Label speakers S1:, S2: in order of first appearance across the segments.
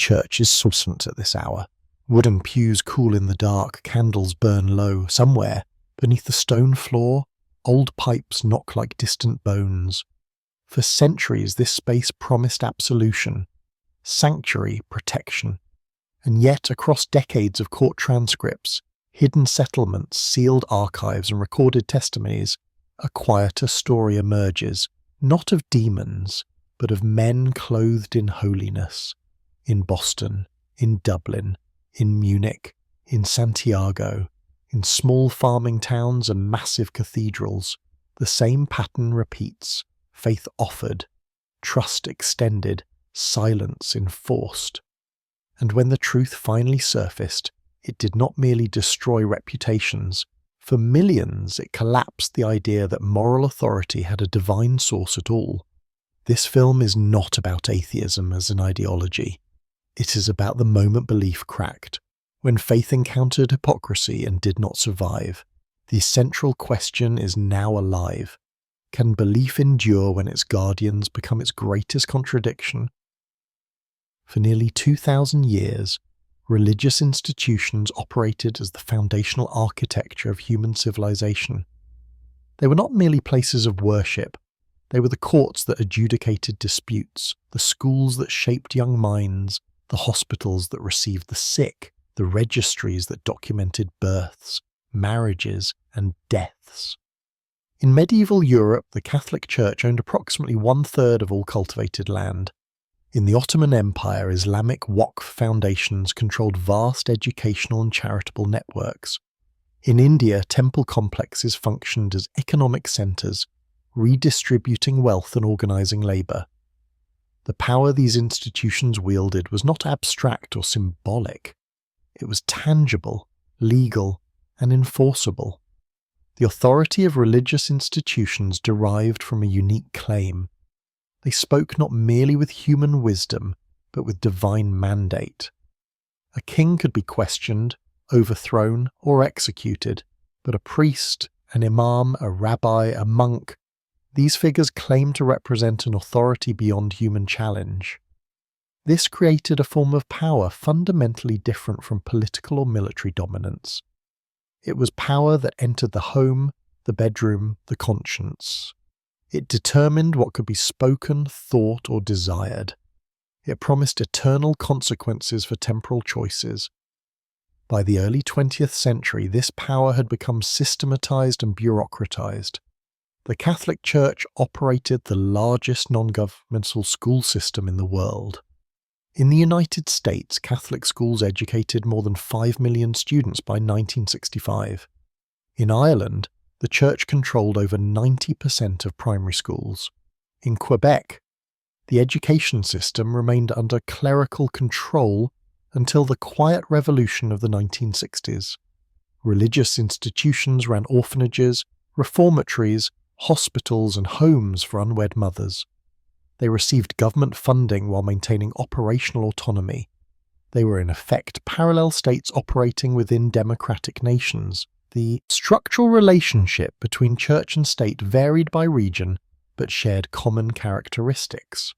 S1: church is silent at this hour. Wooden pews cool in the dark, candles burn low. Somewhere, beneath the stone floor, old pipes knock like distant bones. For centuries this space promised absolution, sanctuary, protection. And yet, across decades of court transcripts, hidden settlements, sealed archives and recorded testimonies, a quieter story emerges, not of demons, but of men clothed in holiness. In Boston, in Dublin, in Munich, in Santiago, in small farming towns and massive cathedrals, the same pattern repeats, faith offered, trust extended, silence enforced. And when the truth finally surfaced, it did not merely destroy reputations. For millions, it collapsed the idea that moral authority had a divine source at all. This film is not about atheism as an ideology. It is about the moment belief cracked, when faith encountered hypocrisy and did not survive. The central question is now alive. Can belief endure when its guardians become its greatest contradiction? For nearly 2,000 years, religious institutions operated as the foundational architecture of human civilization. They were not merely places of worship. They were the courts that adjudicated disputes, the schools that shaped young minds, the hospitals that received the sick, the registries that documented births, marriages, and deaths. In medieval Europe, the Catholic Church owned approximately 1/3 of all cultivated land. In the Ottoman Empire, Islamic Waqf foundations controlled vast educational and charitable networks. In India, temple complexes functioned as economic centres, redistributing wealth and organising labour. The power these institutions wielded was not abstract or symbolic. It was tangible, legal, and enforceable. The authority of religious institutions derived from a unique claim. They spoke not merely with human wisdom, but with divine mandate. A king could be questioned, overthrown, or executed, but a priest, an imam, a rabbi, a monk, these figures claimed to represent an authority beyond human challenge. This created a form of power fundamentally different from political or military dominance. It was power that entered the home, the bedroom, the conscience. It determined what could be spoken, thought, or desired. It promised eternal consequences for temporal choices. By the early 20th century, this power had become systematized and bureaucratized. The Catholic Church operated the largest non-governmental school system in the world. In the United States, Catholic schools educated more than 5 million students by 1965. In Ireland, the Church controlled over 90% of primary schools. In Quebec, the education system remained under clerical control until the Quiet Revolution of the 1960s. Religious institutions ran orphanages, reformatories, hospitals and homes for unwed mothers. They received government funding while maintaining operational autonomy. They were in effect parallel states operating within democratic nations. The structural relationship between church and state varied by region, but shared common characteristics.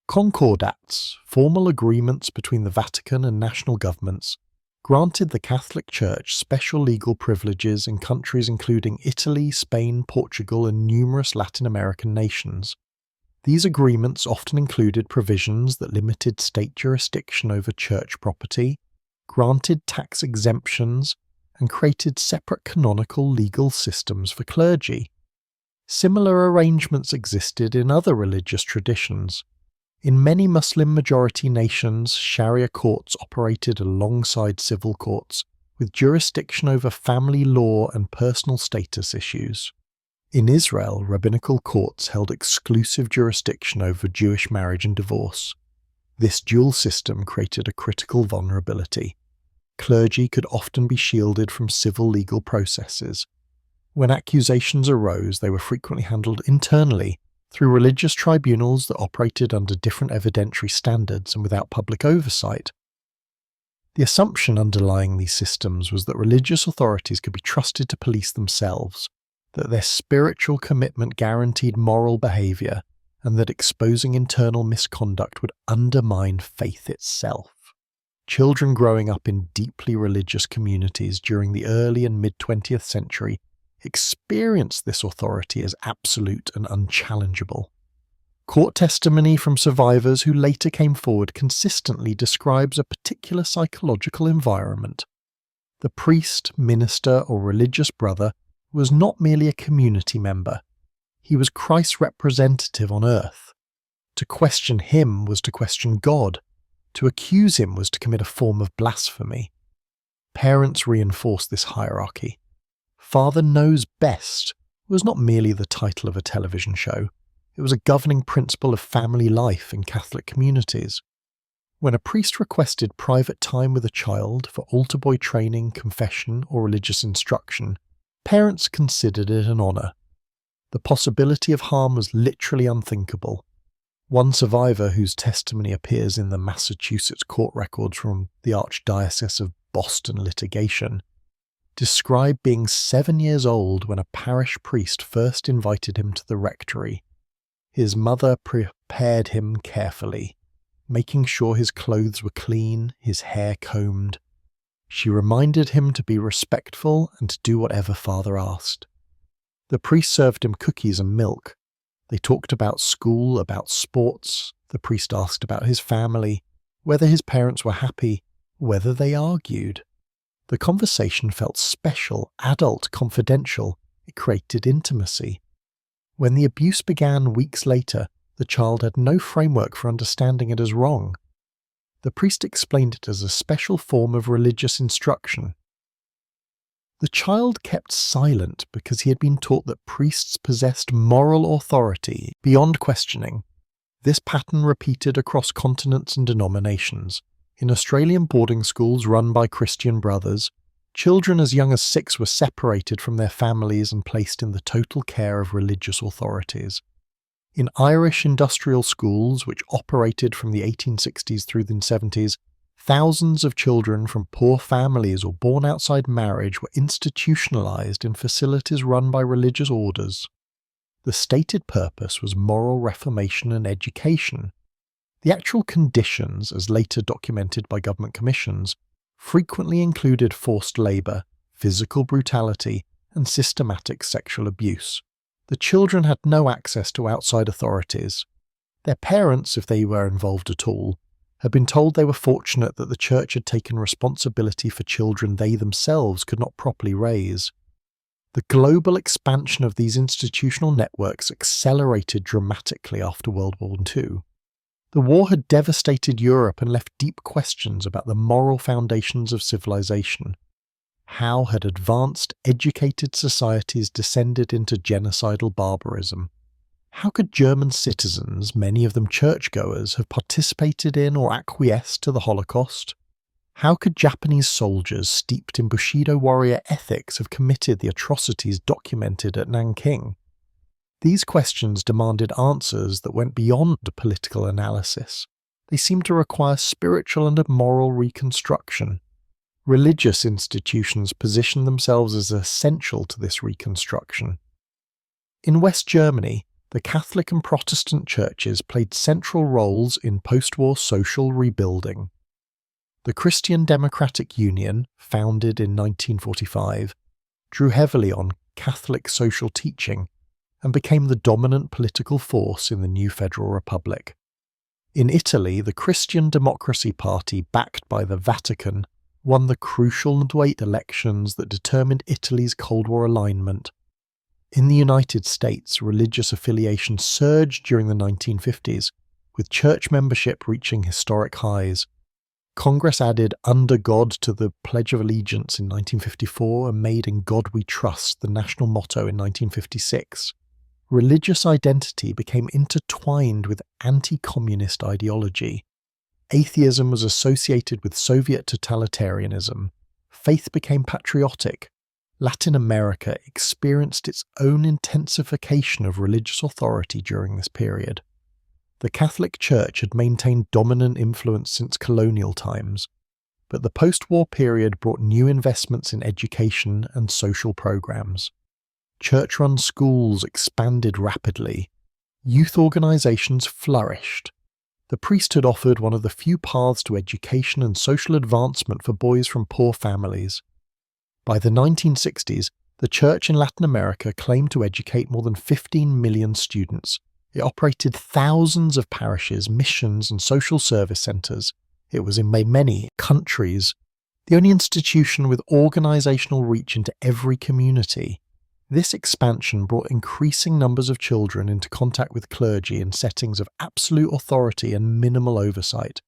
S1: Concordats, formal agreements between the Vatican and national governments, granted the Catholic Church special legal privileges in countries including Italy, Spain, Portugal, and numerous Latin American nations. These agreements often included provisions that limited state jurisdiction over church property, granted tax exemptions, and created separate canonical legal systems for clergy. Similar arrangements existed in other religious traditions. In many Muslim-majority nations, Sharia courts operated alongside civil courts, with jurisdiction over family law and personal status issues. In Israel, rabbinical courts held exclusive jurisdiction over Jewish marriage and divorce. This dual system created a critical vulnerability. Clergy could often be shielded from civil legal processes. When accusations arose, they were frequently handled internally, through religious tribunals that operated under different evidentiary standards and without public oversight. The assumption underlying these systems was that religious authorities could be trusted to police themselves, that their spiritual commitment guaranteed moral behaviour, and that exposing internal misconduct would undermine faith itself. Children growing up in deeply religious communities during the early and mid-20th century experienced this authority as absolute and unchallengeable. Court testimony from survivors who later came forward consistently describes a particular psychological environment. The priest, minister, or religious brother was not merely a community member. He was Christ's representative on earth. To question him was to question God. To accuse him was to commit a form of blasphemy. Parents reinforced this hierarchy. Father knows best was not merely the title of a television show. It was a governing principle of family life in Catholic communities. When a priest requested private time with a child for altar boy training, confession, or religious instruction, parents considered it an honour. The possibility of harm was literally unthinkable. One survivor, whose testimony appears in the Massachusetts court records from the Archdiocese of Boston litigation, described being 7 years old when a parish priest first invited him to the rectory. His mother prepared him carefully, making sure his clothes were clean, his hair combed. She reminded him to be respectful and to do whatever Father asked. The priest served him cookies and milk. They talked about school, about sports. The priest asked about his family, whether his parents were happy, whether they argued. The conversation felt special, adult, confidential. It created intimacy. When the abuse began weeks later, the child had no framework for understanding it as wrong. The priest explained it as a special form of religious instruction. The child kept silent because he had been taught that priests possessed moral authority beyond questioning. This pattern repeated across continents and denominations. In Australian boarding schools run by Christian brothers, children as young as 6 were separated from their families and placed in the total care of religious authorities. In Irish industrial schools, which operated from the 1860s through the 70s, thousands of children from poor families or born outside marriage were institutionalized in facilities run by religious orders. The stated purpose was moral reformation and education. The actual conditions, as later documented by government commissions, frequently included forced labour, physical brutality, and systematic sexual abuse. The children had no access to outside authorities. Their parents, if they were involved at all, had been told they were fortunate that the church had taken responsibility for children they themselves could not properly raise. The global expansion of these institutional networks accelerated dramatically after World War II. The war had devastated Europe and left deep questions about the moral foundations of civilization. How had advanced, educated societies descended into genocidal barbarism? How could German citizens, many of them churchgoers, have participated in or acquiesced to the Holocaust? How could Japanese soldiers steeped in Bushido warrior ethics have committed the atrocities documented at Nanking? These questions demanded answers that went beyond political analysis. They seemed to require spiritual and moral reconstruction. Religious institutions positioned themselves as essential to this reconstruction. In West Germany, the Catholic and Protestant churches played central roles in post-war social rebuilding. The Christian Democratic Union, founded in 1945, drew heavily on Catholic social teaching and became the dominant political force in the new Federal Republic. In Italy, the Christian Democracy Party, backed by the Vatican, won the crucial midweight elections that determined Italy's Cold War alignment. In the United States, religious affiliation surged during the 1950s, with church membership reaching historic highs. Congress added "Under God" to the Pledge of Allegiance in 1954 and made "In God We Trust" the national motto in 1956. Religious identity became intertwined with anti-communist ideology. Atheism was associated with Soviet totalitarianism. Faith became patriotic. Latin America experienced its own intensification of religious authority during this period. The Catholic Church had maintained dominant influence since colonial times, but the post-war period brought new investments in education and social programs. Church-run schools expanded rapidly. youth organisations flourished. The priesthood offered one of the few paths to education and social advancement for boys from poor families. By the 1960s, the Church in Latin America claimed to educate more than 15 million students. It operated thousands of parishes, missions, and social service centres. It was in many countries, the only institution with organisational reach into every community. This expansion brought increasing numbers of children into contact with clergy in settings of absolute authority and minimal oversight.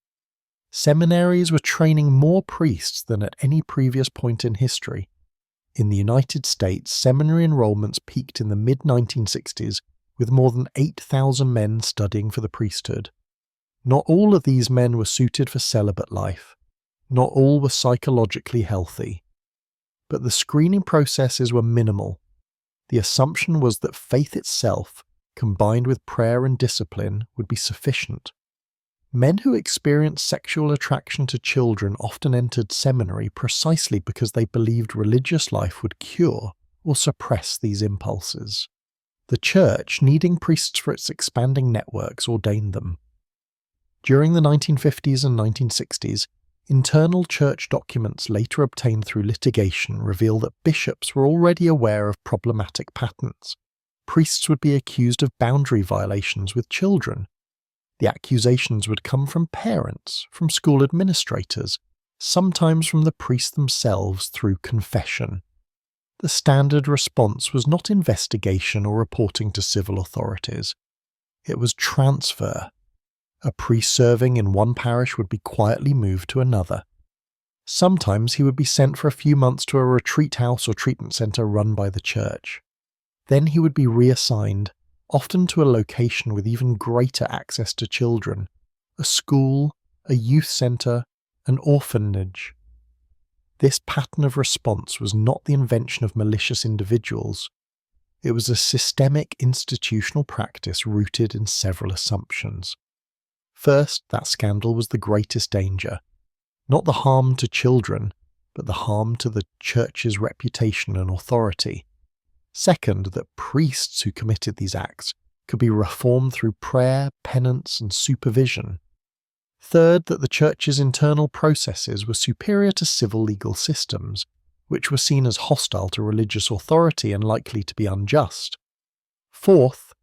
S1: Seminaries were training more priests than at any previous point in history. In the United States, seminary enrollments peaked in the mid-1960s, with more than 8,000 men studying for the priesthood. Not all of these men were suited for celibate life. Not all were psychologically healthy. But the screening processes were minimal. The assumption was that faith itself, combined with prayer and discipline, would be sufficient. Men who experienced sexual attraction to children often entered seminary precisely because they believed religious life would cure or suppress these impulses. The Church, needing priests for its expanding networks, ordained them. During the 1950s and 1960s, internal Church documents later obtained through litigation reveal that bishops were already aware of problematic patterns. Priests would be accused of boundary violations with children. The accusations would come from parents, from school administrators, sometimes from the priests themselves through confession. The standard response was not investigation or reporting to civil authorities. It was transfer. A priest serving in one parish would be quietly moved to another. Sometimes he would be sent for a few months to a retreat house or treatment centre run by the Church. Then he would be reassigned, often to a location with even greater access to children, a school, a youth centre, an orphanage. This pattern of response was not the invention of malicious individuals. It was a systemic institutional practice rooted in several assumptions. First, that scandal was the greatest danger. Not the harm to children, but the harm to the Church's reputation and authority. Second, that priests who committed these acts could be reformed through prayer, penance, and supervision. Third, that the Church's internal processes were superior to civil legal systems, which were seen as hostile to religious authority and likely to be unjust. Fourth,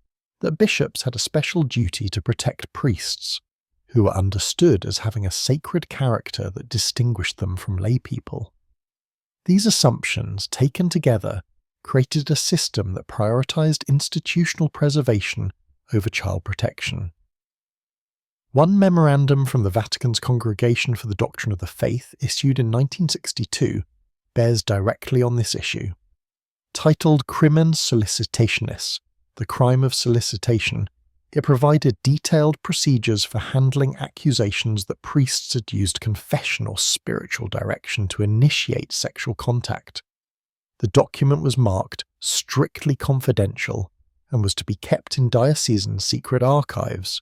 S1: that bishops had a special duty to protect priests, who were understood as having a sacred character that distinguished them from laypeople. These assumptions, taken together, created a system that prioritized institutional preservation over child protection. One memorandum from the Vatican's Congregation for the Doctrine of the Faith, issued in 1962, bears directly on this issue. Titled Crimen Solicitationis, the crime of solicitation, it provided detailed procedures for handling accusations that priests had used confession or spiritual direction to initiate sexual contact. The document was marked strictly confidential and was to be kept in diocesan secret archives.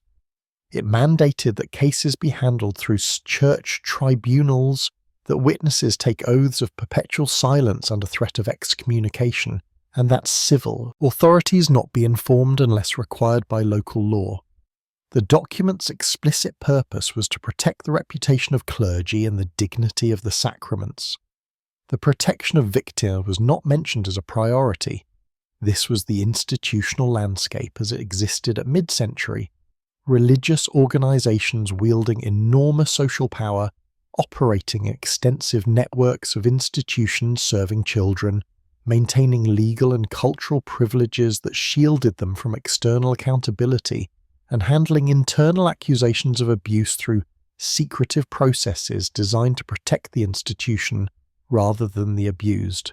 S1: It mandated that cases be handled through church tribunals, that witnesses take oaths of perpetual silence under threat of excommunication, and that civil authorities not be informed unless required by local law. The document's explicit purpose was to protect the reputation of clergy and the dignity of the sacraments. The protection of victims was not mentioned as a priority. This was the institutional landscape as it existed at mid-century. Religious organisations wielding enormous social power, operating extensive networks of institutions serving children, maintaining legal and cultural privileges that shielded them from external accountability, and handling internal accusations of abuse through secretive processes designed to protect the institution rather than the abused.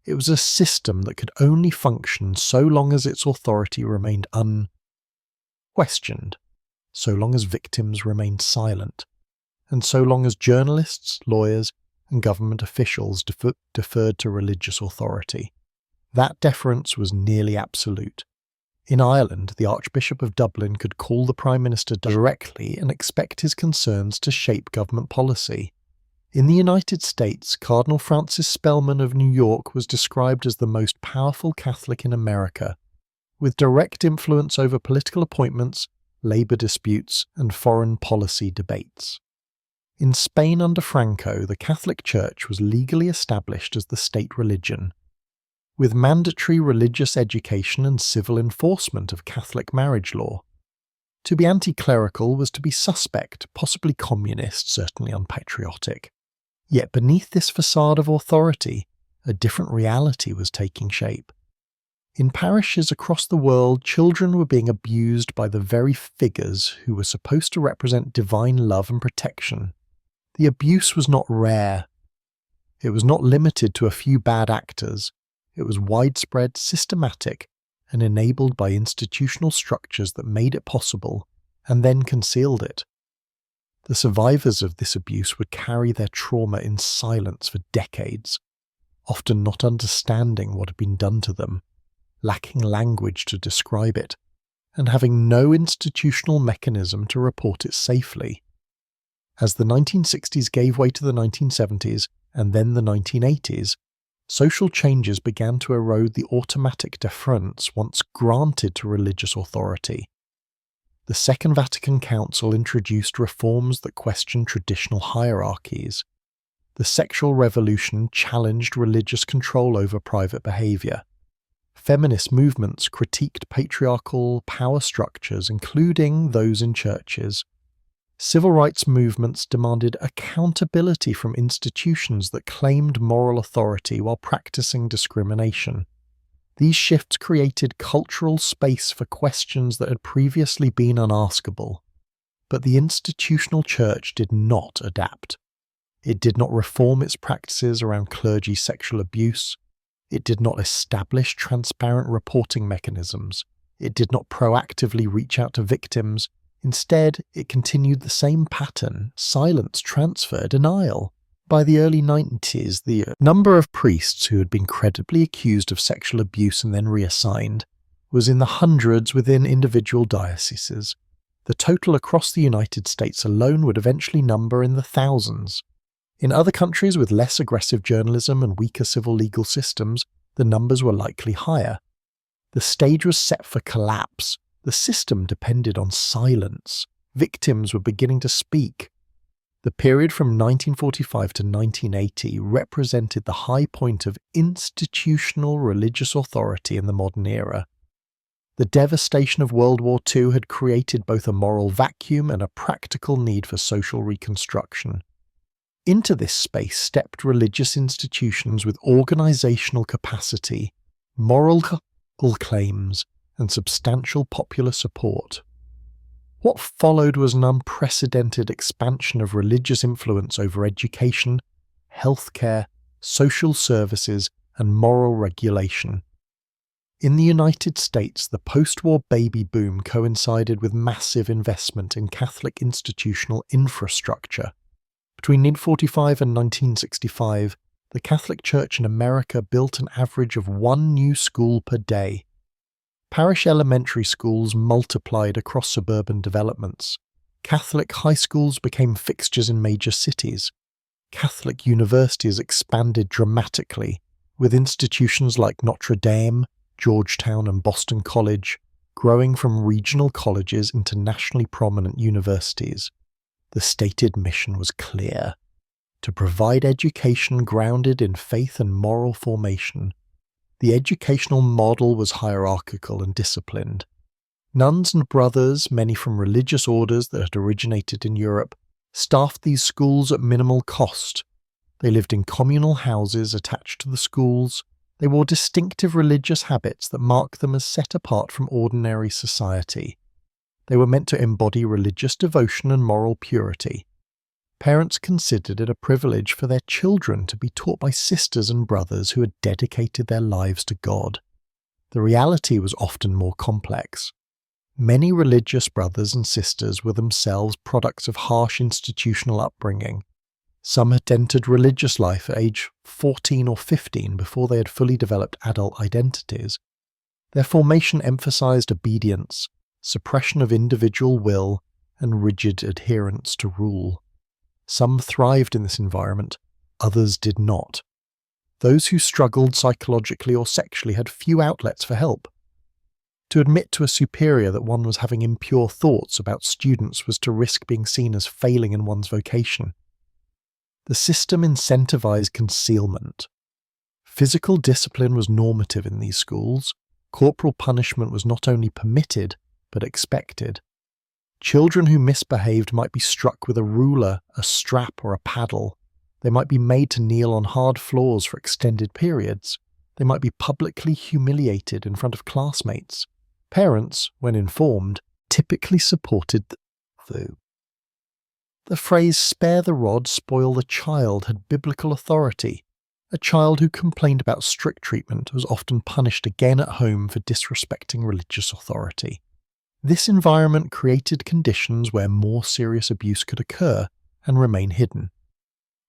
S1: It was a system that could only function so long as its authority remained unquestioned, so long as victims remained silent, and so long as journalists, lawyers, and government officials deferred to religious authority. That deference was nearly absolute. In Ireland, the Archbishop of Dublin could call the Prime Minister directly and expect his concerns to shape government policy. In the United States, Cardinal Francis Spellman of New York was described as the most powerful Catholic in America, with direct influence over political appointments, labour disputes, and foreign policy debates. In Spain under Franco, the Catholic Church was legally established as the state religion, with mandatory religious education and civil enforcement of Catholic marriage law. To be anti-clerical was to be suspect, possibly communist, certainly unpatriotic. Yet beneath this facade of authority, a different reality was taking shape. In parishes across the world, children were being abused by the very figures who were supposed to represent divine love and protection. The abuse was not rare. It was not limited to a few bad actors. It was widespread, systematic, and enabled by institutional structures that made it possible and then concealed it. The survivors of this abuse would carry their trauma in silence for decades, often not understanding what had been done to them, lacking language to describe it, and having no institutional mechanism to report it safely. As the 1960s gave way to the 1970s and then the 1980s, social changes began to erode the automatic deference once granted to religious authority. The Second Vatican Council introduced reforms that questioned traditional hierarchies. The sexual revolution challenged religious control over private behaviour. Feminist movements critiqued patriarchal power structures, including those in churches. Civil rights movements demanded accountability from institutions that claimed moral authority while practicing discrimination. These shifts created cultural space for questions that had previously been unaskable. But the institutional church did not adapt. It did not reform its practices around clergy sexual abuse. It did not establish transparent reporting mechanisms. It did not proactively reach out to victims. Instead, it continued the same pattern: silence, transfer, denial. By the early 90s, the number of priests who had been credibly accused of sexual abuse and then reassigned was in the hundreds within individual dioceses. The total across the United States alone would eventually number in the thousands. In other countries with less aggressive journalism and weaker civil legal systems, the numbers were likely higher. The stage was set for collapse. The system depended on silence. Victims were beginning to speak. The period from 1945 to 1980 represented the high point of institutional religious authority in the modern era. The devastation of World War II had created both a moral vacuum and a practical need for social reconstruction. Into this space stepped religious institutions with organizational capacity, moral claims, and substantial popular support. What followed was an unprecedented expansion of religious influence over education, healthcare, social services, and moral regulation. In the United States, the post-war baby boom coincided with massive investment in Catholic institutional infrastructure. Between 1945 and 1965, the Catholic Church in America built an average of one new school per day. Parish elementary schools multiplied across suburban developments. Catholic high schools became fixtures in major cities. Catholic universities expanded dramatically, with institutions like Notre Dame, Georgetown, and Boston College growing from regional colleges into nationally prominent universities. The stated mission was clear: to provide education grounded in faith and moral formation. The educational model was hierarchical and disciplined. Nuns and brothers, many from religious orders that had originated in Europe, staffed these schools at minimal cost. They lived in communal houses attached to the schools. They wore distinctive religious habits that marked them as set apart from ordinary society. They were meant to embody religious devotion and moral purity. Parents considered it a privilege for their children to be taught by sisters and brothers who had dedicated their lives to God. The reality was often more complex. Many religious brothers and sisters were themselves products of harsh institutional upbringing. Some had entered religious life at age 14 or 15 before they had fully developed adult identities. Their formation emphasized obedience, suppression of individual will, and rigid adherence to rule. Some thrived in this environment, others did not. Those who struggled psychologically or sexually had few outlets for help. To admit to a superior that one was having impure thoughts about students was to risk being seen as failing in one's vocation. The system incentivized concealment. Physical discipline was normative in these schools. Corporal punishment was not only permitted, but expected. Children who misbehaved might be struck with a ruler, a strap, or a paddle. They might be made to kneel on hard floors for extended periods. They might be publicly humiliated in front of classmates. Parents, when informed, typically supported the phrase "spare the rod, spoil the child" had biblical authority. A child who complained about strict treatment was often punished again at home for disrespecting religious authority. This environment created conditions where more serious abuse could occur and remain hidden.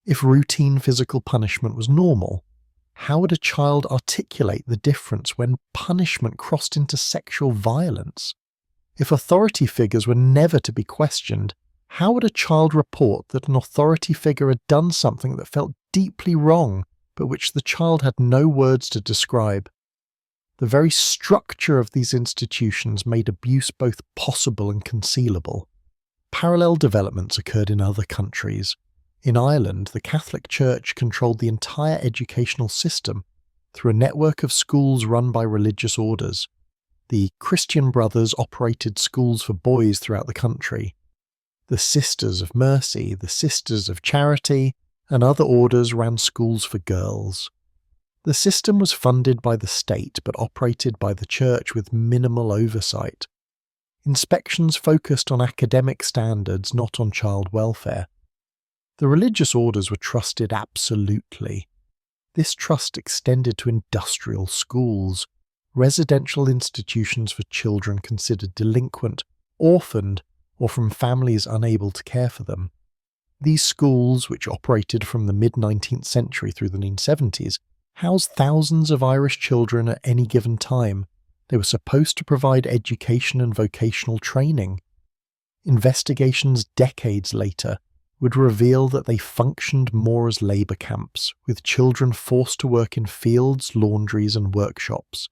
S1: If routine physical punishment was normal, how would a child articulate the difference when punishment crossed into sexual violence? If authority figures were never to be questioned, how would a child report that an authority figure had done something that felt deeply wrong, but which the child had no words to describe? The very structure of these institutions made abuse both possible and concealable. Parallel developments occurred in other countries. In Ireland, the Catholic Church controlled the entire educational system through a network of schools run by religious orders. The Christian Brothers operated schools for boys throughout the country. The Sisters of Mercy, the Sisters of Charity, and other orders ran schools for girls. The system was funded by the state but operated by the church with minimal oversight. Inspections focused on academic standards, not on child welfare. The religious orders were trusted absolutely. This trust extended to industrial schools, residential institutions for children considered delinquent, orphaned, or from families unable to care for them. These schools, which operated from the mid-19th century through the 1970s, housed thousands of Irish children at any given time. They were supposed to provide education and vocational training. Investigations decades later would reveal that they functioned more as labour camps, with children forced to work in fields, laundries, and workshops.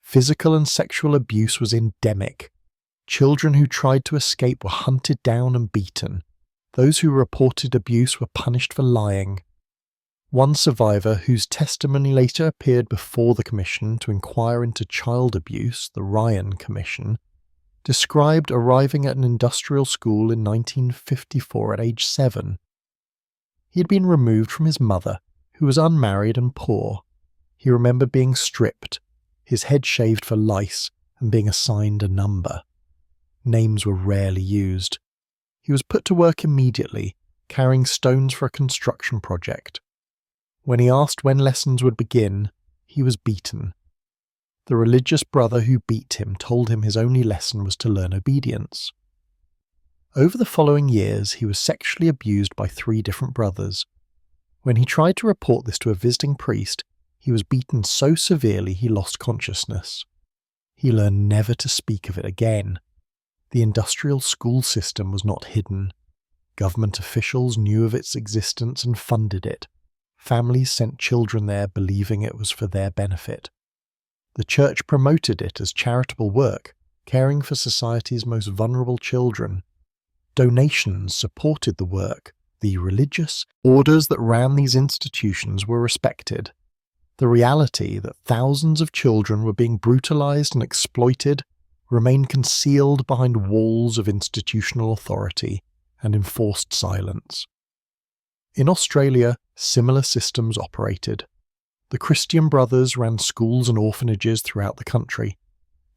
S1: Physical and sexual abuse was endemic. Children who tried to escape were hunted down and beaten. Those who reported abuse were punished for lying. One survivor, whose testimony later appeared before the Commission to inquire into child abuse, the Ryan Commission, described arriving at an industrial school in 1954 at age 7. He had been removed from his mother, who was unmarried and poor. He remembered being stripped, his head shaved for lice, and being assigned a number. Names were rarely used. He was put to work immediately, carrying stones for a construction project. When he asked when lessons would begin, he was beaten. The religious brother who beat him told him his only lesson was to learn obedience. Over the following years, he was sexually abused by 3 different brothers. When he tried to report this to a visiting priest, he was beaten so severely he lost consciousness. He learned never to speak of it again. The industrial school system was not hidden. Government officials knew of its existence and funded it. Families sent children there believing it was for their benefit. The church promoted it as charitable work, caring for society's most vulnerable children. Donations supported the work. The religious orders that ran these institutions were respected. The reality that thousands of children were being brutalized and exploited remained concealed behind walls of institutional authority and enforced silence. In Australia, similar systems operated. The Christian Brothers ran schools and orphanages throughout the country.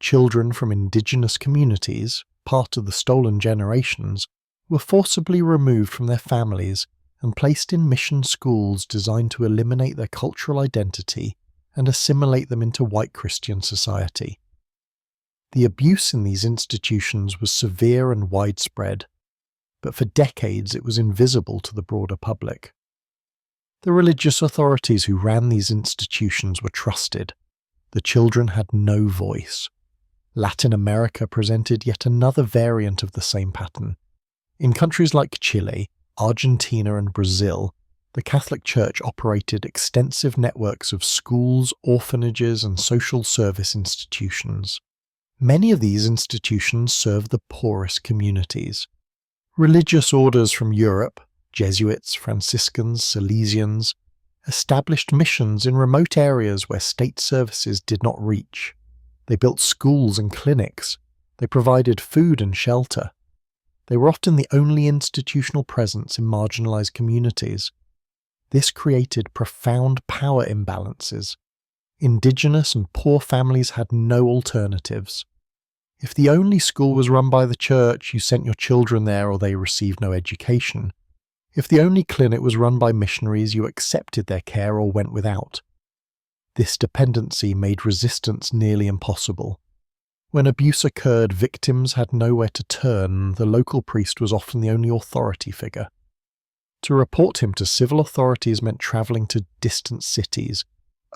S1: Children from indigenous communities, part of the stolen generations, were forcibly removed from their families and placed in mission schools designed to eliminate their cultural identity and assimilate them into white Christian society. The abuse in these institutions was severe and widespread, but for decades it was invisible to the broader public. The religious authorities who ran these institutions were trusted. The children had no voice. Latin America presented yet another variant of the same pattern. In countries like Chile, Argentina, and Brazil, the Catholic Church operated extensive networks of schools, orphanages, and social service institutions. Many of these institutions serve the poorest communities. Religious orders from Europe, Jesuits, Franciscans, Salesians, established missions in remote areas where state services did not reach. They built schools and clinics. They provided food and shelter. They were often the only institutional presence in marginalized communities. This created profound power imbalances. Indigenous and poor families had no alternatives. If the only school was run by the church, you sent your children there or they received no education. If the only clinic was run by missionaries, you accepted their care or went without. This dependency made resistance nearly impossible. When abuse occurred, victims had nowhere to turn. The local priest was often the only authority figure. To report him to civil authorities meant travelling to distant cities,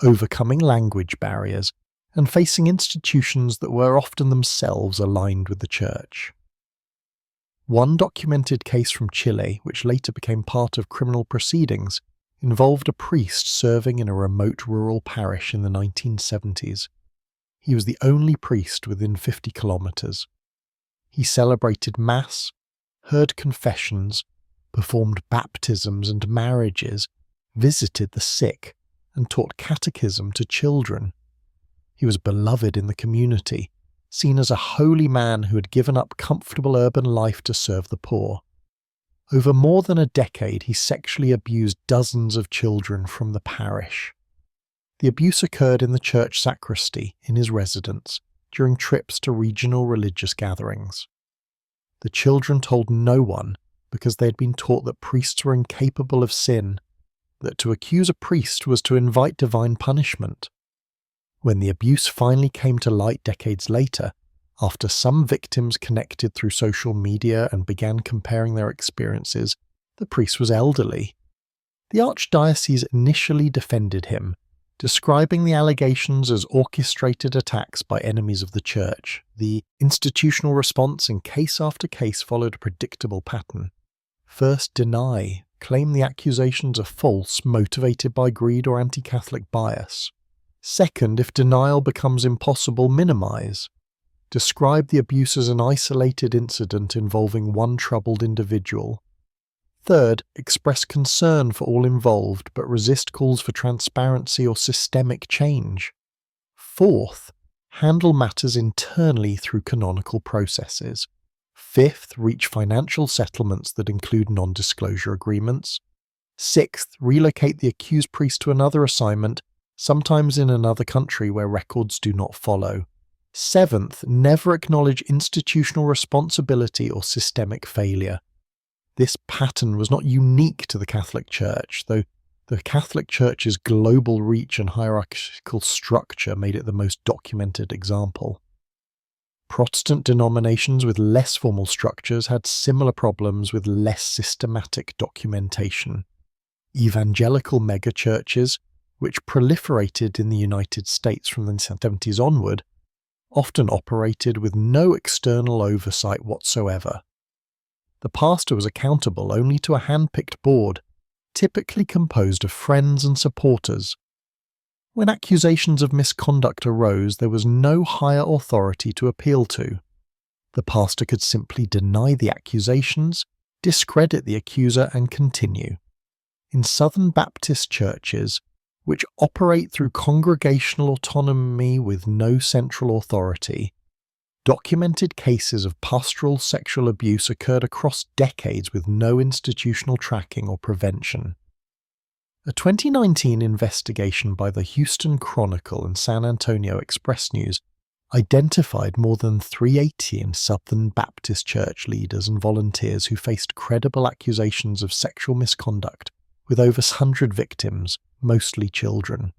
S1: overcoming language barriers, and facing institutions that were often themselves aligned with the church. One documented case from Chile, which later became part of criminal proceedings, involved a priest serving in a remote rural parish in the 1970s. He was the only priest within 50 kilometres. He celebrated Mass, heard confessions, performed baptisms and marriages, visited the sick, and taught catechism to children. He was beloved in the community, seen as a holy man who had given up comfortable urban life to serve the poor. Over more than a decade, he sexually abused dozens of children from the parish. The abuse occurred in the church sacristy in his residence during trips to regional religious gatherings. The children told no one because they had been taught that priests were incapable of sin, that to accuse a priest was to invite divine punishment. When the abuse finally came to light decades later, after some victims connected through social media and began comparing their experiences, the priest was elderly. The archdiocese initially defended him, describing the allegations as orchestrated attacks by enemies of the church. The institutional response in case after case followed a predictable pattern. First, deny, claim the accusations are false, motivated by greed or anti-Catholic bias. Second, if denial becomes impossible, minimize. Describe the abuse as an isolated incident involving one troubled individual. Third, express concern for all involved, but resist calls for transparency or systemic change. Fourth, handle matters internally through canonical processes. Fifth, reach financial settlements that include non-disclosure agreements. Sixth, relocate the accused priest to another assignment, sometimes in another country where records do not follow. Seventh, never acknowledge institutional responsibility or systemic failure. This pattern was not unique to the Catholic Church, though the Catholic Church's global reach and hierarchical structure made it the most documented example. Protestant denominations with less formal structures had similar problems with less systematic documentation. Evangelical megachurches, which proliferated in the United States from the 70s onward, often operated with no external oversight whatsoever. The pastor was accountable only to a hand-picked board, typically composed of friends and supporters. When accusations of misconduct arose, there was no higher authority to appeal to. The pastor could simply deny the accusations, discredit the accuser, and continue. In Southern Baptist churches, which operate through congregational autonomy with no central authority, documented cases of pastoral sexual abuse occurred across decades with no institutional tracking or prevention. A 2019 investigation by the Houston Chronicle and San Antonio Express News identified more than 380 Southern Baptist church leaders and volunteers who faced credible accusations of sexual misconduct, with over 100 victims, mostly children.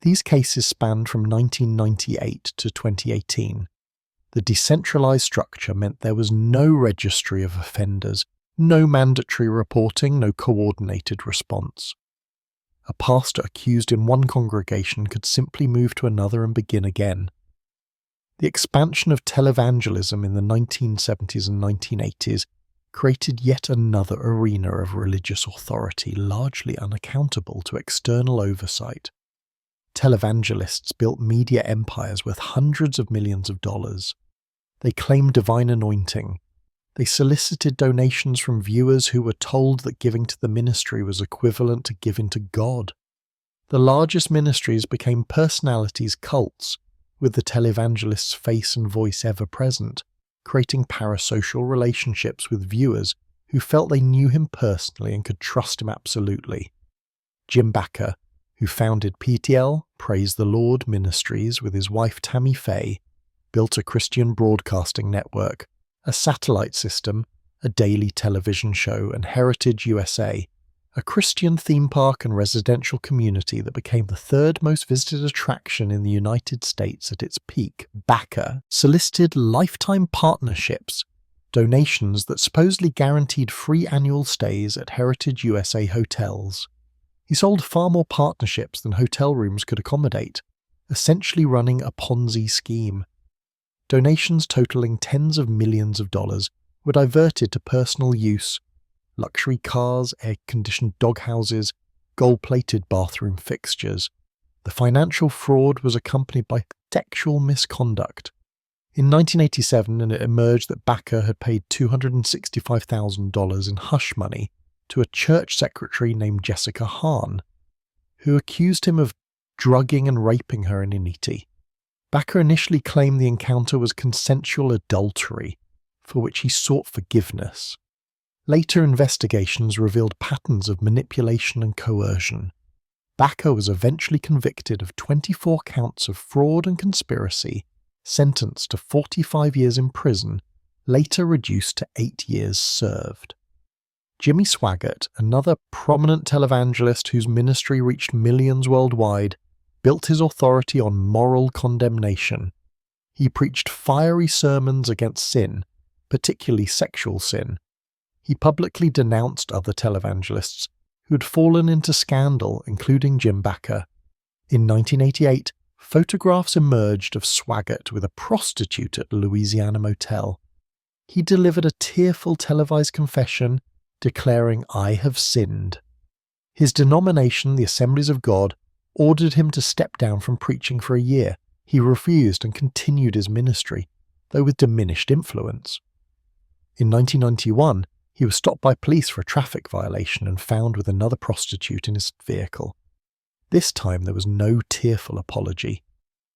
S1: These cases spanned from 1998 to 2018. The decentralized structure meant there was no registry of offenders, no mandatory reporting, no coordinated response. A pastor accused in one congregation could simply move to another and begin again. The expansion of televangelism in the 1970s and 1980s created yet another arena of religious authority largely unaccountable to external oversight. Televangelists built media empires worth hundreds of millions of dollars. They claimed divine anointing. They solicited donations from viewers who were told that giving to the ministry was equivalent to giving to God. The largest ministries became personalities' cults, with the televangelist's face and voice ever present, creating parasocial relationships with viewers who felt they knew him personally and could trust him absolutely. Jim Bakker, who founded PTL, Praise the Lord Ministries, with his wife Tammy Faye, built a Christian broadcasting network, a satellite system, a daily television show, and Heritage USA, a Christian theme park and residential community that became the third most visited attraction in the United States at its peak. Bakker solicited lifetime partnerships, donations that supposedly guaranteed free annual stays at Heritage USA hotels. He sold far more partnerships than hotel rooms could accommodate, essentially running a Ponzi scheme. Donations totaling tens of millions of dollars were diverted to personal use: luxury cars, air-conditioned doghouses, gold-plated bathroom fixtures. The financial fraud was accompanied by sexual misconduct. In 1987, it emerged that Bakker had paid $265,000 in hush money to a church secretary named Jessica Hahn, who accused him of drugging and raping her in Initi. Bakker initially claimed the encounter was consensual adultery, for which he sought forgiveness. Later investigations revealed patterns of manipulation and coercion. Bakker was eventually convicted of 24 counts of fraud and conspiracy, sentenced to 45 years in prison, later reduced to 8 years served. Jimmy Swaggart, another prominent televangelist whose ministry reached millions worldwide, built his authority on moral condemnation. He preached fiery sermons against sin, particularly sexual sin. He publicly denounced other televangelists who had fallen into scandal, including Jim Bakker. In 1988, photographs emerged of Swaggart with a prostitute at a Louisiana motel. He delivered a tearful televised confession, declaring, "I have sinned." His denomination, the Assemblies of God, ordered him to step down from preaching for a year. He refused and continued his ministry, though with diminished influence. In 1991, he was stopped by police for a traffic violation and found with another prostitute in his vehicle. This time there was no tearful apology.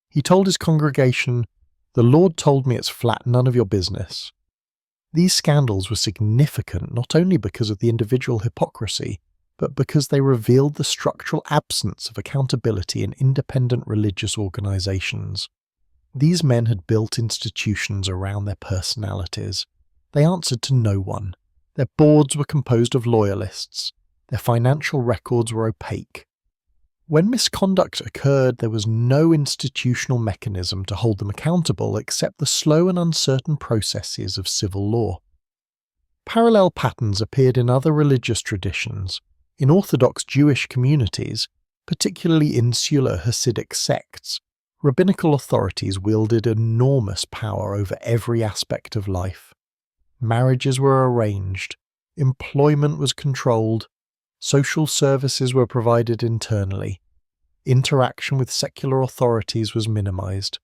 S1: He told his congregation, "The Lord told me it's flat none of your business." These scandals were significant not only because of the individual hypocrisy, but because they revealed the structural absence of accountability in independent religious organizations. These men had built institutions around their personalities. They answered to no one. Their boards were composed of loyalists. Their financial records were opaque. When misconduct occurred, there was no institutional mechanism to hold them accountable except the slow and uncertain processes of civil law. Parallel patterns appeared in other religious traditions. In Orthodox Jewish communities, particularly insular Hasidic sects, rabbinical authorities wielded enormous power over every aspect of life. Marriages were arranged, employment was controlled, social services were provided internally, interaction with secular authorities was minimized.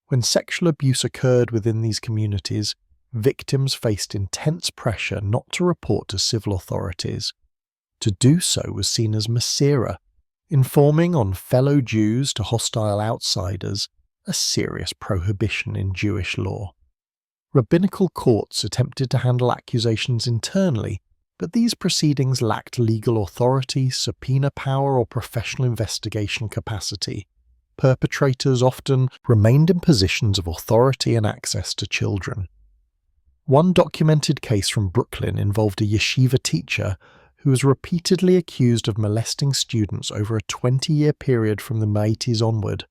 S1: When sexual abuse occurred within these communities, victims faced intense pressure not to report to civil authorities. To do so was seen as Masira, informing on fellow Jews to hostile outsiders, a serious prohibition in Jewish law. Rabbinical courts attempted to handle accusations internally, but these proceedings lacked legal authority, subpoena power, or professional investigation capacity. Perpetrators often remained in positions of authority and access to children. One documented case from Brooklyn involved a yeshiva teacher who was repeatedly accused of molesting students over a 20-year period from the 80s onward.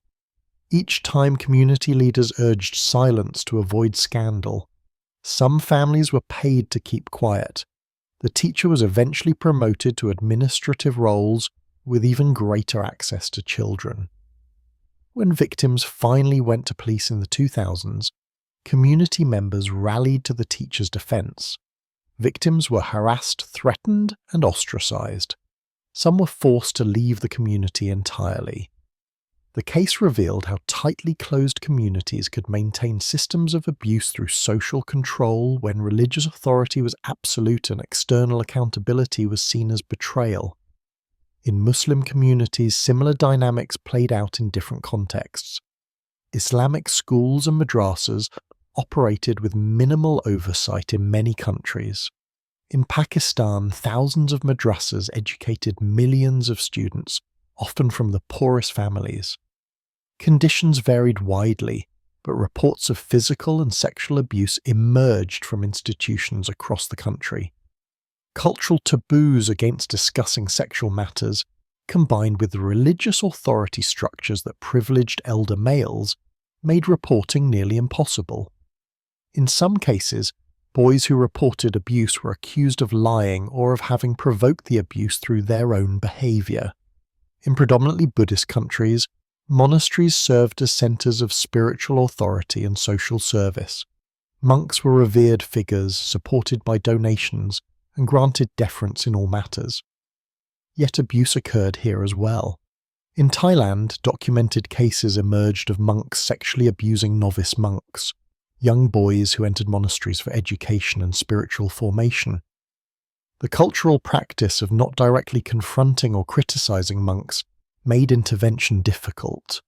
S1: Each time community leaders urged silence to avoid scandal. Some families were paid to keep quiet. The teacher was eventually promoted to administrative roles with even greater access to children. When victims finally went to police in the 2000s, community members rallied to the teacher's defense. Victims were harassed, threatened, and ostracized. Some were forced to leave the community entirely. The case revealed how tightly closed communities could maintain systems of abuse through social control when religious authority was absolute and external accountability was seen as betrayal. In Muslim communities, similar dynamics played out in different contexts. Islamic schools and madrasas operated with minimal oversight in many countries. In Pakistan, thousands of madrasas educated millions of students, often from the poorest families. Conditions varied widely, but reports of physical and sexual abuse emerged from institutions across the country. Cultural taboos against discussing sexual matters, combined with the religious authority structures that privileged elder males, made reporting nearly impossible. In some cases, boys who reported abuse were accused of lying or of having provoked the abuse through their own behaviour. In predominantly Buddhist countries, monasteries served as centres of spiritual authority and social service. Monks were revered figures supported by donations and granted deference in all matters. Yet abuse occurred here as well. In Thailand, documented cases emerged of monks sexually abusing novice monks, young boys who entered monasteries for education and spiritual formation. The cultural practice of not directly confronting or criticising monks made intervention difficult.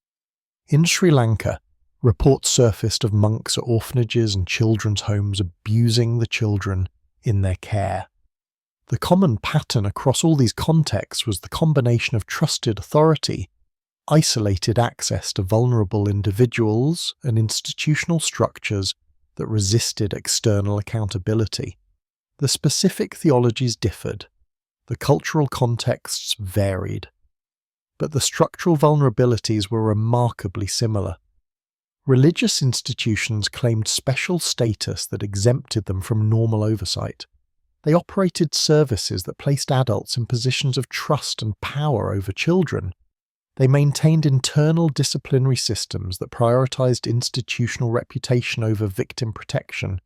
S1: In Sri Lanka, reports surfaced of monks at orphanages and children's homes abusing the children in their care. The common pattern across all these contexts was the combination of trusted authority, isolated access to vulnerable individuals, and institutional structures that resisted external accountability. The specific theologies differed, the cultural contexts varied, but the structural vulnerabilities were remarkably similar. Religious institutions claimed special status that exempted them from normal oversight. They operated services that placed adults in positions of trust and power over children. They maintained internal disciplinary systems that prioritized institutional reputation over victim protection.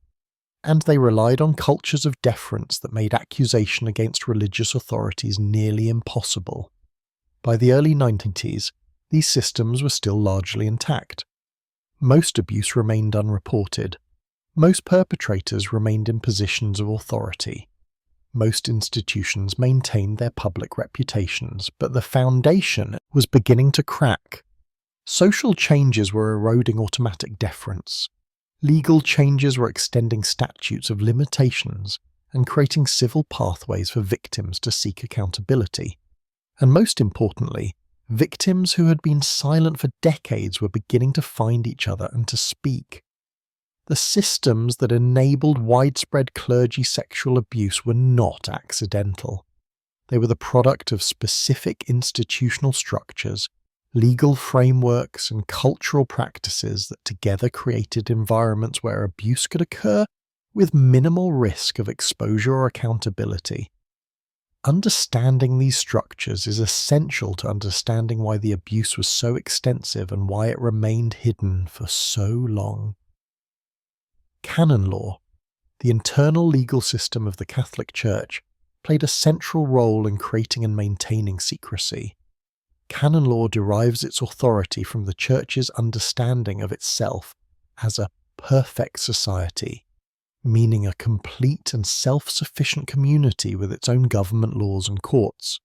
S1: And they relied on cultures of deference that made accusation against religious authorities nearly impossible. By the early 1990s, these systems were still largely intact. Most abuse remained unreported. Most perpetrators remained in positions of authority. Most institutions maintained their public reputations, but the foundation was beginning to crack. Social changes were eroding automatic deference. Legal changes were extending statutes of limitations and creating civil pathways for victims to seek accountability. And most importantly, victims who had been silent for decades were beginning to find each other and to speak. The systems that enabled widespread clergy sexual abuse were not accidental. They were the product of specific institutional structures, legal frameworks, and cultural practices that together created environments where abuse could occur with minimal risk of exposure or accountability. Understanding these structures is essential to understanding why the abuse was so extensive and why it remained hidden for so long. Canon law, the internal legal system of the Catholic Church, played a central role in creating and maintaining secrecy. Canon law derives its authority from the Church's understanding of itself as a perfect society, meaning a complete and self-sufficient community with its own government, laws and courts.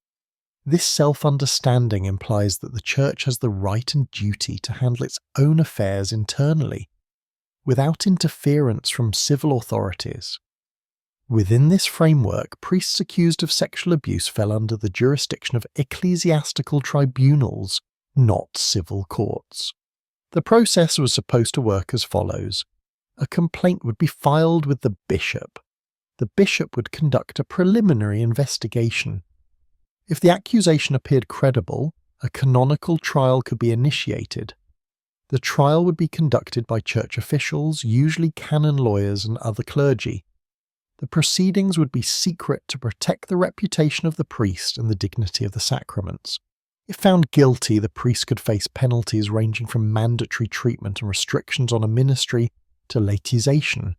S1: This self-understanding implies that the Church has the right and duty to handle its own affairs internally, without interference from civil authorities. Within this framework, priests accused of sexual abuse fell under the jurisdiction of ecclesiastical tribunals, not civil courts. The process was supposed to work as follows. A complaint would be filed with the bishop. The bishop would conduct a preliminary investigation. If the accusation appeared credible, a canonical trial could be initiated. The trial would be conducted by church officials, usually canon lawyers and other clergy. The proceedings would be secret to protect the reputation of the priest and the dignity of the sacraments. If found guilty, the priest could face penalties ranging from mandatory treatment and restrictions on a ministry to laicization,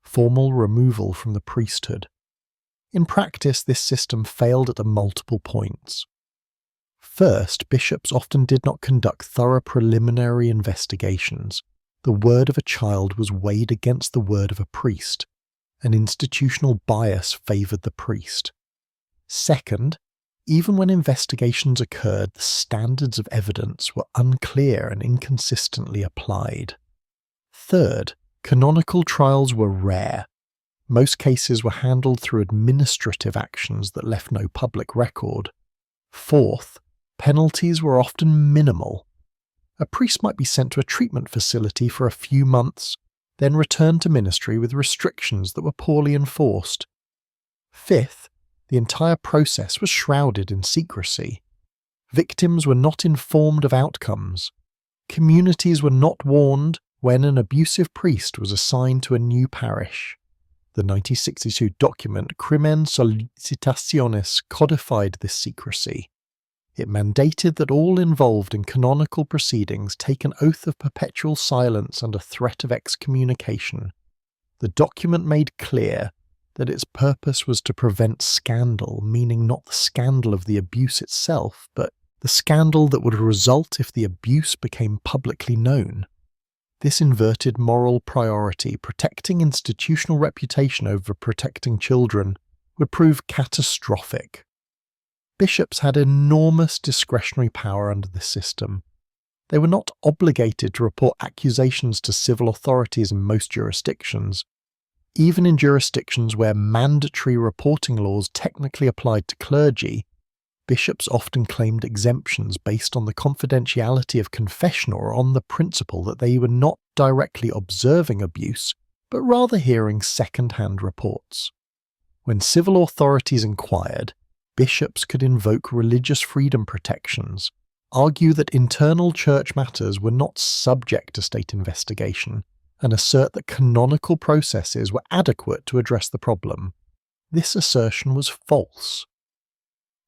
S1: formal removal from the priesthood. In practice, this system failed at multiple points. First, bishops often did not conduct thorough preliminary investigations. The word of a child was weighed against the word of a priest. An institutional bias favoured the priest. Second, even when investigations occurred, the standards of evidence were unclear and inconsistently applied. Third, canonical trials were rare. Most cases were handled through administrative actions that left no public record. Fourth, penalties were often minimal. A priest might be sent to a treatment facility for a few months, then returned to ministry with restrictions that were poorly enforced. Fifth, the entire process was shrouded in secrecy. Victims were not informed of outcomes. Communities were not warned when an abusive priest was assigned to a new parish. The 1962 document Crimen Solicitationis codified this secrecy. It mandated that all involved in canonical proceedings take an oath of perpetual silence under threat of excommunication. The document made clear that its purpose was to prevent scandal, meaning not the scandal of the abuse itself, but the scandal that would result if the abuse became publicly known. This inverted moral priority, protecting institutional reputation over protecting children, would prove catastrophic. Bishops had enormous discretionary power under this system. They were not obligated to report accusations to civil authorities in most jurisdictions. Even in jurisdictions where mandatory reporting laws technically applied to clergy, bishops often claimed exemptions based on the confidentiality of confession or on the principle that they were not directly observing abuse, but rather hearing second-hand reports. When civil authorities inquired, bishops could invoke religious freedom protections, argue that internal church matters were not subject to state investigation, and assert that canonical processes were adequate to address the problem. This assertion was false.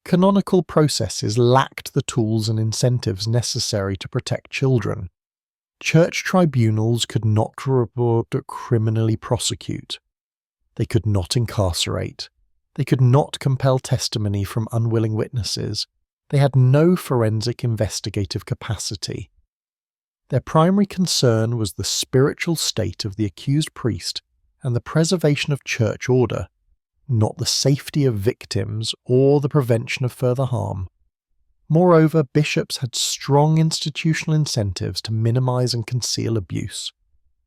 S1: Canonical processes lacked the tools and incentives necessary to protect children. Church tribunals could not criminally prosecute. They could not incarcerate. They could not compel testimony from unwilling witnesses. They had no forensic investigative capacity. Their primary concern was the spiritual state of the accused priest and the preservation of church order, not the safety of victims or the prevention of further harm. Moreover, bishops had strong institutional incentives to minimize and conceal abuse.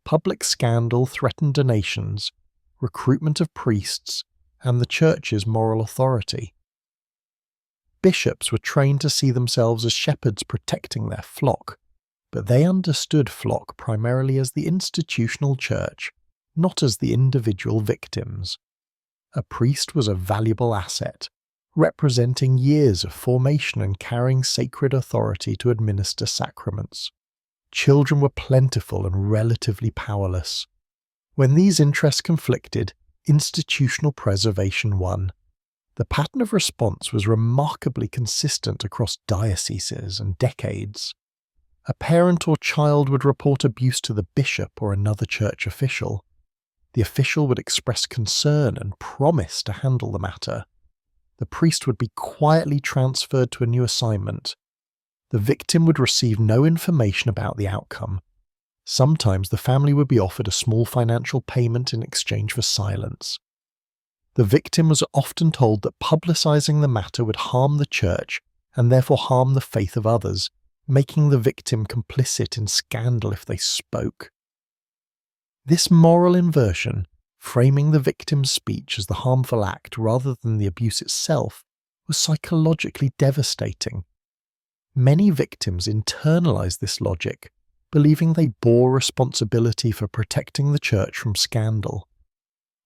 S1: Public scandal threatened donations, recruitment of priests, and the church's moral authority. Bishops were trained to see themselves as shepherds protecting their flock, but they understood flock primarily as the institutional church, not as the individual victims. A priest was a valuable asset, representing years of formation and carrying sacred authority to administer sacraments. Children were plentiful and relatively powerless. When these interests conflicted, institutional preservation won. The pattern of response was remarkably consistent across dioceses and decades. A parent or child would report abuse to the bishop or another church official. The official would express concern and promise to handle the matter. The priest would be quietly transferred to a new assignment. The victim would receive no information about the outcome. Sometimes the family would be offered a small financial payment in exchange for silence. The victim was often told that publicizing the matter would harm the church and therefore harm the faith of others, making the victim complicit in scandal if they spoke. This moral inversion, framing the victim's speech as the harmful act rather than the abuse itself, was psychologically devastating. Many victims internalized this logic, believing they bore responsibility for protecting the church from scandal.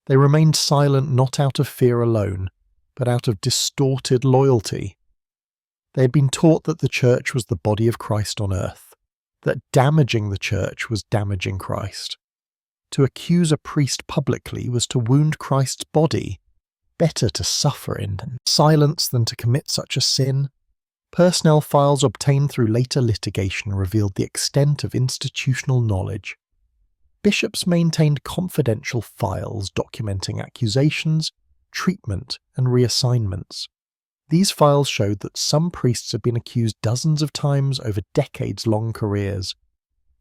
S1: They remained silent not out of fear alone, but out of distorted loyalty. They had been taught that the church was the body of Christ on earth, that damaging the church was damaging Christ. To accuse a priest publicly was to wound Christ's body. Better to suffer in silence than to commit such a sin. Personnel files obtained through later litigation revealed the extent of institutional knowledge. Bishops maintained confidential files documenting accusations, treatment, and reassignments. These files showed that some priests had been accused dozens of times over decades-long careers.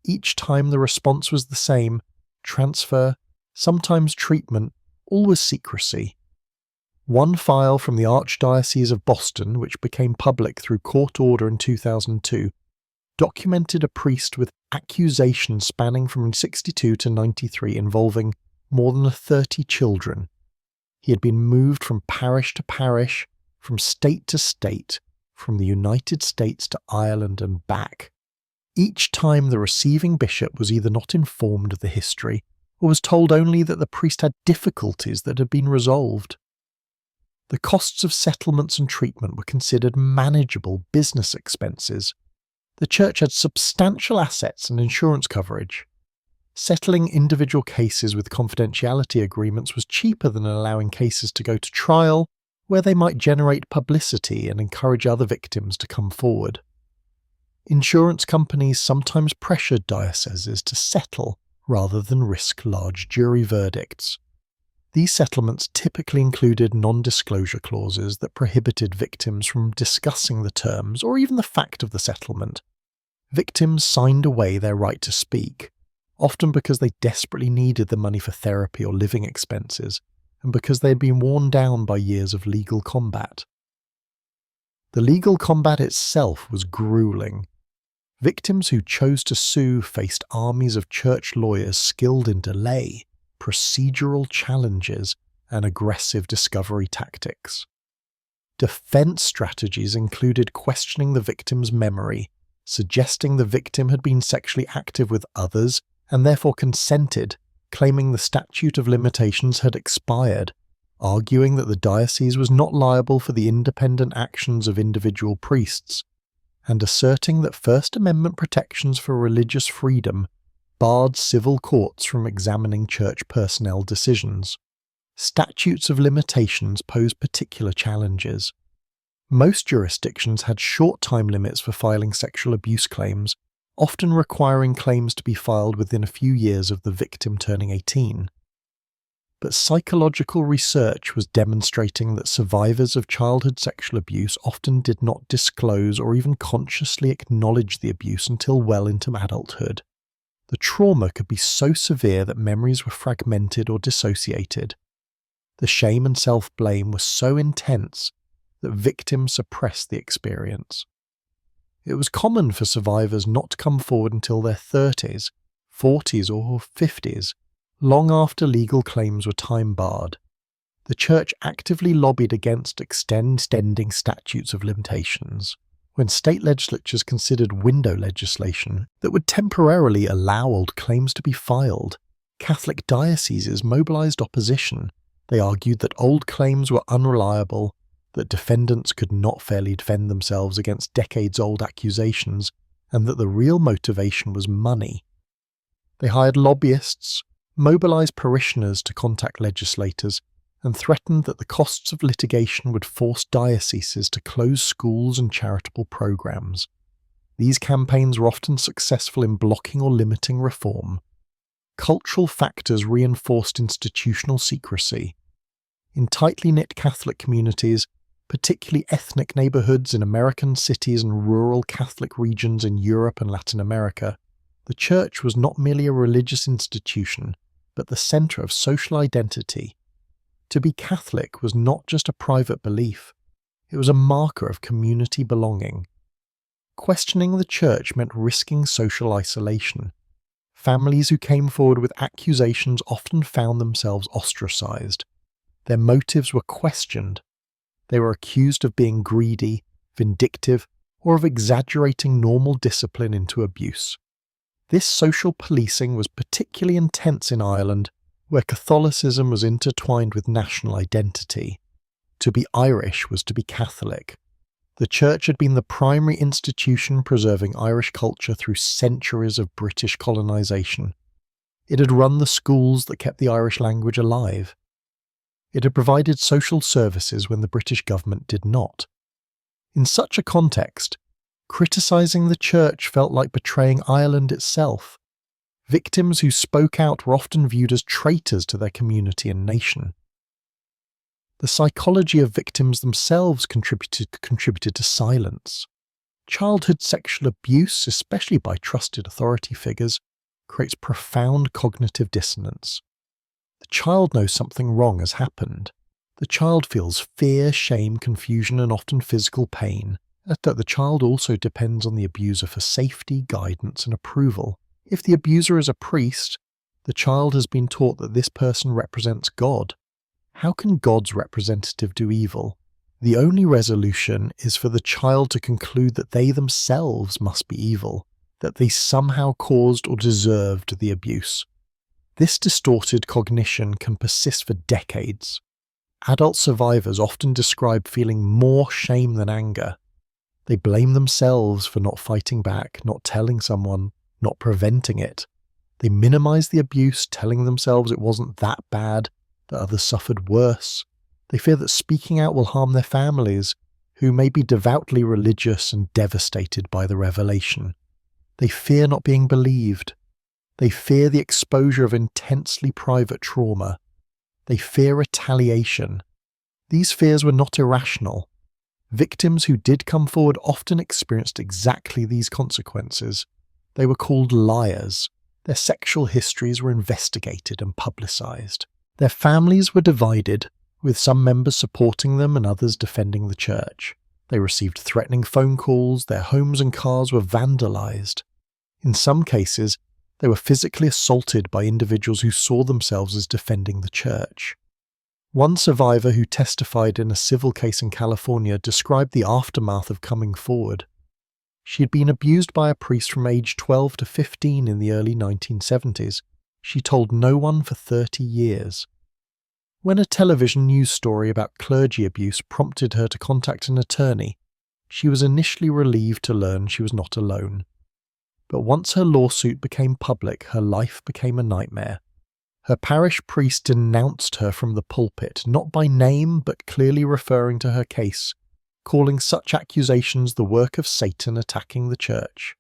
S1: Each time the response was the same: transfer, sometimes treatment, always secrecy. One file from the Archdiocese of Boston, which became public through court order in 2002, documented a priest with accusations spanning from 62 to 93 involving more than 30 children. He had been moved from parish to parish, from state to state, from the United States to Ireland and back. Each time the receiving bishop was either not informed of the history or was told only that the priest had difficulties that had been resolved. The costs of settlements and treatment were considered manageable business expenses. The church had substantial assets and insurance coverage. Settling individual cases with confidentiality agreements was cheaper than allowing cases to go to trial, where they might generate publicity and encourage other victims to come forward. Insurance companies sometimes pressured dioceses to settle rather than risk large jury verdicts. These settlements typically included non-disclosure clauses that prohibited victims from discussing the terms or even the fact of the settlement. Victims signed away their right to speak, often because they desperately needed the money for therapy or living expenses, and because they had been worn down by years of legal combat. The legal combat itself was grueling. Victims who chose to sue faced armies of church lawyers skilled in delay, procedural challenges, and aggressive discovery tactics. Defense strategies included questioning the victim's memory, suggesting the victim had been sexually active with others and therefore consented, claiming the statute of limitations had expired, arguing that the diocese was not liable for the independent actions of individual priests, and asserting that First Amendment protections for religious freedom barred civil courts from examining church personnel decisions. Statutes of limitations posed particular challenges. Most jurisdictions had short time limits for filing sexual abuse claims, often requiring claims to be filed within a few years of the victim turning 18. But psychological research was demonstrating that survivors of childhood sexual abuse often did not disclose or even consciously acknowledge the abuse until well into adulthood. The trauma could be so severe that memories were fragmented or dissociated. The shame and self-blame were so intense that victims suppressed the experience. It was common for survivors not to come forward until their 30s, 40s or 50s, long after legal claims were time-barred. The church actively lobbied against extending statutes of limitations. When state legislatures considered window legislation that would temporarily allow old claims to be filed, Catholic dioceses mobilized opposition. They argued that old claims were unreliable, that defendants could not fairly defend themselves against decades-old accusations, and that the real motivation was money. They hired lobbyists, mobilized parishioners to contact legislators, and threatened that the costs of litigation would force dioceses to close schools and charitable programs. These campaigns were often successful in blocking or limiting reform. Cultural factors reinforced institutional secrecy. In tightly knit Catholic communities, particularly ethnic neighborhoods in American cities and rural Catholic regions in Europe and Latin America, the church was not merely a religious institution, but the center of social identity. To be Catholic was not just a private belief, it was a marker of community belonging. Questioning the church meant risking social isolation. Families who came forward with accusations often found themselves ostracized. Their motives were questioned. They were accused of being greedy, vindictive, or of exaggerating normal discipline into abuse. This social policing was particularly intense in Ireland, where Catholicism was intertwined with national identity. To be Irish was to be Catholic. The church had been the primary institution preserving Irish culture through centuries of British colonisation. It had run the schools that kept the Irish language alive. It had provided social services when the British government did not. In such a context, criticising the church felt like betraying Ireland itself. Victims who spoke out were often viewed as traitors to their community and nation. The psychology of victims themselves contributed to silence. Childhood sexual abuse, especially by trusted authority figures, creates profound cognitive dissonance. The child knows something wrong has happened. The child feels fear, shame, confusion, and often physical pain. That the child also depends on the abuser for safety, guidance, and approval. If the abuser is a priest, the child has been taught that this person represents God. How can God's representative do evil? The only resolution is for the child to conclude that they themselves must be evil, that they somehow caused or deserved the abuse. This distorted cognition can persist for decades. Adult survivors often describe feeling more shame than anger. They blame themselves for not fighting back, not telling someone, not preventing it. They minimize the abuse, telling themselves it wasn't that bad, that others suffered worse. They fear that speaking out will harm their families, who may be devoutly religious and devastated by the revelation. They fear not being believed. They fear the exposure of intensely private trauma. They fear retaliation. These fears were not irrational. Victims who did come forward often experienced exactly these consequences. They were called liars. Their sexual histories were investigated and publicized. Their families were divided, with some members supporting them and others defending the church. They received threatening phone calls, their homes and cars were vandalized. In some cases, they were physically assaulted by individuals who saw themselves as defending the church. One survivor who testified in a civil case in California described the aftermath of coming forward. She had been abused by a priest from age 12 to 15 in the early 1970s. She told no one for 30 years. When a television news story about clergy abuse prompted her to contact an attorney, she was initially relieved to learn she was not alone. But once her lawsuit became public, her life became a nightmare. Her parish priest denounced her from the pulpit, not by name but clearly referring to her case, calling such accusations the work of Satan attacking the church.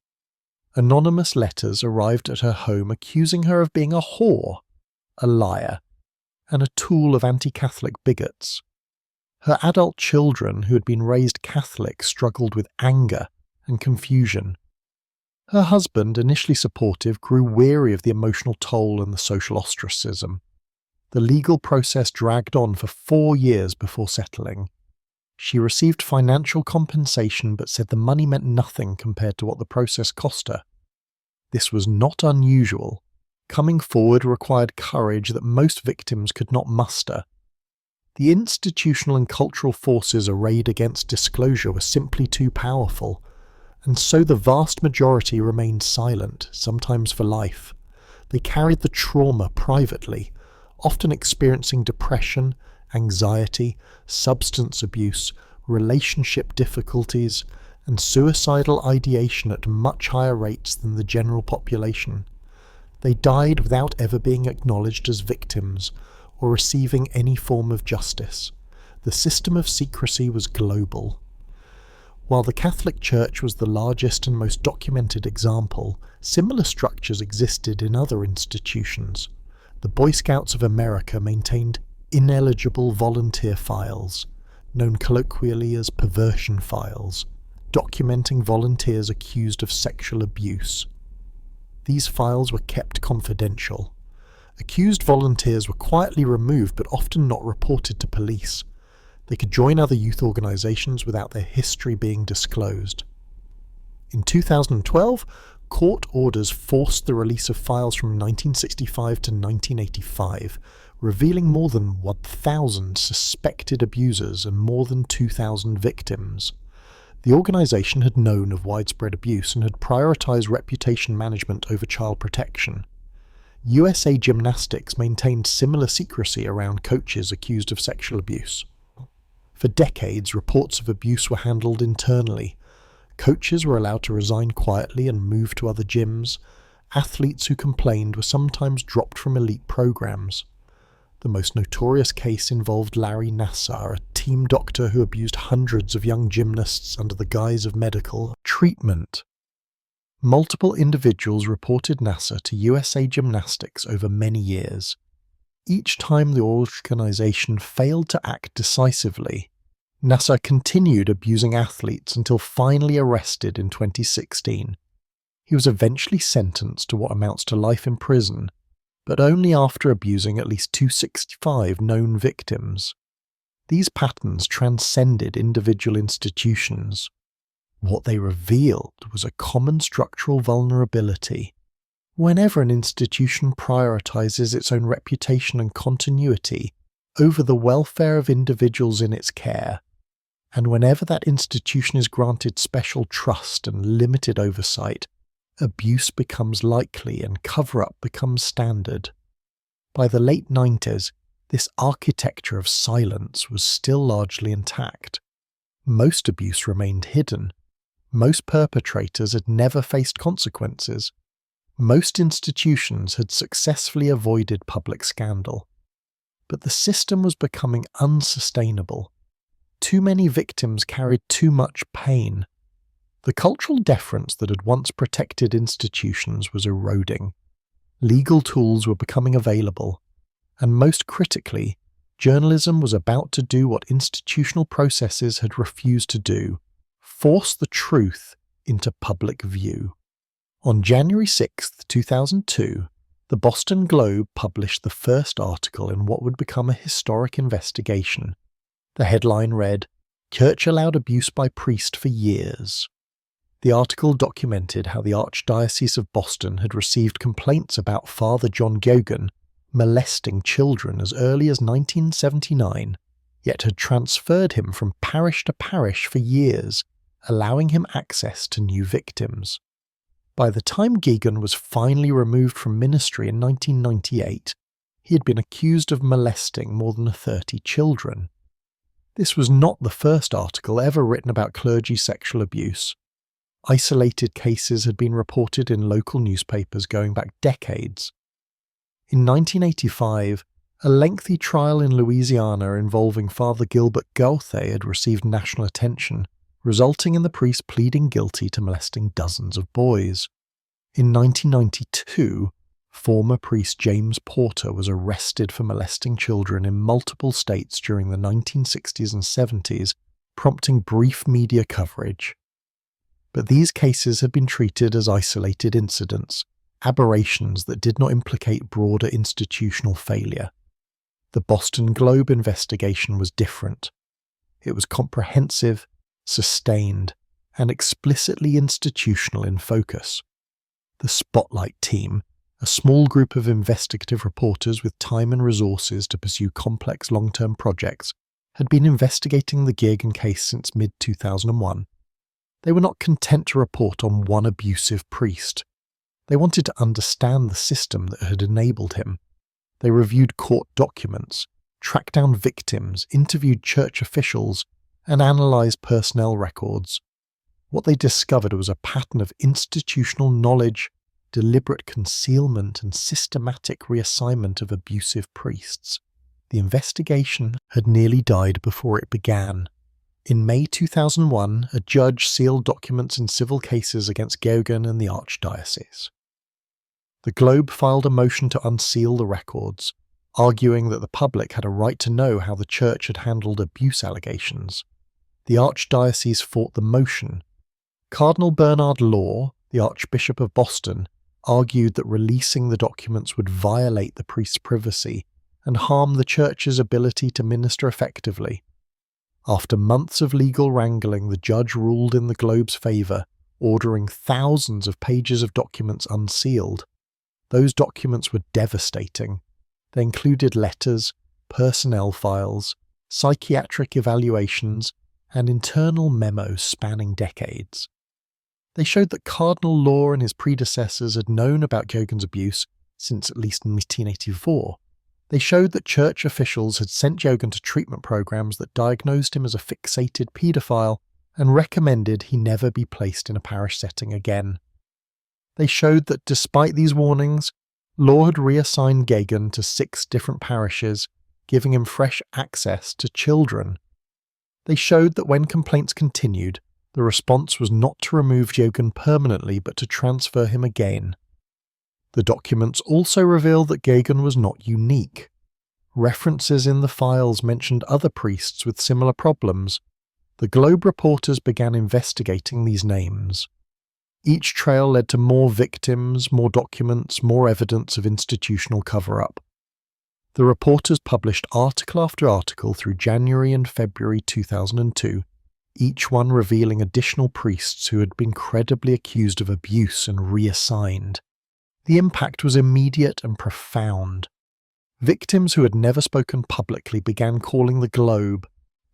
S1: Anonymous letters arrived at her home accusing her of being a whore, a liar, and a tool of anti-Catholic bigots. Her adult children, who had been raised Catholic, struggled with anger and confusion. Her husband, initially supportive, grew weary of the emotional toll and the social ostracism. The legal process dragged on for 4 years before settling. She received financial compensation but said the money meant nothing compared to what the process cost her. This was not unusual. Coming forward required courage that most victims could not muster. The institutional and cultural forces arrayed against disclosure were simply too powerful, and so the vast majority remained silent, sometimes for life. They carried the trauma privately, often experiencing depression, anxiety, substance abuse, relationship difficulties, and suicidal ideation at much higher rates than the general population. They died without ever being acknowledged as victims or receiving any form of justice. The system of secrecy was global. While the Catholic Church was the largest and most documented example, similar structures existed in other institutions. The Boy Scouts of America maintained ineligible volunteer files, known colloquially as perversion files, documenting volunteers accused of sexual abuse. These files were kept confidential. Accused volunteers were quietly removed but often not reported to police. They could join other youth organizations without their history being disclosed. In 2012, court orders forced the release of files from 1965 to 1985, revealing more than 1,000 suspected abusers and more than 2,000 victims. The organization had known of widespread abuse and had prioritized reputation management over child protection. USA Gymnastics maintained similar secrecy around coaches accused of sexual abuse. For decades, reports of abuse were handled internally. Coaches were allowed to resign quietly and move to other gyms. Athletes who complained were sometimes dropped from elite programs. The most notorious case involved Larry Nassar, a team doctor who abused hundreds of young gymnasts under the guise of medical treatment. Multiple individuals reported Nassar to USA Gymnastics over many years. each time the organisation failed to act decisively, Nasser continued abusing athletes until finally arrested in 2016. He was eventually sentenced to what amounts to life in prison, but only after abusing at least 265 known victims. These patterns transcended individual institutions. What they revealed was a common structural vulnerability. Whenever an institution prioritizes its own reputation and continuity over the welfare of individuals in its care, and whenever that institution is granted special trust and limited oversight, abuse becomes likely and cover-up becomes standard. By the late 90s, this architecture of silence was still largely intact. Most abuse remained hidden. Most perpetrators had never faced consequences. Most institutions had successfully avoided public scandal. But the system was becoming unsustainable. Too many victims carried too much pain. The cultural deference that had once protected institutions was eroding. Legal tools were becoming available, and most critically, journalism was about to do what institutional processes had refused to do: force the truth into public view. On January 6, 2002, the Boston Globe published the first article in what would become a historic investigation. The headline read, "Church allowed abuse by priest for years." The article documented how the Archdiocese of Boston had received complaints about Father John Geoghegan molesting children as early as 1979, yet had transferred him from parish to parish for years, allowing him access to new victims. By the time Geoghegan was finally removed from ministry in 1998, he had been accused of molesting more than 30 children. This was not the first article ever written about clergy sexual abuse. Isolated cases had been reported in local newspapers going back decades. In 1985, a lengthy trial in Louisiana involving Father Gilbert Gauthier had received national attention, resulting in the priest pleading guilty to molesting dozens of boys. In 1992, former priest James Porter was arrested for molesting children in multiple states during the 1960s and 70s, prompting brief media coverage. But these cases had been treated as isolated incidents, aberrations that did not implicate broader institutional failure. The Boston Globe investigation was different. It was comprehensive, sustained, and explicitly institutional in focus. The Spotlight Team, a small group of investigative reporters with time and resources to pursue complex long-term projects, had been investigating the Geoghegan case since mid-2001. They were not content to report on one abusive priest. They wanted to understand the system that had enabled him. They reviewed court documents, tracked down victims, interviewed church officials, and analysed personnel records. What they discovered was a pattern of institutional knowledge, deliberate concealment, and systematic reassignment of abusive priests. The investigation had nearly died before it began. In May 2001, a judge sealed documents in civil cases against Geoghegan and the Archdiocese. The Globe filed a motion to unseal the records, arguing that the public had a right to know how the church had handled abuse allegations. The Archdiocese fought the motion. Cardinal Bernard Law, the Archbishop of Boston, argued that releasing the documents would violate the priest's privacy and harm the church's ability to minister effectively. After months of legal wrangling, the judge ruled in the Globe's favour, ordering thousands of pages of documents unsealed. Those documents were devastating. They included letters, personnel files, psychiatric evaluations, and internal memos spanning decades. They showed that Cardinal Law and his predecessors had known about Geoghegan's abuse since at least 1984. They showed that church officials had sent Geoghegan to treatment programs that diagnosed him as a fixated paedophile and recommended he never be placed in a parish setting again. They showed that despite these warnings, Law had reassigned Geoghegan to 6 different parishes, giving him fresh access to children. They showed that when complaints continued, the response was not to remove Geoghegan permanently but to transfer him again. The documents also reveal that Geoghegan was not unique. References in the files mentioned other priests with similar problems. The Globe reporters began investigating these names. Each trail led to more victims, more documents, more evidence of institutional cover-up. The reporters published article after article through January and February 2002, each one revealing additional priests who had been credibly accused of abuse and reassigned. The impact was immediate and profound. Victims who had never spoken publicly began calling the Globe.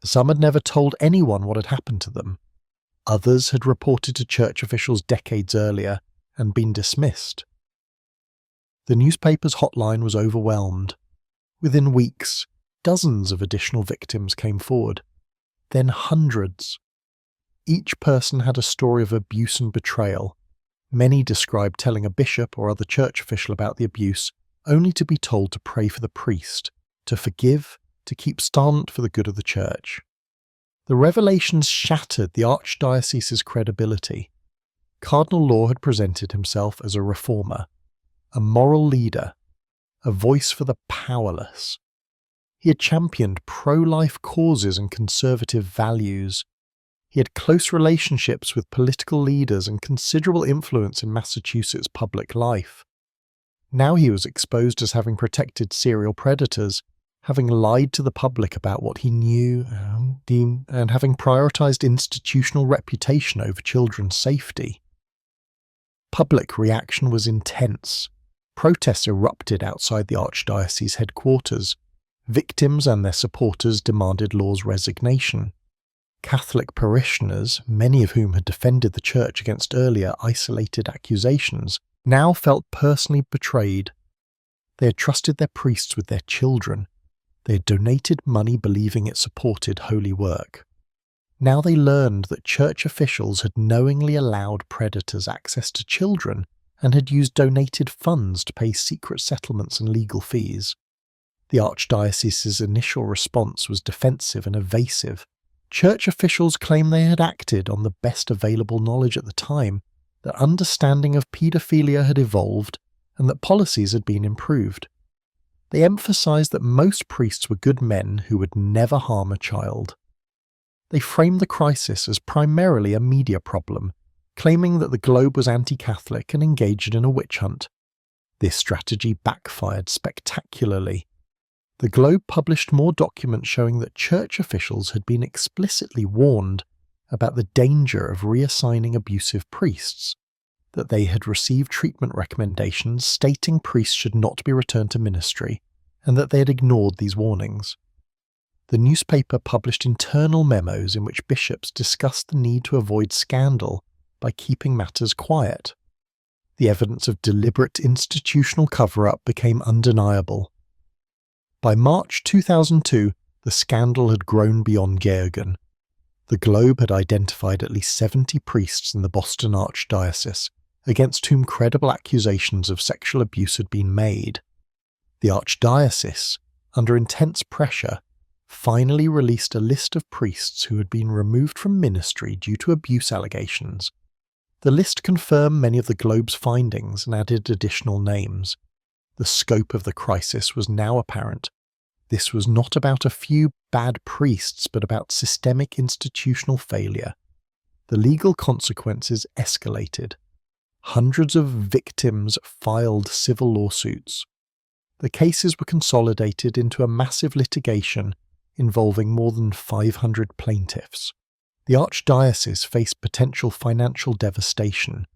S1: Some had never told anyone what had happened to them. Others had reported to church officials decades earlier and been dismissed. The newspaper's hotline was overwhelmed. Within weeks, dozens of additional victims came forward, then hundreds. Each person had a story of abuse and betrayal. Many described telling a bishop or other church official about the abuse, only to be told to pray for the priest, to forgive, to keep silent for the good of the church. The revelations shattered the archdiocese's credibility. Cardinal Law had presented himself as a reformer, a moral leader, a voice for the powerless. He had championed pro-life causes and conservative values. He had close relationships with political leaders and considerable influence in Massachusetts public life. Now he was exposed as having protected serial predators, having lied to the public about what he knew, and having prioritized institutional reputation over children's safety. Public reaction was intense. Protests erupted outside the archdiocese headquarters. Victims and their supporters demanded Law's resignation. Catholic parishioners, many of whom had defended the church against earlier isolated accusations, now felt personally betrayed. They had trusted their priests with their children. They had donated money believing it supported holy work. Now they learned that church officials had knowingly allowed predators access to children and had used donated funds to pay secret settlements and legal fees. The archdiocese's initial response was defensive and evasive. Church officials claimed they had acted on the best available knowledge at the time, that understanding of paedophilia had evolved, and that policies had been improved. They emphasized that most priests were good men who would never harm a child. They framed the crisis as primarily a media problem, claiming that the Globe was anti-Catholic and engaged in a witch hunt. This strategy backfired spectacularly. The Globe published more documents showing that church officials had been explicitly warned about the danger of reassigning abusive priests, that they had received treatment recommendations stating priests should not be returned to ministry, and that they had ignored these warnings. The newspaper published internal memos in which bishops discussed the need to avoid scandal by keeping matters quiet. The evidence of deliberate institutional cover-up became undeniable. By March 2002, the scandal had grown beyond Georgen. The Globe had identified at least 70 priests in the Boston Archdiocese, against whom credible accusations of sexual abuse had been made. The Archdiocese, under intense pressure, finally released a list of priests who had been removed from ministry due to abuse allegations. The list confirmed many of the Globe's findings and added additional names. The scope of the crisis was now apparent. This was not about a few bad priests, but about systemic institutional failure. The legal consequences escalated. Hundreds of victims filed civil lawsuits. The cases were consolidated into a massive litigation involving more than 500 plaintiffs. The Archdiocese faced potential financial devastation.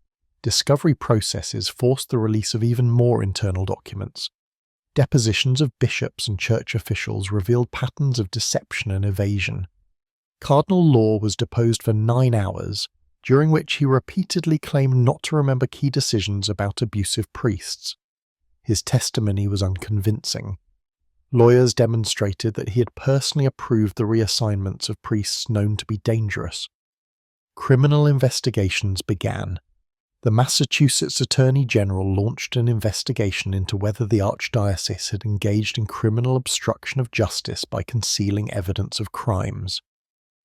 S1: Discovery processes forced the release of even more internal documents. Depositions of bishops and church officials revealed patterns of deception and evasion. Cardinal Law was deposed for 9 hours, during which he repeatedly claimed not to remember key decisions about abusive priests. His testimony was unconvincing. Lawyers demonstrated that he had personally approved the reassignments of priests known to be dangerous. Criminal investigations began. The Massachusetts Attorney General launched an investigation into whether the Archdiocese had engaged in criminal obstruction of justice by concealing evidence of crimes.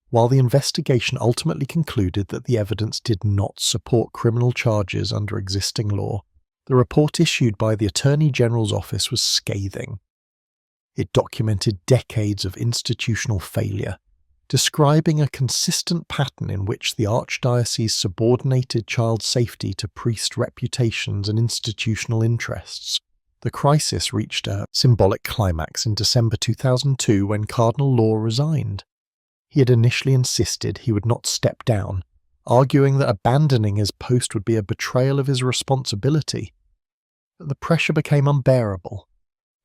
S1: While the investigation ultimately concluded that the evidence did not support criminal charges under existing law, the report issued by the Attorney General's office was scathing. It documented decades of institutional failure, describing a consistent pattern in which the archdiocese subordinated child safety to priest reputations and institutional interests. The crisis reached a symbolic climax in December 2002 when Cardinal Law resigned. He had initially insisted he would not step down, arguing that abandoning his post would be a betrayal of his responsibility. But the pressure became unbearable.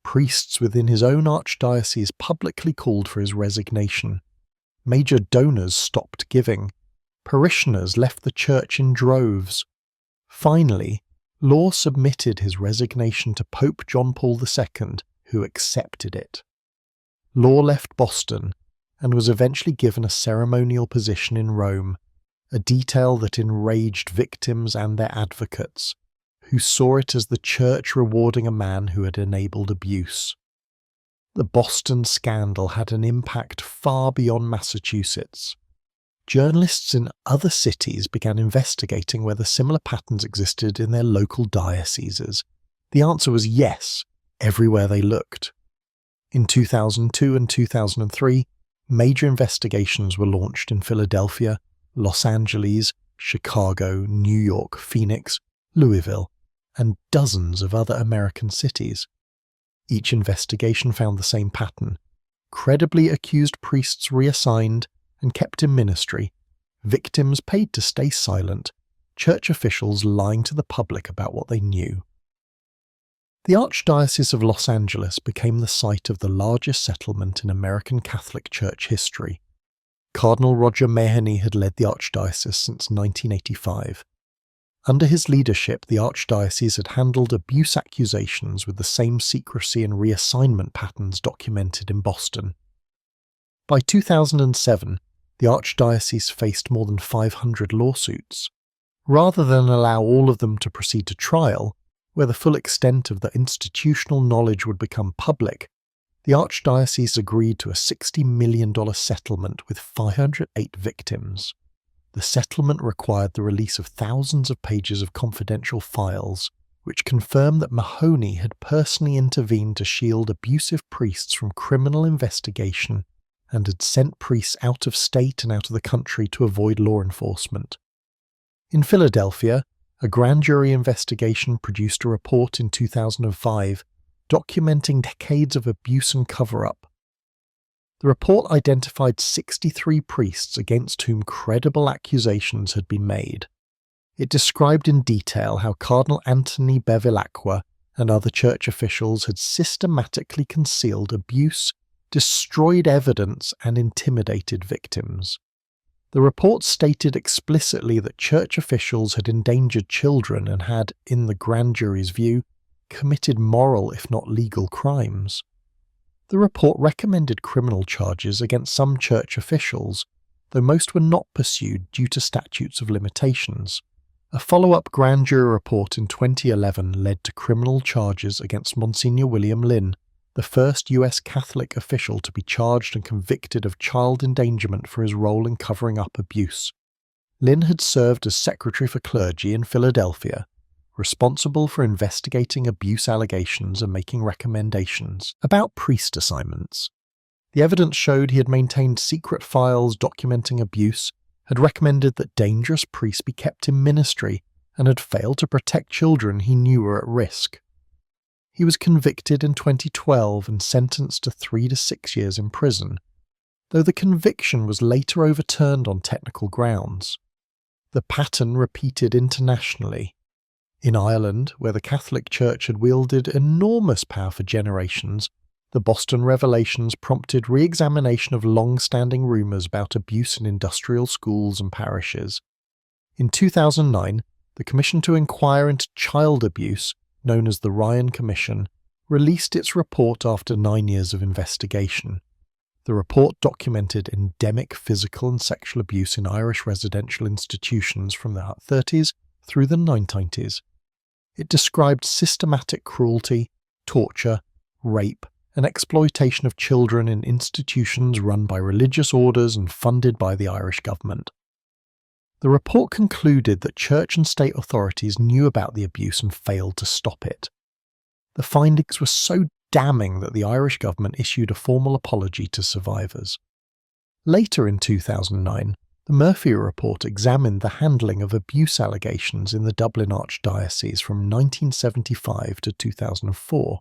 S1: Priests within his own archdiocese publicly called for his resignation. Major donors stopped giving. Parishioners left the church in droves. Finally, Law submitted his resignation to Pope John Paul II, who accepted it. Law left Boston and was eventually given a ceremonial position in Rome, a detail that enraged victims and their advocates, who saw it as the church rewarding a man who had enabled abuse. The Boston scandal had an impact far beyond Massachusetts. Journalists in other cities began investigating whether similar patterns existed in their local dioceses. The answer was yes, everywhere they looked. In 2002 and 2003, major investigations were launched in Philadelphia, Los Angeles, Chicago, New York, Phoenix, Louisville, and dozens of other American cities. Each investigation found the same pattern: credibly accused priests reassigned and kept in ministry, victims paid to stay silent, church officials lying to the public about what they knew. The Archdiocese of Los Angeles became the site of the largest settlement in American Catholic Church history. Cardinal Roger Mahony had led the archdiocese since 1985. Under his leadership, the archdiocese had handled abuse accusations with the same secrecy and reassignment patterns documented in Boston. By 2007, the archdiocese faced more than 500 lawsuits. Rather than allow all of them to proceed to trial, where the full extent of the institutional knowledge would become public, the archdiocese agreed to a $60 million settlement with 508 victims. The settlement required the release of thousands of pages of confidential files, which confirmed that Mahoney had personally intervened to shield abusive priests from criminal investigation and had sent priests out of state and out of the country to avoid law enforcement. In Philadelphia, a grand jury investigation produced a report in 2005 documenting decades of abuse and cover-up. The report identified 63 priests against whom credible accusations had been made. It described in detail how Cardinal Anthony Bevilacqua and other church officials had systematically concealed abuse, destroyed evidence, and intimidated victims. The report stated explicitly that church officials had endangered children and had, in the grand jury's view, committed moral if not legal crimes. The report recommended criminal charges against some church officials, though most were not pursued due to statutes of limitations. A follow-up grand jury report in 2011 led to criminal charges against Monsignor William Lynn, the first US Catholic official to be charged and convicted of child endangerment for his role in covering up abuse. Lynn had served as Secretary for Clergy in Philadelphia, responsible for investigating abuse allegations and making recommendations about priest assignments. The evidence showed he had maintained secret files documenting abuse, had recommended that dangerous priests be kept in ministry, and had failed to protect children he knew were at risk. He was convicted in 2012 and sentenced to 3 to 6 years in prison, though the conviction was later overturned on technical grounds. The pattern repeated internationally. In Ireland, where the Catholic Church had wielded enormous power for generations, the Boston revelations prompted re-examination of long-standing rumours about abuse in industrial schools and parishes. In 2009, the Commission to Inquire into Child Abuse, known as the Ryan Commission, released its report after 9 years of investigation. The report documented endemic physical and sexual abuse in Irish residential institutions from the 30s through the 1990s. It described systematic cruelty, torture, rape, and exploitation of children in institutions run by religious orders and funded by the Irish government. The report concluded that church and state authorities knew about the abuse and failed to stop it. The findings were so damning that the Irish government issued a formal apology to survivors. Later in 2009, the Murphy Report examined the handling of abuse allegations in the Dublin Archdiocese from 1975 to 2004.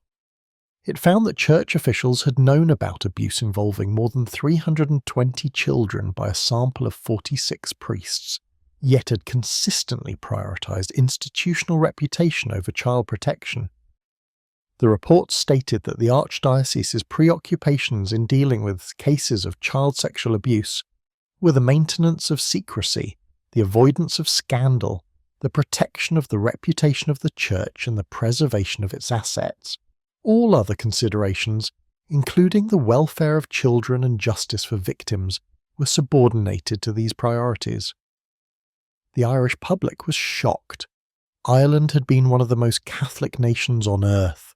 S1: It found that church officials had known about abuse involving more than 320 children by a sample of 46 priests, yet had consistently prioritised institutional reputation over child protection. The report stated that the Archdiocese's preoccupations in dealing with cases of child sexual abuse were the maintenance of secrecy, the avoidance of scandal, the protection of the reputation of the Church and the preservation of its assets. All other considerations, including the welfare of children and justice for victims, were subordinated to these priorities. The Irish public was shocked. Ireland had been one of the most Catholic nations on earth.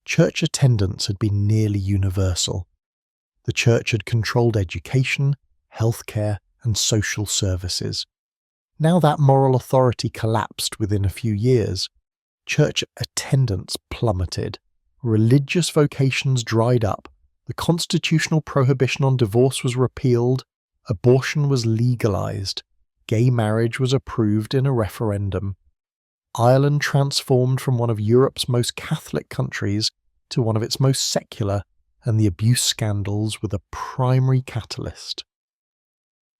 S1: Church attendance had been nearly universal. The Church had controlled education, healthcare, and social services. Now that moral authority collapsed within a few years. Church attendance plummeted. Religious vocations dried up, the constitutional prohibition on divorce was repealed, abortion was legalised, gay marriage was approved in a referendum. Ireland transformed from one of Europe's most Catholic countries to one of its most secular, and the abuse scandals were the primary catalyst.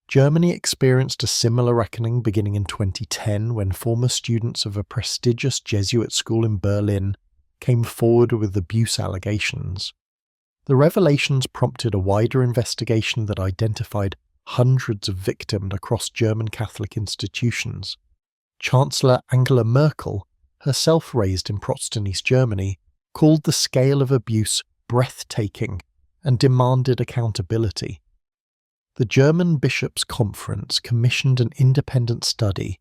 S1: Germany experienced a similar reckoning beginning in 2010 when former students of a prestigious Jesuit school in Berlin came forward with abuse allegations. The revelations prompted a wider investigation that identified hundreds of victims across German Catholic institutions. Chancellor Angela Merkel, herself raised in Protestant East Germany, called the scale of abuse breathtaking and demanded accountability. The German Bishops' Conference commissioned an independent study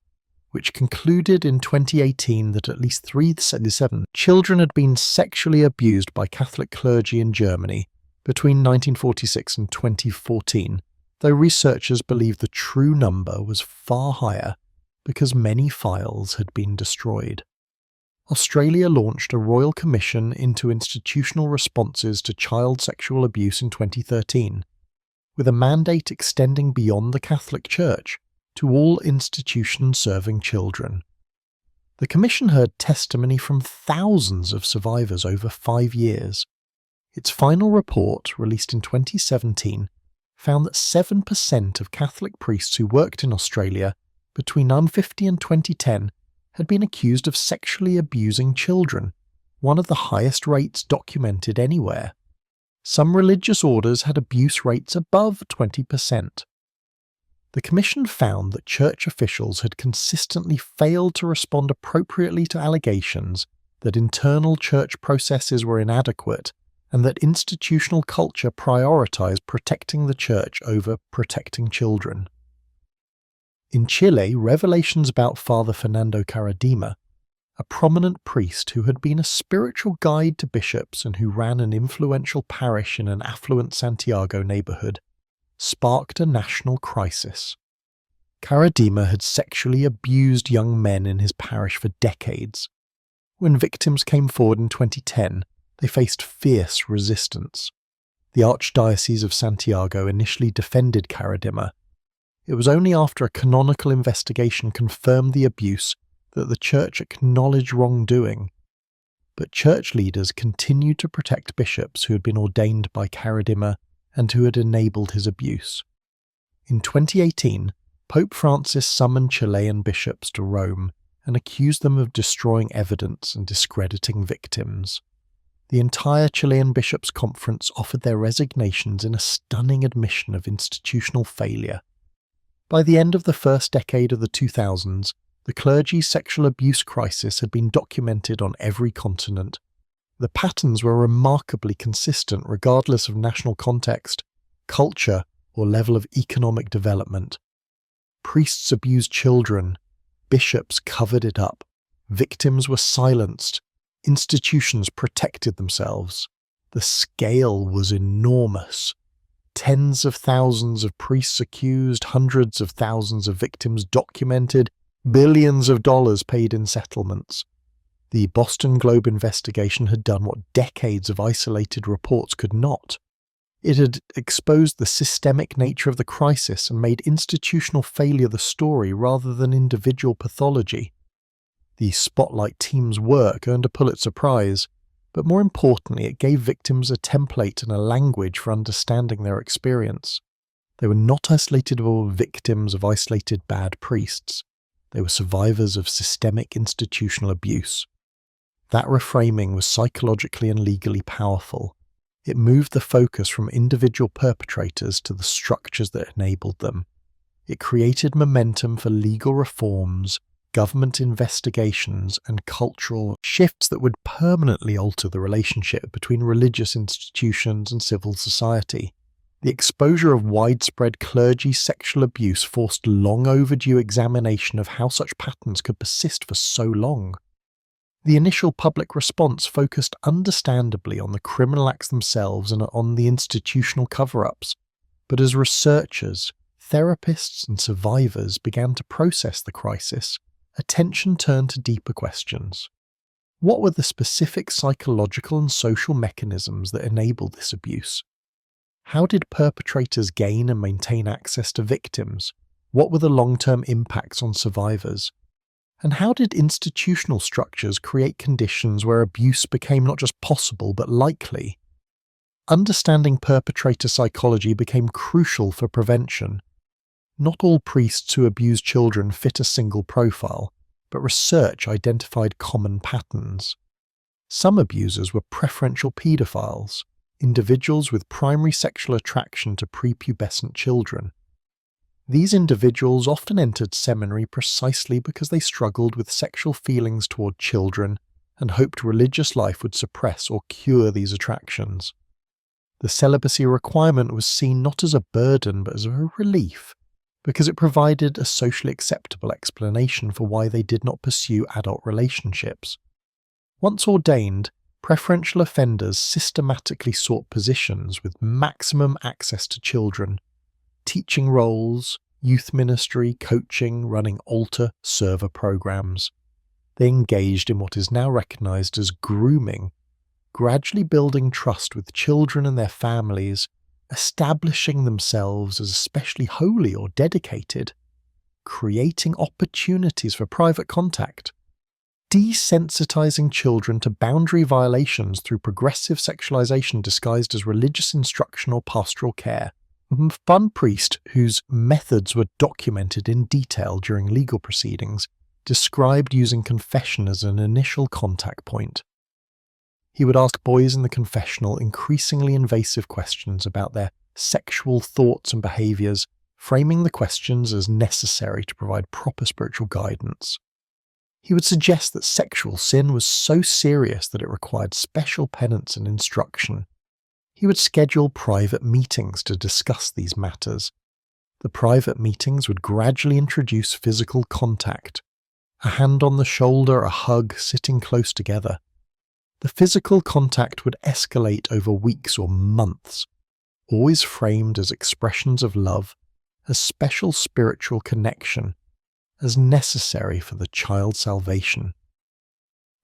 S1: which concluded in 2018 that at least 377 children had been sexually abused by Catholic clergy in Germany between 1946 and 2014, though researchers believe the true number was far higher because many files had been destroyed. Australia launched a royal commission into institutional responses to child sexual abuse in 2013, with a mandate extending beyond the Catholic Church to all institutions serving children. The Commission heard testimony from thousands of survivors over 5 years. Its final report, released in 2017, found that 7% of Catholic priests who worked in Australia between 1950 and 2010 had been accused of sexually abusing children, one of the highest rates documented anywhere. Some religious orders had abuse rates above 20%. The Commission found that church officials had consistently failed to respond appropriately to allegations that internal church processes were inadequate and that institutional culture prioritized protecting the church over protecting children. In Chile, revelations about Father Fernando Caradima, a prominent priest who had been a spiritual guide to bishops and who ran an influential parish in an affluent Santiago neighborhood, sparked a national crisis. Caradima had sexually abused young men in his parish for decades. When victims came forward in 2010, they faced fierce resistance. The Archdiocese of Santiago initially defended Caradima. It was only after a canonical investigation confirmed the abuse that the Church acknowledged wrongdoing. But church leaders continued to protect bishops who had been ordained by Caradima and who had enabled his abuse. In 2018, Pope Francis summoned Chilean bishops to Rome and accused them of destroying evidence and discrediting victims. The entire Chilean Bishops' Conference offered their resignations in a stunning admission of institutional failure. By the end of the first decade of the 2000s, the clergy's sexual abuse crisis had been documented on every continent. The patterns were remarkably consistent regardless of national context, culture, or level of economic development. Priests abused children, bishops covered it up, victims were silenced, institutions protected themselves. The scale was enormous. Tens of thousands of priests accused, hundreds of thousands of victims documented, billions of dollars paid in settlements. The Boston Globe investigation had done what decades of isolated reports could not. It had exposed the systemic nature of the crisis and made institutional failure the story rather than individual pathology. The Spotlight team's work earned a Pulitzer Prize, but more importantly, it gave victims a template and a language for understanding their experience. They were not isolated or victims of isolated bad priests. They were survivors of systemic institutional abuse. That reframing was psychologically and legally powerful. It moved the focus from individual perpetrators to the structures that enabled them. It created momentum for legal reforms, government investigations, and cultural shifts that would permanently alter the relationship between religious institutions and civil society. The exposure of widespread clergy sexual abuse forced long overdue examination of how such patterns could persist for so long. The initial public response focused understandably on the criminal acts themselves and on the institutional cover-ups, but as researchers, therapists, and survivors began to process the crisis, attention turned to deeper questions. What were the specific psychological and social mechanisms that enabled this abuse? How did perpetrators gain and maintain access to victims? What were the long-term impacts on survivors? And how did institutional structures create conditions where abuse became not just possible but likely? Understanding perpetrator psychology became crucial for prevention. Not all priests who abuse children fit a single profile, but research identified common patterns. Some abusers were preferential paedophiles, individuals with primary sexual attraction to prepubescent children. These individuals often entered seminary precisely because they struggled with sexual feelings toward children and hoped religious life would suppress or cure these attractions. The celibacy requirement was seen not as a burden but as a relief, because it provided a socially acceptable explanation for why they did not pursue adult relationships. Once ordained, preferential offenders systematically sought positions with maximum access to children, teaching roles, youth ministry, coaching, running altar, server programs. They engaged in what is now recognized as grooming, gradually building trust with children and their families, establishing themselves as especially holy or dedicated, creating opportunities for private contact, desensitizing children to boundary violations through progressive sexualization disguised as religious instruction or pastoral care. One priest, whose methods were documented in detail during legal proceedings, described using confession as an initial contact point. He would ask boys in the confessional increasingly invasive questions about their sexual thoughts and behaviors, framing the questions as necessary to provide proper spiritual guidance. He would suggest that sexual sin was so serious that it required special penance and instruction. He would schedule private meetings to discuss these matters. The private meetings would gradually introduce physical contact, a hand on the shoulder, a hug, sitting close together. The physical contact would escalate over weeks or months, always framed as expressions of love, as special spiritual connection, as necessary for the child's salvation.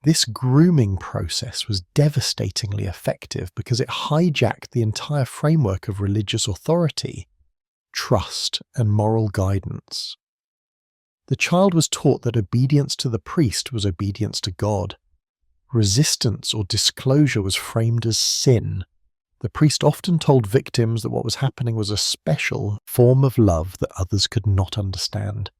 S1: This grooming process was devastatingly effective because it hijacked the entire framework of religious authority, trust, and moral guidance. The child was taught that obedience to the priest was obedience to God. Resistance or disclosure was framed as sin. The priest often told victims that what was happening was a special form of love that others could not understand,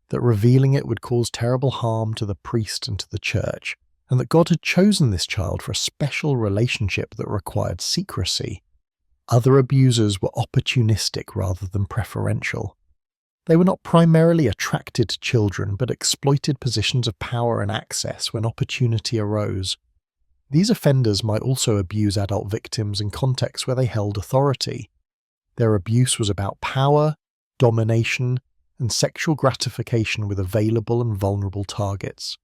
S1: that revealing it would cause terrible harm to the priest and to the church, and that God had chosen this child for a special relationship that required secrecy. Other abusers were opportunistic rather than preferential. They were not primarily attracted to children, but exploited positions of power and access when opportunity arose. These offenders might also abuse adult victims in contexts where they held authority. Their abuse was about power, domination, and sexual gratification with available and vulnerable targets.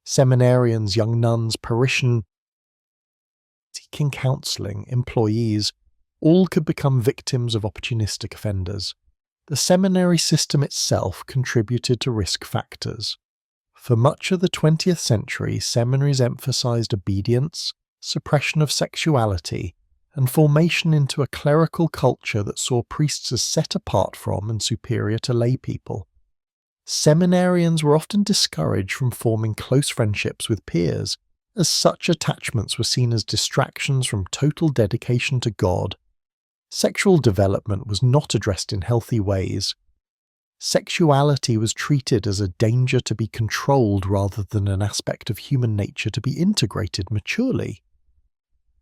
S1: Seminarians, young nuns, parishioners, seeking counselling, employees, all could become victims of opportunistic offenders. The seminary system itself contributed to risk factors. For much of the 20th century, seminaries emphasized obedience, suppression of sexuality, and formation into a clerical culture that saw priests as set apart from and superior to lay people. Seminarians were often discouraged from forming close friendships with peers, as such attachments were seen as distractions from total dedication to God. Sexual development was not addressed in healthy ways. Sexuality was treated as a danger to be controlled rather than an aspect of human nature to be integrated maturely.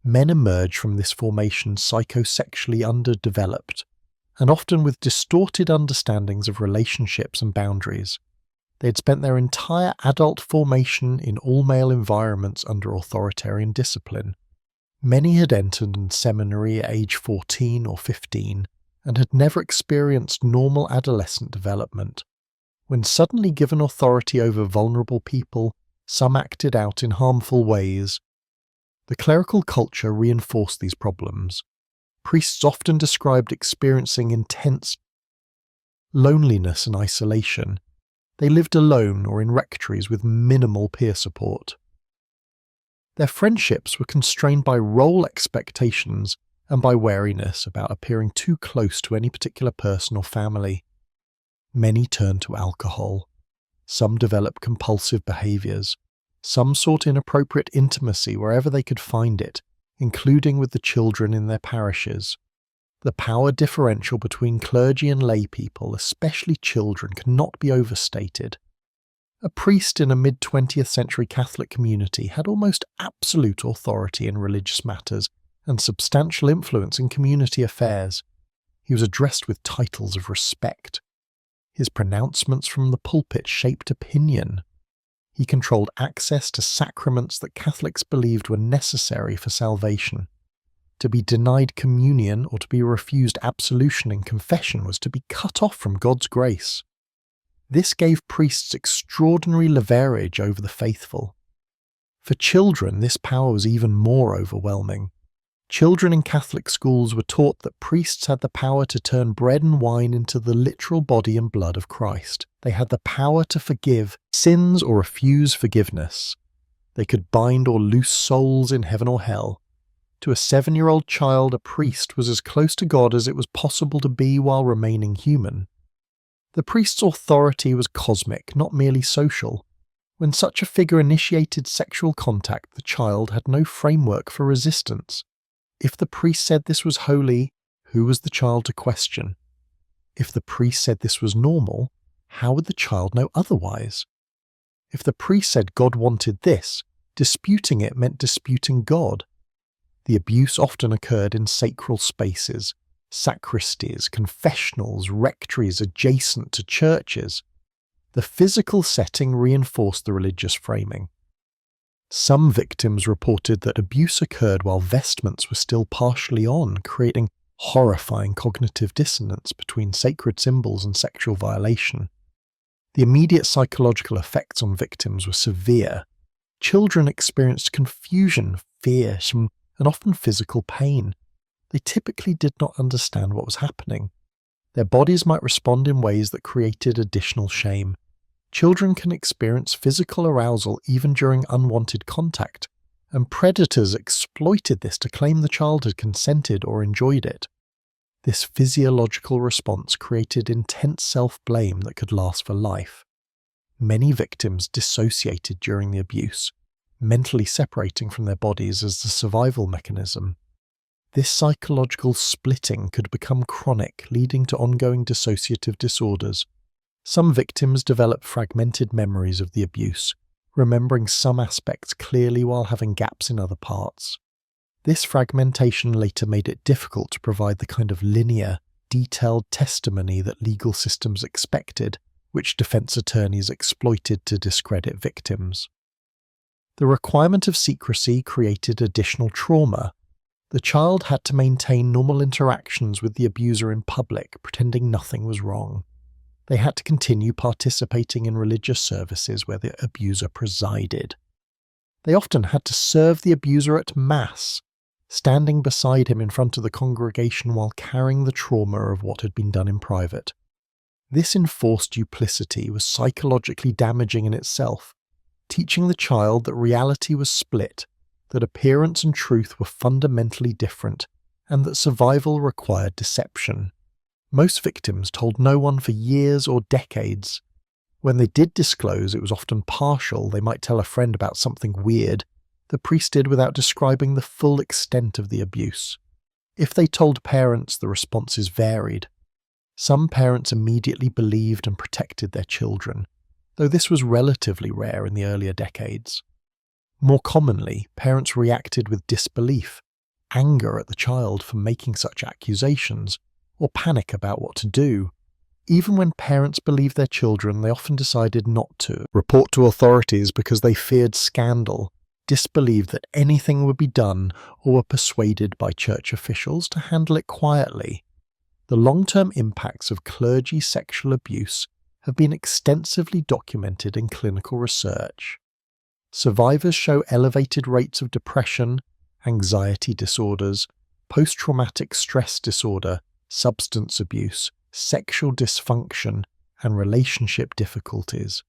S1: Men emerged from this formation psychosexually underdeveloped, and often with distorted understandings of relationships and boundaries. They had spent their entire adult formation in all-male environments under authoritarian discipline. Many had entered seminary at age 14 or 15 and had never experienced normal adolescent development. When suddenly given authority over vulnerable people, some acted out in harmful ways. The clerical culture reinforced these problems. Priests often described experiencing intense loneliness and isolation. They lived alone or in rectories with minimal peer support. Their friendships were constrained by role expectations and by wariness about appearing too close to any particular person or family. Many turned to alcohol. Some developed compulsive behaviours. Some sought inappropriate intimacy wherever they could find it, including with the children in their parishes. The power differential between clergy and lay people, especially children, cannot be overstated. A priest in a mid-20th century Catholic community had almost absolute authority in religious matters and substantial influence in community affairs. He was addressed with titles of respect. His pronouncements from the pulpit shaped opinion. He controlled access to sacraments that Catholics believed were necessary for salvation. To be denied communion or to be refused absolution and confession was to be cut off from God's grace. This gave priests extraordinary leverage over the faithful. For children, this power was even more overwhelming. Children in Catholic schools were taught that priests had the power to turn bread and wine into the literal body and blood of Christ. They had the power to forgive sins or refuse forgiveness. They could bind or loose souls in heaven or hell. To a 7-year-old child, a priest was as close to God as it was possible to be while remaining human. The priest's authority was cosmic, not merely social. When such a figure initiated sexual contact, the child had no framework for resistance. If the priest said this was holy, who was the child to question? If the priest said this was normal, how would the child know otherwise? If the priest said God wanted this, disputing it meant disputing God. The abuse often occurred in sacral spaces, sacristies, confessionals, rectories adjacent to churches. The physical setting reinforced the religious framing. Some victims reported that abuse occurred while vestments were still partially on, creating horrifying cognitive dissonance between sacred symbols and sexual violation. The immediate psychological effects on victims were severe. Children experienced confusion, fear, and often physical pain. They typically did not understand what was happening. Their bodies might respond in ways that created additional shame. Children can experience physical arousal even during unwanted contact, and predators exploited this to claim the child had consented or enjoyed it. This physiological response created intense self-blame that could last for life. Many victims dissociated during the abuse, mentally separating from their bodies as the survival mechanism. This psychological splitting could become chronic, leading to ongoing dissociative disorders. Some victims developed fragmented memories of the abuse, remembering some aspects clearly while having gaps in other parts. This fragmentation later made it difficult to provide the kind of linear, detailed testimony that legal systems expected, which defense attorneys exploited to discredit victims. The requirement of secrecy created additional trauma. The child had to maintain normal interactions with the abuser in public, pretending nothing was wrong. They had to continue participating in religious services where the abuser presided. They often had to serve the abuser at Mass, standing beside him in front of the congregation while carrying the trauma of what had been done in private. This enforced duplicity was psychologically damaging in itself, teaching the child that reality was split, that appearance and truth were fundamentally different, and that survival required deception. Most victims told no one for years or decades. When they did disclose, it was often partial. They might tell a friend about something weird. The priest did without describing the full extent of the abuse. If they told parents, the responses varied. Some parents immediately believed and protected their children, though this was relatively rare in the earlier decades. More commonly, parents reacted with disbelief, anger at the child for making such accusations, or panic about what to do. Even when parents believed their children, they often decided not to report to authorities because they feared scandal, disbelieved that anything would be done, or were persuaded by church officials to handle it quietly. The long-term impacts of clergy sexual abuse have been extensively documented in clinical research. Survivors show elevated rates of depression, anxiety disorders, post-traumatic stress disorder, substance abuse, sexual dysfunction, and relationship difficulties.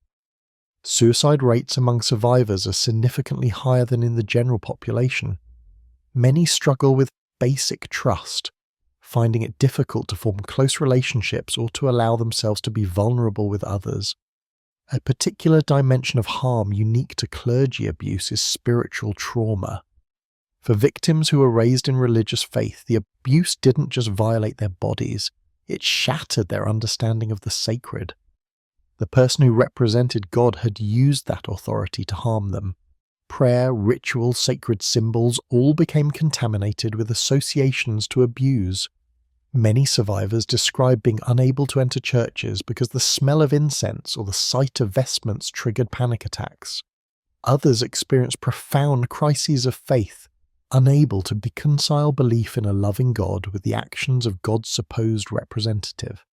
S1: Suicide rates among survivors are significantly higher than in the general population. Many struggle with basic trust, finding it difficult to form close relationships or to allow themselves to be vulnerable with others. A particular dimension of harm unique to clergy abuse is spiritual trauma. For victims who were raised in religious faith, the abuse didn't just violate their bodies, it shattered their understanding of the sacred. The person who represented God had used that authority to harm them. Prayer, ritual, sacred symbols all became contaminated with associations to abuse. Many survivors describe being unable to enter churches because the smell of incense or the sight of vestments triggered panic attacks. Others experienced profound crises of faith, unable to reconcile belief in a loving God with the actions of God's supposed representative.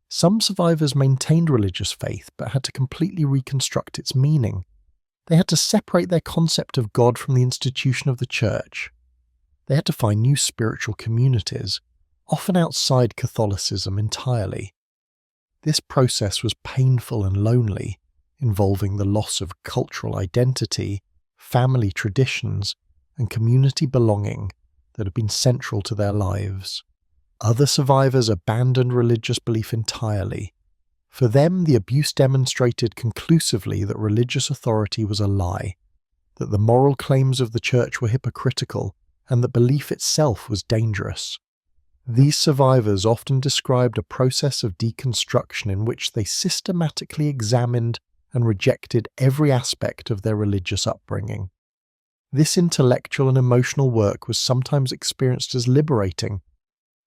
S1: Some survivors maintained religious faith but had to completely reconstruct its meaning. They had to separate their concept of God from the institution of the church. They had to find new spiritual communities, often outside Catholicism entirely. This process was painful and lonely, involving the loss of cultural identity, family traditions, and community belonging that had been central to their lives. Other survivors abandoned religious belief entirely. For them, the abuse demonstrated conclusively that religious authority was a lie, that the moral claims of the church were hypocritical, and that belief itself was dangerous. These survivors often described a process of deconstruction in which they systematically examined and rejected every aspect of their religious upbringing. This intellectual and emotional work was sometimes experienced as liberating,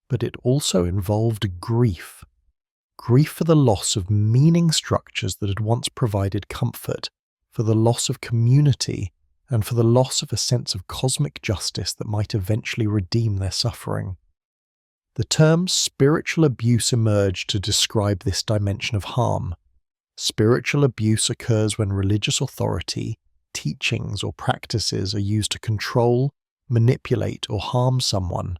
S1: but it also involved grief. Grief for the loss of meaning structures that had once provided comfort, for the loss of community, and for the loss of a sense of cosmic justice that might eventually redeem their suffering. The term spiritual abuse emerged to describe this dimension of harm. Spiritual abuse occurs when religious authority, teachings, or practices are used to control, manipulate, or harm someone.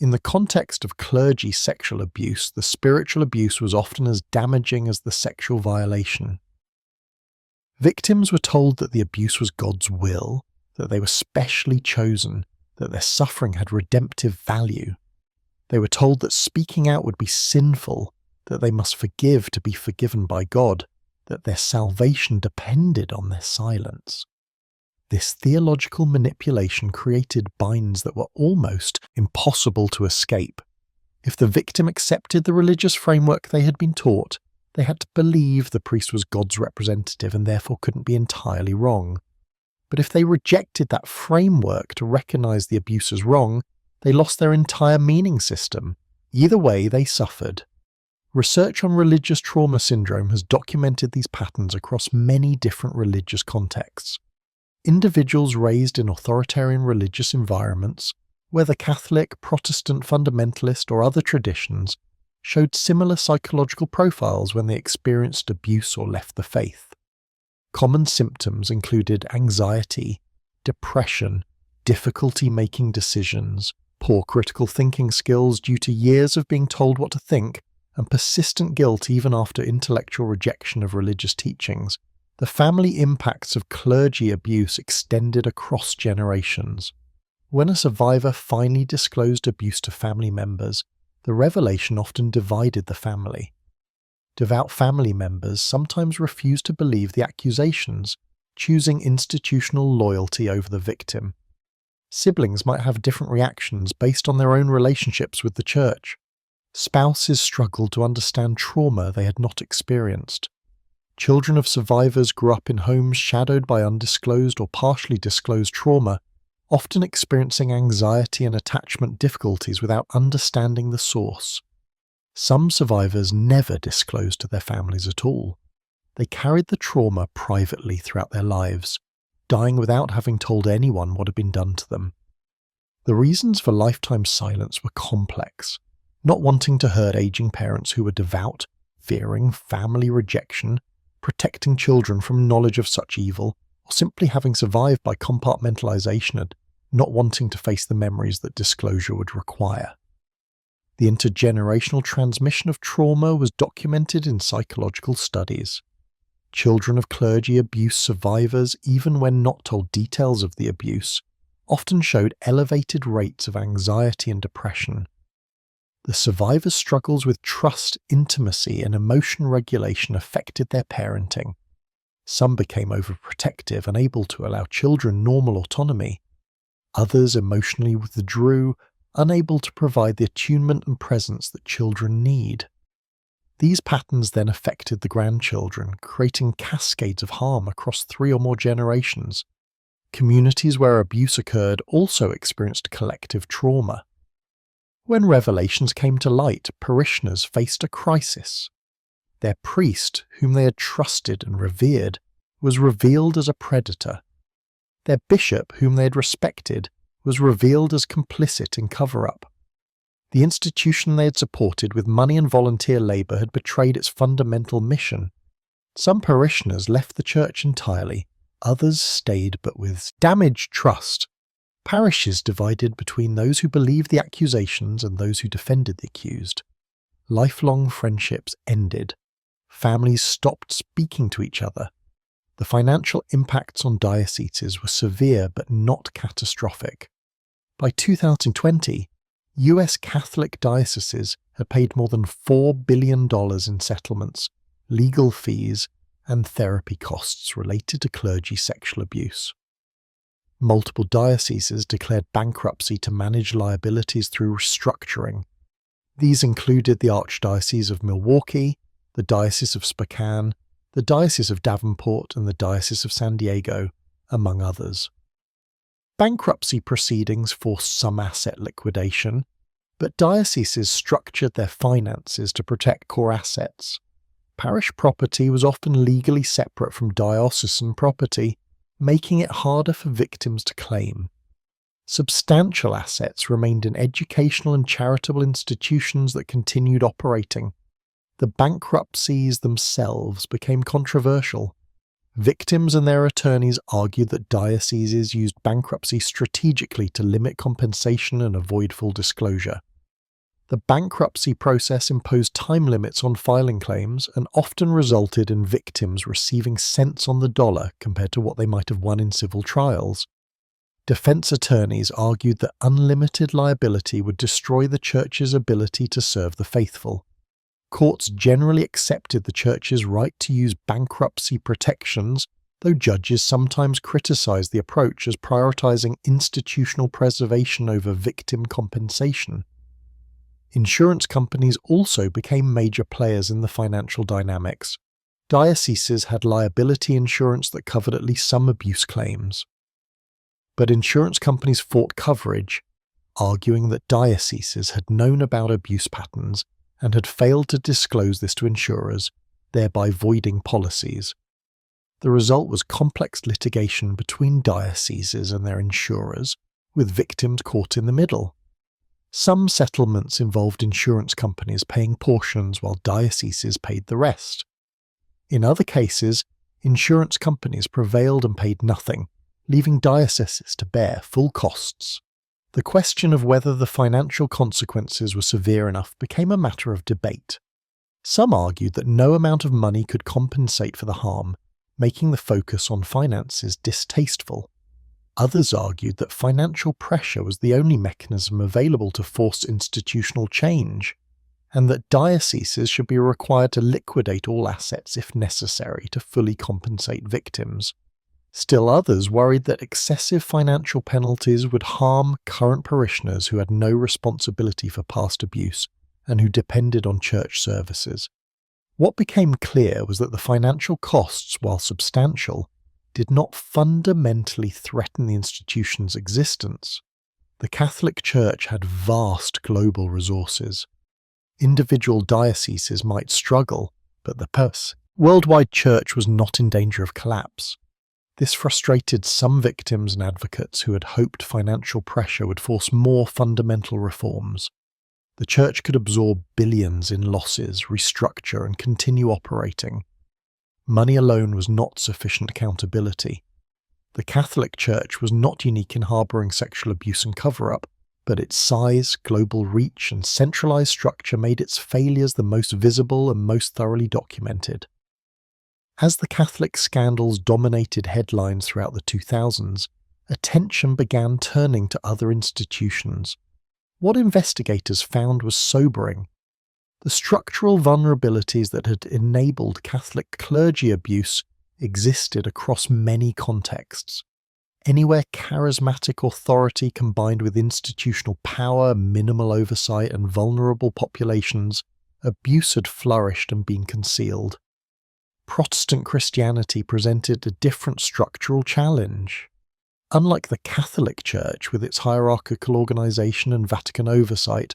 S1: In the context of clergy sexual abuse, the spiritual abuse was often as damaging as the sexual violation. Victims were told that the abuse was God's will, that they were specially chosen, that their suffering had redemptive value. They were told that speaking out would be sinful, that they must forgive to be forgiven by God, that their salvation depended on their silence. This theological manipulation created binds that were almost impossible to escape. If the victim accepted the religious framework they had been taught, they had to believe the priest was God's representative and therefore couldn't be entirely wrong. But if they rejected that framework to recognize the abuse as wrong, they lost their entire meaning system. Either way, they suffered. Research on religious trauma syndrome has documented these patterns across many different religious contexts. Individuals raised in authoritarian religious environments, whether Catholic, Protestant, fundamentalist, or other traditions, showed similar psychological profiles when they experienced abuse or left the faith. Common symptoms included anxiety, depression, difficulty making decisions, poor critical thinking skills due to years of being told what to think, and persistent guilt even after intellectual rejection of religious teachings, the family impacts of clergy abuse extended across generations. When a survivor finally disclosed abuse to family members, the revelation often divided the family. Devout family members sometimes refused to believe the accusations, choosing institutional loyalty over the victim. Siblings might have different reactions based on their own relationships with the church. Spouses struggled to understand trauma they had not experienced. Children of survivors grew up in homes shadowed by undisclosed or partially disclosed trauma, often experiencing anxiety and attachment difficulties without understanding the source. Some survivors never disclosed to their families at all. They carried the trauma privately throughout their lives, dying without having told anyone what had been done to them. The reasons for lifetime silence were complex. Not wanting to hurt aging parents who were devout, fearing family rejection, protecting children from knowledge of such evil, or simply having survived by compartmentalization and not wanting to face the memories that disclosure would require. The intergenerational transmission of trauma was documented in psychological studies. Children of clergy abuse survivors, even when not told details of the abuse, often showed elevated rates of anxiety and depression. The survivors' struggles with trust, intimacy, and emotion regulation affected their parenting. Some became overprotective, unable to allow children normal autonomy. Others emotionally withdrew, unable to provide the attunement and presence that children need. These patterns then affected the grandchildren, creating cascades of harm across 3 or more generations. Communities where abuse occurred also experienced collective trauma. When revelations came to light, parishioners faced a crisis. Their priest, whom they had trusted and revered, was revealed as a predator. Their bishop, whom they had respected, was revealed as complicit in cover-up. The institution they had supported with money and volunteer labour had betrayed its fundamental mission. Some parishioners left the church entirely, others stayed but with damaged trust. Parishes divided between those who believed the accusations and those who defended the accused. Lifelong friendships ended. Families stopped speaking to each other. The financial impacts on dioceses were severe but not catastrophic. By 2020, US Catholic dioceses had paid more than $4 billion in settlements, legal fees, and therapy costs related to clergy sexual abuse. Multiple dioceses declared bankruptcy to manage liabilities through restructuring. These included the Archdiocese of Milwaukee, the Diocese of Spokane, the Diocese of Davenport, and the Diocese of San Diego, among others. Bankruptcy proceedings forced some asset liquidation, but dioceses structured their finances to protect core assets. Parish property was often legally separate from diocesan property, making it harder for victims to claim. Substantial assets remained in educational and charitable institutions that continued operating. The bankruptcies themselves became controversial. Victims and their attorneys argued that dioceses used bankruptcy strategically to limit compensation and avoid full disclosure. The bankruptcy process imposed time limits on filing claims and often resulted in victims receiving cents on the dollar compared to what they might have won in civil trials. Defense attorneys argued that unlimited liability would destroy the church's ability to serve the faithful. Courts generally accepted the church's right to use bankruptcy protections, though judges sometimes criticized the approach as prioritizing institutional preservation over victim compensation. Insurance companies also became major players in the financial dynamics. Dioceses had liability insurance that covered at least some abuse claims. But insurance companies fought coverage, arguing that dioceses had known about abuse patterns and had failed to disclose this to insurers, thereby voiding policies. The result was complex litigation between dioceses and their insurers, with victims caught in the middle. Some settlements involved insurance companies paying portions while dioceses paid the rest. In other cases, insurance companies prevailed and paid nothing, leaving dioceses to bear full costs. The question of whether the financial consequences were severe enough became a matter of debate. Some argued that no amount of money could compensate for the harm, making the focus on finances distasteful. Others argued that financial pressure was the only mechanism available to force institutional change, and that dioceses should be required to liquidate all assets if necessary to fully compensate victims. Still others worried that excessive financial penalties would harm current parishioners who had no responsibility for past abuse and who depended on church services. What became clear was that the financial costs, while substantial, did not fundamentally threaten the institution's existence. The Catholic Church had vast global resources. Individual dioceses might struggle, but the worldwide church was not in danger of collapse. This frustrated some victims and advocates who had hoped financial pressure would force more fundamental reforms. The church could absorb billions in losses, restructure, and continue operating. Money alone was not sufficient accountability. The Catholic Church was not unique in harbouring sexual abuse and cover-up, but its size, global reach, and centralised structure made its failures the most visible and most thoroughly documented. As the Catholic scandals dominated headlines throughout the 2000s, attention began turning to other institutions. What investigators found was sobering. The structural vulnerabilities that had enabled Catholic clergy abuse existed across many contexts. Anywhere charismatic authority combined with institutional power, minimal oversight, and vulnerable populations, abuse had flourished and been concealed. Protestant Christianity presented a different structural challenge. Unlike the Catholic Church, with its hierarchical organization and Vatican oversight,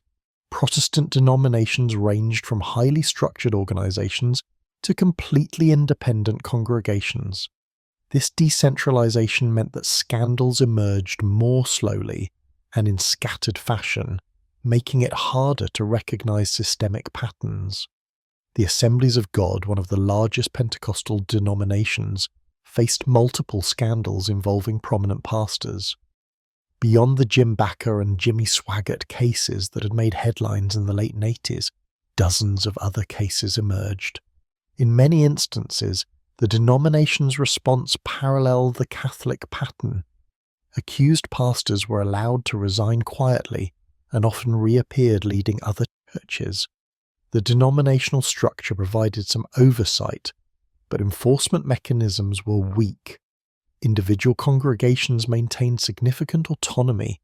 S1: Protestant denominations ranged from highly structured organizations to completely independent congregations. This decentralization meant that scandals emerged more slowly and in scattered fashion, making it harder to recognize systemic patterns. The Assemblies of God, one of the largest Pentecostal denominations, faced multiple scandals involving prominent pastors. Beyond the Jim Bakker and Jimmy Swaggart cases that had made headlines in the late 80s, dozens of other cases emerged. In many instances, the denomination's response paralleled the Catholic pattern. Accused pastors were allowed to resign quietly and often reappeared leading other churches. The denominational structure provided some oversight, but enforcement mechanisms were weak. Individual congregations maintained significant autonomy,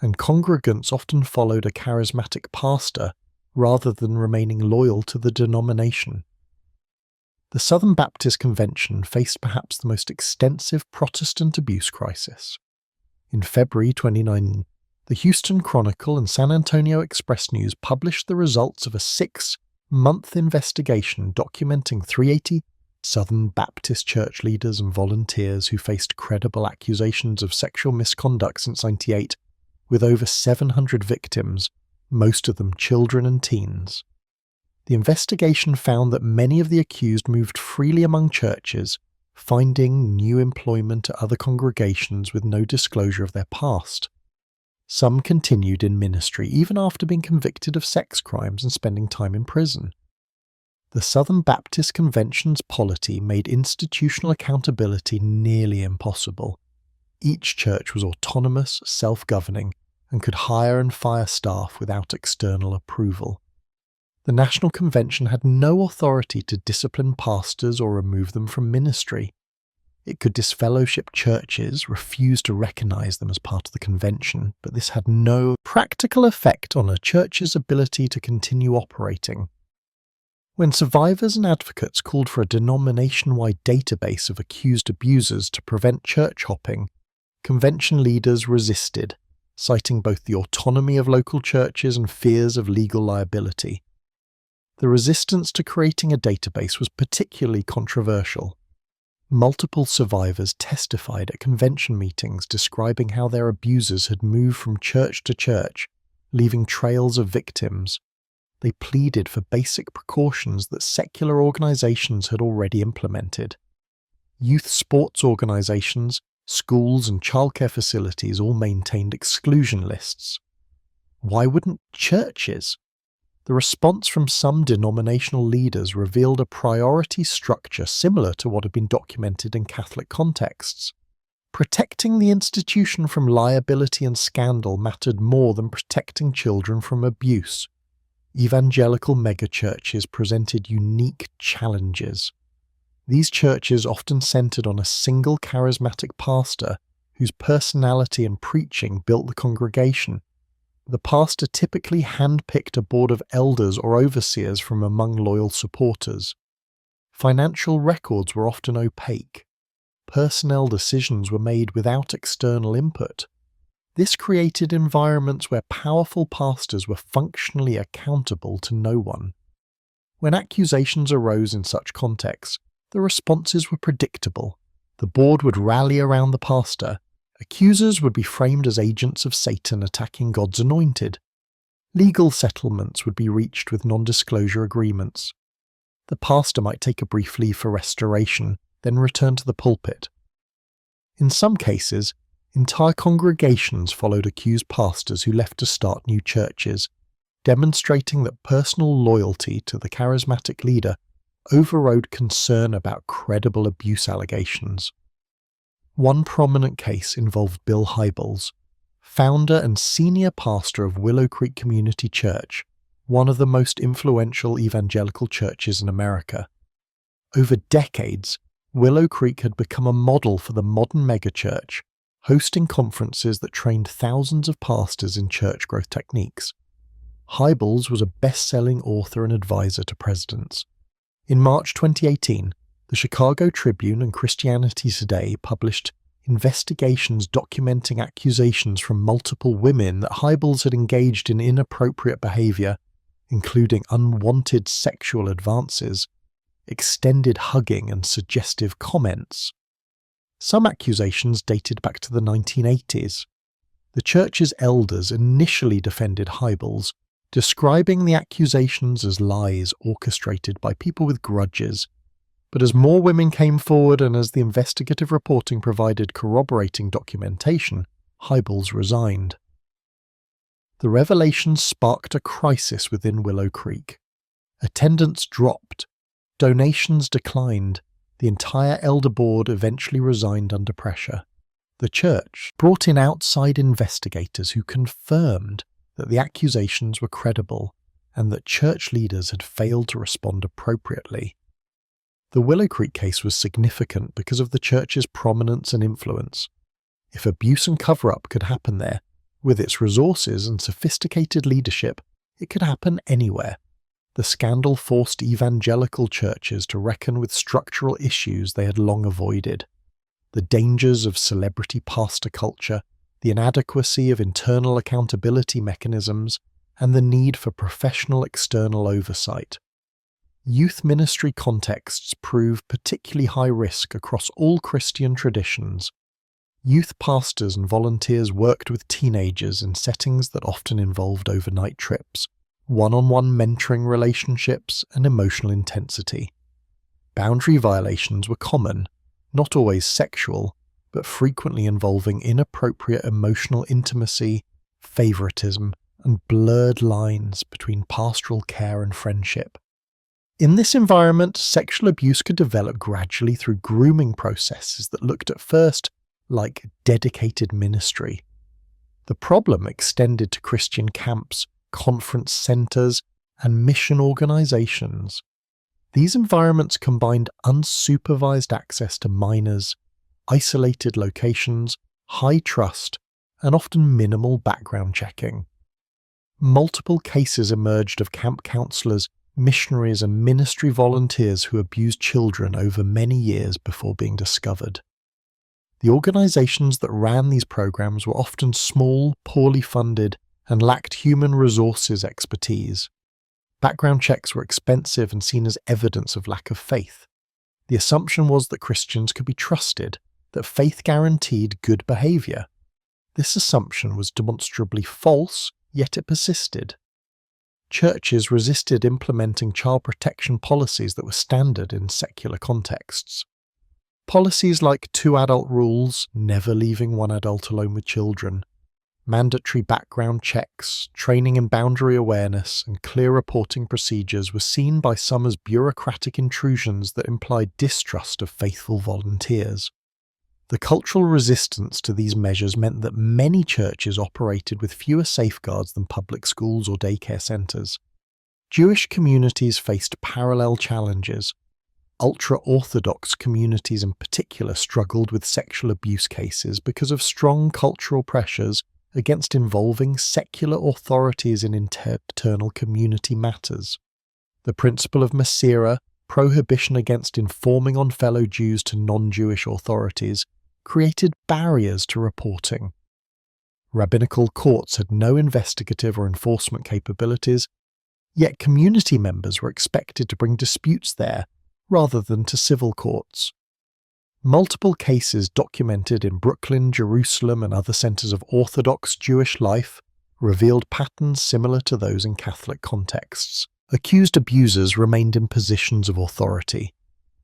S1: and congregants often followed a charismatic pastor rather than remaining loyal to the denomination. The Southern Baptist Convention faced perhaps the most extensive Protestant abuse crisis. In February 2019, the Houston Chronicle and San Antonio Express-News published the results of a 6-month investigation documenting 380 Southern Baptist church leaders and volunteers who faced credible accusations of sexual misconduct since 1998, with over 700 victims, most of them children and teens. The investigation found that many of the accused moved freely among churches, finding new employment at other congregations with no disclosure of their past. Some continued in ministry even after being convicted of sex crimes and spending time in prison. The Southern Baptist Convention's polity made institutional accountability nearly impossible. Each church was autonomous, self-governing, and could hire and fire staff without external approval. The National Convention had no authority to discipline pastors or remove them from ministry. It could disfellowship churches, refuse to recognize them as part of the convention, but this had no practical effect on a church's ability to continue operating. When survivors and advocates called for a denomination-wide database of accused abusers to prevent church hopping, convention leaders resisted, citing both the autonomy of local churches and fears of legal liability. The resistance to creating a database was particularly controversial. Multiple survivors testified at convention meetings describing how their abusers had moved from church to church, leaving trails of victims. They pleaded for basic precautions that secular organizations had already implemented. Youth sports organizations, schools, and childcare facilities all maintained exclusion lists. Why wouldn't churches? The response from some denominational leaders revealed a priority structure similar to what had been documented in Catholic contexts. Protecting the institution from liability and scandal mattered more than protecting children from abuse. Evangelical megachurches presented unique challenges. These churches often centered on a single charismatic pastor whose personality and preaching built the congregation. The pastor typically handpicked a board of elders or overseers from among loyal supporters. Financial records were often opaque. Personnel decisions were made without external input. This created environments where powerful pastors were functionally accountable to no one. When accusations arose in such contexts, the responses were predictable. The board would rally around the pastor. Accusers would be framed as agents of Satan attacking God's anointed. Legal settlements would be reached with non-disclosure agreements. The pastor might take a brief leave for restoration, then return to the pulpit. In some cases, entire congregations followed accused pastors who left to start new churches, demonstrating that personal loyalty to the charismatic leader overrode concern about credible abuse allegations. One prominent case involved Bill Hybels, founder and senior pastor of Willow Creek Community Church, one of the most influential evangelical churches in America. Over decades, Willow Creek had become a model for the modern megachurch, hosting conferences that trained thousands of pastors in church growth techniques. Hybels was a best-selling author and advisor to presidents. In March 2018, the Chicago Tribune and Christianity Today published investigations documenting accusations from multiple women that Hybels had engaged in inappropriate behavior, including unwanted sexual advances, extended hugging, and suggestive comments. Some accusations dated back to the 1980s. The church's elders initially defended Hybels, describing the accusations as lies orchestrated by people with grudges. But as more women came forward and as the investigative reporting provided corroborating documentation, Hybels resigned. The revelations sparked a crisis within Willow Creek. Attendance dropped, donations declined, the entire elder board eventually resigned under pressure. The church brought in outside investigators who confirmed that the accusations were credible and that church leaders had failed to respond appropriately. The Willow Creek case was significant because of the church's prominence and influence. If abuse and cover-up could happen there, with its resources and sophisticated leadership, it could happen anywhere. The scandal forced evangelical churches to reckon with structural issues they had long avoided. The dangers of celebrity pastor culture, the inadequacy of internal accountability mechanisms, and the need for professional external oversight. Youth ministry contexts prove particularly high risk across all Christian traditions. Youth pastors and volunteers worked with teenagers in settings that often involved overnight trips, one-on-one mentoring relationships, and emotional intensity. Boundary violations were common, not always sexual, but frequently involving inappropriate emotional intimacy, favoritism, and blurred lines between pastoral care and friendship. In this environment, sexual abuse could develop gradually through grooming processes that looked at first like dedicated ministry. The problem extended to Christian camps, conference centers, and mission organizations. These environments combined unsupervised access to minors, isolated locations, high trust, and often minimal background checking. Multiple cases emerged of camp counselors, missionaries, and ministry volunteers who abused children over many years before being discovered. The organizations that ran these programs were often small, poorly funded, and lacked human resources expertise. Background checks were expensive and seen as evidence of lack of faith. The assumption was that Christians could be trusted, that faith guaranteed good behavior. This assumption was demonstrably false, yet it persisted. Churches resisted implementing child protection policies that were standard in secular contexts. Policies like 2 adult rules, never leaving one adult alone with children, Mandatory background checks, training in boundary awareness, and clear reporting procedures were seen by some as bureaucratic intrusions that implied distrust of faithful volunteers. The cultural resistance to these measures meant that many churches operated with fewer safeguards than public schools or daycare centres. Jewish communities faced parallel challenges. Ultra-Orthodox communities in particular struggled with sexual abuse cases because of strong cultural pressures against involving secular authorities in internal community matters. The principle of Masira, prohibition against informing on fellow Jews to non-Jewish authorities, created barriers to reporting. Rabbinical courts had no investigative or enforcement capabilities, yet community members were expected to bring disputes there rather than to civil courts. Multiple cases documented in Brooklyn, Jerusalem, and other centres of Orthodox Jewish life revealed patterns similar to those in Catholic contexts. Accused abusers remained in positions of authority.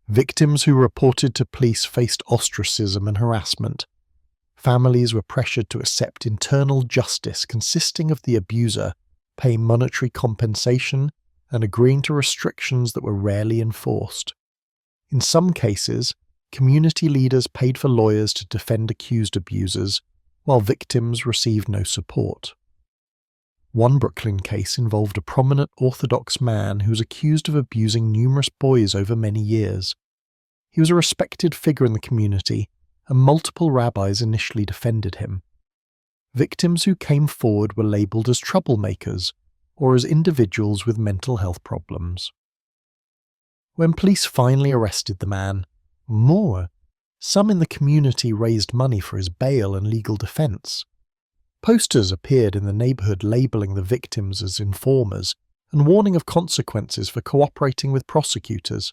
S1: Victims who reported to police faced ostracism and harassment. Families were pressured to accept internal justice consisting of the abuser paying monetary compensation and agreeing to restrictions that were rarely enforced. In some cases, community leaders paid for lawyers to defend accused abusers, while victims received no support. One Brooklyn case involved a prominent Orthodox man who was accused of abusing numerous boys over many years. He was a respected figure in the community, and multiple rabbis initially defended him. Victims who came forward were labelled as troublemakers or as individuals with mental health problems. When police finally arrested the man, some in the community raised money for his bail and legal defence. Posters appeared in the neighbourhood labelling the victims as informers and warning of consequences for cooperating with prosecutors.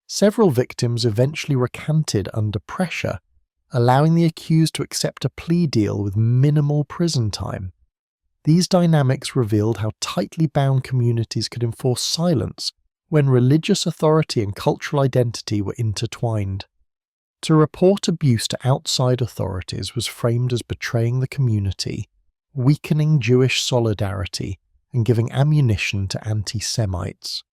S1: Several victims eventually recanted under pressure, allowing the accused to accept a plea deal with minimal prison time. These dynamics revealed how tightly bound communities could enforce silence when religious authority and cultural identity were intertwined. To report abuse to outside authorities was framed as betraying the community, weakening Jewish solidarity, and giving ammunition to anti-Semites.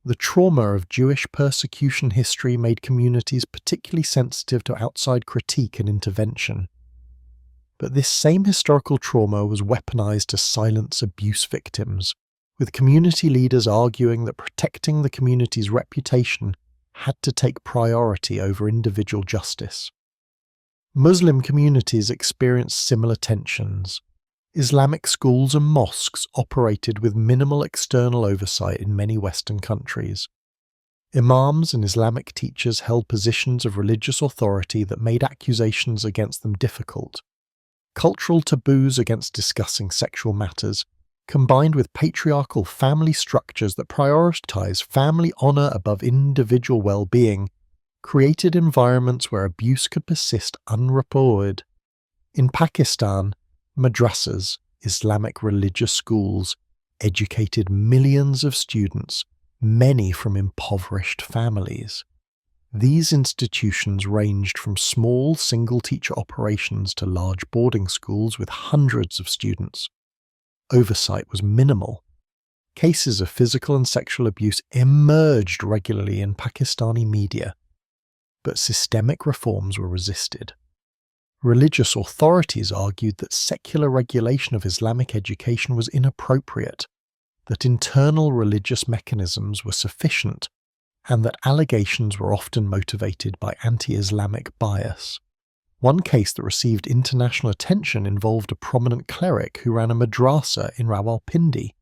S1: The trauma of Jewish persecution history made communities particularly sensitive to outside critique and intervention. But this same historical trauma was weaponized to silence abuse victims, with community leaders arguing that protecting the community's reputation had to take priority over individual justice. Muslim communities experienced similar tensions. Islamic schools and mosques operated with minimal external oversight in many Western countries. Imams and Islamic teachers held positions of religious authority that made accusations against them difficult. Cultural taboos against discussing sexual matters, combined with patriarchal family structures that prioritize family honor above individual well-being, created environments where abuse could persist unreported. In Pakistan, madrasas, Islamic religious schools, educated millions of students, many from impoverished families. These institutions ranged from small single-teacher operations to large boarding schools with hundreds of students. Oversight was minimal. Cases of physical and sexual abuse emerged regularly in Pakistani media, but systemic reforms were resisted. Religious authorities argued that secular regulation of Islamic education was inappropriate, that internal religious mechanisms were sufficient, and that allegations were often motivated by anti-Islamic bias. One case that received international attention involved a prominent cleric who ran a madrasa in Rawalpindi.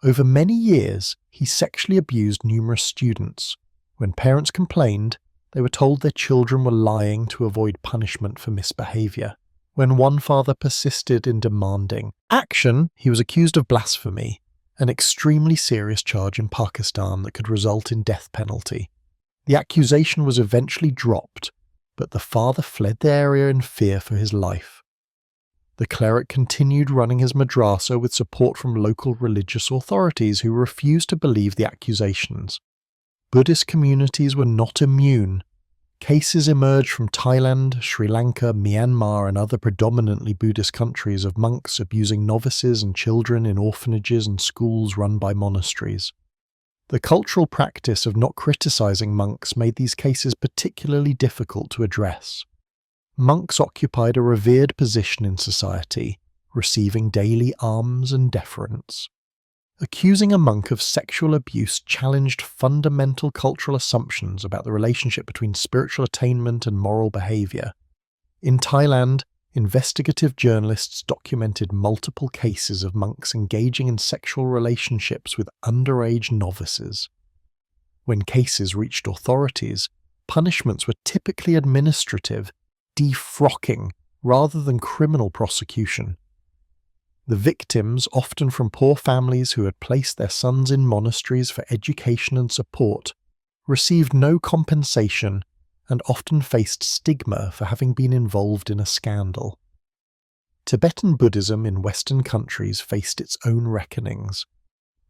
S1: Over many years, he sexually abused numerous students. When parents complained, they were told their children were lying to avoid punishment for misbehaviour. When one father persisted in demanding action, he was accused of blasphemy, an extremely serious charge in Pakistan that could result in death penalty. The accusation was eventually dropped, but the father fled the area in fear for his life. The cleric continued running his madrasa with support from local religious authorities who refused to believe the accusations. Buddhist communities were not immune. Cases emerged from Thailand, Sri Lanka, Myanmar, and other predominantly Buddhist countries of monks abusing novices and children in orphanages and schools run by monasteries. The cultural practice of not criticizing monks made these cases particularly difficult to address. Monks occupied a revered position in society, receiving daily alms and deference. Accusing a monk of sexual abuse challenged fundamental cultural assumptions about the relationship between spiritual attainment and moral behavior. In Thailand, investigative journalists documented multiple cases of monks engaging in sexual relationships with underage novices. When cases reached authorities, punishments were typically administrative, defrocking, rather than criminal prosecution. The victims, often from poor families who had placed their sons in monasteries for education and support, received no compensation and often faced stigma for having been involved in a scandal. Tibetan Buddhism in Western countries faced its own reckonings.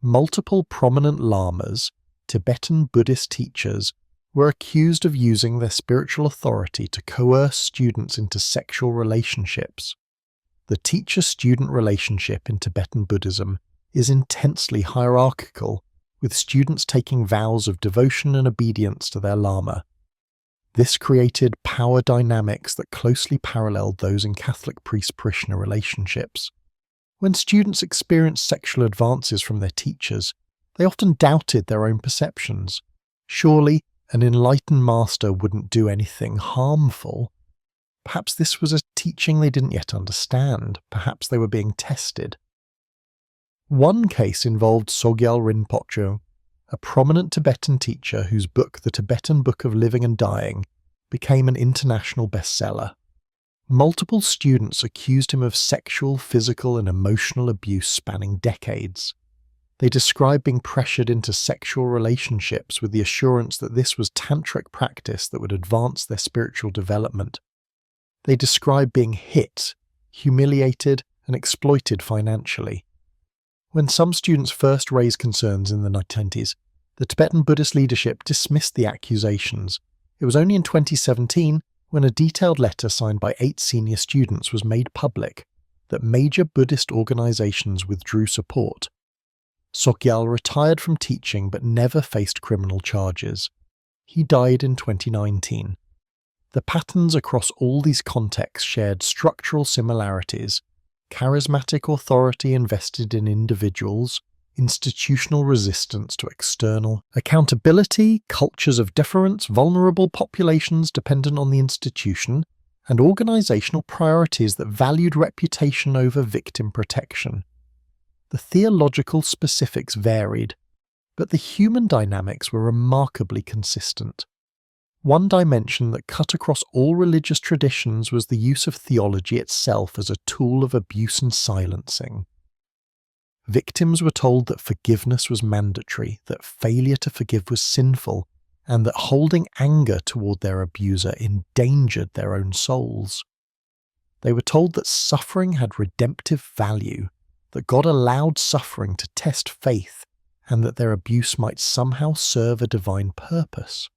S1: Multiple prominent lamas, Tibetan Buddhist teachers, were accused of using their spiritual authority to coerce students into sexual relationships. The teacher-student relationship in Tibetan Buddhism is intensely hierarchical, with students taking vows of devotion and obedience to their lama. This created power dynamics that closely paralleled those in Catholic priest-parishioner relationships. When students experienced sexual advances from their teachers, they often doubted their own perceptions. Surely, an enlightened master wouldn't do anything harmful. Perhaps this was a teaching they didn't yet understand. Perhaps they were being tested. One case involved Sogyal Rinpoche, a prominent Tibetan teacher whose book, The Tibetan Book of Living and Dying, became an international bestseller. Multiple students accused him of sexual, physical, and emotional abuse spanning decades. They described being pressured into sexual relationships with the assurance that this was tantric practice that would advance their spiritual development. They describe being hit, humiliated, and exploited financially. When some students first raised concerns in the 1990s, the Tibetan Buddhist leadership dismissed the accusations. It was only in 2017, when a detailed letter signed by 8 senior students was made public, that major Buddhist organizations withdrew support. Sogyal retired from teaching but never faced criminal charges. He died in 2019. The patterns across all these contexts shared structural similarities: charismatic authority invested in individuals, institutional resistance to external accountability, cultures of deference, vulnerable populations dependent on the institution, and organizational priorities that valued reputation over victim protection. The theological specifics varied, but the human dynamics were remarkably consistent. One dimension that cut across all religious traditions was the use of theology itself as a tool of abuse and silencing. Victims were told that forgiveness was mandatory, that failure to forgive was sinful, and that holding anger toward their abuser endangered their own souls. They were told that suffering had redemptive value, that God allowed suffering to test faith, and that their abuse might somehow serve a divine purpose.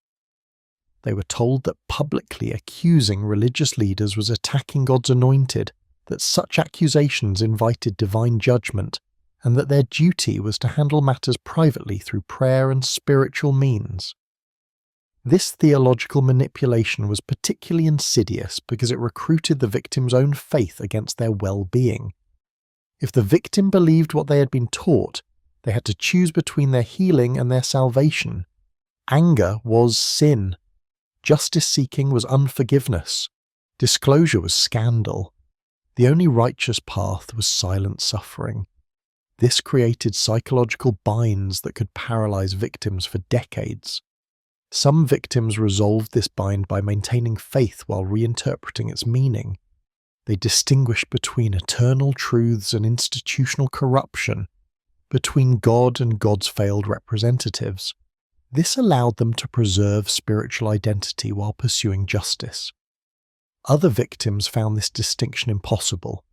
S1: They were told that publicly accusing religious leaders was attacking God's anointed, that such accusations invited divine judgment, and that their duty was to handle matters privately through prayer and spiritual means. This theological manipulation was particularly insidious because it recruited the victim's own faith against their well-being. If the victim believed what they had been taught, they had to choose between their healing and their salvation. Anger was sin. Justice-seeking was unforgiveness. Disclosure was scandal. The only righteous path was silent suffering. This created psychological binds that could paralyze victims for decades. Some victims resolved this bind by maintaining faith while reinterpreting its meaning. They distinguished between eternal truths and institutional corruption, between God and God's failed representatives. This allowed them to preserve spiritual identity while pursuing justice. Other victims found this distinction impossible.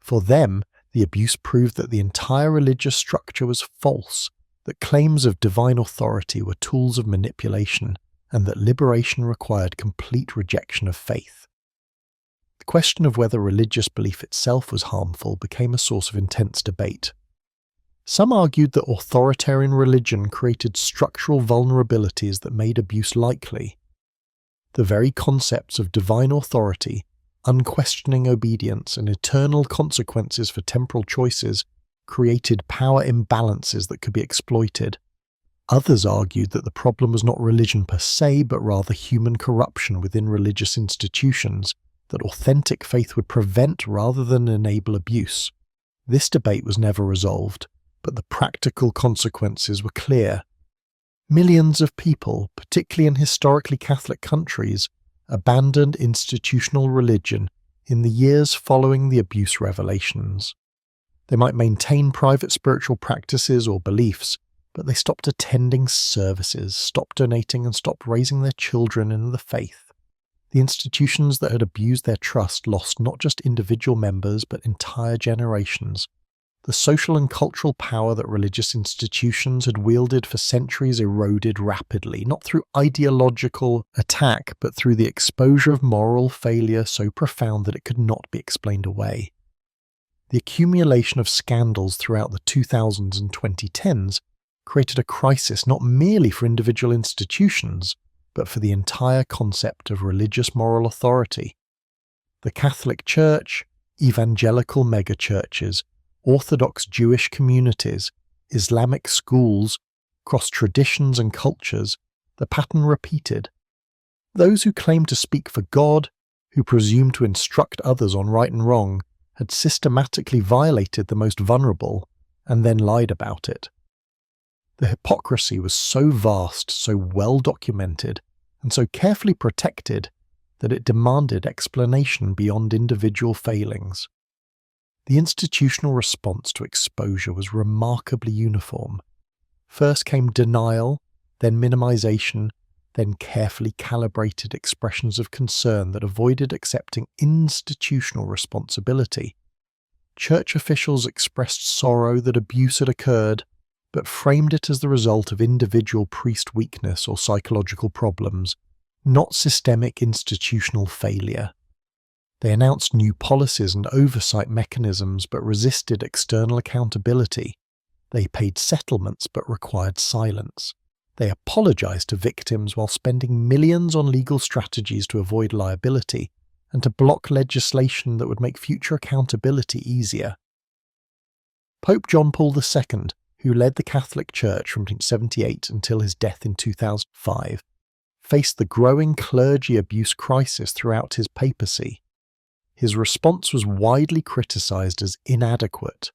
S1: For them, the abuse proved that the entire religious structure was false, that claims of divine authority were tools of manipulation, and that liberation required complete rejection of faith. The question of whether religious belief itself was harmful became a source of intense debate. Some argued that authoritarian religion created structural vulnerabilities that made abuse likely. The very concepts of divine authority, unquestioning obedience, and eternal consequences for temporal choices created power imbalances that could be exploited. Others argued that the problem was not religion per se, but rather human corruption within religious institutions, that authentic faith would prevent rather than enable abuse. This debate was never resolved, but the practical consequences were clear. Millions of people, particularly in historically Catholic countries, abandoned institutional religion in the years following the abuse revelations. They might maintain private spiritual practices or beliefs, but they stopped attending services, stopped donating, and stopped raising their children in the faith. The institutions that had abused their trust lost not just individual members, but entire generations. The social and cultural power that religious institutions had wielded for centuries eroded rapidly, not through ideological attack, but through the exposure of moral failure so profound that it could not be explained away. The accumulation of scandals throughout the 2000s and 2010s created a crisis not merely for individual institutions, but for the entire concept of religious moral authority. The Catholic Church, evangelical megachurches, Orthodox Jewish communities, Islamic schools, across traditions and cultures, the pattern repeated. Those who claimed to speak for God, who presumed to instruct others on right and wrong, had systematically violated the most vulnerable and then lied about it. The hypocrisy was so vast, so well documented, and so carefully protected that it demanded explanation beyond individual failings. The institutional response to exposure was remarkably uniform. First came denial, then minimization, then carefully calibrated expressions of concern that avoided accepting institutional responsibility. Church officials expressed sorrow that abuse had occurred, but framed it as the result of individual priest weakness or psychological problems, not systemic institutional failure. They announced new policies and oversight mechanisms but resisted external accountability. They paid settlements but required silence. They apologized to victims while spending millions on legal strategies to avoid liability and to block legislation that would make future accountability easier. Pope John Paul II, who led the Catholic Church from 1978 until his death in 2005, faced the growing clergy abuse crisis throughout his papacy. His response was widely criticized as inadequate.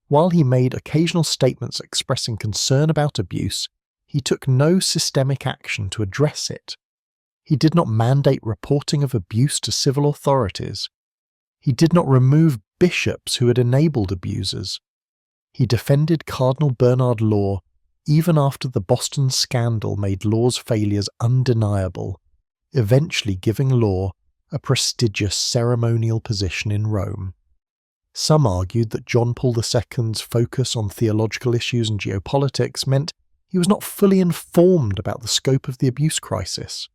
S1: While he made occasional statements expressing concern about abuse, he took no systemic action to address it. He did not mandate reporting of abuse to civil authorities. He did not remove bishops who had enabled abusers. He defended Cardinal Bernard Law even after the Boston scandal made Law's failures undeniable, eventually giving Law a prestigious ceremonial position in Rome. Some argued that John Paul II's focus on theological issues and geopolitics meant he was not fully informed about the scope of the abuse crisis.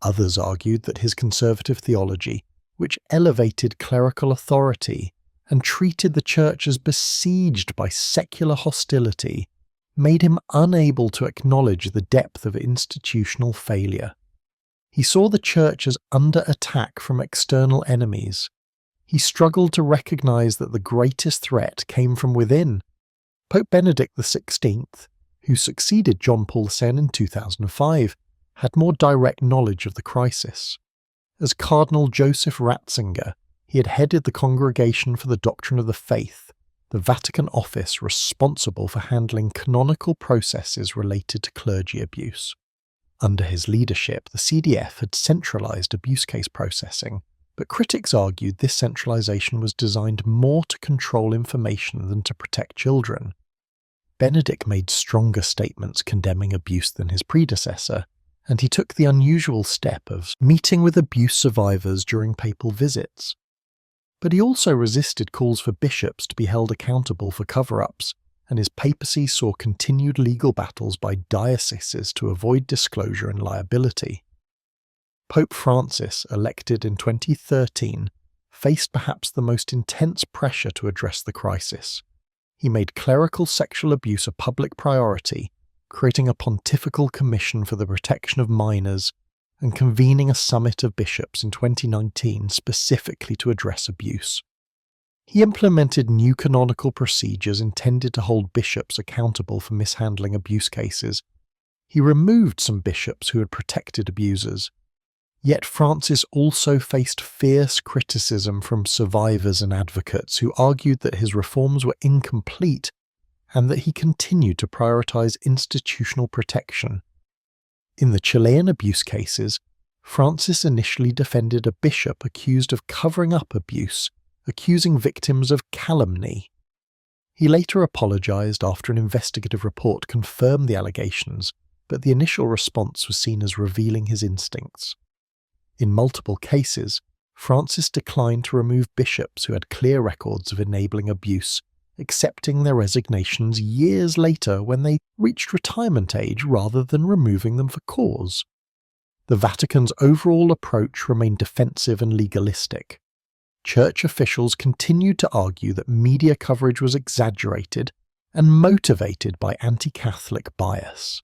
S1: Others argued that his conservative theology, which elevated clerical authority and treated the church as besieged by secular hostility, made him unable to acknowledge the depth of institutional failure. He saw the church as under attack from external enemies. He struggled to recognize that the greatest threat came from within. Pope Benedict XVI, who succeeded John Paul II in 2005, had more direct knowledge of the crisis. As Cardinal Joseph Ratzinger, he had headed the Congregation for the Doctrine of the Faith, the Vatican office responsible for handling canonical processes related to clergy abuse. Under his leadership, the CDF had centralized abuse case processing, but critics argued this centralization was designed more to control information than to protect children. Benedict made stronger statements condemning abuse than his predecessor, and he took the unusual step of meeting with abuse survivors during papal visits. But he also resisted calls for bishops to be held accountable for cover-ups, and his papacy saw continued legal battles by dioceses to avoid disclosure and liability. Pope Francis, elected in 2013, faced perhaps the most intense pressure to address the crisis. He made clerical sexual abuse a public priority, creating a pontifical commission for the protection of minors and convening a summit of bishops in 2019 specifically to address abuse. He implemented new canonical procedures intended to hold bishops accountable for mishandling abuse cases. He removed some bishops who had protected abusers. Yet Francis also faced fierce criticism from survivors and advocates who argued that his reforms were incomplete and that he continued to prioritize institutional protection. In the Chilean abuse cases, Francis initially defended a bishop accused of covering up abuse, accusing victims of calumny. He later apologized after an investigative report confirmed the allegations, but the initial response was seen as revealing his instincts. In multiple cases, Francis declined to remove bishops who had clear records of enabling abuse, accepting their resignations years later when they reached retirement age rather than removing them for cause. The Vatican's overall approach remained defensive and legalistic. Church officials continued to argue that media coverage was exaggerated and motivated by anti-Catholic bias.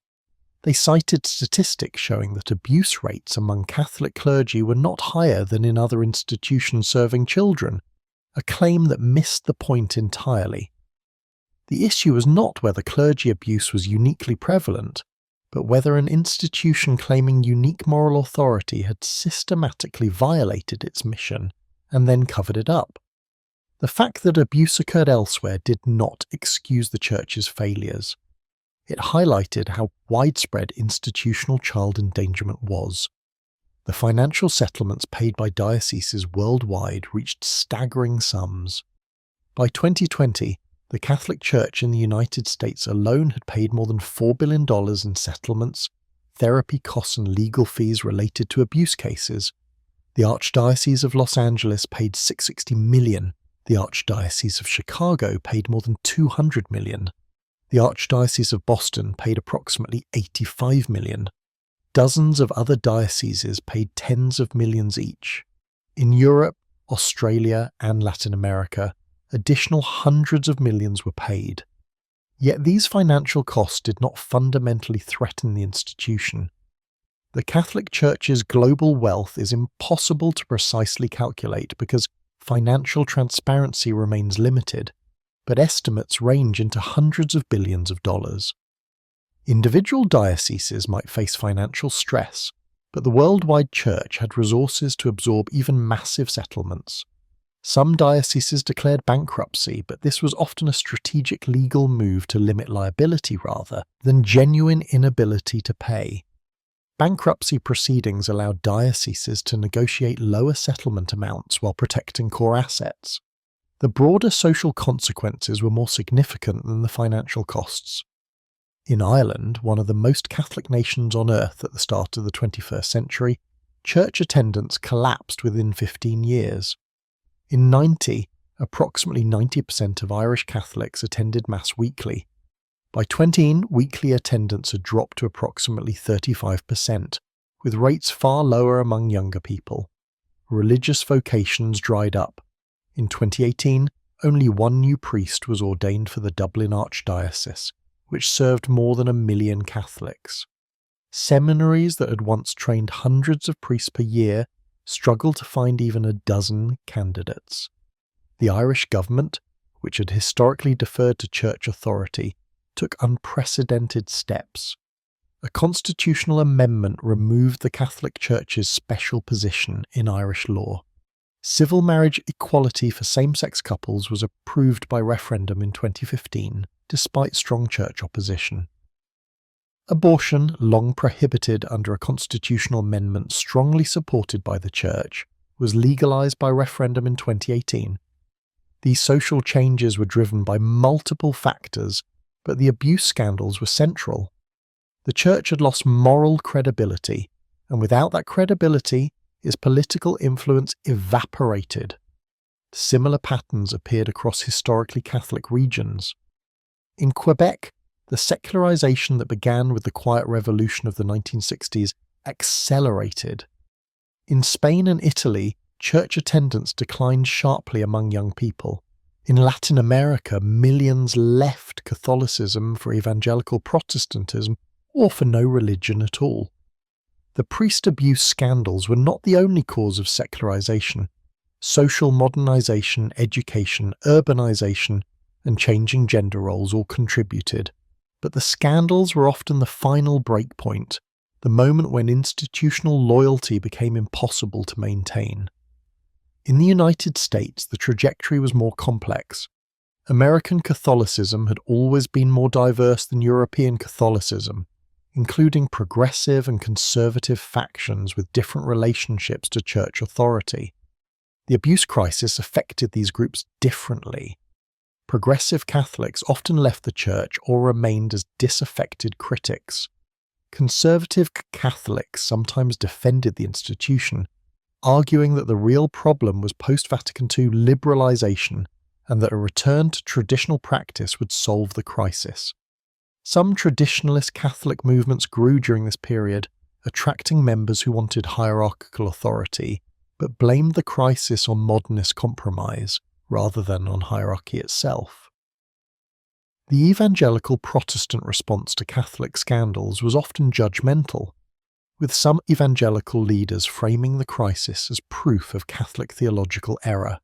S1: They cited statistics showing that abuse rates among Catholic clergy were not higher than in other institutions serving children, a claim that missed the point entirely. The issue was not whether clergy abuse was uniquely prevalent, but whether an institution claiming unique moral authority had systematically violated its mission and then covered it up. The fact that abuse occurred elsewhere did not excuse the Church's failures. It highlighted how widespread institutional child endangerment was. The financial settlements paid by dioceses worldwide reached staggering sums. By 2020, the Catholic Church in the United States alone had paid more than $4 billion in settlements, therapy costs and legal fees related to abuse cases. The Archdiocese of Los Angeles paid $660 million. The Archdiocese of Chicago paid more than $200 million. The Archdiocese of Boston paid approximately $85 million. Dozens of other dioceses paid tens of millions each. In Europe, Australia, and Latin America, additional hundreds of millions were paid. Yet these financial costs did not fundamentally threaten the institution. The Catholic Church's global wealth is impossible to precisely calculate because financial transparency remains limited, but estimates range into hundreds of billions of dollars. Individual dioceses might face financial stress, but the worldwide Church had resources to absorb even massive settlements. Some dioceses declared bankruptcy, but this was often a strategic legal move to limit liability rather than genuine inability to pay. Bankruptcy proceedings allowed dioceses to negotiate lower settlement amounts while protecting core assets. The broader social consequences were more significant than the financial costs. In Ireland, one of the most Catholic nations on earth at the start of the 21st century, church attendance collapsed within 15 years. In 90, approximately 90% of Irish Catholics attended Mass weekly. By 2010, weekly attendance had dropped to approximately 35%, with rates far lower among younger people. Religious vocations dried up. In 2018, only one new priest was ordained for the Dublin Archdiocese, which served more than 1 million Catholics. Seminaries that had once trained hundreds of priests per year struggled to find even a dozen candidates. The Irish government, which had historically deferred to church authority, took unprecedented steps. A constitutional amendment removed the Catholic Church's special position in Irish law. Civil marriage equality for same-sex couples was approved by referendum in 2015, despite strong church opposition. Abortion, long prohibited under a constitutional amendment strongly supported by the Church, was legalized by referendum in 2018. These social changes were driven by multiple factors, but the abuse scandals were central. The Church had lost moral credibility, and without that credibility, its political influence evaporated. Similar patterns appeared across historically Catholic regions. In Quebec, the secularization that began with the Quiet Revolution of the 1960s accelerated. In Spain and Italy, church attendance declined sharply among young people. In Latin America, millions left Catholicism for evangelical Protestantism or for no religion at all. The priest abuse scandals were not the only cause of secularization. Social modernization, education, urbanization, and changing gender roles all contributed. But the scandals were often the final breakpoint, the moment when institutional loyalty became impossible to maintain. In the United States, the trajectory was more complex. American Catholicism had always been more diverse than European Catholicism, including progressive and conservative factions with different relationships to church authority. The abuse crisis affected these groups differently. Progressive Catholics often left the church or remained as disaffected critics. Conservative Catholics sometimes defended the institution, arguing that the real problem was post-Vatican II liberalization and that a return to traditional practice would solve the crisis. Some traditionalist Catholic movements grew during this period, attracting members who wanted hierarchical authority, but blamed the crisis on modernist compromise rather than on hierarchy itself. The evangelical Protestant response to Catholic scandals was often judgmental, with some evangelical leaders framing the crisis as proof of Catholic theological error.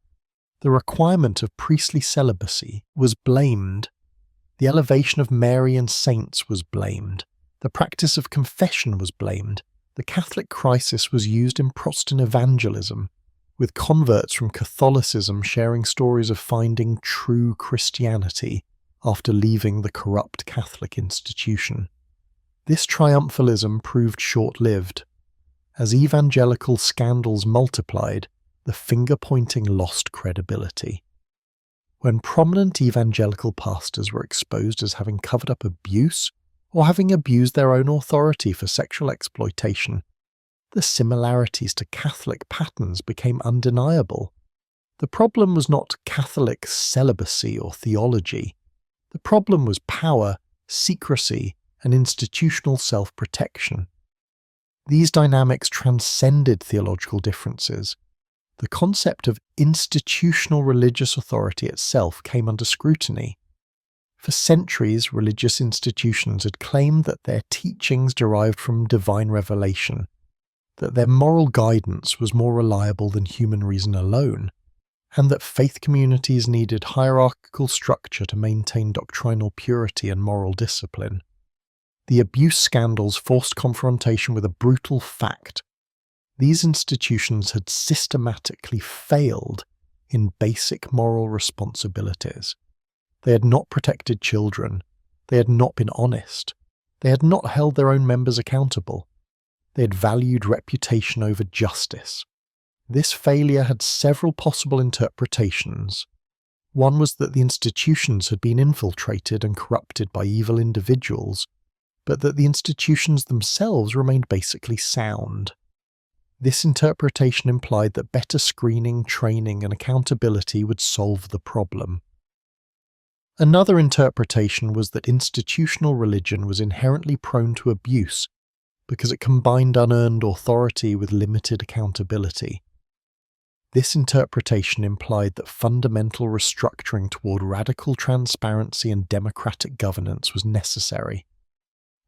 S1: The requirement of priestly celibacy was blamed. The elevation of Mary and saints was blamed. The practice of confession was blamed. The Catholic crisis was used in Protestant evangelism, with converts from Catholicism sharing stories of finding true Christianity after leaving the corrupt Catholic institution. This triumphalism proved short-lived. As evangelical scandals multiplied, the finger-pointing lost credibility. When prominent evangelical pastors were exposed as having covered up abuse or having abused their own authority for sexual exploitation, the similarities to Catholic patterns became undeniable. The problem was not Catholic celibacy or theology. The problem was power, secrecy, and institutional self-protection. These dynamics transcended theological differences. The concept of institutional religious authority itself came under scrutiny. For centuries, religious institutions had claimed that their teachings derived from divine revelation, that their moral guidance was more reliable than human reason alone, and that faith communities needed hierarchical structure to maintain doctrinal purity and moral discipline. The abuse scandals forced confrontation with a brutal fact. These institutions had systematically failed in basic moral responsibilities. They had not protected children. They had not been honest. They had not held their own members accountable. They had valued reputation over justice. This failure had several possible interpretations. One was that the institutions had been infiltrated and corrupted by evil individuals, but that the institutions themselves remained basically sound. This interpretation implied that better screening, training, and accountability would solve the problem. Another interpretation was that institutional religion was inherently prone to abuse because it combined unearned authority with limited accountability. This interpretation implied that fundamental restructuring toward radical transparency and democratic governance was necessary.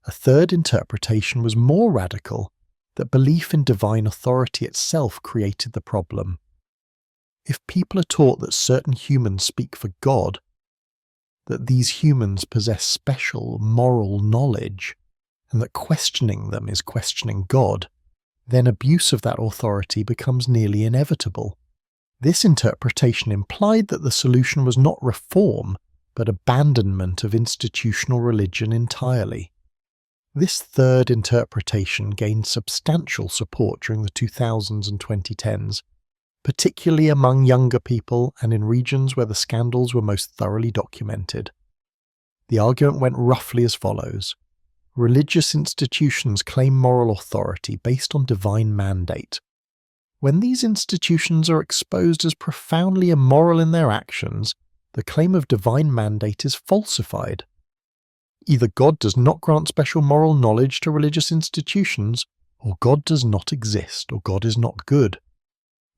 S1: A third interpretation was more radical, that belief in divine authority itself created the problem. If people are taught that certain humans speak for God, that these humans possess special moral knowledge, and that questioning them is questioning God, then abuse of that authority becomes nearly inevitable. This interpretation implied that the solution was not reform, but abandonment of institutional religion entirely. This third interpretation gained substantial support during the 2000s and 2010s, particularly among younger people and in regions where the scandals were most thoroughly documented. The argument went roughly as follows. Religious institutions claim moral authority based on divine mandate. When these institutions are exposed as profoundly immoral in their actions, the claim of divine mandate is falsified. Either God does not grant special moral knowledge to religious institutions, or God does not exist, or God is not good.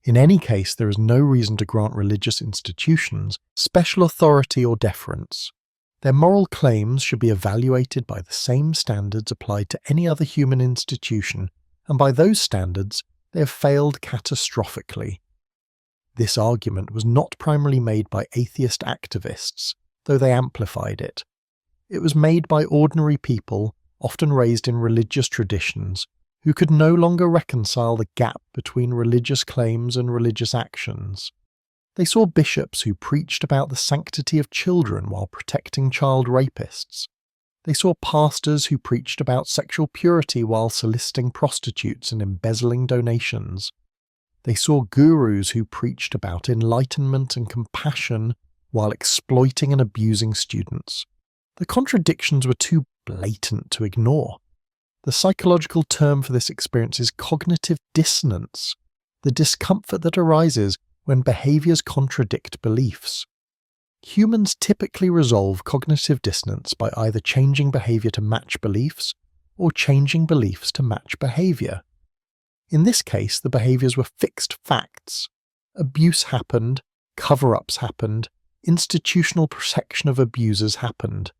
S1: In any case, there is no reason to grant religious institutions special authority or deference. Their moral claims should be evaluated by the same standards applied to any other human institution, and by those standards, they have failed catastrophically. This argument was not primarily made by atheist activists, though they amplified it. It was made by ordinary people, often raised in religious traditions, who could no longer reconcile the gap between religious claims and religious actions. They saw bishops who preached about the sanctity of children while protecting child rapists. They saw pastors who preached about sexual purity while soliciting prostitutes and embezzling donations. They saw gurus who preached about enlightenment and compassion while exploiting and abusing students. The contradictions were too blatant to ignore. The psychological term for this experience is cognitive dissonance, the discomfort that arises when behaviours contradict beliefs. Humans typically resolve cognitive dissonance by either changing behaviour to match beliefs or changing beliefs to match behaviour. In this case, the behaviours were fixed facts. Abuse happened, cover-ups happened, institutional protection of abusers happened.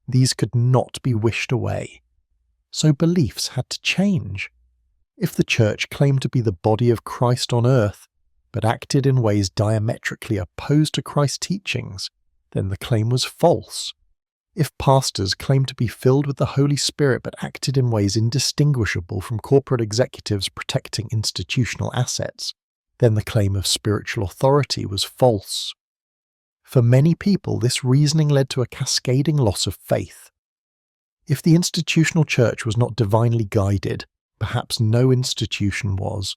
S1: These could not be wished away. So beliefs had to change. If the Church claimed to be the body of Christ on earth, but acted in ways diametrically opposed to Christ's teachings, then the claim was false. If pastors claimed to be filled with the Holy Spirit but acted in ways indistinguishable from corporate executives protecting institutional assets, then the claim of spiritual authority was false. For many people, this reasoning led to a cascading loss of faith. If the institutional church was not divinely guided, perhaps no institution was.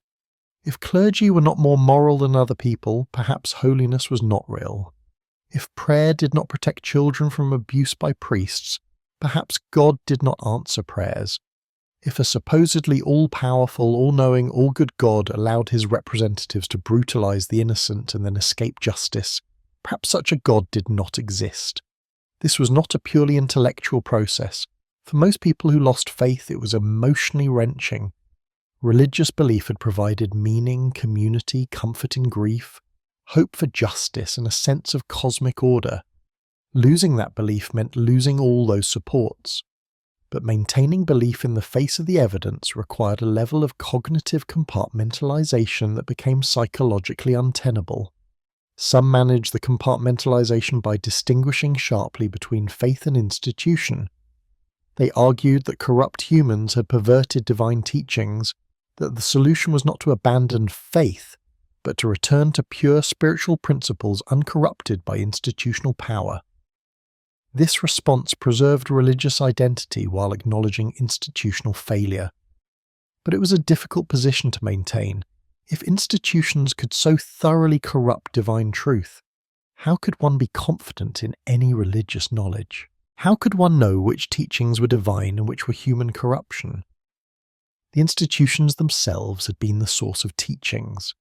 S1: If clergy were not more moral than other people, perhaps holiness was not real. If prayer did not protect children from abuse by priests, perhaps God did not answer prayers. If a supposedly all-powerful, all-knowing, all-good God allowed his representatives to brutalize the innocent and then escape justice, perhaps such a God did not exist. This was not a purely intellectual process. For most people who lost faith, it was emotionally wrenching. Religious belief had provided meaning, community, comfort in grief, hope for justice, and a sense of cosmic order. Losing that belief meant losing all those supports. But maintaining belief in the face of the evidence required a level of cognitive compartmentalization that became psychologically untenable. Some managed the compartmentalization by distinguishing sharply between faith and institution. They argued that corrupt humans had perverted divine teachings, that the solution was not to abandon faith, but to return to pure spiritual principles uncorrupted by institutional power. This response preserved religious identity while acknowledging institutional failure. But it was a difficult position to maintain. If institutions could so thoroughly corrupt divine truth, how could one be confident in any religious knowledge? How could one know which teachings were divine and which were human corruption? The institutions themselves had been the source of teachings.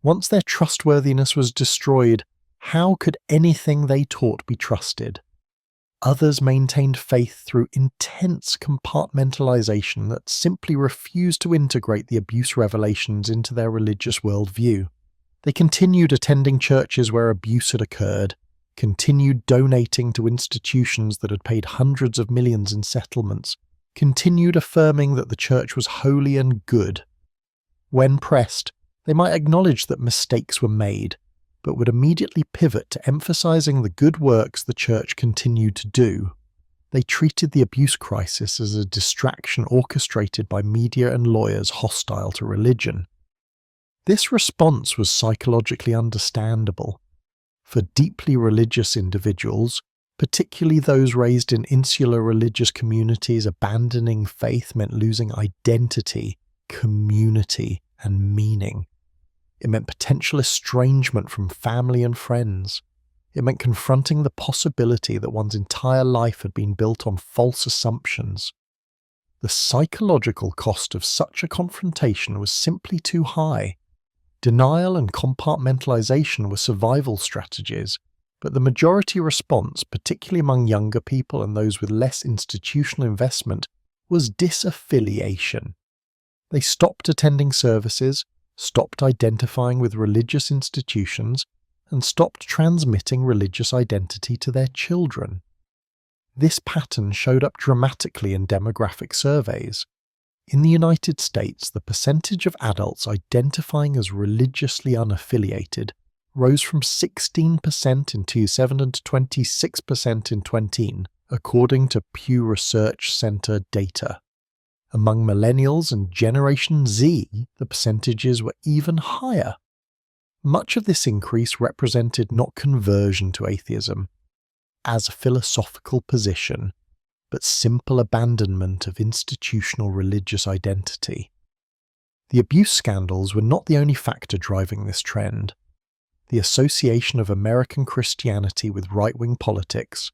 S1: Once their trustworthiness was destroyed, how could anything they taught be trusted? Others maintained faith through intense compartmentalization that simply refused to integrate the abuse revelations into their religious worldview. They continued attending churches where abuse had occurred, continued donating to institutions that had paid hundreds of millions in settlements, continued affirming that the church was holy and good. When pressed, they might acknowledge that mistakes were made, but would immediately pivot to emphasizing the good works the church continued to do. They treated the abuse crisis as a distraction orchestrated by media and lawyers hostile to religion. This response was psychologically understandable. For deeply religious individuals, particularly those raised in insular religious communities, abandoning faith meant losing identity, community, and meaning. It meant potential estrangement from family and friends. It meant confronting the possibility that one's entire life had been built on false assumptions. The psychological cost of such a confrontation was simply too high. Denial and compartmentalization were survival strategies, but the majority response, particularly among younger people and those with less institutional investment, was disaffiliation. They stopped attending services, stopped identifying with religious institutions, and stopped transmitting religious identity to their children. This pattern showed up dramatically in demographic surveys. In the United States, the percentage of adults identifying as religiously unaffiliated rose from 16% in 2007 to 26% in 2010, according to Pew Research Center data. Among millennials and Generation Z, the percentages were even higher. Much of this increase represented not conversion to atheism as a philosophical position, but simple abandonment of institutional religious identity. The abuse scandals were not the only factor driving this trend. The association of American Christianity with right-wing politics,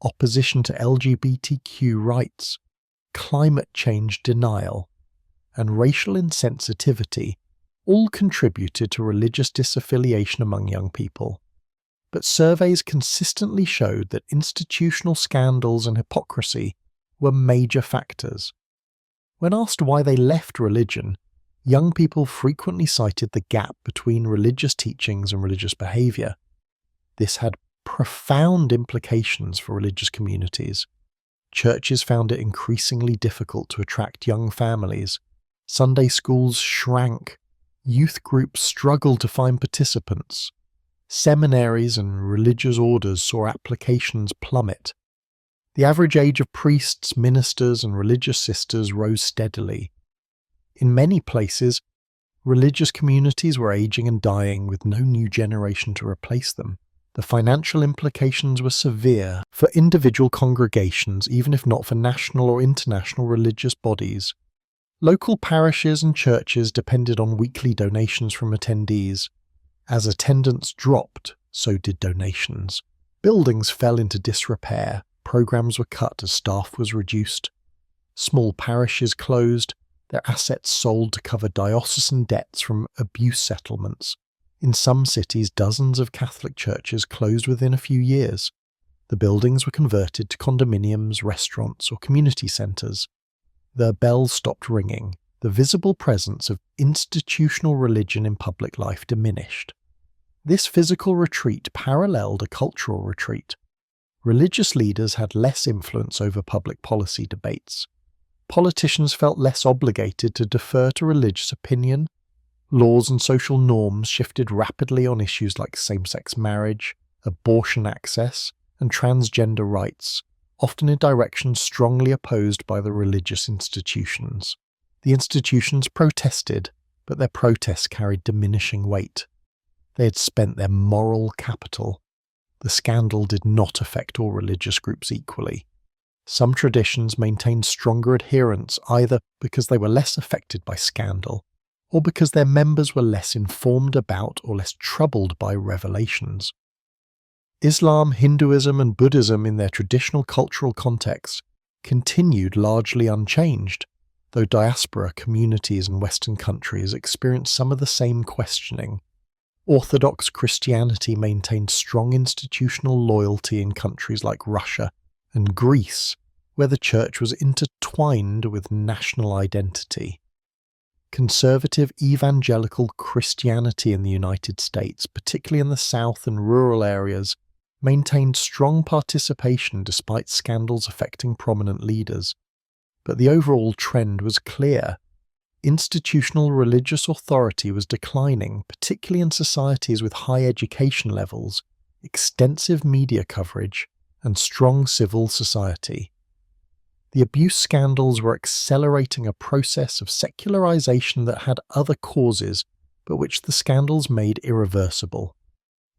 S1: opposition to LGBTQ rights, climate change denial, and racial insensitivity all contributed to religious disaffiliation among young people. But surveys consistently showed that institutional scandals and hypocrisy were major factors. When asked why they left religion, young people frequently cited the gap between religious teachings and religious behavior. This had profound implications for religious communities. Churches found it increasingly difficult to attract young families. Sunday schools shrank. Youth groups struggled to find participants. Seminaries and religious orders saw applications plummet. The average age of priests, ministers, and religious sisters rose steadily. In many places, religious communities were aging and dying with no new generation to replace them. The financial implications were severe for individual congregations, even if not for national or international religious bodies. Local parishes and churches depended on weekly donations from attendees. As attendance dropped, so did donations. Buildings fell into disrepair, programs were cut as staff was reduced. Small parishes closed, their assets sold to cover diocesan debts from abuse settlements. In some cities, dozens of Catholic churches closed within a few years. The buildings were converted to condominiums, restaurants, or community centres. The bells stopped ringing. The visible presence of institutional religion in public life diminished. This physical retreat paralleled a cultural retreat. Religious leaders had less influence over public policy debates. Politicians felt less obligated to defer to religious opinion. Laws and social norms shifted rapidly on issues like same-sex marriage, abortion access, and transgender rights, often in directions strongly opposed by the religious institutions. The institutions protested, but their protests carried diminishing weight. They had spent their moral capital. The scandal did not affect all religious groups equally. Some traditions maintained stronger adherents either because they were less affected by scandal, or because their members were less informed about or less troubled by revelations. Islam, Hinduism, and Buddhism in their traditional cultural contexts continued largely unchanged, though diaspora communities in Western countries experienced some of the same questioning. Orthodox Christianity maintained strong institutional loyalty in countries like Russia and Greece, where the church was intertwined with national identity. Conservative evangelical Christianity in the United States, particularly in the South and rural areas, maintained strong participation despite scandals affecting prominent leaders. But the overall trend was clear. Institutional religious authority was declining, particularly in societies with high education levels, extensive media coverage, and strong civil society. The abuse scandals were accelerating a process of secularization that had other causes, but which the scandals made irreversible.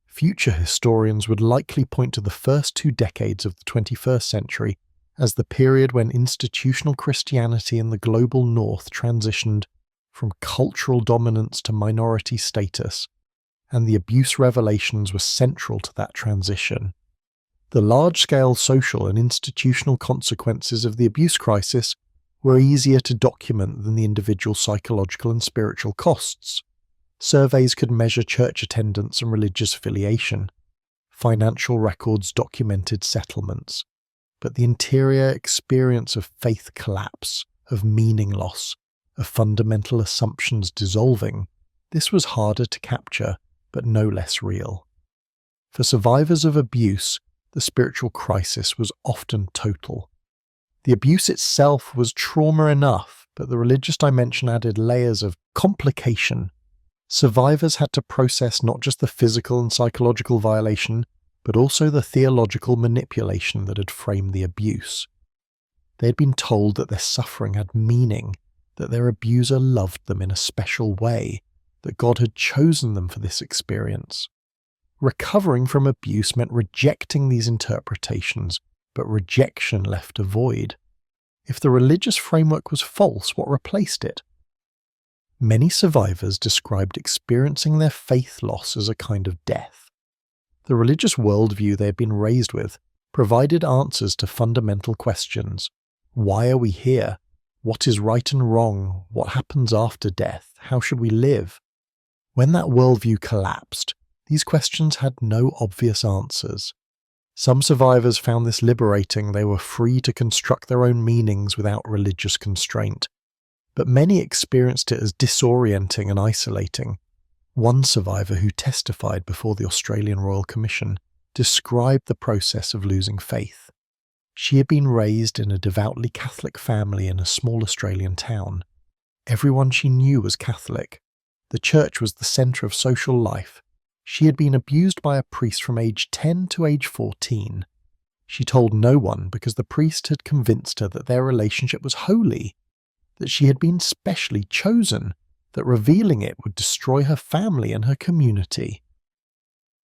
S1: Future historians would likely point to the first 2 decades of the 21st century as the period when institutional Christianity in the global north transitioned from cultural dominance to minority status, and the abuse revelations were central to that transition. The large-scale social and institutional consequences of the abuse crisis were easier to document than the individual psychological and spiritual costs. Surveys could measure church attendance and religious affiliation. financial records documented settlements, but the interior experience of faith collapse, of meaning loss, of fundamental assumptions dissolving, this was harder to capture, but no less real. For survivors of abuse, the spiritual crisis was often total. The abuse itself was trauma enough, but the religious dimension added layers of complication. Survivors had to process not just the physical and psychological violation, but also the theological manipulation that had framed the abuse. They had been told that their suffering had meaning, that their abuser loved them in a special way, that God had chosen them for this experience. Recovering from abuse meant rejecting these interpretations, but rejection left a void. If the religious framework was false, what replaced it? Many survivors described experiencing their faith loss as a kind of death. The religious worldview they had been raised with provided answers to fundamental questions. Why are we here? What is right and wrong? What happens after death? How should we live? When that worldview collapsed, these questions had no obvious answers. Some survivors found this liberating. They were free to construct their own meanings without religious constraint. But many experienced it as disorienting and isolating. One survivor who testified before the Australian Royal Commission described the process of losing faith. She had been raised in a devoutly Catholic family in a small Australian town. Everyone she knew was Catholic. The church was the centre of social life. She had been abused by a priest from age 10 to age 14. She told no one because the priest had convinced her that their relationship was holy, that she had been specially chosen, that revealing it would destroy her family and her community.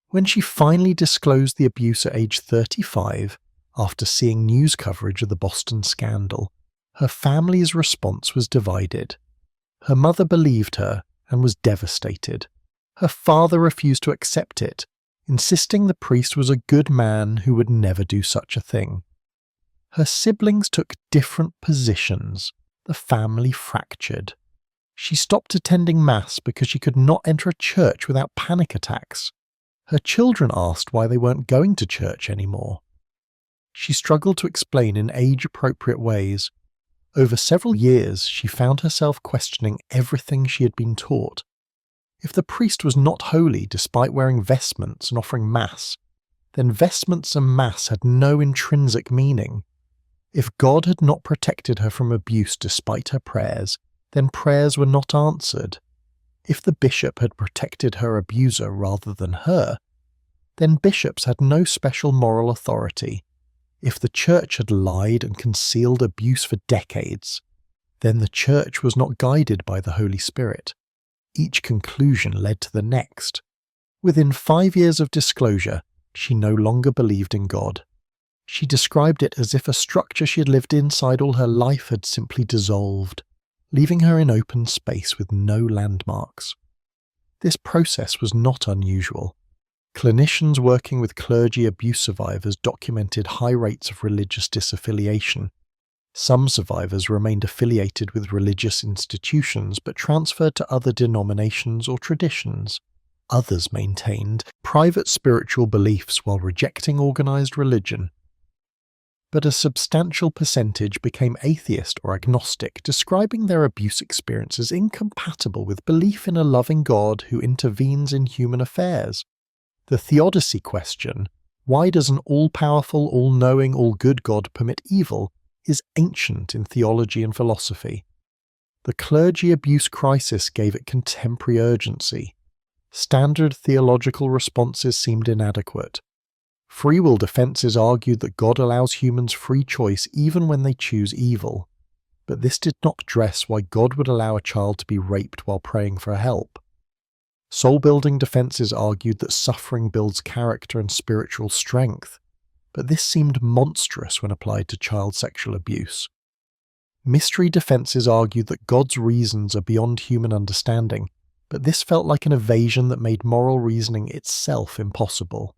S1: When she finally disclosed the abuse at age 35, after seeing news coverage of the Boston scandal, her family's response was divided. Her mother believed her and was devastated. Her father refused to accept it, insisting the priest was a good man who would never do such a thing. Her siblings took different positions. The family fractured. She stopped attending Mass because she could not enter a church without panic attacks. Her children asked why they weren't going to church anymore. She struggled to explain in age-appropriate ways. Over several years, she found herself questioning everything she had been taught. If the priest was not holy despite wearing vestments and offering Mass, then vestments and Mass had no intrinsic meaning. If God had not protected her from abuse despite her prayers, then prayers were not answered. If the bishop had protected her abuser rather than her, then bishops had no special moral authority. If the church had lied and concealed abuse for decades, then the church was not guided by the Holy Spirit. Each conclusion led to the next. Within 5 years of disclosure, she no longer believed in God. She described it as if a structure she had lived inside all her life had simply dissolved, leaving her in open space with no landmarks. This process was not unusual. Clinicians working with clergy abuse survivors documented high rates of religious disaffiliation. Some survivors remained affiliated with religious institutions but transferred to other denominations or traditions. Others maintained private spiritual beliefs while rejecting organized religion. But a substantial percentage became atheist or agnostic, describing their abuse experience as incompatible with belief in a loving God who intervenes in human affairs. The theodicy question, why does an all-powerful, all-knowing, all-good God permit evil, is ancient in theology and philosophy. The clergy abuse crisis gave it contemporary urgency. Standard theological responses seemed inadequate. Free will defenses argued that God allows humans free choice even when they choose evil, but this did not address why God would allow a child to be raped while praying for help. Soul-building defenses argued that suffering builds character and spiritual strength, but this seemed monstrous when applied to child sexual abuse. Mystery defenses argued that God's reasons are beyond human understanding, but this felt like an evasion that made moral reasoning itself impossible.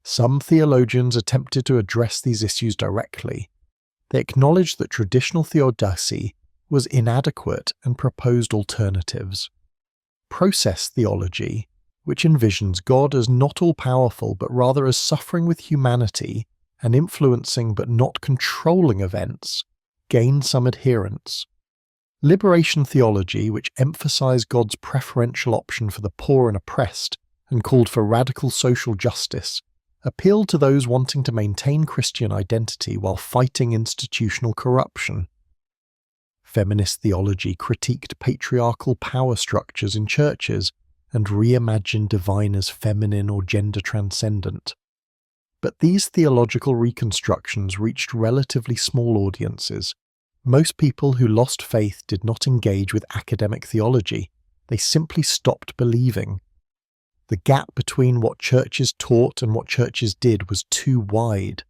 S1: Some theologians attempted to address these issues directly. They acknowledged that traditional theodicy was inadequate and proposed alternatives. Process theology, which envisions God as not all-powerful but rather as suffering with humanity and influencing but not controlling events, gained some adherents. Liberation theology, which emphasized God's preferential option for the poor and oppressed and called for radical social justice, appealed to those wanting to maintain Christian identity while fighting institutional corruption. Feminist theology critiqued patriarchal power structures in churches and reimagined divine as feminine or gender transcendent. But these theological reconstructions reached relatively small audiences. Most people who lost faith did not engage with academic theology. They simply stopped believing. The gap between what churches taught and what churches did was too wide.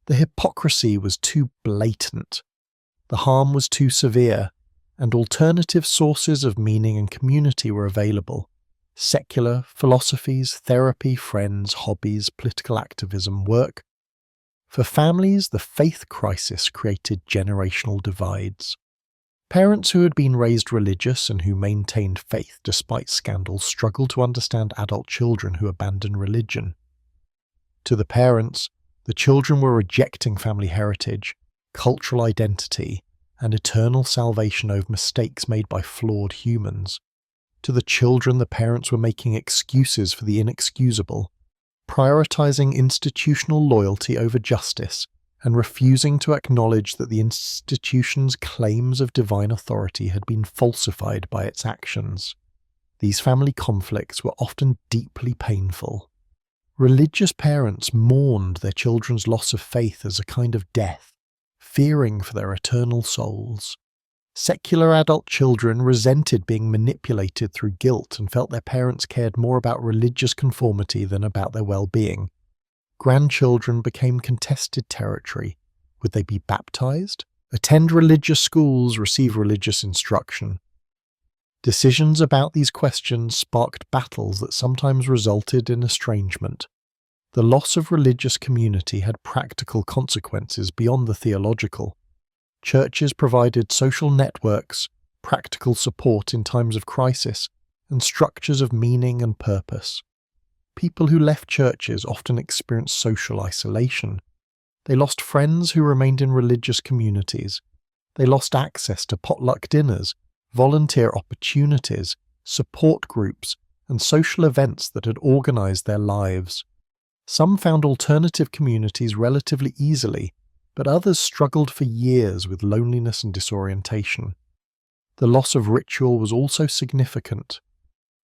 S1: The hypocrisy was too blatant. The harm was too severe, and alternative sources of meaning and community were available. Secular, philosophies, therapy, friends, hobbies, political activism, work. For families, the faith crisis created generational divides. Parents who had been raised religious and who maintained faith despite scandals struggled to understand adult children who abandoned religion. To the parents, the children were rejecting family heritage, cultural identity, and eternal salvation over mistakes made by flawed humans. To the children, the parents were making excuses for the inexcusable, prioritizing institutional loyalty over justice, and refusing to acknowledge that the institution's claims of divine authority had been falsified by its actions. These family conflicts were often deeply painful. Religious parents mourned their children's loss of faith as a kind of death, fearing for their eternal souls. Secular adult children resented being manipulated through guilt and felt their parents cared more about religious conformity than about their well-being. Grandchildren became contested territory. Would they be baptized? Attend religious schools, receive religious instruction? Decisions about these questions sparked battles that sometimes resulted in estrangement. The loss of religious community had practical consequences beyond the theological. Churches provided social networks, practical support in times of crisis, and structures of meaning and purpose. People who left churches often experienced social isolation. They lost friends who remained in religious communities. They lost access to potluck dinners, volunteer opportunities, support groups, and social events that had organized their lives. Some found alternative communities relatively easily, but others struggled for years with loneliness and disorientation. The loss of ritual was also significant.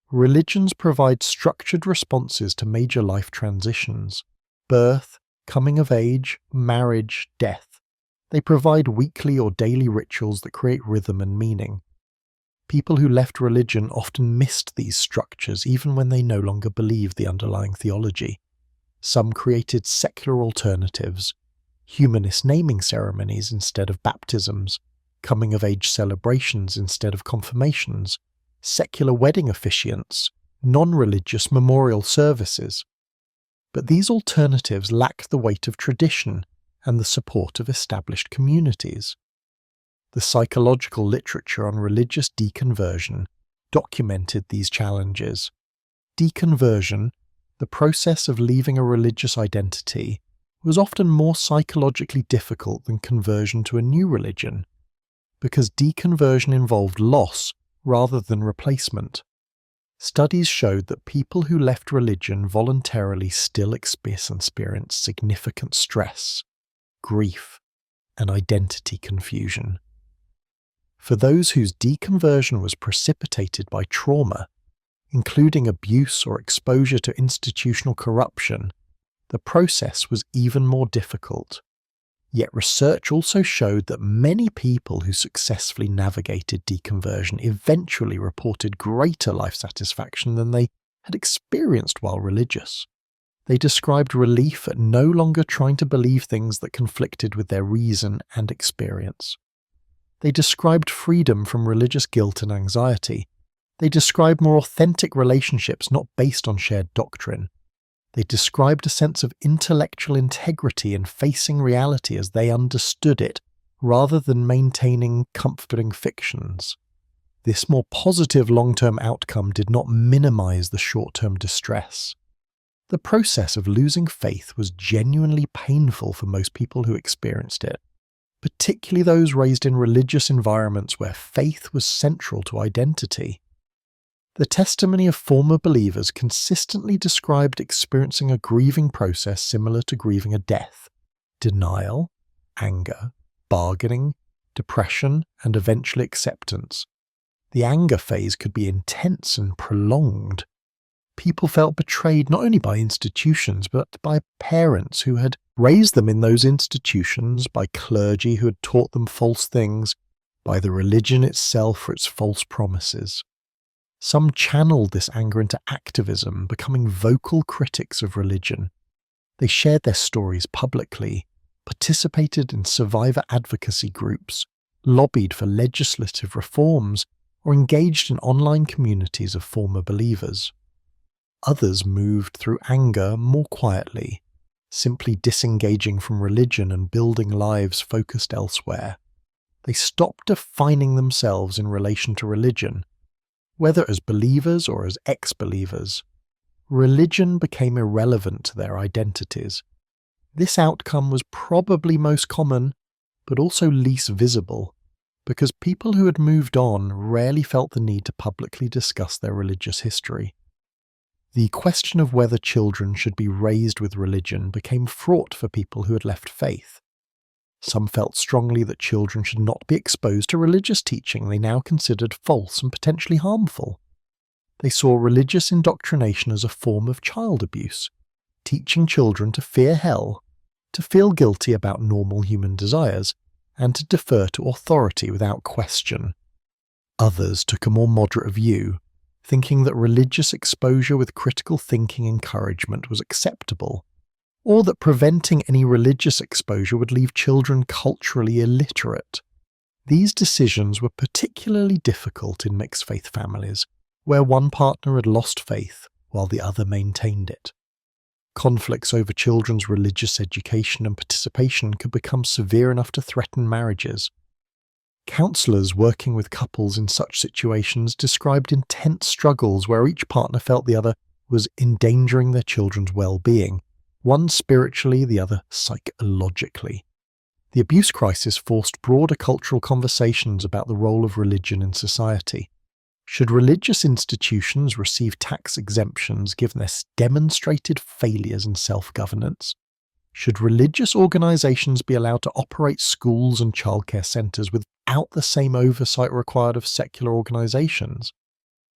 S1: Religions provide structured responses to major life transitions: birth, coming of age, marriage, death. They provide weekly or daily rituals that create rhythm and meaning. People who left religion often missed these structures even when they no longer believed the underlying theology. Some created secular alternatives: humanist naming ceremonies instead of baptisms, coming-of-age celebrations instead of confirmations, secular wedding officiants, non-religious memorial services. But these alternatives lacked the weight of tradition and the support of established communities. The psychological literature on religious deconversion documented these challenges. Deconversion, the process of leaving a religious identity, was often more psychologically difficult than conversion to a new religion, because deconversion involved loss rather than replacement. Studies showed that people who left religion voluntarily still experienced significant stress, grief, and identity confusion. For those whose deconversion was precipitated by trauma, including abuse or exposure to institutional corruption, the process was even more difficult. Yet research also showed that many people who successfully navigated deconversion eventually reported greater life satisfaction than they had experienced while religious. They described relief at no longer trying to believe things that conflicted with their reason and experience. They described freedom from religious guilt and anxiety. They described more authentic relationships not based on shared doctrine. They described a sense of intellectual integrity in facing reality as they understood it, rather than maintaining comforting fictions. This more positive long-term outcome did not minimize the short-term distress. The process of losing faith was genuinely painful for most people who experienced it, particularly those raised in religious environments where faith was central to identity. The testimony of former believers consistently described experiencing a grieving process similar to grieving a death: denial, anger, bargaining, depression, and eventually acceptance. The anger phase could be intense and prolonged. People felt betrayed not only by institutions, but by parents who had raised them in those institutions, by clergy who had taught them false things, by the religion itself for its false promises. Some channeled this anger into activism, becoming vocal critics of religion. They shared their stories publicly, participated in survivor advocacy groups, lobbied for legislative reforms, or engaged in online communities of former believers. Others moved through anger more quietly, simply disengaging from religion and building lives focused elsewhere. They stopped defining themselves in relation to religion, whether as believers or as ex-believers. Religion became irrelevant to their identities. This outcome was probably most common, but also least visible, because people who had moved on rarely felt the need to publicly discuss their religious history. The question of whether children should be raised with religion became fraught for people who had left faith. Some felt strongly that children should not be exposed to religious teaching they now considered false and potentially harmful. They saw religious indoctrination as a form of child abuse, teaching children to fear hell, to feel guilty about normal human desires, and to defer to authority without question. Others took a more moderate view, thinking that religious exposure with critical thinking encouragement was acceptable, or that preventing any religious exposure would leave children culturally illiterate. These decisions were particularly difficult in mixed-faith families, where one partner had lost faith while the other maintained it. Conflicts over children's religious education and participation could become severe enough to threaten marriages. Counselors working with couples in such situations described intense struggles where each partner felt the other was endangering their children's well-being, one spiritually, the other psychologically. The abuse crisis forced broader cultural conversations about the role of religion in society. Should religious institutions receive tax exemptions given their demonstrated failures in self-governance? Should religious organizations be allowed to operate schools and childcare centers without the same oversight required of secular organizations?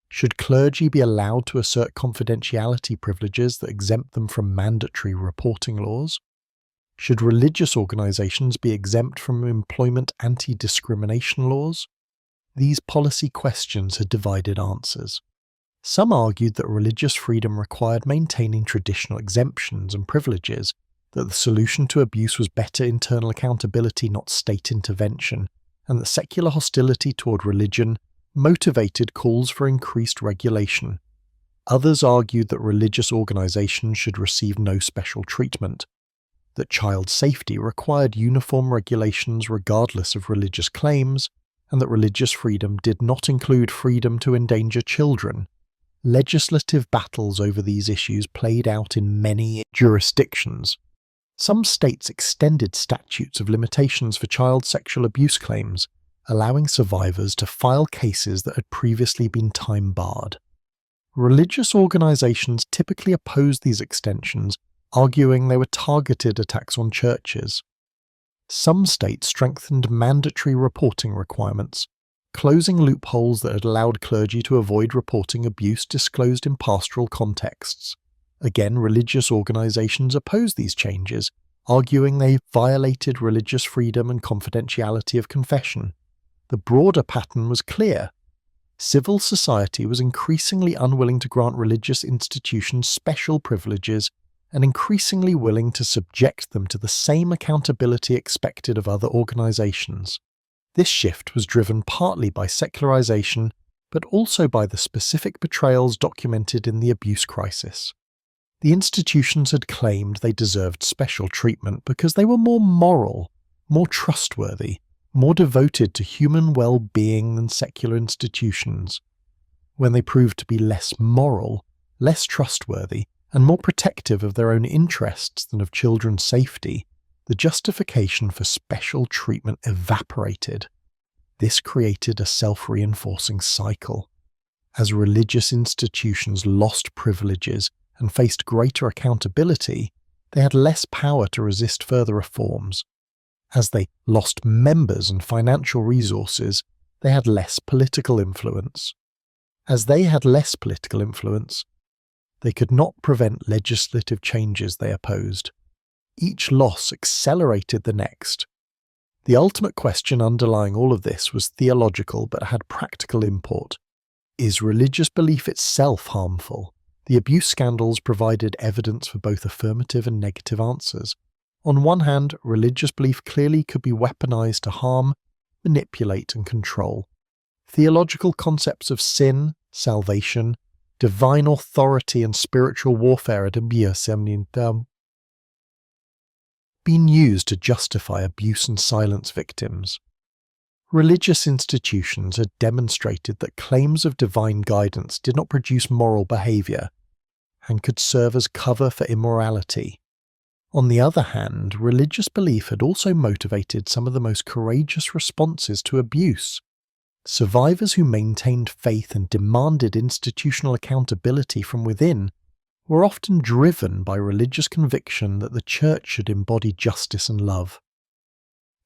S1: Should clergy be allowed to assert confidentiality privileges that exempt them from mandatory reporting laws? Should religious organizations be exempt from employment anti-discrimination laws? These policy questions had divided answers. Some argued that religious freedom required maintaining traditional exemptions and privileges, that the solution to abuse was better internal accountability, not state intervention, and that secular hostility toward religion motivated calls for increased regulation. Others argued that religious organizations should receive no special treatment, that child safety required uniform regulations regardless of religious claims, and that religious freedom did not include freedom to endanger children. Legislative battles over these issues played out in many jurisdictions. Some states extended statutes of limitations for child sexual abuse claims, allowing survivors to file cases that had previously been time-barred. Religious organizations typically opposed these extensions, arguing they were targeted attacks on churches. Some states strengthened mandatory reporting requirements, closing loopholes that had allowed clergy to avoid reporting abuse disclosed in pastoral contexts. Again, religious organizations opposed these changes, arguing they violated religious freedom and confidentiality of confession. The broader pattern was clear. Civil society was increasingly unwilling to grant religious institutions special privileges and increasingly willing to subject them to the same accountability expected of other organizations. This shift was driven partly by secularization, but also by the specific betrayals documented in the abuse crisis. The institutions had claimed they deserved special treatment because they were more moral, more trustworthy, more devoted to human well-being than secular institutions. When they proved to be less moral, less trustworthy, and more protective of their own interests than of children's safety, the justification for special treatment evaporated. This created a self-reinforcing cycle. As religious institutions lost privileges and faced greater accountability, they had less power to resist further reforms. As they lost members and financial resources, they had less political influence. As they had less political influence, they could not prevent legislative changes they opposed. Each loss accelerated the next. The ultimate question underlying all of this was theological but had practical import. Is religious belief itself harmful? The abuse scandals provided evidence for both affirmative and negative answers. On one hand, religious belief clearly could be weaponized to harm, manipulate, and control. Theological concepts of sin, salvation, divine authority, and spiritual warfare had been used to justify abuse and silence victims. Religious institutions had demonstrated that claims of divine guidance did not produce moral behavior and could serve as cover for immorality. On the other hand, religious belief had also motivated some of the most courageous responses to abuse. Survivors who maintained faith and demanded institutional accountability from within were often driven by religious conviction that the church should embody justice and love.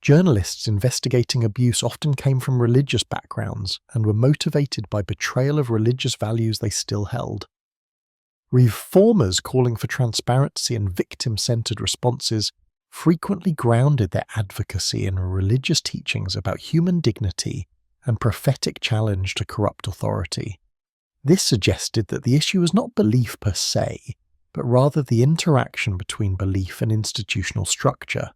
S1: Journalists investigating abuse often came from religious backgrounds and were motivated by betrayal of religious values they still held. Reformers calling for transparency and victim-centered responses frequently grounded their advocacy in religious teachings about human dignity and prophetic challenge to corrupt authority. This suggested that the issue was not belief per se, but rather the interaction between belief and institutional structure.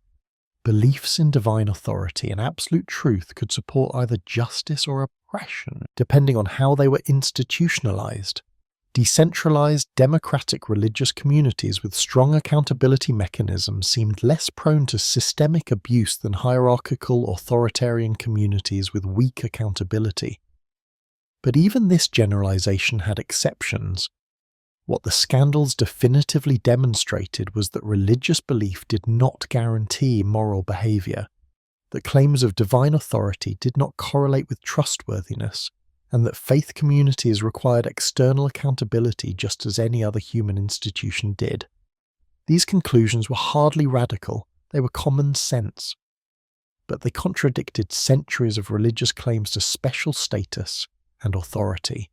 S1: Beliefs in divine authority and absolute truth could support either justice or oppression, depending on how they were institutionalized. Decentralized, democratic religious communities with strong accountability mechanisms seemed less prone to systemic abuse than hierarchical, authoritarian communities with weak accountability. But even this generalization had exceptions. What the scandals definitively demonstrated was that religious belief did not guarantee moral behavior, that claims of divine authority did not correlate with trustworthiness, and that faith communities required external accountability just as any other human institution did. These conclusions were hardly radical, they were common sense. But they contradicted centuries of religious claims to special status and authority.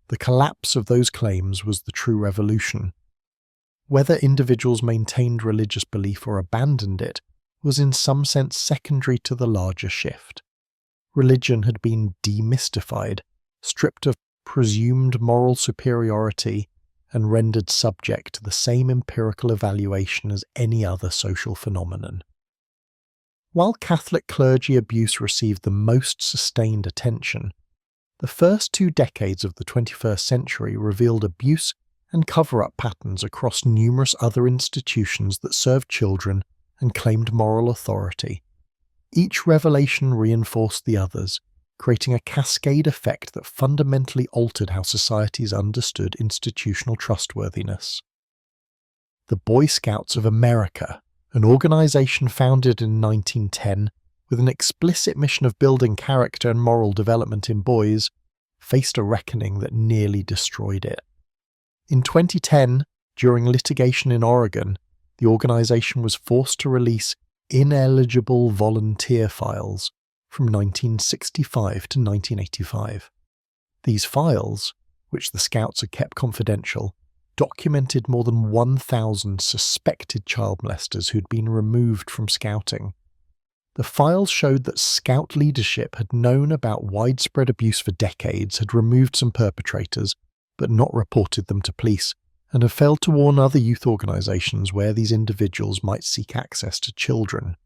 S1: The collapse of those claims was the true revolution. Whether individuals maintained religious belief or abandoned it was in some sense secondary to the larger shift. Religion had been demystified, stripped of presumed moral superiority, and rendered subject to the same empirical evaluation as any other social phenomenon. While Catholic clergy abuse received the most sustained attention, the first 2 decades of the 21st century revealed abuse and cover-up patterns across numerous other institutions that served children and claimed moral authority. Each revelation reinforced the others, creating a cascade effect that fundamentally altered how societies understood institutional trustworthiness. The Boy Scouts of America, an organization founded in 1910 with an explicit mission of building character and moral development in boys, faced a reckoning that nearly destroyed it. In 2010, during litigation in Oregon, the organization was forced to release ineligible volunteer files from 1965 to 1985. These files, which the Scouts had kept confidential, documented more than 1,000 suspected child molesters who'd been removed from Scouting. The files showed that Scout leadership had known about widespread abuse for decades, had removed some perpetrators, but not reported them to police, and have failed to warn other youth organizations where these individuals might seek access to children.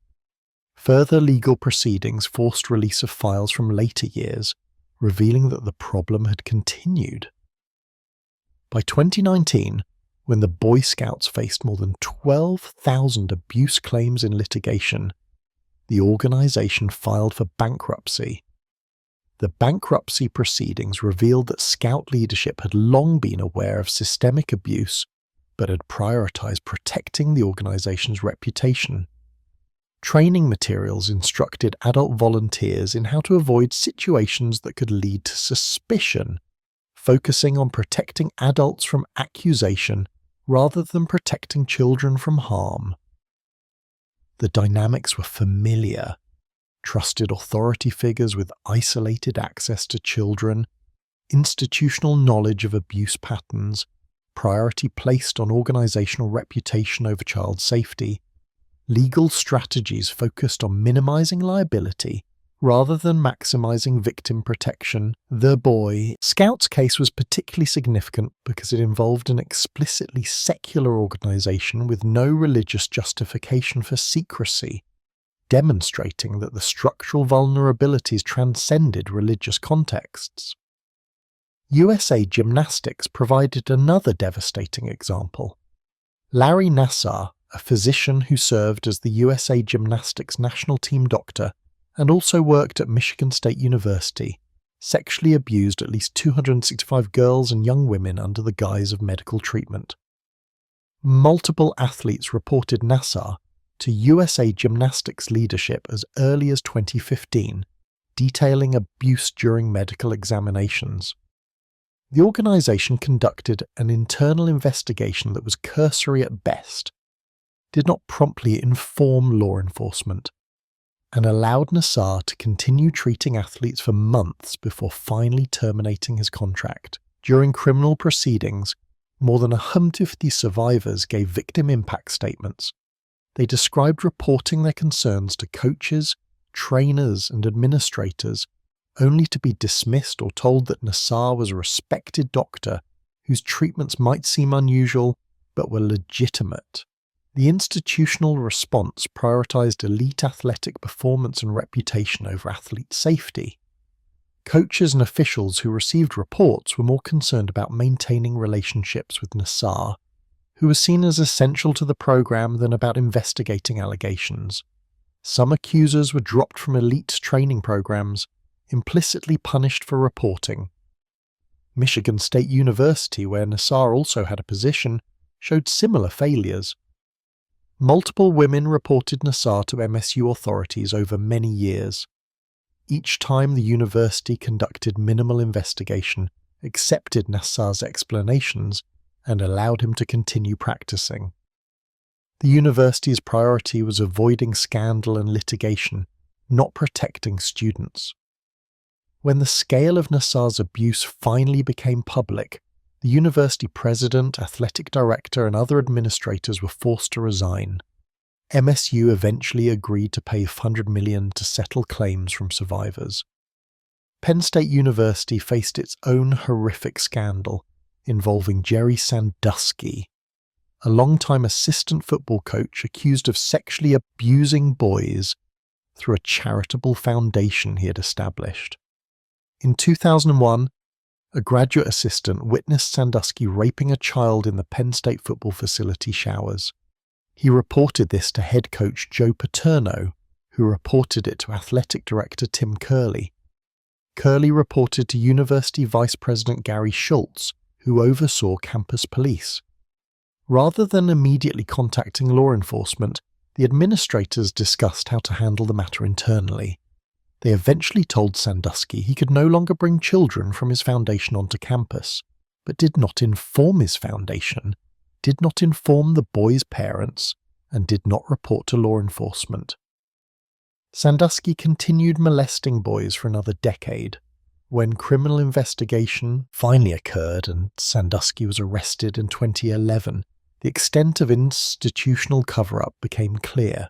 S1: Further legal proceedings forced release of files from later years, revealing that the problem had continued. By 2019, when the Boy Scouts faced more than 12,000 abuse claims in litigation, the organisation filed for bankruptcy. The bankruptcy proceedings revealed that Scout leadership had long been aware of systemic abuse, but had prioritised protecting the organisation's reputation. Training materials instructed adult volunteers in how to avoid situations that could lead to suspicion, focusing on protecting adults from accusation rather than protecting children from harm. The dynamics were familiar. Trusted authority figures with isolated access to children, institutional knowledge of abuse patterns, priority placed on organisational reputation over child safety, legal strategies focused on minimising liability rather than maximising victim protection. The Boy Scouts case was particularly significant because it involved an explicitly secular organisation with no religious justification for secrecy, demonstrating that the structural vulnerabilities transcended religious contexts. USA Gymnastics provided another devastating example. Larry Nassar, a physician who served as the USA Gymnastics national team doctor and also worked at Michigan State University, sexually abused at least 265 girls and young women under the guise of medical treatment. Multiple athletes reported Nassar to USA Gymnastics leadership as early as 2015, detailing abuse during medical examinations. The organisation conducted an internal investigation that was cursory at best, did not promptly inform law enforcement, and allowed Nassar to continue treating athletes for months before finally terminating his contract. During criminal proceedings, more than 150 survivors gave victim impact statements. They described reporting their concerns to coaches, trainers, and administrators, only to be dismissed or told that Nassar was a respected doctor whose treatments might seem unusual but were legitimate. The institutional response prioritised elite athletic performance and reputation over athlete safety. Coaches and officials who received reports were more concerned about maintaining relationships with Nassar, who was seen as essential to the program, than about investigating allegations. Some accusers were dropped from elite training programs, implicitly punished for reporting. Michigan State University, where Nassar also had a position, showed similar failures. Multiple women reported Nassar to MSU authorities over many years. Each time the university conducted minimal investigation, accepted Nassar's explanations, and allowed him to continue practicing. The university's priority was avoiding scandal and litigation, not protecting students. When the scale of Nassar's abuse finally became public, the university president, athletic director, and other administrators were forced to resign. MSU eventually agreed to pay $100 million to settle claims from survivors. Penn State University faced its own horrific scandal involving Jerry Sandusky, a longtime assistant football coach accused of sexually abusing boys through a charitable foundation he had established. In 2001, a graduate assistant witnessed Sandusky raping a child in the Penn State football facility showers. He reported this to head coach Joe Paterno, who reported it to athletic director Tim Curley. Curley reported to University Vice President Gary Schultz, who oversaw campus police. Rather than immediately contacting law enforcement, the administrators discussed how to handle the matter internally. They eventually told Sandusky he could no longer bring children from his foundation onto campus, but did not inform his foundation, did not inform the boys' parents, and did not report to law enforcement. Sandusky continued molesting boys for another decade. When criminal investigation finally occurred and Sandusky was arrested in 2011, the extent of institutional cover-up became clear.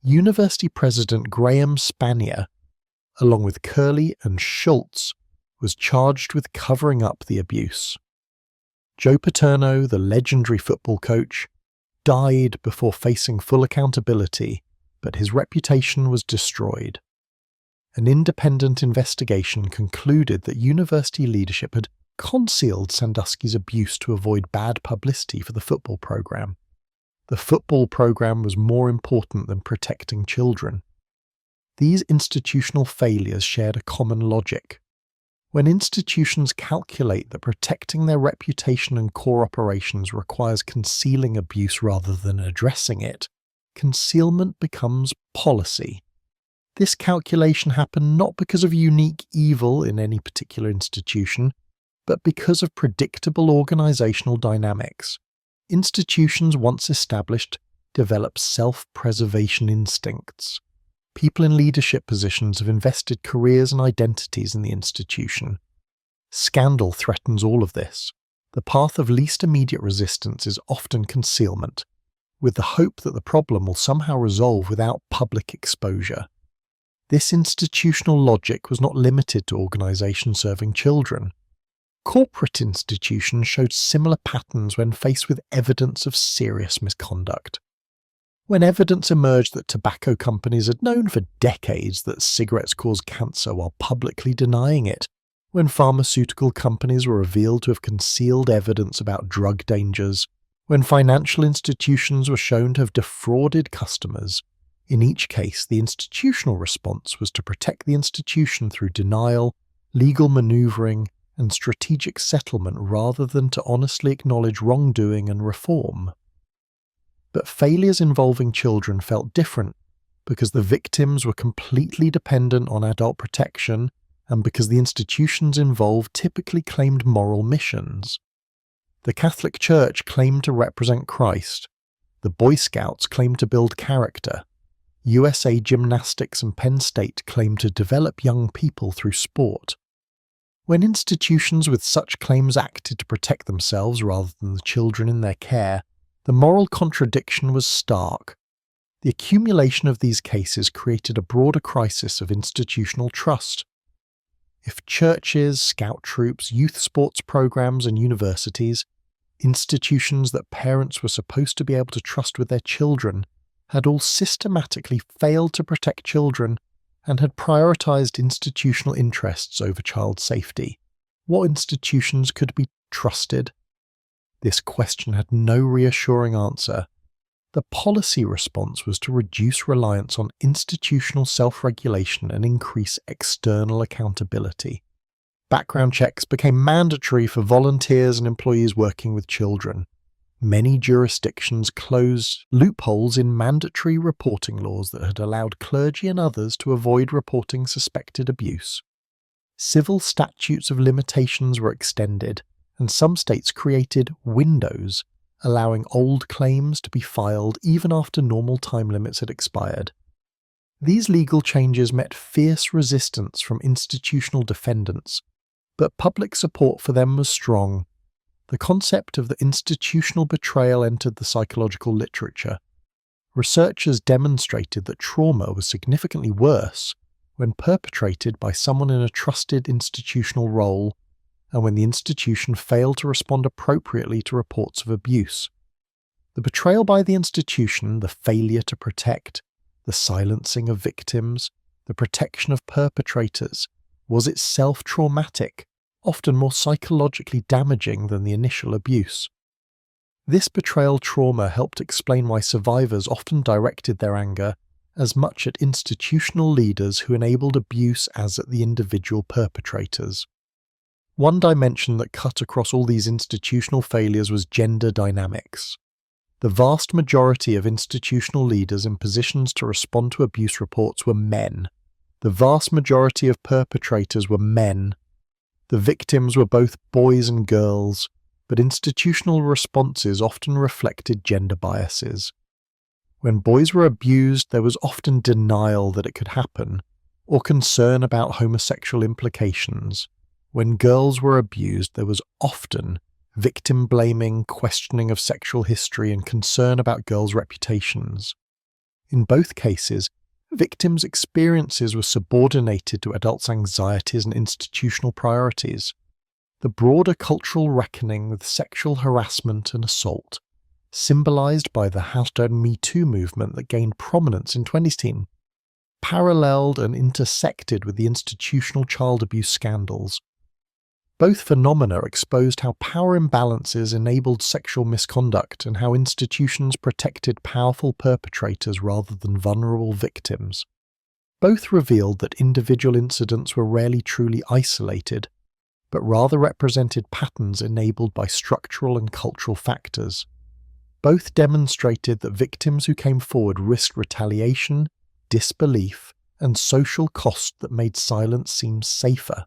S1: University President Graham Spanier, along with Curley and Schultz, was charged with covering up the abuse. Joe Paterno, the legendary football coach, died before facing full accountability, but his reputation was destroyed. An independent investigation concluded that university leadership had concealed Sandusky's abuse to avoid bad publicity for the football program. The football program was more important than protecting children. These institutional failures shared a common logic. When institutions calculate that protecting their reputation and core operations requires concealing abuse rather than addressing it, concealment becomes policy. This calculation happened not because of unique evil in any particular institution, but because of predictable organizational dynamics. Institutions once established develop self-preservation instincts. People in leadership positions have invested careers and identities in the institution. Scandal threatens all of this. The path of least immediate resistance is often concealment, with the hope that the problem will somehow resolve without public exposure. This institutional logic was not limited to organizations serving children. Corporate institutions showed similar patterns when faced with evidence of serious misconduct. When evidence emerged that tobacco companies had known for decades that cigarettes cause cancer while publicly denying it, when pharmaceutical companies were revealed to have concealed evidence about drug dangers, when financial institutions were shown to have defrauded customers, in each case the institutional response was to protect the institution through denial, legal maneuvering, and strategic settlement rather than to honestly acknowledge wrongdoing and reform. But failures involving children felt different because the victims were completely dependent on adult protection and because the institutions involved typically claimed moral missions. The Catholic Church claimed to represent Christ. The Boy Scouts claimed to build character. USA Gymnastics and Penn State claimed to develop young people through sport. When institutions with such claims acted to protect themselves rather than the children in their care, the moral contradiction was stark. The accumulation of these cases created a broader crisis of institutional trust. If churches, scout troops, youth sports programs, and universities, institutions that parents were supposed to be able to trust with their children, had all systematically failed to protect children and had prioritized institutional interests over child safety, what institutions could be trusted? This question had no reassuring answer. The policy response was to reduce reliance on institutional self-regulation and increase external accountability. Background checks became mandatory for volunteers and employees working with children. Many jurisdictions closed loopholes in mandatory reporting laws that had allowed clergy and others to avoid reporting suspected abuse. Civil statutes of limitations were extended, and some states created windows, allowing old claims to be filed even after normal time limits had expired. These legal changes met fierce resistance from institutional defendants, but public support for them was strong. The concept of the institutional betrayal entered the psychological literature. Researchers demonstrated that trauma was significantly worse when perpetrated by someone in a trusted institutional role and when the institution failed to respond appropriately to reports of abuse. The betrayal by the institution, the failure to protect, the silencing of victims, the protection of perpetrators, was itself traumatic, often more psychologically damaging than the initial abuse. This betrayal trauma helped explain why survivors often directed their anger as much at institutional leaders who enabled abuse as at the individual perpetrators. One dimension that cut across all these institutional failures was gender dynamics. The vast majority of institutional leaders in positions to respond to abuse reports were men. The vast majority of perpetrators were men. The victims were both boys and girls, but institutional responses often reflected gender biases. When boys were abused, there was often denial that it could happen, or concern about homosexual implications. When girls were abused, there was often victim blaming, questioning of sexual history, and concern about girls' reputations. In both cases, victims' experiences were subordinated to adults' anxieties and institutional priorities. The broader cultural reckoning with sexual harassment and assault, symbolized by the #MeToo movement that gained prominence in 2010, paralleled and intersected with the institutional child abuse scandals. Both phenomena exposed how power imbalances enabled sexual misconduct and how institutions protected powerful perpetrators rather than vulnerable victims. Both revealed that individual incidents were rarely truly isolated, but rather represented patterns enabled by structural and cultural factors. Both demonstrated that victims who came forward risked retaliation, disbelief, and social cost that made silence seem safer.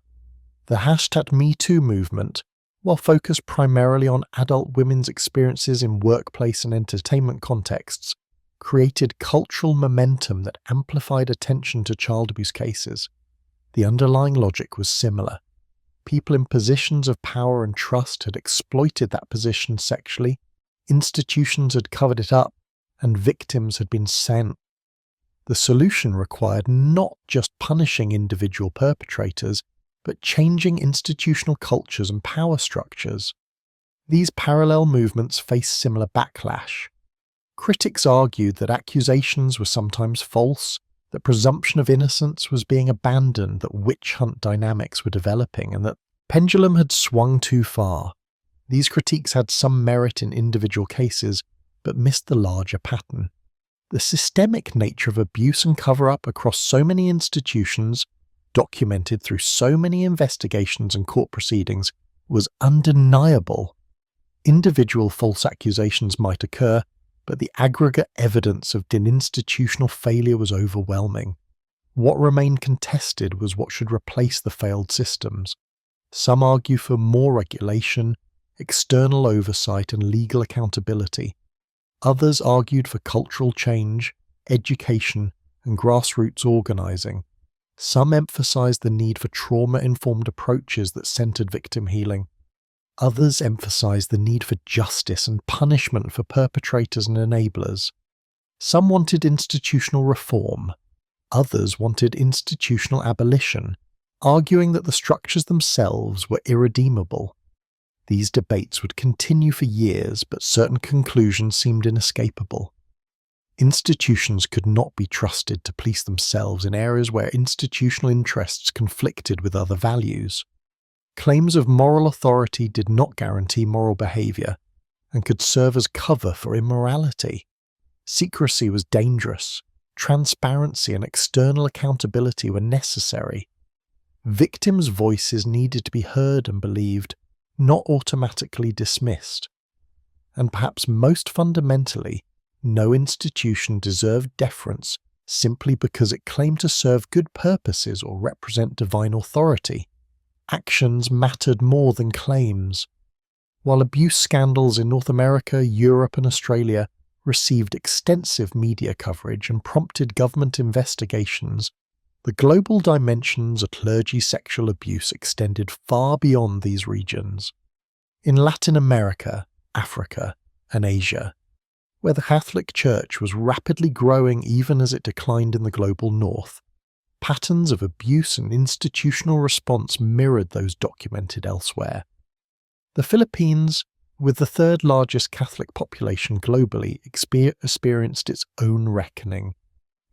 S1: The #MeToo movement, while focused primarily on adult women's experiences in workplace and entertainment contexts, created cultural momentum that amplified attention to child abuse cases. The underlying logic was similar. People in positions of power and trust had exploited that position sexually, institutions had covered it up, and victims had been sent. The solution required not just punishing individual perpetrators, but changing institutional cultures and power structures. These parallel movements faced similar backlash. Critics argued that accusations were sometimes false, that presumption of innocence was being abandoned, that witch hunt dynamics were developing, and that pendulum had swung too far. These critiques had some merit in individual cases, but missed the larger pattern. The systemic nature of abuse and cover-up across so many institutions, documented through so many investigations and court proceedings, was undeniable. Individual false accusations might occur, but the aggregate evidence of institutional failure was overwhelming. What remained contested was what should replace the failed systems. Some argue for more regulation, external oversight, and legal accountability. Others argued for cultural change, education, and grassroots organizing. Some emphasized the need for trauma-informed approaches that centered victim healing. Others emphasized the need for justice and punishment for perpetrators and enablers. Some wanted institutional reform. Others wanted institutional abolition, arguing that the structures themselves were irredeemable. These debates would continue for years, but certain conclusions seemed inescapable. Institutions could not be trusted to police themselves in areas where institutional interests conflicted with other values. Claims of moral authority did not guarantee moral behavior and could serve as cover for immorality. Secrecy was dangerous. Transparency and external accountability were necessary. Victims' voices needed to be heard and believed, not automatically dismissed. And perhaps most fundamentally, no institution deserved deference simply because it claimed to serve good purposes or represent divine authority. Actions mattered more than claims. While abuse scandals in North America, Europe, and Australia received extensive media coverage and prompted government investigations, the global dimensions of clergy sexual abuse extended far beyond these regions. In Latin America, Africa, and Asia, where the Catholic Church was rapidly growing even as it declined in the global north, patterns of abuse and institutional response mirrored those documented elsewhere. The Philippines, with the third largest Catholic population globally, experienced its own reckoning.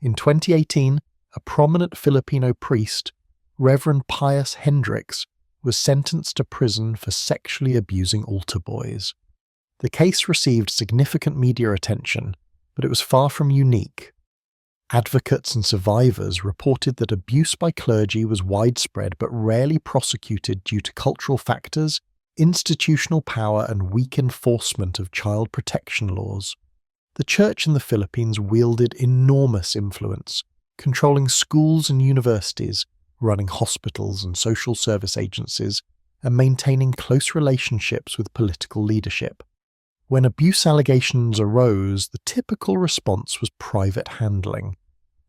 S1: In 2018, a prominent Filipino priest, Reverend Pius Hendricks, was sentenced to prison for sexually abusing altar boys. The case received significant media attention, but it was far from unique. Advocates and survivors reported that abuse by clergy was widespread but rarely prosecuted due to cultural factors, institutional power, and weak enforcement of child protection laws. The church in the Philippines wielded enormous influence, controlling schools and universities, running hospitals and social service agencies, and maintaining close relationships with political leadership. When abuse allegations arose, the typical response was private handling.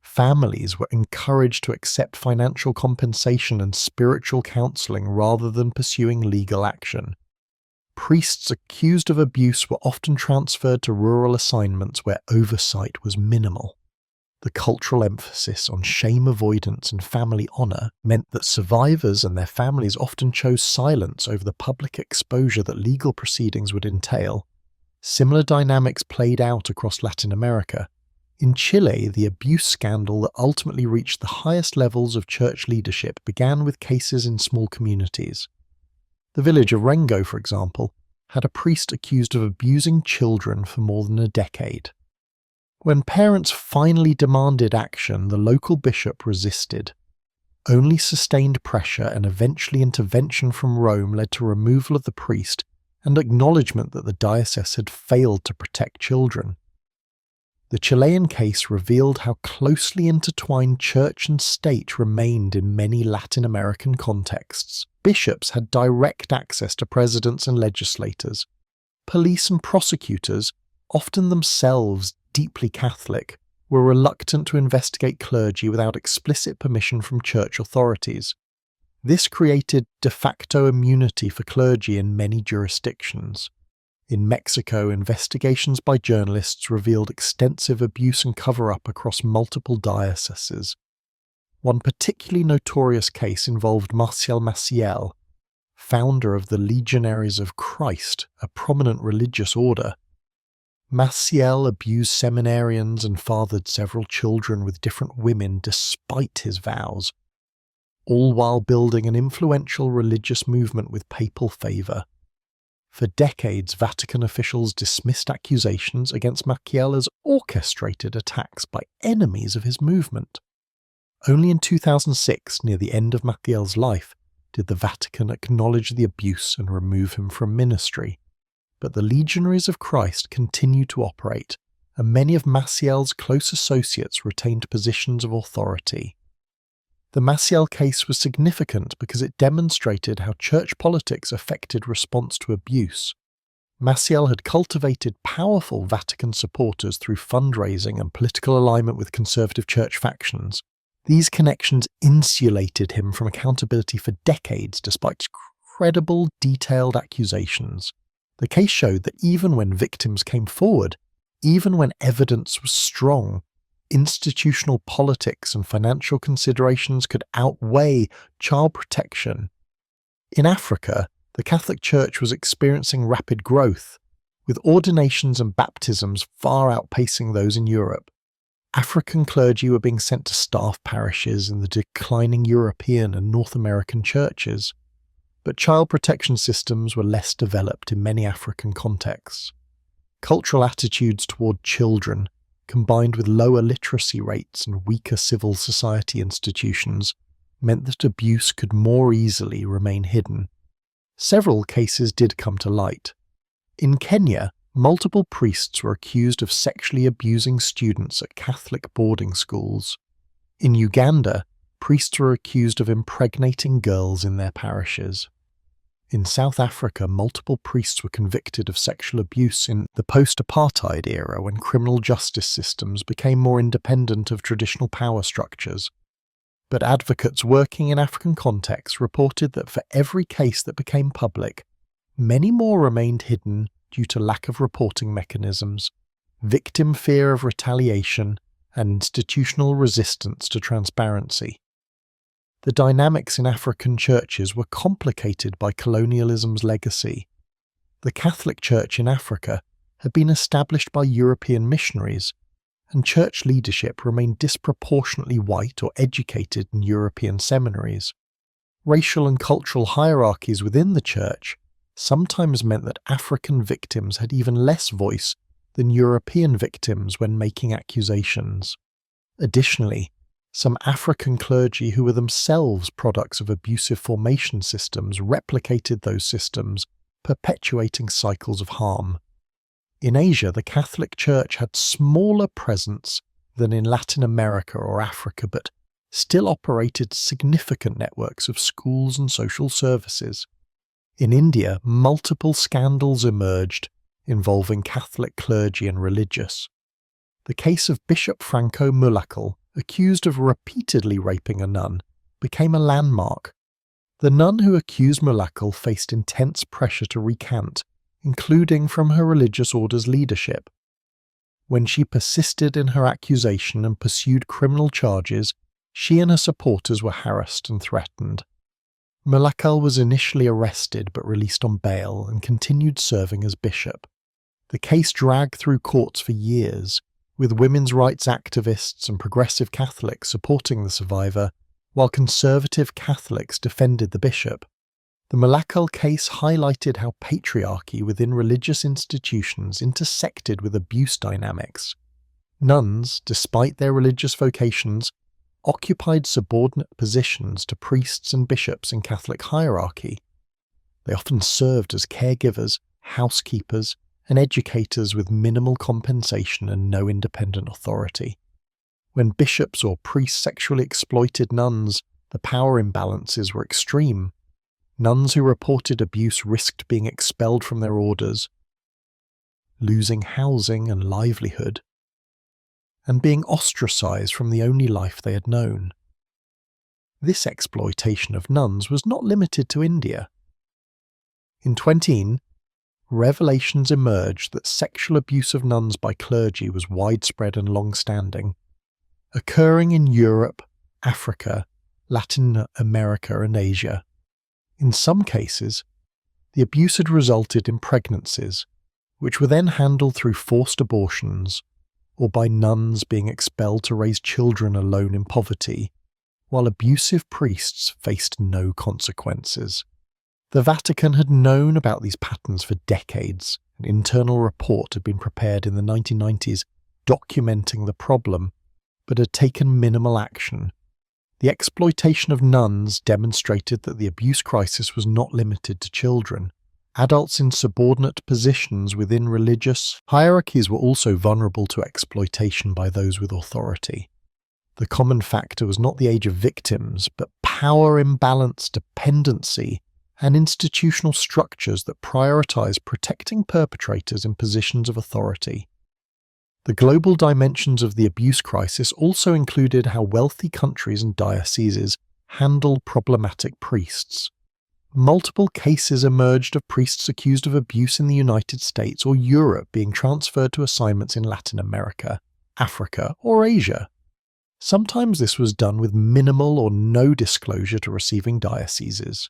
S1: Families were encouraged to accept financial compensation and spiritual counseling rather than pursuing legal action. Priests accused of abuse were often transferred to rural assignments where oversight was minimal. The cultural emphasis on shame avoidance and family honor meant that survivors and their families often chose silence over the public exposure that legal proceedings would entail. Similar dynamics played out across Latin America. In Chile, the abuse scandal that ultimately reached the highest levels of church leadership began with cases in small communities. The village of Rengo, for example, had a priest accused of abusing children for more than a decade. When parents finally demanded action, the local bishop resisted. Only sustained pressure and eventually intervention from Rome led to removal of the priest and acknowledgement that the diocese had failed to protect children. The Chilean case revealed how closely intertwined church and state remained in many Latin American contexts. Bishops had direct access to presidents and legislators. Police and prosecutors, often themselves deeply Catholic, were reluctant to investigate clergy without explicit permission from church authorities. This created de facto immunity for clergy in many jurisdictions. In Mexico, investigations by journalists revealed extensive abuse and cover-up across multiple dioceses. One particularly notorious case involved Marcial Maciel, founder of the Legionaries of Christ, a prominent religious order. Maciel abused seminarians and fathered several children with different women despite his vows, all while building an influential religious movement with papal favour. For decades, Vatican officials dismissed accusations against Maciel as orchestrated attacks by enemies of his movement. Only in 2006, near the end of Maciel's life, did the Vatican acknowledge the abuse and remove him from ministry. But the Legionaries of Christ continued to operate, and many of Maciel's close associates retained positions of authority. The Maciel case was significant because it demonstrated how church politics affected response to abuse. Maciel had cultivated powerful Vatican supporters through fundraising and political alignment with conservative church factions. These connections insulated him from accountability for decades despite credible, detailed accusations. The case showed that even when victims came forward, even when evidence was strong, institutional politics and financial considerations could outweigh child protection. In Africa, the Catholic Church was experiencing rapid growth, with ordinations and baptisms far outpacing those in Europe. African clergy were being sent to staff parishes in the declining European and North American churches. But child protection systems were less developed in many African contexts. Cultural attitudes toward children, combined with lower literacy rates and weaker civil society institutions, meant that abuse could more easily remain hidden. Several cases did come to light. In Kenya, multiple priests were accused of sexually abusing students at Catholic boarding schools. In Uganda, priests were accused of impregnating girls in their parishes. In South Africa, multiple priests were convicted of sexual abuse in the post-apartheid era when criminal justice systems became more independent of traditional power structures. But advocates working in African contexts reported that for every case that became public, many more remained hidden due to lack of reporting mechanisms, victim fear of retaliation, and institutional resistance to transparency. The dynamics in African churches were complicated by colonialism's legacy. The Catholic Church in Africa had been established by European missionaries, and church leadership remained disproportionately white or educated in European seminaries. Racial and cultural hierarchies within the church sometimes meant that African victims had even less voice than European victims when making accusations. Additionally, some African clergy who were themselves products of abusive formation systems replicated those systems, perpetuating cycles of harm. In Asia, the Catholic Church had smaller presence than in Latin America or Africa, but still operated significant networks of schools and social services. In India, multiple scandals emerged involving Catholic clergy and religious. The case of Bishop Franco Mulakal, accused of repeatedly raping a nun, became a landmark. The nun who accused Mulakal faced intense pressure to recant, including from her religious order's leadership. When she persisted in her accusation and pursued criminal charges, she and her supporters were harassed and threatened. Mulakal was initially arrested but released on bail and continued serving as bishop. The case dragged through courts for years, with women's rights activists and progressive Catholics supporting the survivor, while conservative Catholics defended the bishop. The Malakal case highlighted how patriarchy within religious institutions intersected with abuse dynamics. Nuns, despite their religious vocations, occupied subordinate positions to priests and bishops in Catholic hierarchy. They often served as caregivers, housekeepers, and educators with minimal compensation and no independent authority. When bishops or priests sexually exploited nuns, the power imbalances were extreme. Nuns who reported abuse risked being expelled from their orders, losing housing and livelihood, and being ostracized from the only life they had known. This exploitation of nuns was not limited to India. In 2010, revelations emerged that sexual abuse of nuns by clergy was widespread and long-standing, occurring in Europe, Africa, Latin America, and Asia. In some cases, the abuse had resulted in pregnancies, which were then handled through forced abortions, or by nuns being expelled to raise children alone in poverty, while abusive priests faced no consequences. The Vatican had known about these patterns for decades. An internal report had been prepared in the 1990s documenting the problem, but had taken minimal action. The exploitation of nuns demonstrated that the abuse crisis was not limited to children. Adults in subordinate positions within religious hierarchies were also vulnerable to exploitation by those with authority. The common factor was not the age of victims, but power imbalance, dependency, and institutional structures that prioritize protecting perpetrators in positions of authority. The global dimensions of the abuse crisis also included how wealthy countries and dioceses handle problematic priests. Multiple cases emerged of priests accused of abuse in the United States or Europe being transferred to assignments in Latin America, Africa, or Asia. Sometimes this was done with minimal or no disclosure to receiving dioceses.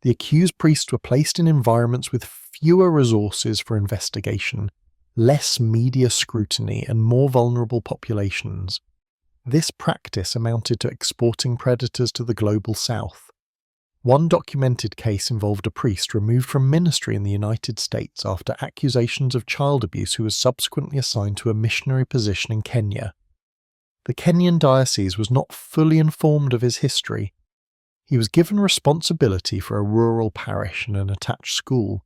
S1: The accused priests were placed in environments with fewer resources for investigation, less media scrutiny, and more vulnerable populations. This practice amounted to exporting predators to the global south. One documented case involved a priest removed from ministry in the United States after accusations of child abuse who was subsequently assigned to a missionary position in Kenya. The Kenyan diocese was not fully informed of his history. He was given responsibility for a rural parish and an attached school.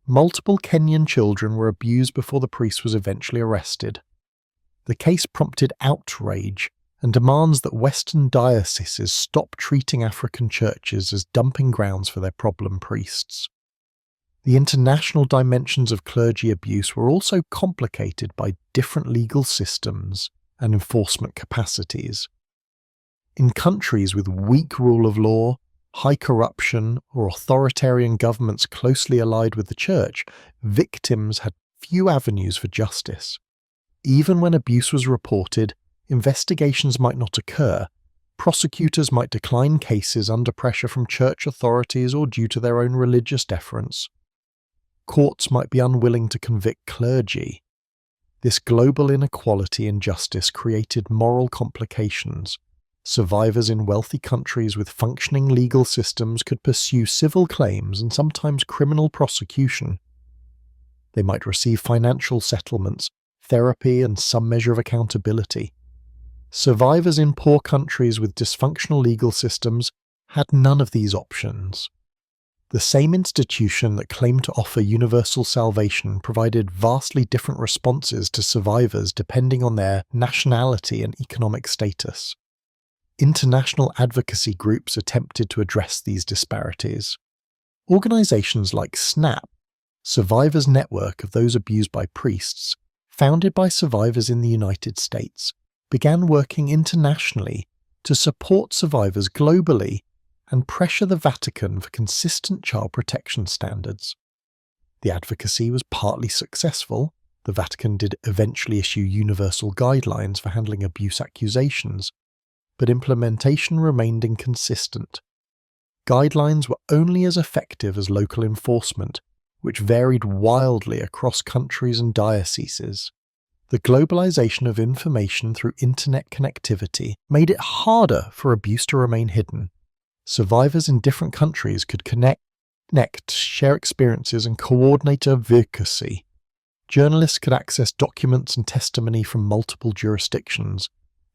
S1: Multiple Kenyan children were abused before the priest was eventually arrested. The case prompted outrage and demands that Western dioceses stop treating African churches as dumping grounds for their problem priests. The international dimensions of clergy abuse were also complicated by different legal systems and enforcement capacities. In countries with weak rule of law, high corruption, or authoritarian governments closely allied with the church, victims had few avenues for justice. Even when abuse was reported, investigations might not occur. Prosecutors might decline cases under pressure from church authorities or due to their own religious deference. Courts might be unwilling to convict clergy. This global inequality in justice created moral complications. Survivors in wealthy countries with functioning legal systems could pursue civil claims and sometimes criminal prosecution. They might receive financial settlements, therapy, and some measure of accountability. Survivors in poor countries with dysfunctional legal systems had none of these options. The same institution that claimed to offer universal salvation provided vastly different responses to survivors depending on their nationality and economic status. International advocacy groups attempted to address these disparities. Organizations like SNAP, Survivors Network of Those Abused by Priests, founded by survivors in the United States, began working internationally to support survivors globally and pressure the Vatican for consistent child protection standards. The advocacy was partly successful. The Vatican did eventually issue universal guidelines for handling abuse accusations, but implementation remained inconsistent. Guidelines were only as effective as local enforcement, which varied wildly across countries and dioceses. The globalization of information through internet connectivity made it harder for abuse to remain hidden. Survivors in different countries could connect Next, share experiences and coordinate advocacy. Journalists could access documents and testimony from multiple jurisdictions.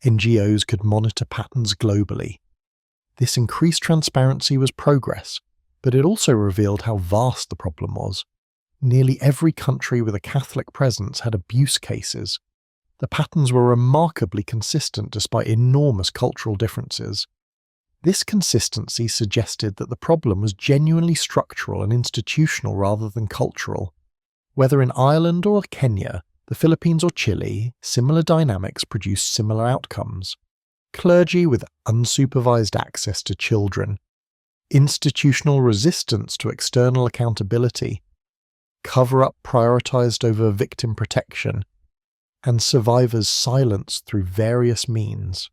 S1: NGOs could monitor patterns globally. This increased transparency was progress, but it also revealed how vast the problem was. Nearly every country with a Catholic presence had abuse cases. The patterns were remarkably consistent despite enormous cultural differences. This consistency suggested that the problem was genuinely structural and institutional rather than cultural. Whether in Ireland or Kenya, the Philippines or Chile, similar dynamics produced similar outcomes. Clergy with unsupervised access to children, institutional resistance to external accountability, cover-up prioritized over victim protection, and survivors silenced through various means.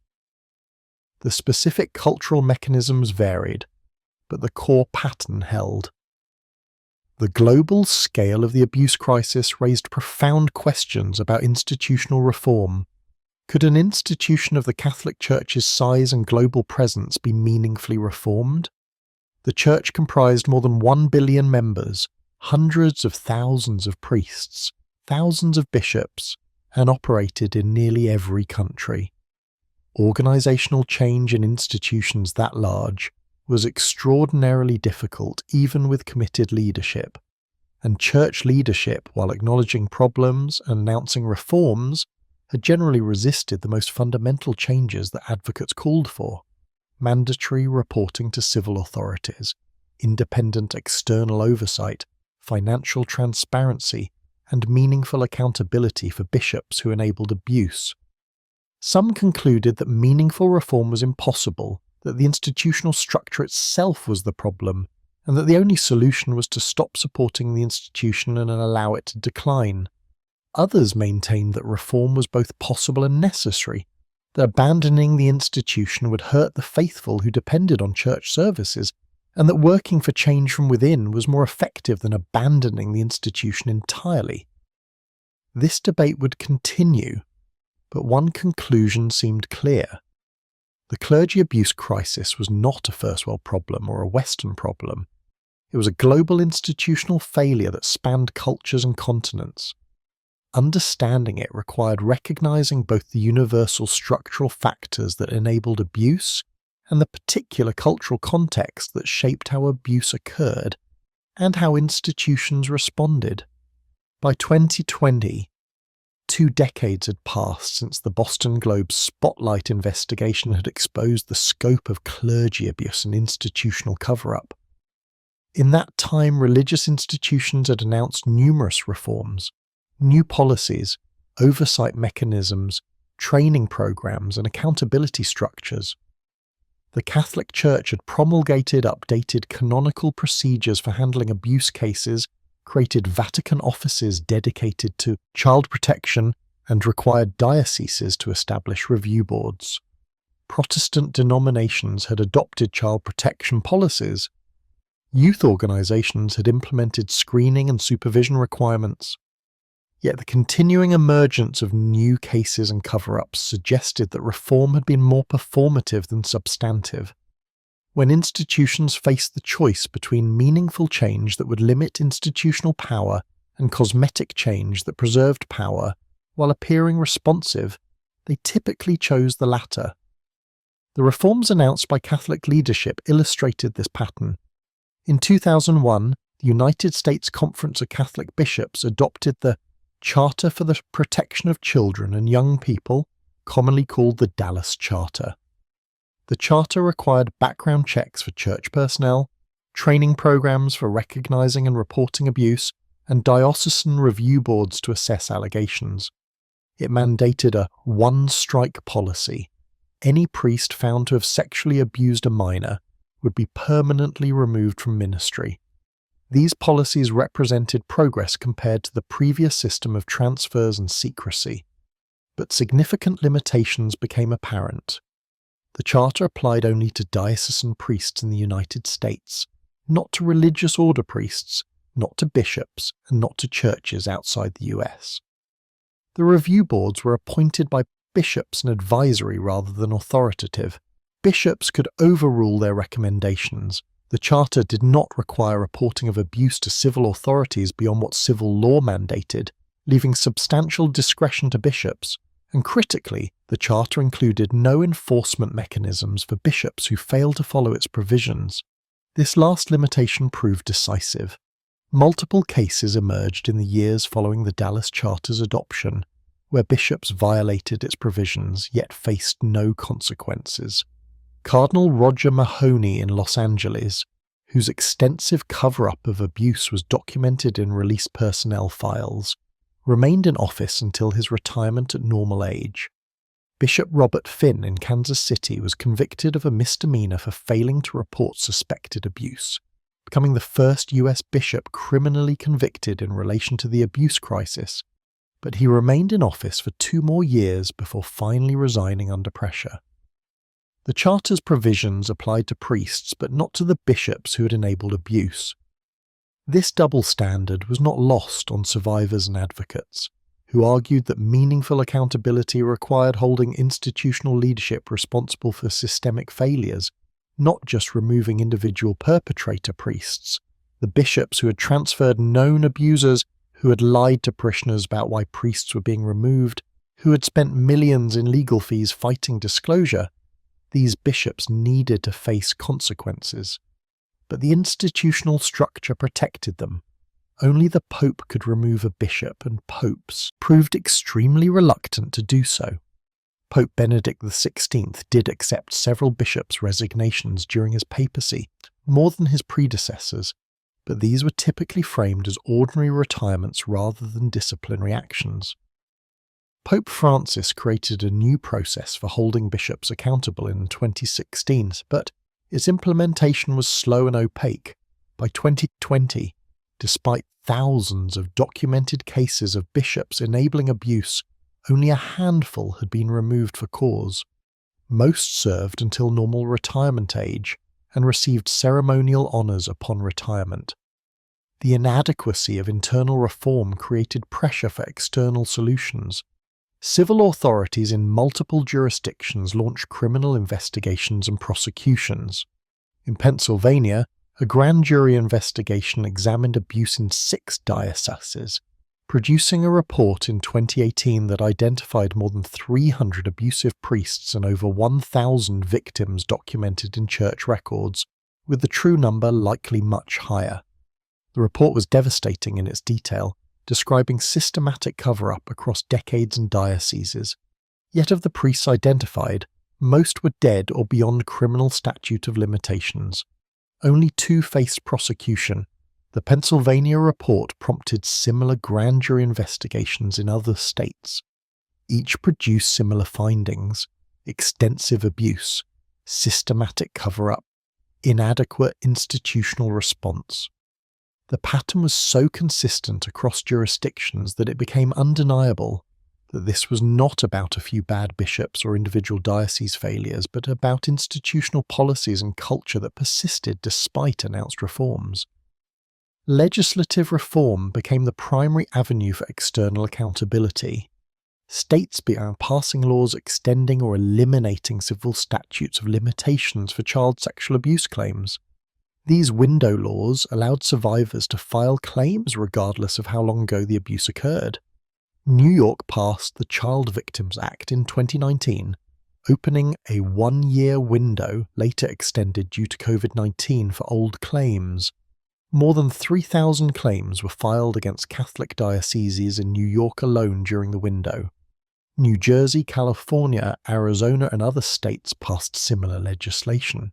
S1: The specific cultural mechanisms varied, but the core pattern held. The global scale of the abuse crisis raised profound questions about institutional reform. Could an institution of the Catholic Church's size and global presence be meaningfully reformed? The Church comprised more than 1 billion members, hundreds of thousands of priests, thousands of bishops, and operated in nearly every country. Organizational change in institutions that large was extraordinarily difficult even with committed leadership, and church leadership, while acknowledging problems and announcing reforms, had generally resisted the most fundamental changes that advocates called for: mandatory reporting to civil authorities, independent external oversight, financial transparency, and meaningful accountability for bishops who enabled abuse. Some concluded that meaningful reform was impossible, that the institutional structure itself was the problem, and that the only solution was to stop supporting the institution and allow it to decline. Others maintained that reform was both possible and necessary, that abandoning the institution would hurt the faithful who depended on church services, and that working for change from within was more effective than abandoning the institution entirely. This debate would continue, but one conclusion seemed clear. The clergy abuse crisis was not a first world problem or a Western problem. It was a global institutional failure that spanned cultures and continents. Understanding it required recognizing both the universal structural factors that enabled abuse and the particular cultural context that shaped how abuse occurred and how institutions responded. By 2020, 2 decades had passed since the Boston Globe's Spotlight investigation had exposed the scope of clergy abuse and institutional cover-up. In that time, religious institutions had announced numerous reforms, new policies, oversight mechanisms, training programs, and accountability structures. The Catholic Church had promulgated updated canonical procedures for handling abuse cases, created Vatican offices dedicated to child protection, and required dioceses to establish review boards. Protestant denominations had adopted child protection policies. Youth organizations had implemented screening and supervision requirements. Yet the continuing emergence of new cases and cover-ups suggested that reform had been more performative than substantive. When institutions faced the choice between meaningful change that would limit institutional power and cosmetic change that preserved power while appearing responsive, they typically chose the latter. The reforms announced by Catholic leadership illustrated this pattern. In 2001, the United States Conference of Catholic Bishops adopted the Charter for the Protection of Children and Young People, commonly called the Dallas Charter. The charter required background checks for church personnel, training programs for recognizing and reporting abuse, and diocesan review boards to assess allegations. It mandated a one-strike policy. Any priest found to have sexually abused a minor would be permanently removed from ministry. These policies represented progress compared to the previous system of transfers and secrecy, but significant limitations became apparent. The charter applied only to diocesan priests in the United States, not to religious order priests, not to bishops, and not to churches outside the US. The review boards were appointed by bishops and advisory rather than authoritative. Bishops could overrule their recommendations, The charter did not require reporting of abuse to civil authorities beyond what civil law mandated, leaving substantial discretion to bishops, and critically, the charter included no enforcement mechanisms for bishops who failed to follow its provisions. This last limitation proved decisive. Multiple cases emerged in the years following the Dallas Charter's adoption, where bishops violated its provisions yet faced no consequences. Cardinal Roger Mahony in Los Angeles, whose extensive cover-up of abuse was documented in released personnel files, remained in office until his retirement at normal age. Bishop Robert Finn in Kansas City was convicted of a misdemeanor for failing to report suspected abuse, becoming the first U.S. bishop criminally convicted in relation to the abuse crisis, but he remained in office for 2 more years before finally resigning under pressure. The Charter's provisions applied to priests but not to the bishops who had enabled abuse. This double standard was not lost on survivors and advocates, who argued that meaningful accountability required holding institutional leadership responsible for systemic failures, not just removing individual perpetrator priests. The bishops who had transferred known abusers, who had lied to parishioners about why priests were being removed, who had spent millions in legal fees fighting disclosure, these bishops needed to face consequences. But the institutional structure protected them. Only the Pope could remove a bishop, and popes proved extremely reluctant to do so. Pope Benedict XVI did accept several bishops' resignations during his papacy, more than his predecessors, but these were typically framed as ordinary retirements rather than disciplinary actions. Pope Francis created a new process for holding bishops accountable in 2016, but its implementation was slow and opaque. By 2020, despite thousands of documented cases of bishops enabling abuse, only a handful had been removed for cause. Most served until normal retirement age and received ceremonial honours upon retirement. The inadequacy of internal reform created pressure for external solutions. Civil authorities in multiple jurisdictions launched criminal investigations and prosecutions. In Pennsylvania, a grand jury investigation examined abuse in 6 dioceses, producing a report in 2018 that identified more than 300 abusive priests and over 1,000 victims documented in church records, with the true number likely much higher. The report was devastating in its detail, describing systematic cover-up across decades and dioceses. Yet of the priests identified, most were dead or beyond criminal statute of limitations. Only 2 faced prosecution. The Pennsylvania report prompted similar grand jury investigations in other states. Each produced similar findings: extensive abuse, systematic cover-up, inadequate institutional response. The pattern was so consistent across jurisdictions that it became undeniable that this was not about a few bad bishops or individual diocese failures, but about institutional policies and culture that persisted despite announced reforms. Legislative reform became the primary avenue for external accountability. States began passing laws extending or eliminating civil statutes of limitations for child sexual abuse claims. These window laws allowed survivors to file claims regardless of how long ago the abuse occurred. New York passed the Child Victims Act in 2019, opening a 1-year window later extended due to COVID-19 for old claims. More than 3,000 claims were filed against Catholic dioceses in New York alone during the window. New Jersey, California, Arizona, and other states passed similar legislation.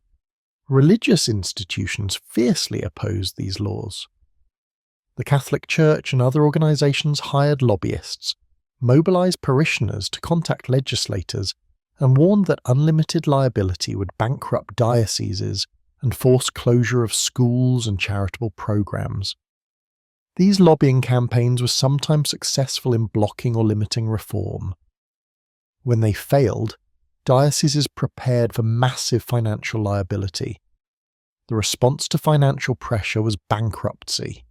S1: Religious institutions fiercely opposed these laws. The Catholic Church and other organizations hired lobbyists, mobilized parishioners to contact legislators, and warned that unlimited liability would bankrupt dioceses and force closure of schools and charitable programs. These lobbying campaigns were sometimes successful in blocking or limiting reform. When they failed, dioceses prepared for massive financial liability. The response to financial pressure was bankruptcy.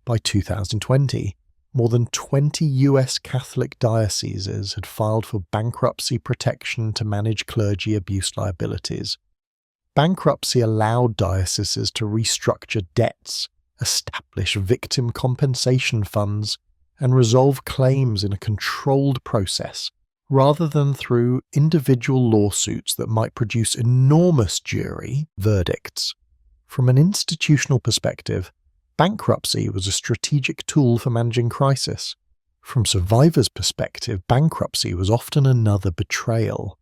S1: By 2020, more than 20 US Catholic dioceses had filed for bankruptcy protection to manage clergy abuse liabilities. Bankruptcy allowed dioceses to restructure debts, establish victim compensation funds, and resolve claims in a controlled process, rather than through individual lawsuits that might produce enormous jury verdicts. From an institutional perspective, bankruptcy was a strategic tool for managing crisis. From survivors' perspective, bankruptcy was often another betrayal.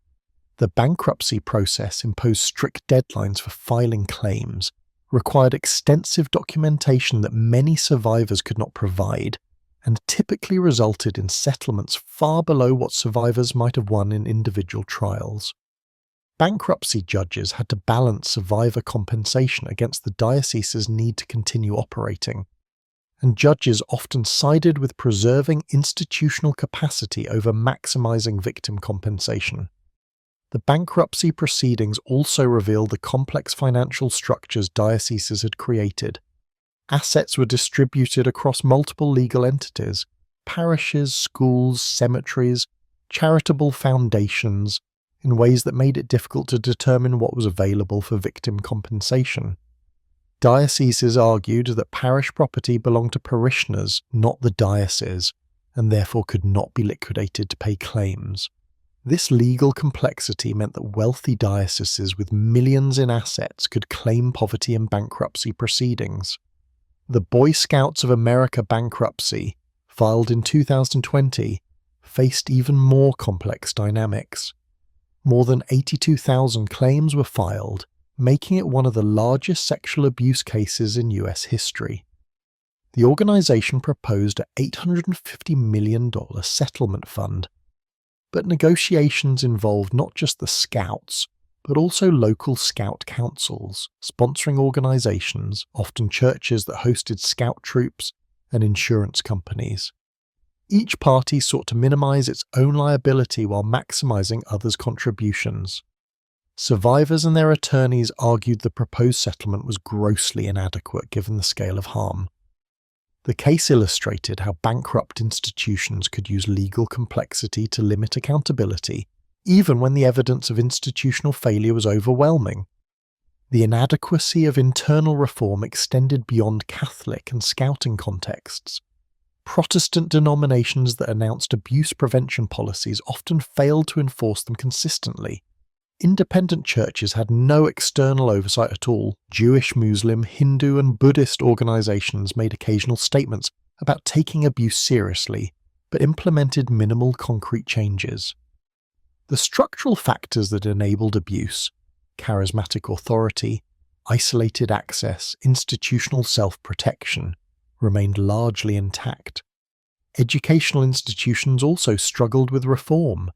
S1: The bankruptcy process imposed strict deadlines for filing claims, required extensive documentation that many survivors could not provide, and typically resulted in settlements far below what survivors might have won in individual trials. Bankruptcy judges had to balance survivor compensation against the diocese's need to continue operating, and judges often sided with preserving institutional capacity over maximizing victim compensation. The bankruptcy proceedings also revealed the complex financial structures dioceses had created. Assets were distributed across multiple legal entities: parishes, schools, cemeteries, charitable foundations, in ways that made it difficult to determine what was available for victim compensation. Dioceses argued that parish property belonged to parishioners, not the diocese, and therefore could not be liquidated to pay claims. This legal complexity meant that wealthy dioceses with millions in assets could claim poverty in bankruptcy proceedings. The Boy Scouts of America bankruptcy, filed in 2020, faced even more complex dynamics. More than 82,000 claims were filed, making it one of the largest sexual abuse cases in US history. The organization proposed an $850 million settlement fund, but negotiations involved not just the Scouts, but also local Scout councils, sponsoring organizations, often churches that hosted Scout troops, and insurance companies. Each party sought to minimize its own liability while maximizing others' contributions. Survivors and their attorneys argued the proposed settlement was grossly inadequate given the scale of harm. The case illustrated how bankrupt institutions could use legal complexity to limit accountability, even when the evidence of institutional failure was overwhelming. The inadequacy of internal reform extended beyond Catholic and Scouting contexts. Protestant denominations that announced abuse prevention policies often failed to enforce them consistently. Independent churches had no external oversight at all. Jewish, Muslim, Hindu, and Buddhist organizations made occasional statements about taking abuse seriously, but implemented minimal concrete changes. The structural factors that enabled abuse — charismatic authority, isolated access, institutional self-protection — remained largely intact. Educational institutions also struggled with reform.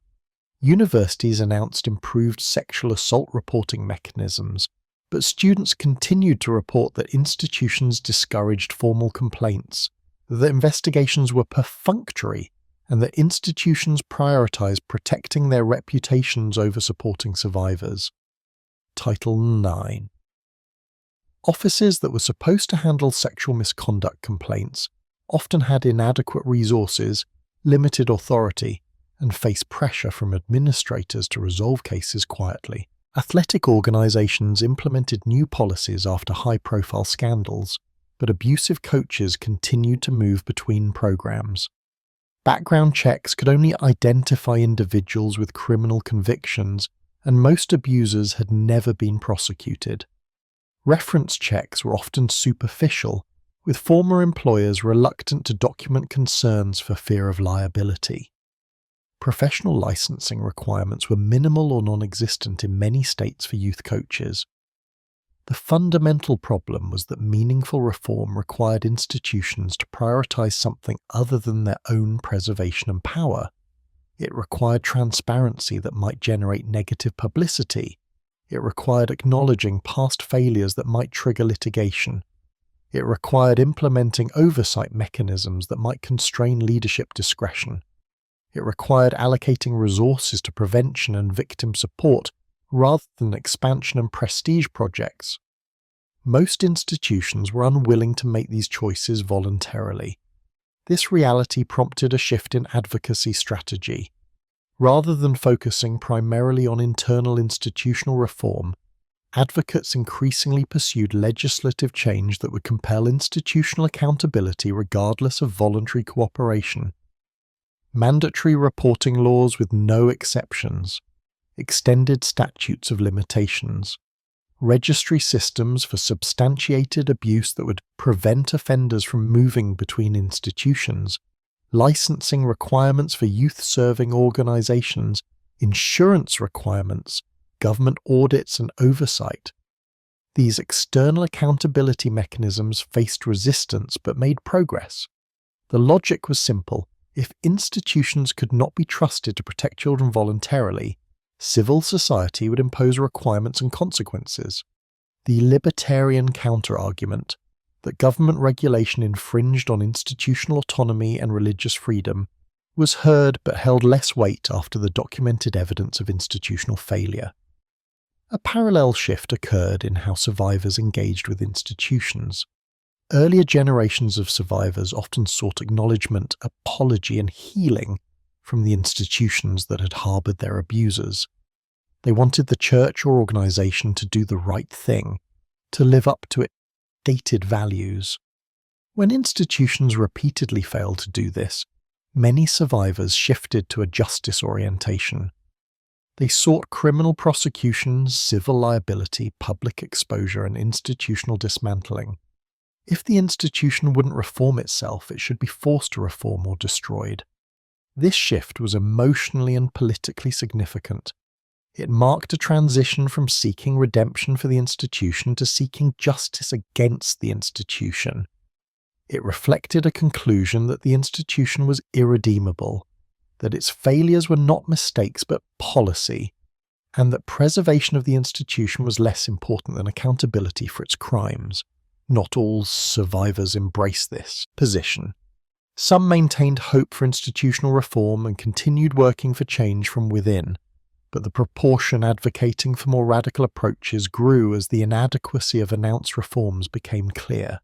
S1: Universities announced improved sexual assault reporting mechanisms, but students continued to report that institutions discouraged formal complaints, that investigations were perfunctory, and that institutions prioritized protecting their reputations over supporting survivors. Title IX. Offices that were supposed to handle sexual misconduct complaints often had inadequate resources, limited authority, and faced pressure from administrators to resolve cases quietly. Athletic organizations implemented new policies after high-profile scandals, but abusive coaches continued to move between programs. Background checks could only identify individuals with criminal convictions, and most abusers had never been prosecuted. Reference checks were often superficial, with former employers reluctant to document concerns for fear of liability. Professional licensing requirements were minimal or non-existent in many states for youth coaches. The fundamental problem was that meaningful reform required institutions to prioritize something other than their own preservation and power. It required transparency that might generate negative publicity. It required acknowledging past failures that might trigger litigation. It required implementing oversight mechanisms that might constrain leadership discretion. It required allocating resources to prevention and victim support rather than expansion and prestige projects. Most institutions were unwilling to make these choices voluntarily. This reality prompted a shift in advocacy strategy. Rather than focusing primarily on internal institutional reform, advocates increasingly pursued legislative change that would compel institutional accountability regardless of voluntary cooperation. Mandatory reporting laws with no exceptions, extended statutes of limitations, registry systems for substantiated abuse that would prevent offenders from moving between institutions, licensing requirements for youth-serving organisations, insurance requirements, government audits and oversight. These external accountability mechanisms faced resistance but made progress. The logic was simple. If institutions could not be trusted to protect children voluntarily, civil society would impose requirements and consequences. The libertarian counter-argument that government regulation infringed on institutional autonomy and religious freedom was heard but held less weight after the documented evidence of institutional failure. A parallel shift occurred in how survivors engaged with institutions. Earlier generations of survivors often sought acknowledgement, apology, and healing from the institutions that had harboured their abusers. They wanted the church or organisation to do the right thing, to live up to its stated values. When institutions repeatedly failed to do this, many survivors shifted to a justice orientation. They sought criminal prosecutions, civil liability, public exposure, and institutional dismantling. If the institution wouldn't reform itself, it should be forced to reform or destroyed. This shift was emotionally and politically significant. It marked a transition from seeking redemption for the institution to seeking justice against the institution. It reflected a conclusion that the institution was irredeemable, that its failures were not mistakes but policy, and that preservation of the institution was less important than accountability for its crimes. Not all survivors embraced this position. Some maintained hope for institutional reform and continued working for change from within, but the proportion advocating for more radical approaches grew as the inadequacy of announced reforms became clear.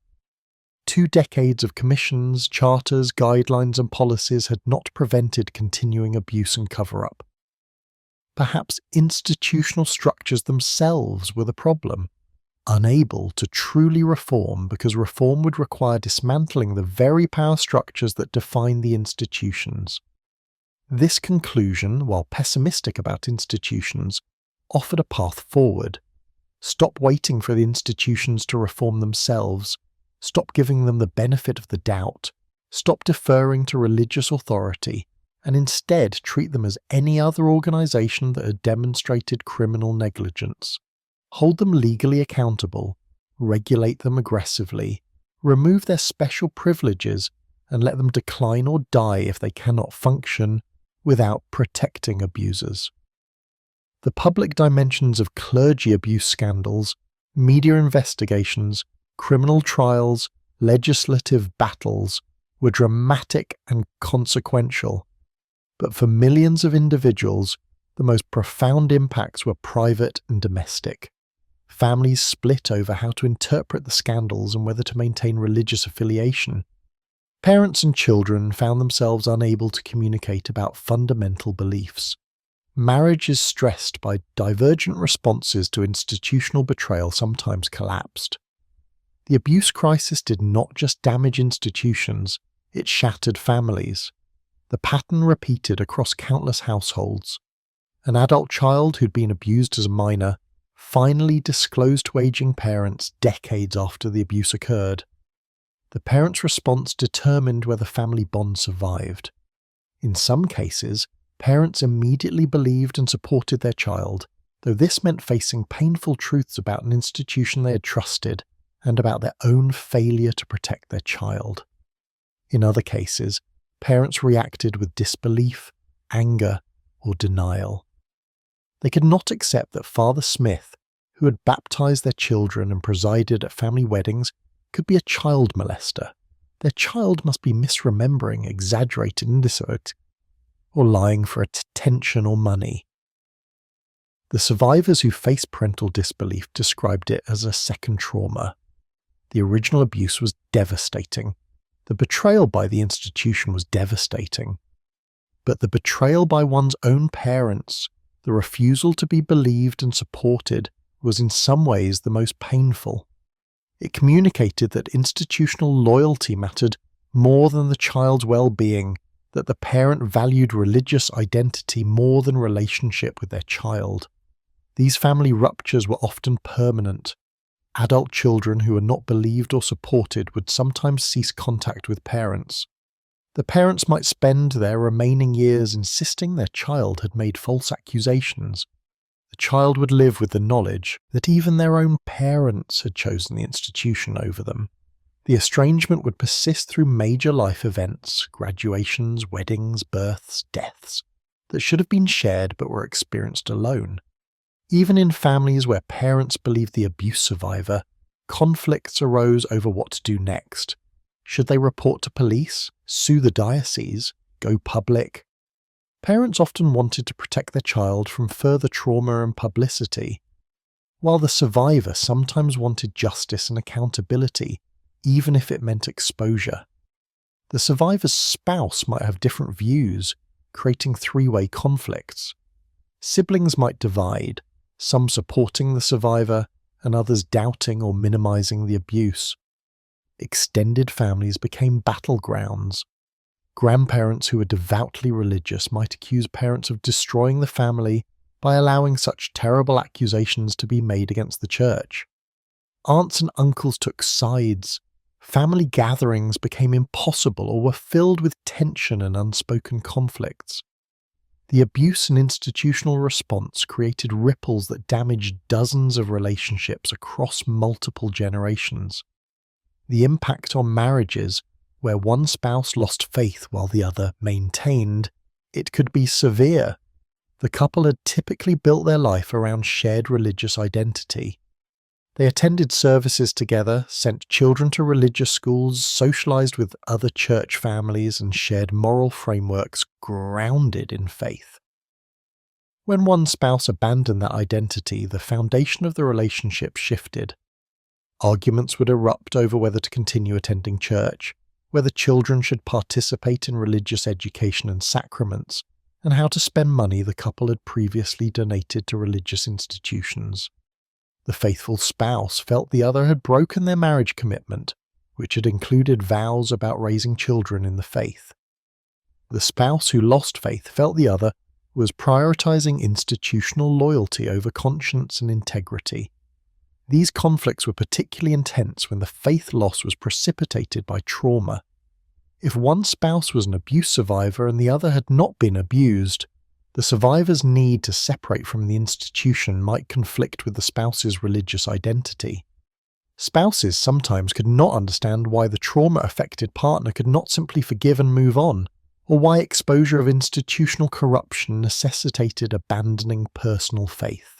S1: 2 decades of commissions, charters, guidelines and policies had not prevented continuing abuse and cover-up. Perhaps institutional structures themselves were the problem, unable to truly reform because reform would require dismantling the very power structures that define the institutions. This conclusion, while pessimistic about institutions, offered a path forward. Stop waiting for the institutions to reform themselves. Stop giving them the benefit of the doubt. Stop deferring to religious authority, and instead treat them as any other organisation that had demonstrated criminal negligence. Hold them legally accountable, regulate them aggressively, remove their special privileges, and let them decline or die if they cannot function without protecting abusers. The public dimensions of clergy abuse scandals, media investigations, criminal trials, legislative battles were dramatic and consequential, but for millions of individuals, the most profound impacts were private and domestic. Families split over how to interpret the scandals and whether to maintain religious affiliation. Parents and children found themselves unable to communicate about fundamental beliefs. Marriages stressed by divergent responses to institutional betrayal sometimes collapsed. The abuse crisis did not just damage institutions, it shattered families. The pattern repeated across countless households. An adult child who'd been abused as a minor finally disclosed to aging parents decades after the abuse occurred. The parents' response determined whether family bonds survived. In some cases, parents immediately believed and supported their child, though this meant facing painful truths about an institution they had trusted and about their own failure to protect their child. In other cases, parents reacted with disbelief, anger, or denial. They could not accept that Father Smith, who had baptized their children and presided at family weddings, could be a child molester. Their child must be misremembering, exaggerated indicate, or lying for attention or money. The survivors who faced parental disbelief described it as a second trauma. The original abuse was devastating. The betrayal by the institution was devastating. But the betrayal by one's own parents, the refusal to be believed and supported, was in some ways the most painful. It communicated that institutional loyalty mattered more than the child's well-being, that the parent valued religious identity more than relationship with their child. These family ruptures were often permanent. Adult children who were not believed or supported would sometimes cease contact with parents. The parents might spend their remaining years insisting their child had made false accusations. The child would live with the knowledge that even their own parents had chosen the institution over them. The estrangement would persist through major life events, graduations, weddings, births, deaths, that should have been shared but were experienced alone. Even in families where parents believed the abuse survivor, conflicts arose over what to do next. Should they report to police, sue the diocese, go public? Parents often wanted to protect their child from further trauma and publicity, while the survivor sometimes wanted justice and accountability, even if it meant exposure. The survivor's spouse might have different views, creating three-way conflicts. Siblings might divide, some supporting the survivor and others doubting or minimizing the abuse. Extended families became battlegrounds. Grandparents who were devoutly religious might accuse parents of destroying the family by allowing such terrible accusations to be made against the church. Aunts and uncles took sides. Family gatherings became impossible or were filled with tension and unspoken conflicts. The abuse and institutional response created ripples that damaged dozens of relationships across multiple generations. The impact on marriages, where one spouse lost faith while the other maintained, it could be severe. The couple had typically built their life around shared religious identity. They attended services together, sent children to religious schools, socialized with other church families, and shared moral frameworks grounded in faith. When one spouse abandoned that identity, the foundation of the relationship shifted. Arguments would erupt over whether to continue attending church, whether children should participate in religious education and sacraments, and how to spend money the couple had previously donated to religious institutions. The faithful spouse felt the other had broken their marriage commitment, which had included vows about raising children in the faith. The spouse who lost faith felt the other was prioritizing institutional loyalty over conscience and integrity. These conflicts were particularly intense when the faith loss was precipitated by trauma. If one spouse was an abuse survivor and the other had not been abused, the survivor's need to separate from the institution might conflict with the spouse's religious identity. Spouses sometimes could not understand why the trauma-affected partner could not simply forgive and move on, or why exposure of institutional corruption necessitated abandoning personal faith.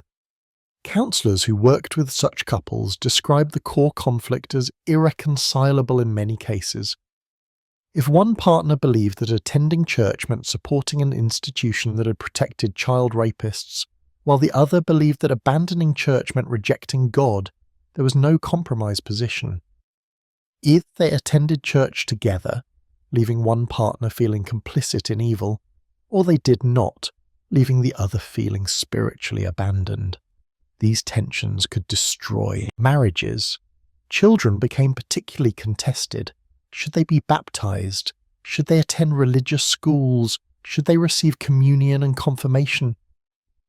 S1: Counselors who worked with such couples described the core conflict as irreconcilable in many cases. If one partner believed that attending church meant supporting an institution that had protected child rapists, while the other believed that abandoning church meant rejecting God, there was no compromise position. Either they attended church together, leaving one partner feeling complicit in evil, or they did not, leaving the other feeling spiritually abandoned. These tensions could destroy marriages. Children became particularly contested. Should they be baptized? Should they attend religious schools? Should they receive communion and confirmation?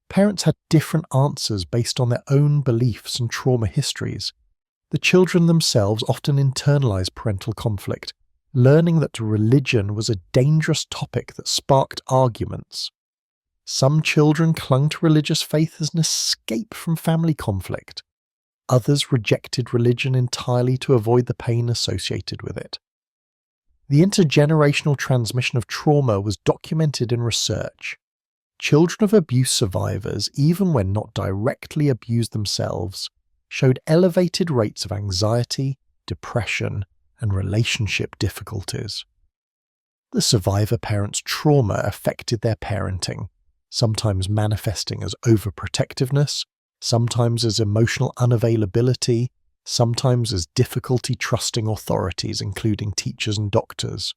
S1: Parents had different answers based on their own beliefs and trauma histories. The children themselves often internalized parental conflict, learning that religion was a dangerous topic that sparked arguments. Some children clung to religious faith as an escape from family conflict. Others rejected religion entirely to avoid the pain associated with it. The intergenerational transmission of trauma was documented in research. Children of abuse survivors, even when not directly abused themselves, showed elevated rates of anxiety, depression, and relationship difficulties. The survivor parents' trauma affected their parenting, sometimes manifesting as overprotectiveness, sometimes as emotional unavailability, sometimes as difficulty trusting authorities, including teachers and doctors.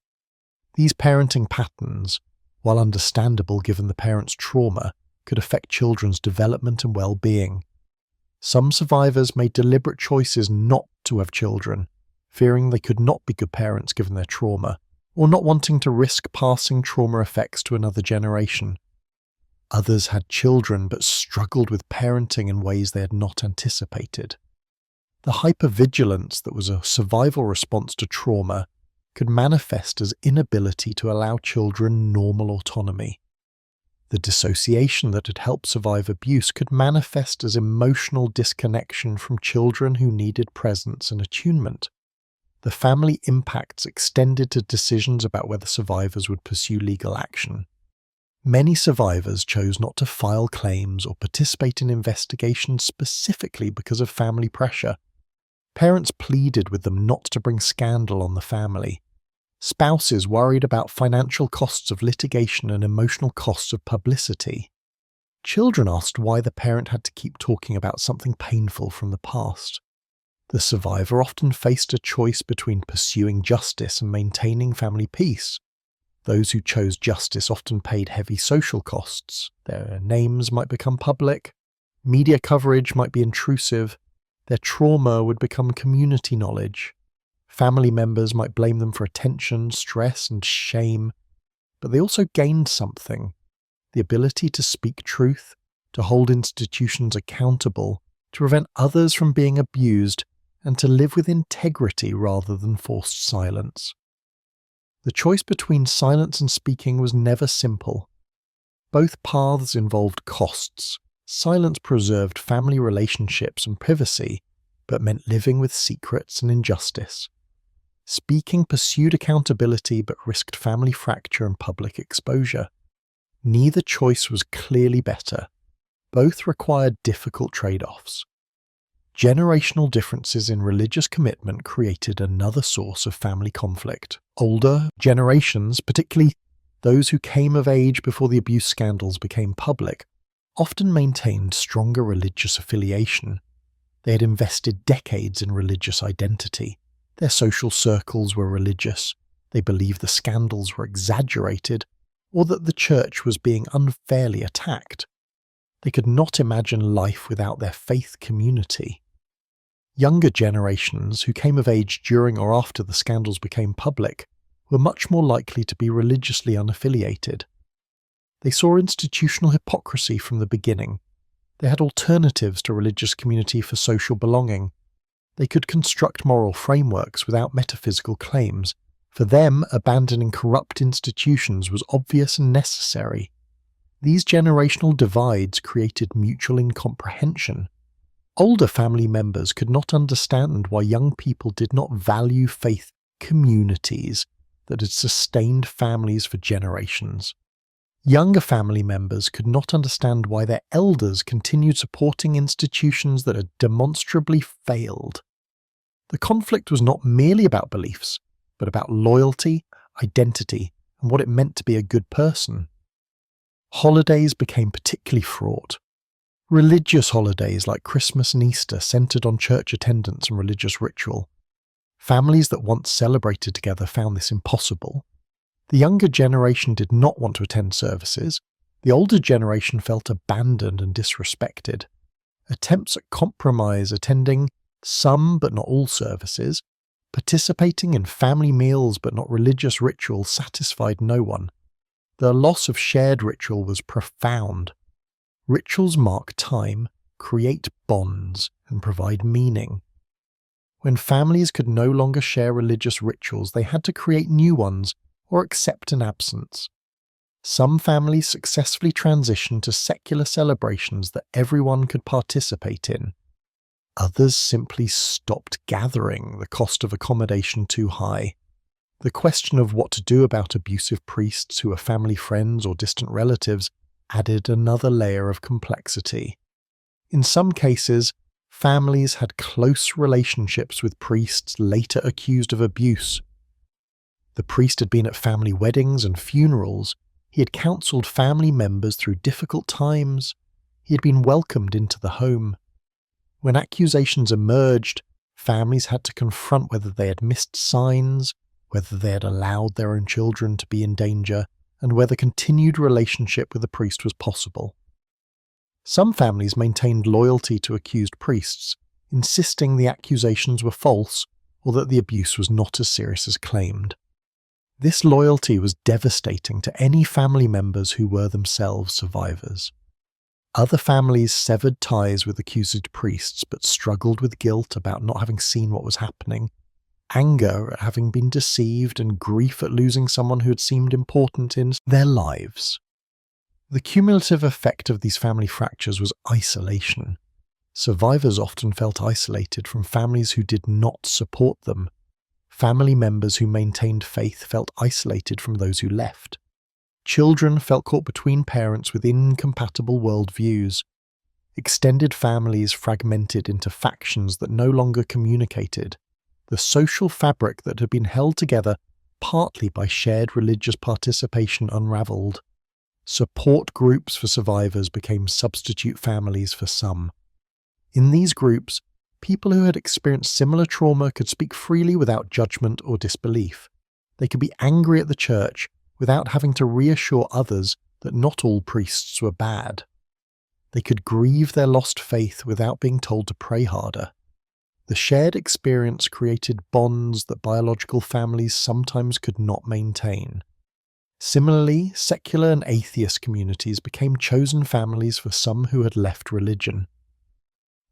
S1: These parenting patterns, while understandable given the parents' trauma, could affect children's development and well-being. Some survivors made deliberate choices not to have children, fearing they could not be good parents given their trauma, or not wanting to risk passing trauma effects to another generation. Others had children but struggled with parenting in ways they had not anticipated. The hypervigilance that was a survival response to trauma could manifest as inability to allow children normal autonomy. The dissociation that had helped survive abuse could manifest as emotional disconnection from children who needed presence and attunement. The family impacts extended to decisions about whether survivors would pursue legal action. Many survivors chose not to file claims or participate in investigations specifically because of family pressure. Parents pleaded with them not to bring scandal on the family. Spouses worried about financial costs of litigation and emotional costs of publicity. Children asked why the parent had to keep talking about something painful from the past. The survivor often faced a choice between pursuing justice and maintaining family peace. Those who chose justice often paid heavy social costs. Their names might become public, media coverage might be intrusive, their trauma would become community knowledge. Family members might blame them for attention, stress, and shame, but they also gained something: the ability to speak truth, to hold institutions accountable, to prevent others from being abused, and to live with integrity rather than forced silence. The choice between silence and speaking was never simple. Both paths involved costs. Silence preserved family relationships and privacy, but meant living with secrets and injustice. Speaking pursued accountability but risked family fracture and public exposure. Neither choice was clearly better. Both required difficult trade-offs. Generational differences in religious commitment created another source of family conflict. Older generations, particularly those who came of age before the abuse scandals became public, often maintained stronger religious affiliation. They had invested decades in religious identity. Their social circles were religious. They believed the scandals were exaggerated, or that the church was being unfairly attacked. They could not imagine life without their faith community. Younger generations, who came of age during or after the scandals became public, were much more likely to be religiously unaffiliated. They saw institutional hypocrisy from the beginning. They had alternatives to religious community for social belonging. They could construct moral frameworks without metaphysical claims. For them, abandoning corrupt institutions was obvious and necessary. These generational divides created mutual incomprehension. Older family members could not understand why young people did not value faith communities that had sustained families for generations. Younger family members could not understand why their elders continued supporting institutions that had demonstrably failed. The conflict was not merely about beliefs, but about loyalty, identity, and what it meant to be a good person. Holidays became particularly fraught. Religious holidays like Christmas and Easter centered on church attendance and religious ritual. Families that once celebrated together found this impossible. The younger generation did not want to attend services. The older generation felt abandoned and disrespected. Attempts at compromise, attending some but not all services, participating in family meals but not religious rituals, satisfied no one. The loss of shared ritual was profound. Rituals mark time, create bonds, and provide meaning. When families could no longer share religious rituals, they had to create new ones or accept an absence. Some families successfully transitioned to secular celebrations that everyone could participate in. Others simply stopped gathering, the cost of accommodation too high. The question of what to do about abusive priests who were family friends or distant relatives added another layer of complexity. In some cases, families had close relationships with priests later accused of abuse. The priest had been at family weddings and funerals. He had counseled family members through difficult times. He had been welcomed into the home. When accusations emerged, families had to confront whether they had missed signs, whether they had allowed their own children to be in danger, and whether continued relationship with the priest was possible. Some families maintained loyalty to accused priests, insisting the accusations were false or that the abuse was not as serious as claimed. This loyalty was devastating to any family members who were themselves survivors. Other families severed ties with accused priests but struggled with guilt about not having seen what was happening, anger at having been deceived, and grief at losing someone who had seemed important in their lives. The cumulative effect of these family fractures was isolation. Survivors often felt isolated from families who did not support them. Family members who maintained faith felt isolated from those who left. Children felt caught between parents with incompatible worldviews. Extended families fragmented into factions that no longer communicated. The social fabric that had been held together partly by shared religious participation unraveled. Support groups for survivors became substitute families for some. In these groups, people who had experienced similar trauma could speak freely without judgment or disbelief. They could be angry at the church without having to reassure others that not all priests were bad. They could grieve their lost faith without being told to pray harder. The shared experience created bonds that biological families sometimes could not maintain. Similarly, secular and atheist communities became chosen families for some who had left religion.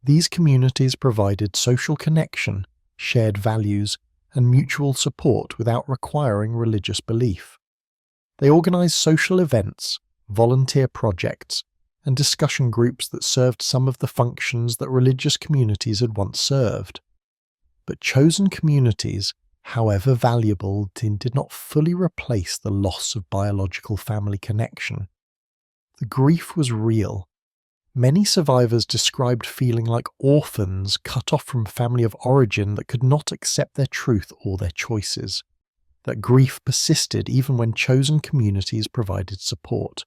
S1: These communities provided social connection, shared values, and mutual support without requiring religious belief. They organized social events, volunteer projects, and discussion groups that served some of the functions that religious communities had once served. But chosen communities, however valuable, did not fully replace the loss of biological family connection. The grief was real. Many survivors described feeling like orphans cut off from family of origin that could not accept their truth or their choices. That grief persisted even when chosen communities provided support.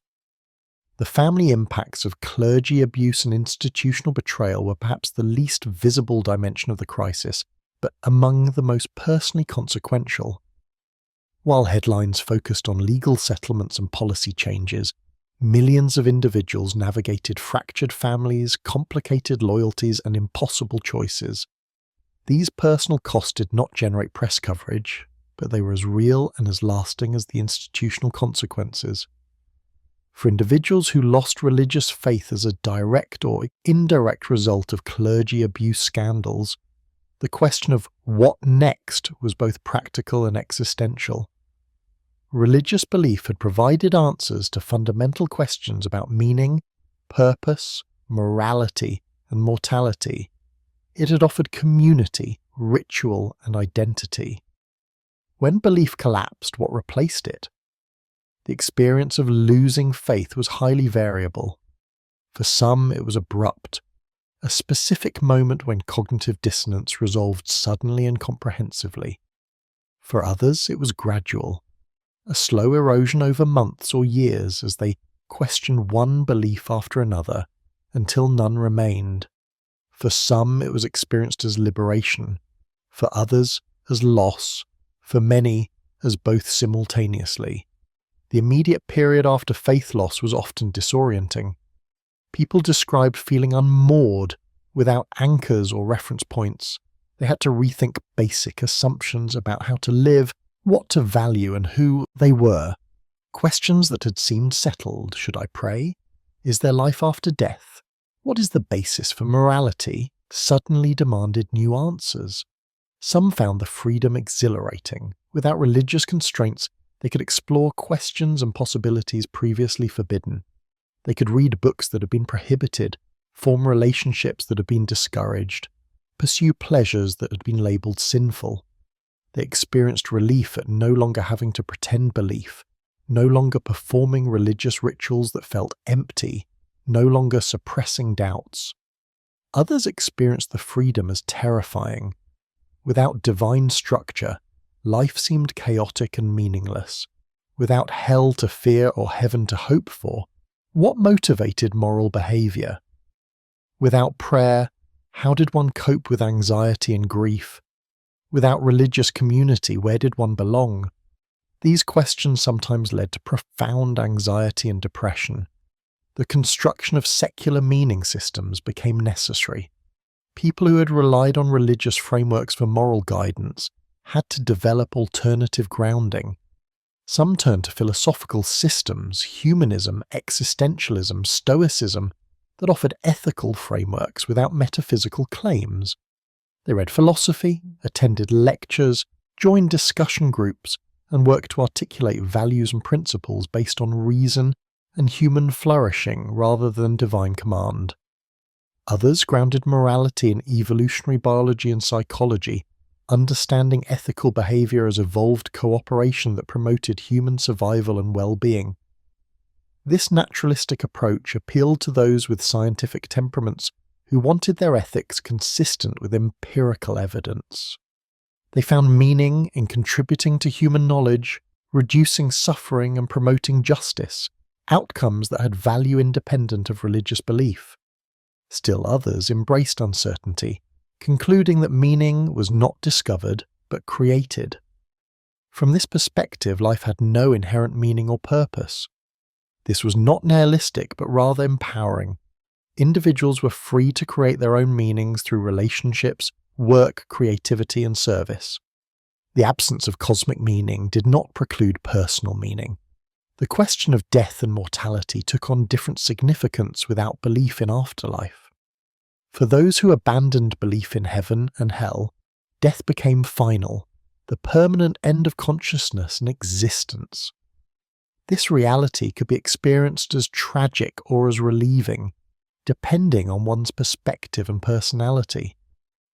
S1: The family impacts of clergy abuse and institutional betrayal were perhaps the least visible dimension of the crisis, but among the most personally consequential. While headlines focused on legal settlements and policy changes, millions of individuals navigated fractured families, complicated loyalties, and impossible choices. These personal costs did not generate press coverage, but they were as real and as lasting as the institutional consequences. For individuals who lost religious faith as a direct or indirect result of clergy abuse scandals, the question of what next was both practical and existential. Religious belief had provided answers to fundamental questions about meaning, purpose, morality, and mortality. It had offered community, ritual, and identity. When belief collapsed, what replaced it? The experience of losing faith was highly variable. For some, it was abrupt, a specific moment when cognitive dissonance resolved suddenly and comprehensively. For others, it was gradual, a slow erosion over months or years as they questioned one belief after another until none remained. For some, it was experienced as liberation, for others, as loss, for many, as both simultaneously. The immediate period after faith loss was often disorienting. People described feeling unmoored, without anchors or reference points. They had to rethink basic assumptions about how to live, what to value, and who they were. Questions that had seemed settled. Should I pray? Is there life after death? What is the basis for morality? Suddenly demanded new answers. Some found the freedom exhilarating. Without religious constraints, they could explore questions and possibilities previously forbidden. They could read books that had been prohibited, form relationships that had been discouraged, pursue pleasures that had been labelled sinful. They experienced relief at no longer having to pretend belief, no longer performing religious rituals that felt empty, no longer suppressing doubts. Others experienced the freedom as terrifying. Without divine structure, life seemed chaotic and meaningless. Without hell to fear or heaven to hope for, what motivated moral behaviour? Without prayer, how did one cope with anxiety and grief? Without religious community, where did one belong? These questions sometimes led to profound anxiety and depression. the construction of secular meaning systems became necessary. People who had relied on religious frameworks for moral guidance had to develop alternative grounding. Some turned to philosophical systems, humanism, existentialism, stoicism, that offered ethical frameworks without metaphysical claims. They read philosophy, attended lectures, joined discussion groups, and worked to articulate values and principles based on reason and human flourishing rather than divine command. Others grounded morality in evolutionary biology and psychology, understanding ethical behavior as evolved cooperation that promoted human survival and well-being. This naturalistic approach appealed to those with scientific temperaments who wanted their ethics consistent with empirical evidence. They found meaning in contributing to human knowledge, reducing suffering and promoting justice, outcomes that had value independent of religious belief. Still others embraced uncertainty, concluding that meaning was not discovered but created. From this perspective, life had no inherent meaning or purpose. This was not nihilistic but rather empowering. Individuals were free to create their own meanings through relationships, work, creativity, and service. The absence of cosmic meaning did not preclude personal meaning. The question of death and mortality took on different significance without belief in afterlife. For those who abandoned belief in heaven and hell, death became final, the permanent end of consciousness and existence. This reality could be experienced as tragic or as relieving, depending on one's perspective and personality.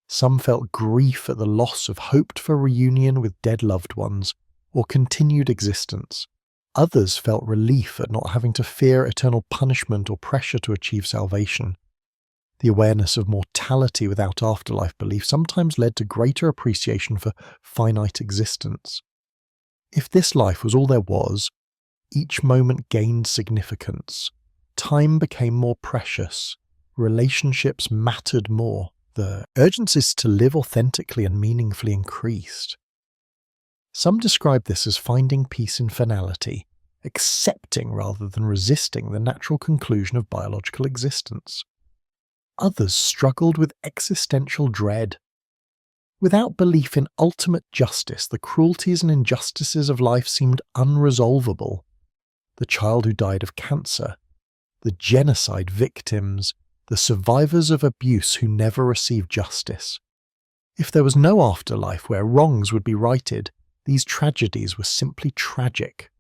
S1: Some felt grief at the loss of hoped-for reunion with dead loved ones or continued existence. Others felt relief at not having to fear eternal punishment or pressure to achieve salvation. The awareness of mortality without afterlife belief sometimes led to greater appreciation for finite existence. If this life was all there was, each moment gained significance. Time became more precious. Relationships mattered more. The urgencies to live authentically and meaningfully increased. Some describe this as finding peace in finality, accepting rather than resisting the natural conclusion of biological existence. Others struggled with existential dread. Without belief in ultimate justice, the cruelties and injustices of life seemed unresolvable. The child who died of cancer, the genocide victims, the survivors of abuse who never received justice. If there was no afterlife where wrongs would be righted, these tragedies were simply tragic.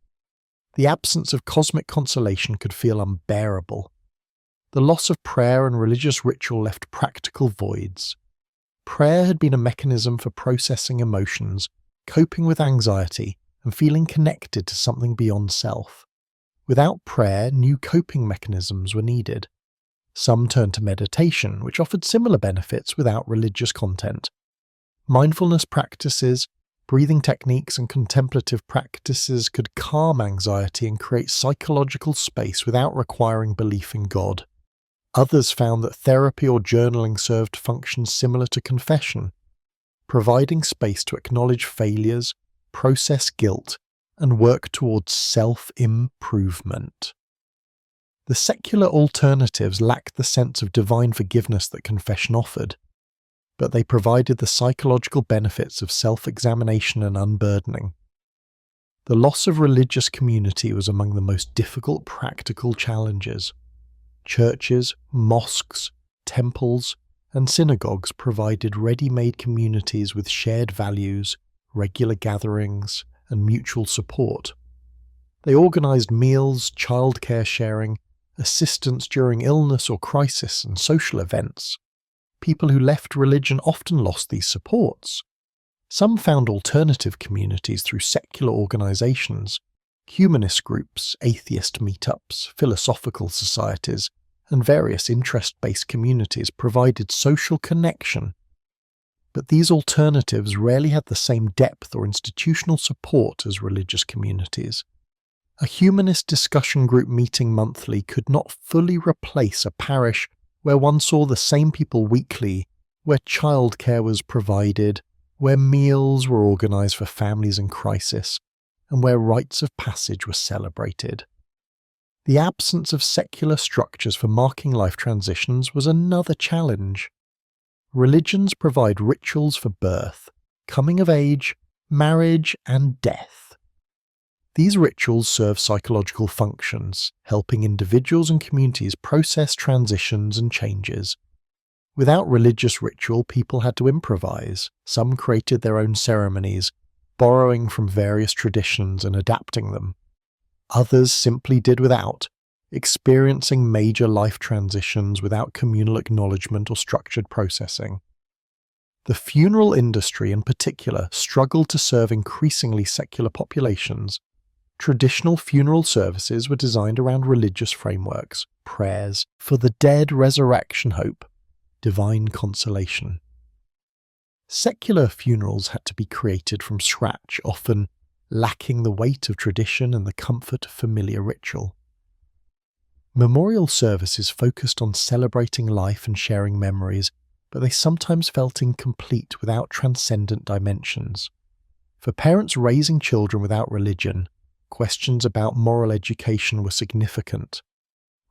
S1: The absence of cosmic consolation could feel unbearable. The loss of prayer and religious ritual left practical voids. Prayer had been a mechanism for processing emotions, coping with anxiety, and feeling connected to something beyond self. Without prayer, new coping mechanisms were needed. Some turned to meditation, which offered similar benefits without religious content. Mindfulness practices, breathing techniques, and contemplative practices could calm anxiety and create psychological space without requiring belief in God. Others found that therapy or journaling served functions similar to confession, providing space to acknowledge failures, process guilt, and work towards self-improvement. The secular alternatives lacked the sense of divine forgiveness that confession offered, but they provided the psychological benefits of self-examination and unburdening. The loss of religious community was among the most difficult practical challenges. Churches, mosques, temples, and synagogues provided ready-made communities with shared values, regular gatherings, and mutual support. They organized meals, childcare sharing, assistance during illness or crisis, and social events. People who left religion often lost these supports. Some found alternative communities through secular organizations, humanist groups, atheist meetups, philosophical societies, and various interest-based communities provided social connection. But these alternatives rarely had the same depth or institutional support as religious communities. A humanist discussion group meeting monthly could not fully replace a parish where one saw the same people weekly, where childcare was provided, where meals were organized for families in crisis, and where rites of passage were celebrated. The absence of secular structures for marking life transitions was another challenge. Religions provide rituals for birth, coming of age, marriage, and death. These rituals serve psychological functions, helping individuals and communities process transitions and changes. Without religious ritual, people had to improvise. Some created their own ceremonies, borrowing from various traditions and adapting them. Others simply did without, experiencing major life transitions without communal acknowledgement or structured processing. The funeral industry in particular struggled to serve increasingly secular populations. Traditional funeral services were designed around religious frameworks, prayers for the dead, resurrection hope, divine consolation. Secular funerals had to be created from scratch, often lacking the weight of tradition and the comfort of familiar ritual. Memorial services focused on celebrating life and sharing memories, but they sometimes felt incomplete without transcendent dimensions. For parents raising children without religion, questions about moral education were significant.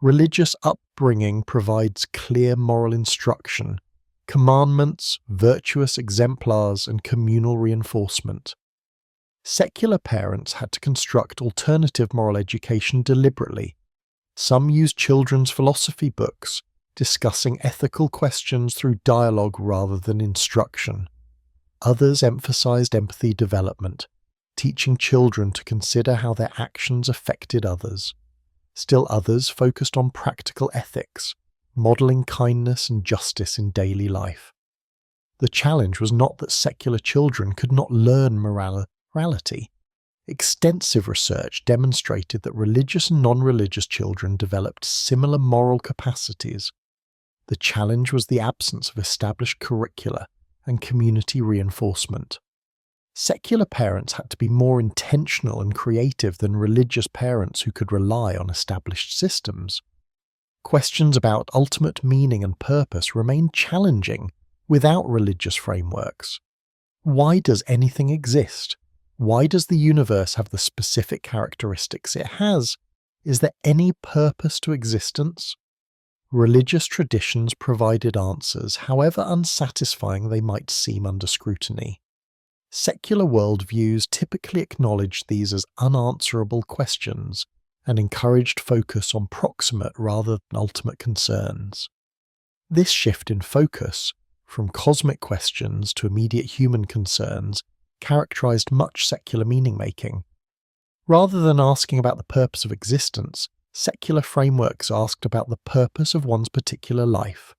S1: Religious upbringing provides clear moral instruction, commandments, virtuous exemplars, and communal reinforcement. Secular parents had to construct alternative moral education deliberately. Some used children's philosophy books, discussing ethical questions through dialogue rather than instruction. Others emphasized empathy development, teaching children to consider how their actions affected others. Still others focused on practical ethics, modeling kindness and justice in daily life. The challenge was not that secular children could not learn morality. Extensive research demonstrated that religious and non-religious children developed similar moral capacities. The challenge was the absence of established curricula and community reinforcement. Secular parents had to be more intentional and creative than religious parents who could rely on established systems. Questions about ultimate meaning and purpose remained challenging without religious frameworks. Why does anything exist? Why does the universe have the specific characteristics it has? Is there any purpose to existence? Religious traditions provided answers, however unsatisfying they might seem under scrutiny. Secular worldviews typically acknowledged these as unanswerable questions and encouraged focus on proximate rather than ultimate concerns. This shift in focus, from cosmic questions to immediate human concerns, characterized much secular meaning-making. Rather than asking about the purpose of existence, secular frameworks asked about the purpose of one's particular life.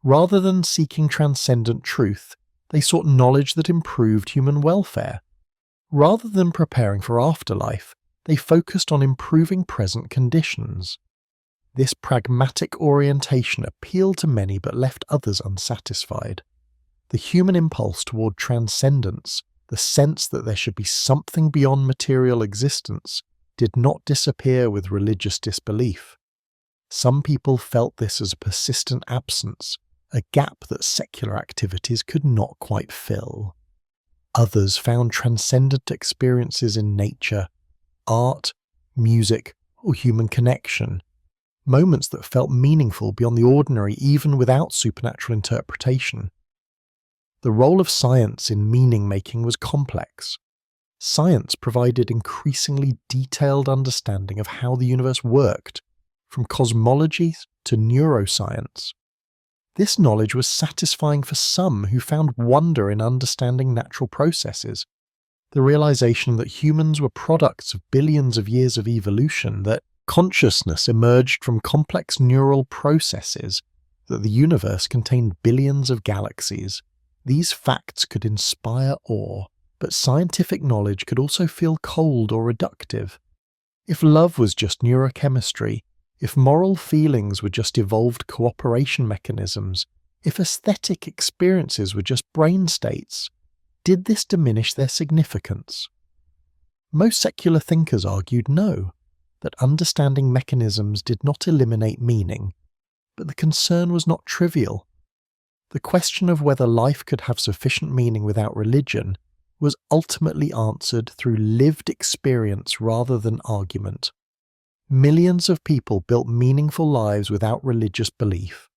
S1: Rather than seeking transcendent truth, they sought knowledge that improved human welfare. Rather than preparing for afterlife, they focused on improving present conditions. This pragmatic orientation appealed to many but left others unsatisfied. The human impulse toward transcendence, the sense that there should be something beyond material existence, did not disappear with religious disbelief. Some people felt this as a persistent absence, a gap that secular activities could not quite fill. Others found transcendent experiences in nature, art, music, or human connection, moments that felt meaningful beyond the ordinary even without supernatural interpretation. The role of science in meaning-making was complex. Science provided increasingly detailed understanding of how the universe worked, from cosmology to neuroscience. This knowledge was satisfying for some who found wonder in understanding natural processes. The realization that humans were products of billions of years of evolution, that consciousness emerged from complex neural processes, that the universe contained billions of galaxies. These facts could inspire awe, but scientific knowledge could also feel cold or reductive. If love was just neurochemistry, if moral feelings were just evolved cooperation mechanisms, if aesthetic experiences were just brain states, did this diminish their significance? Most secular thinkers argued no, that understanding mechanisms did not eliminate meaning, but the concern was not trivial. The question of whether life could have sufficient meaning without religion was ultimately answered through lived experience rather than argument. millions of people built meaningful lives without religious belief.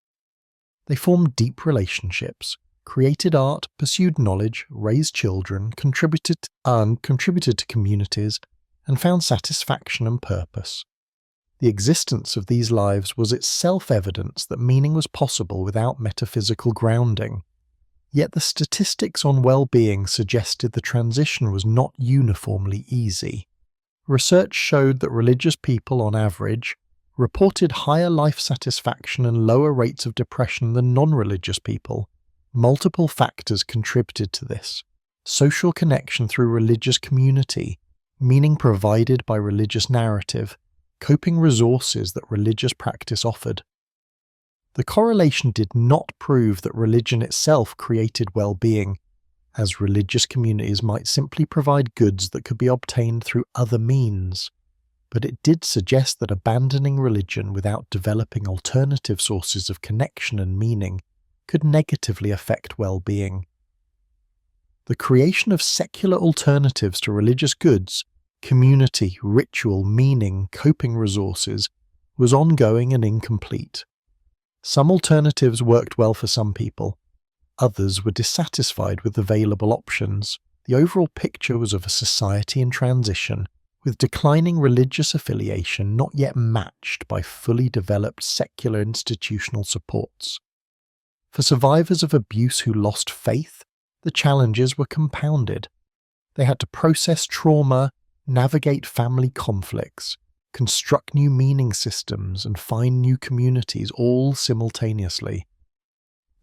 S1: They formed deep relationships, created art, pursued knowledge, raised children, contributed to communities, and found satisfaction and purpose. The existence of these lives was itself evidence that meaning was possible without metaphysical grounding. Yet the statistics on well-being suggested the transition was not uniformly easy. Research showed that religious people, on average, reported higher life satisfaction and lower rates of depression than non-religious people. Multiple factors contributed to this: social connection through religious community, meaning provided by religious narrative, coping resources that religious practice offered. The correlation did not prove that religion itself created well-being, as religious communities might simply provide goods that could be obtained through other means, but it did suggest that abandoning religion without developing alternative sources of connection and meaning could negatively affect well-being. The creation of secular alternatives to religious goods, community, ritual, meaning, coping resources, was ongoing and incomplete. Some alternatives worked well for some people. Others were dissatisfied with available options. The overall picture was of a society in transition, with declining religious affiliation not yet matched by fully developed secular institutional supports. For survivors of abuse who lost faith, the challenges were compounded. They had to process trauma, navigate family conflicts, construct new meaning systems, and find new communities all simultaneously.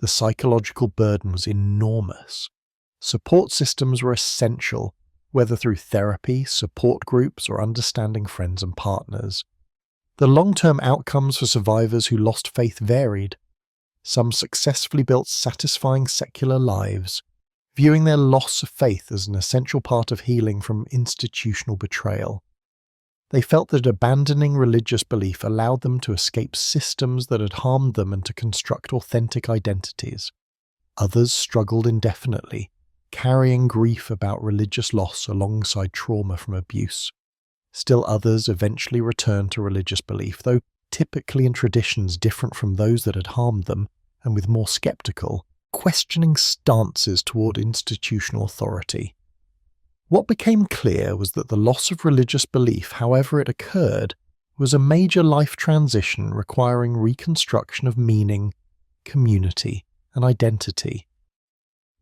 S1: The psychological burden was enormous. Support systems were essential, whether through therapy, support groups, or understanding friends and partners. The long-term outcomes for survivors who lost faith varied. Some successfully built satisfying secular lives, viewing their loss of faith as an essential part of healing from institutional betrayal. They felt that abandoning religious belief allowed them to escape systems that had harmed them and to construct authentic identities. Others struggled indefinitely, carrying grief about religious loss alongside trauma from abuse. Still others eventually returned to religious belief, though typically in traditions different from those that had harmed them, and with more skeptical, questioning stances toward institutional authority. What became clear was that the loss of religious belief, however it occurred, was a major life transition requiring reconstruction of meaning, community, and identity.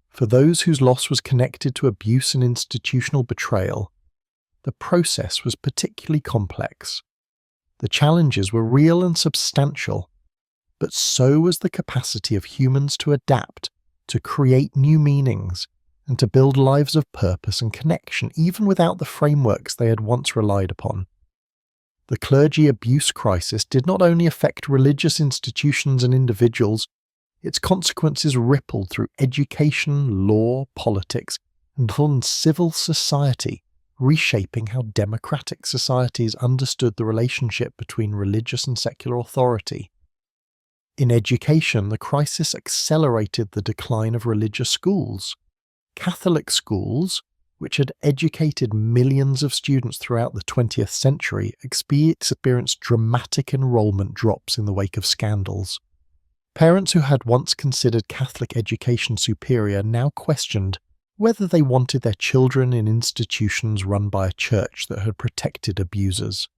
S1: For those whose loss was connected to abuse and institutional betrayal, the process was particularly complex. The challenges were real and substantial, but so was the capacity of humans to adapt, to create new meanings, and to build lives of purpose and connection, even without the frameworks they had once relied upon. The clergy abuse crisis did not only affect religious institutions and individuals, its consequences rippled through education, law, politics, and on civil society, reshaping how democratic societies understood the relationship between religious and secular authority. In education, the crisis accelerated the decline of religious schools. Catholic schools, which had educated millions of students throughout the 20th century, experienced dramatic enrollment drops in the wake of scandals. Parents who had once considered Catholic education superior now questioned whether they wanted their children in institutions run by a church that had protected abusers.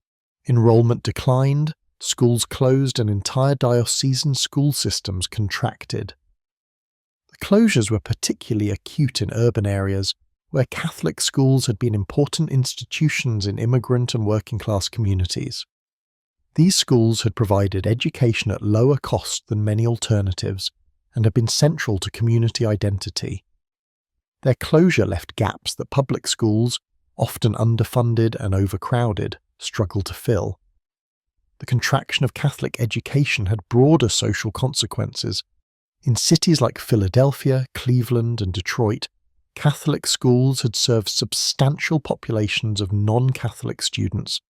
S1: Enrollment declined, schools closed, and entire diocesan school systems contracted. The closures were particularly acute in urban areas, where Catholic schools had been important institutions in immigrant and working-class communities. These schools had provided education at lower cost than many alternatives, and had been central to community identity. Their closure left gaps that public schools, often underfunded and overcrowded, struggled to fill. The contraction of Catholic education had broader social consequences. In cities like Philadelphia, Cleveland, and Detroit, Catholic schools had served substantial populations of non-Catholic students,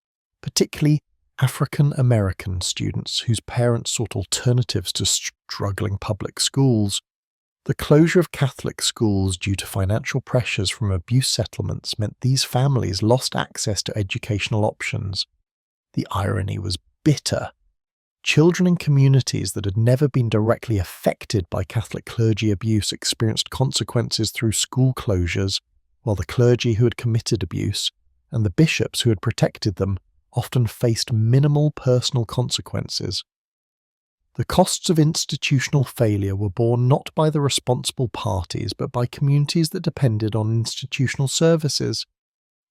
S1: particularly African American students whose parents sought alternatives to struggling public schools. The closure of Catholic schools due to financial pressures from abuse settlements meant these families lost access to educational options. The irony was bitter. Children in communities that had never been directly affected by Catholic clergy abuse experienced consequences through school closures, while the clergy who had committed abuse, and the bishops who had protected them, often faced minimal personal consequences. The costs of institutional failure were borne not by the responsible parties, but by communities that depended on institutional services.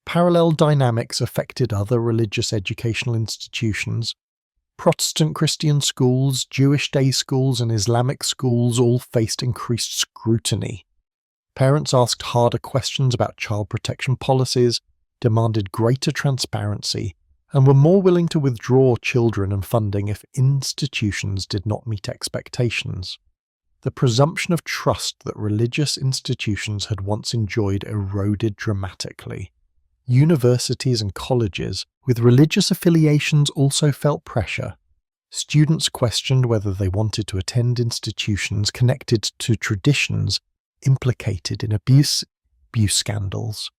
S1: Parallel dynamics affected other religious educational institutions. Protestant Christian schools, Jewish day schools, and Islamic schools all faced increased scrutiny. Parents asked harder questions about child protection policies, demanded greater transparency, and were more willing to withdraw children and funding if institutions did not meet expectations. The presumption of trust that religious institutions had once enjoyed eroded dramatically. Universities and colleges with religious affiliations also felt pressure. Students questioned whether they wanted to attend institutions connected to traditions implicated in abuse scandals.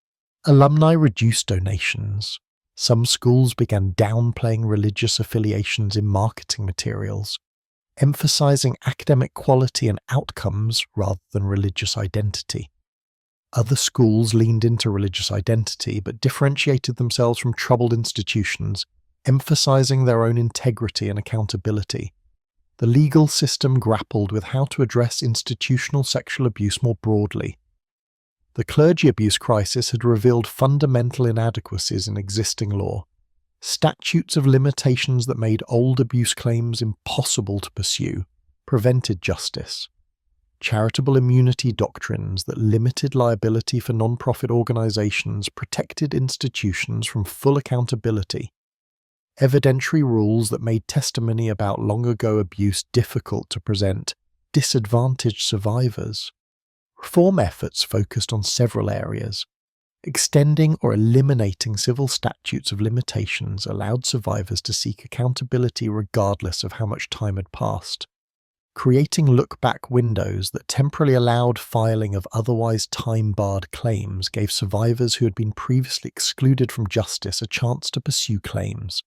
S1: Alumni reduced donations. Some schools began downplaying religious affiliations in marketing materials, emphasizing academic quality and outcomes rather than religious identity. Other schools leaned into religious identity but differentiated themselves from troubled institutions, emphasizing their own integrity and accountability. The legal system grappled with how to address institutional sexual abuse more broadly. The clergy abuse crisis had revealed fundamental inadequacies in existing law. Statutes of limitations that made old abuse claims impossible to pursue prevented justice. Charitable immunity doctrines that limited liability for non-profit organizations protected institutions from full accountability. Evidentiary rules that made testimony about long-ago abuse difficult to present disadvantaged survivors. Reform efforts focused on several areas. Extending or eliminating civil statutes of limitations allowed survivors to seek accountability regardless of how much time had passed. Creating look-back windows that temporarily allowed filing of otherwise time-barred claims gave survivors who had been previously excluded from justice a chance to pursue claims.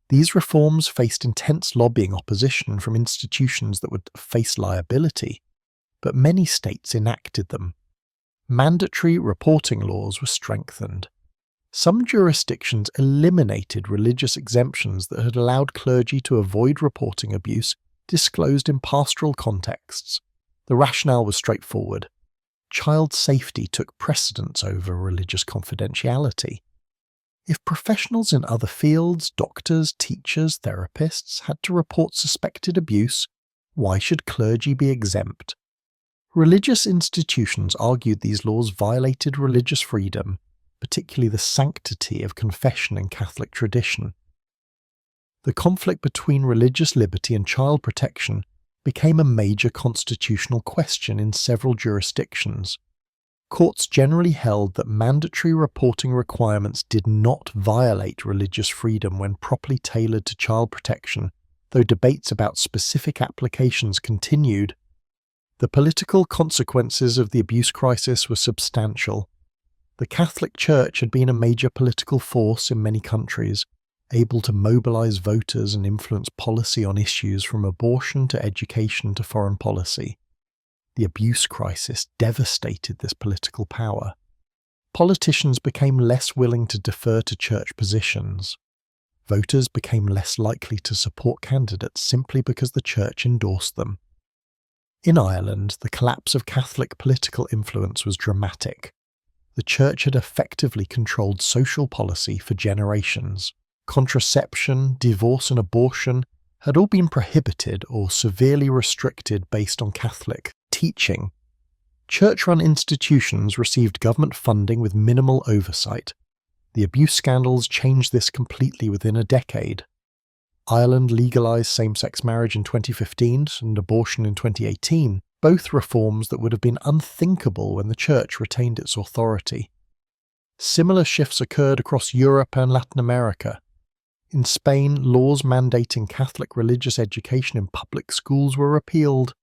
S1: These reforms faced intense lobbying opposition from institutions that would face liability, but many states enacted them. Mandatory reporting laws were strengthened. Some jurisdictions eliminated religious exemptions that had allowed clergy to avoid reporting abuse disclosed in pastoral contexts. The rationale was straightforward. Child safety took precedence over religious confidentiality. If professionals in other fields, doctors, teachers, therapists, had to report suspected abuse, why should clergy be exempt? Religious institutions argued these laws violated religious freedom, particularly the sanctity of confession in Catholic tradition. The conflict between religious liberty and child protection became a major constitutional question in several jurisdictions. Courts generally held that mandatory reporting requirements did not violate religious freedom when properly tailored to child protection, though debates about specific applications continued. The political consequences of the abuse crisis were substantial. The Catholic Church had been a major political force in many countries, able to mobilize voters and influence policy on issues from abortion to education to foreign policy. The abuse crisis devastated this political power. Politicians became less willing to defer to church positions. Voters became less likely to support candidates simply because the church endorsed them. In Ireland, the collapse of Catholic political influence was dramatic. The church had effectively controlled social policy for generations. Contraception, divorce and abortion had all been prohibited or severely restricted based on Catholic teaching. Church-run institutions received government funding with minimal oversight. The abuse scandals changed this completely within a decade. Ireland legalised same-sex marriage in 2015 and abortion in 2018, both reforms that would have been unthinkable when the Church retained its authority. Similar shifts occurred across Europe and Latin America. In Spain, laws mandating Catholic religious education in public schools were repealed.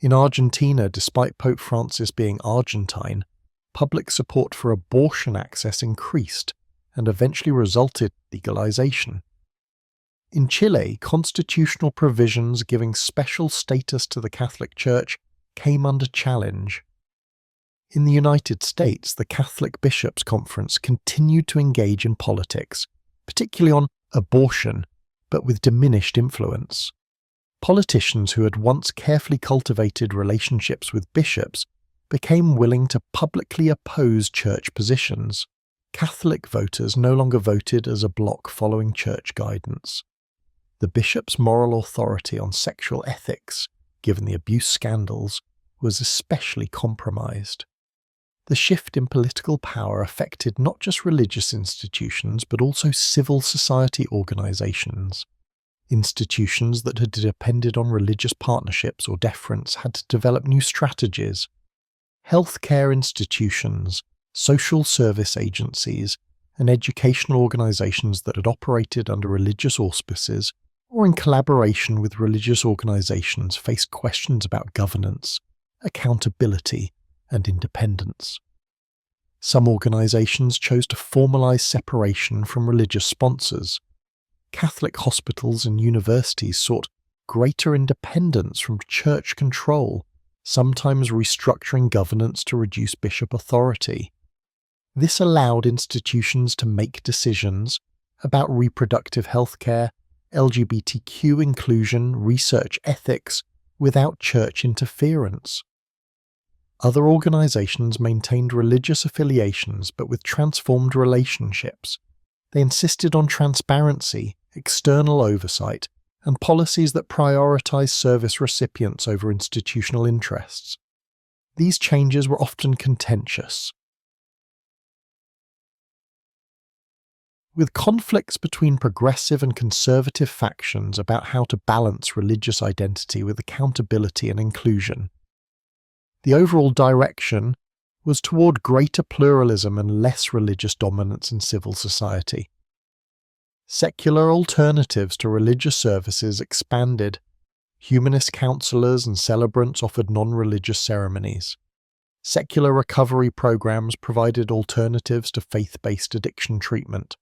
S1: In Argentina, despite Pope Francis being Argentine, public support for abortion access increased and eventually resulted in legalization. In Chile, constitutional provisions giving special status to the Catholic Church came under challenge. In the United States, the Catholic Bishops' Conference continued to engage in politics, particularly on abortion, but with diminished influence. Politicians who had once carefully cultivated relationships with bishops became willing to publicly oppose church positions. Catholic voters no longer voted as a bloc following church guidance. The bishop's moral authority on sexual ethics, given the abuse scandals, was especially compromised. The shift in political power affected not just religious institutions but also civil society organizations. Institutions that had depended on religious partnerships or deference had to develop new strategies. Healthcare institutions, social service agencies, and educational organizations that had operated under religious auspices or in collaboration with religious organizations faced questions about governance, accountability, and independence. Some organizations chose to formalize separation from religious sponsors. Catholic hospitals and universities sought greater independence from church control, sometimes restructuring governance to reduce bishop authority. This allowed institutions to make decisions about reproductive health care, LGBTQ inclusion, research ethics, without church interference. Other organizations maintained religious affiliations but with transformed relationships. They insisted on transparency, external oversight, and policies that prioritize service recipients over institutional interests. These changes were often contentious. With conflicts between progressive and conservative factions about how to balance religious identity with accountability and inclusion, the overall direction was toward greater pluralism and less religious dominance in civil society. Secular alternatives to religious services expanded. Humanist counselors and celebrants offered non-religious ceremonies. Secular recovery programs provided alternatives to faith-based addiction treatment.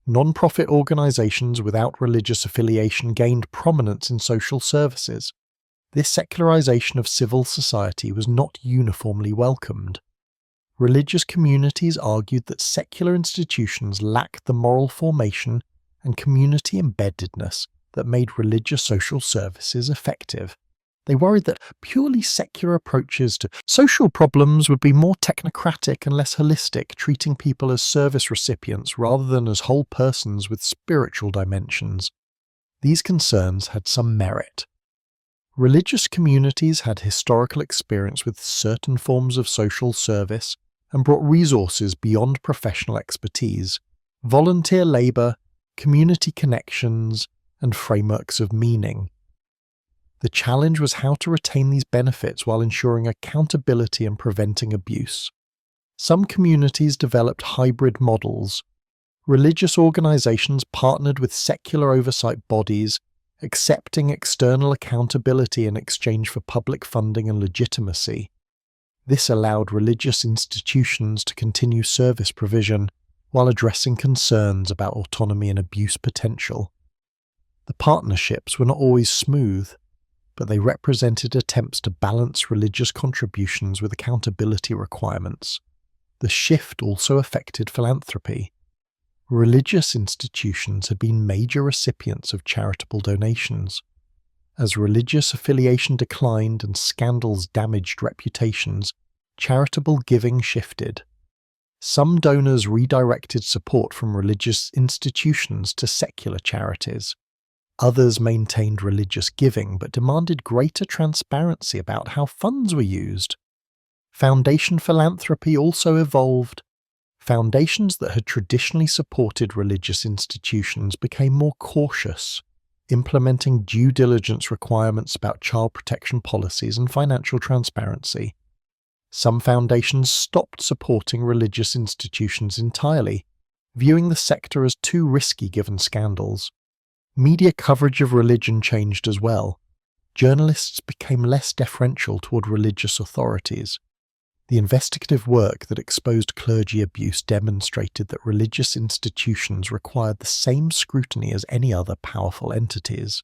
S1: Non-profit organizations without religious affiliation gained prominence in social services. This secularization of civil society was not uniformly welcomed. Religious communities argued that secular institutions lacked the moral formation and community embeddedness that made religious social services effective. They worried that purely secular approaches to social problems would be more technocratic and less holistic, treating people as service recipients rather than as whole persons with spiritual dimensions. These concerns had some merit. Religious communities had historical experience with certain forms of social service and brought resources beyond professional expertise, volunteer labor, community connections, and frameworks of meaning. The challenge was how to retain these benefits while ensuring accountability and preventing abuse. Some communities developed hybrid models. Religious organizations partnered with secular oversight bodies, accepting external accountability in exchange for public funding and legitimacy. This allowed religious institutions to continue service provision while addressing concerns about autonomy and abuse potential. The partnerships were not always smooth, but they represented attempts to balance religious contributions with accountability requirements. The shift also affected philanthropy. Religious institutions had been major recipients of charitable donations. As religious affiliation declined and scandals damaged reputations, charitable giving shifted. Some donors redirected support from religious institutions to secular charities. Others maintained religious giving but demanded greater transparency about how funds were used. Foundation philanthropy also evolved. Foundations that had traditionally supported religious institutions became more cautious, implementing due diligence requirements about child protection policies and financial transparency. Some foundations stopped supporting religious institutions entirely, viewing the sector as too risky given scandals. Media coverage of religion changed as well. Journalists became less deferential toward religious authorities. The investigative work that exposed clergy abuse demonstrated that religious institutions required the same scrutiny as any other powerful entities.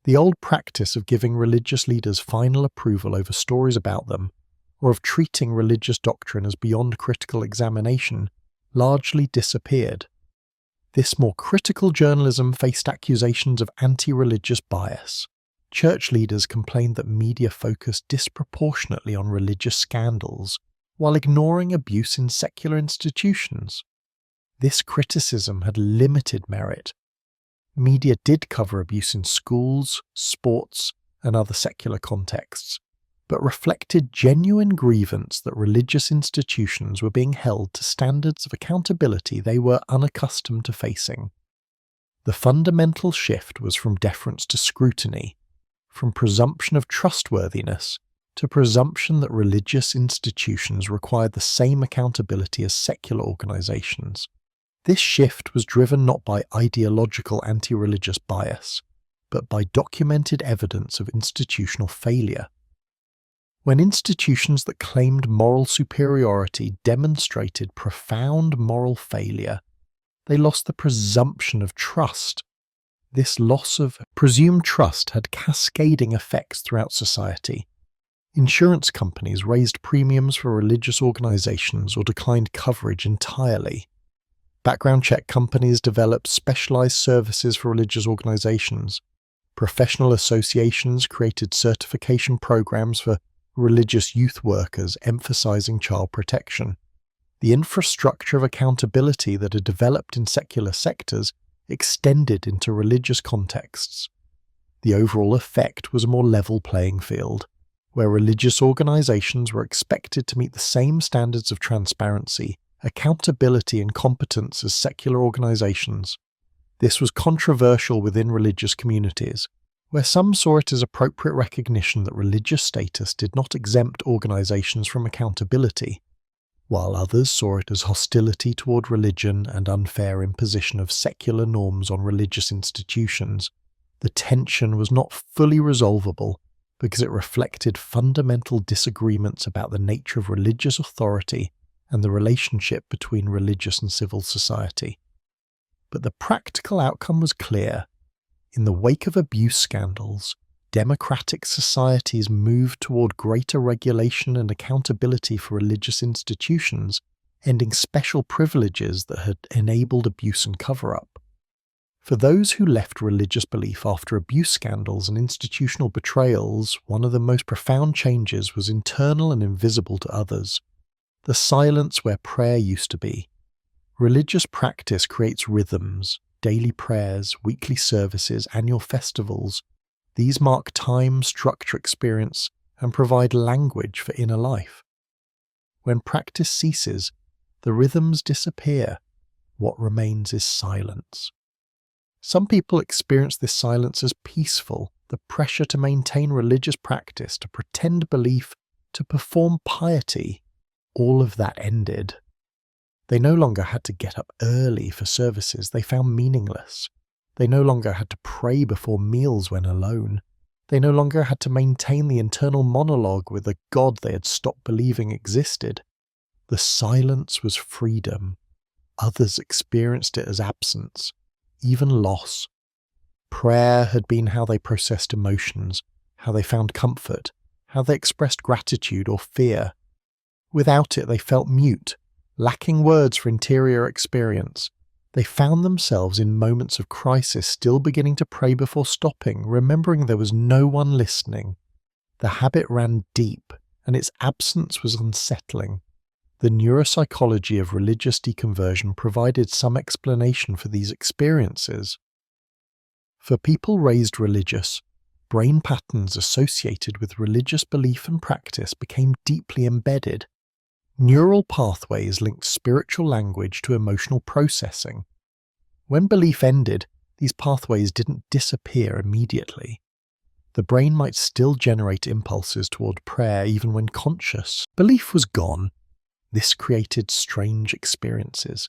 S1: The old practice of giving religious leaders final approval over stories about them, or of treating religious doctrine as beyond critical examination, largely disappeared. This more critical journalism faced accusations of anti-religious bias. Church leaders complained that media focused disproportionately on religious scandals, while ignoring abuse in secular institutions. This criticism had limited merit. Media did cover abuse in schools, sports, and other secular contexts, but reflected genuine grievance that religious institutions were being held to standards of accountability they were unaccustomed to facing. The fundamental shift was from deference to scrutiny, from presumption of trustworthiness to presumption that religious institutions required the same accountability as secular organizations. This shift was driven not by ideological anti-religious bias, but by documented evidence of institutional failure. When institutions that claimed moral superiority demonstrated profound moral failure, they lost the presumption of trust. This loss of presumed trust had cascading effects throughout society. Insurance companies raised premiums for religious organizations or declined coverage entirely. Background check companies developed specialized services for religious organizations. Professional associations created certification programs for religious youth workers emphasizing child protection. The infrastructure of accountability that had developed in secular sectors extended into religious contexts. The overall effect was a more level playing field, where religious organizations were expected to meet the same standards of transparency, accountability, and competence as secular organizations. This was controversial within religious communities, where some saw it as appropriate recognition that religious status did not exempt organizations from accountability, while others saw it as hostility toward religion and unfair imposition of secular norms on religious institutions. The tension was not fully resolvable because it reflected fundamental disagreements about the nature of religious authority and the relationship between religious and civil society. But the practical outcome was clear. In the wake of abuse scandals, democratic societies moved toward greater regulation and accountability for religious institutions, ending special privileges that had enabled abuse and cover-up. For those who left religious belief after abuse scandals and institutional betrayals, one of the most profound changes was internal and invisible to others. The silence where prayer used to be. Religious practice creates rhythms, daily prayers, weekly services, annual festivals. These mark time, structure, experience, and provide language for inner life. When practice ceases, the rhythms disappear. What remains is silence. Some people experience this silence as peaceful, the pressure to maintain religious practice, to pretend belief, to perform piety. All of that ended. They no longer had to get up early for services they found meaningless. They no longer had to pray before meals when alone. They no longer had to maintain the internal monologue with a God they had stopped believing existed. The silence was freedom. Others experienced it as absence, even loss. Prayer had been how they processed emotions, how they found comfort, how they expressed gratitude or fear. Without it, they felt mute, lacking words for interior experience. They found themselves in moments of crisis still beginning to pray before stopping, remembering there was no one listening. The habit ran deep, and its absence was unsettling. The neuropsychology of religious deconversion provided some explanation for these experiences. For people raised religious, brain patterns associated with religious belief and practice became deeply embedded. Neural pathways linked spiritual language to emotional processing. When belief ended, these pathways didn't disappear immediately. The brain might still generate impulses toward prayer even when conscious. Belief was gone. This created strange experiences.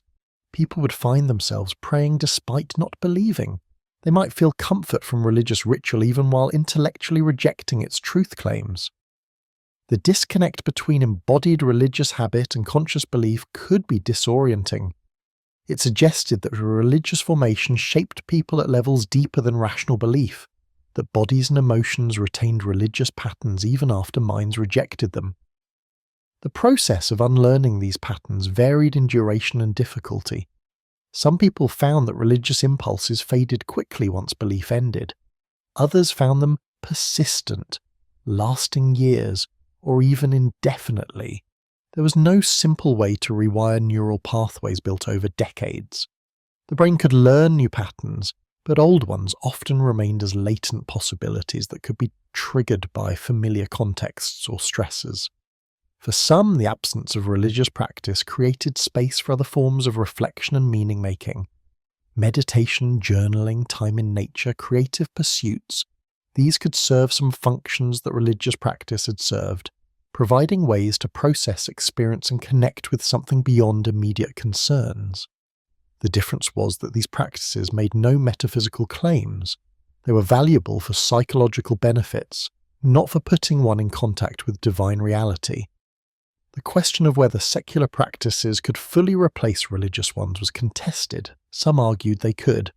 S1: People would find themselves praying despite not believing. They might feel comfort from religious ritual even while intellectually rejecting its truth claims. The disconnect between embodied religious habit and conscious belief could be disorienting. It suggested that religious formation shaped people at levels deeper than rational belief, that bodies and emotions retained religious patterns even after minds rejected them. The process of unlearning these patterns varied in duration and difficulty. Some people found that religious impulses faded quickly once belief ended. Others found them persistent, lasting years, or even indefinitely. There was no simple way to rewire neural pathways built over decades. The brain could learn new patterns, but old ones often remained as latent possibilities that could be triggered by familiar contexts or stressors. For some, the absence of religious practice created space for other forms of reflection and meaning-making. Meditation, journaling, time in nature, creative pursuits, these could serve some functions that religious practice had served, providing ways to process experience and connect with something beyond immediate concerns. The difference was that these practices made no metaphysical claims. They were valuable for psychological benefits, not for putting one in contact with divine reality. The question of whether secular practices could fully replace religious ones was contested. Some argued they could,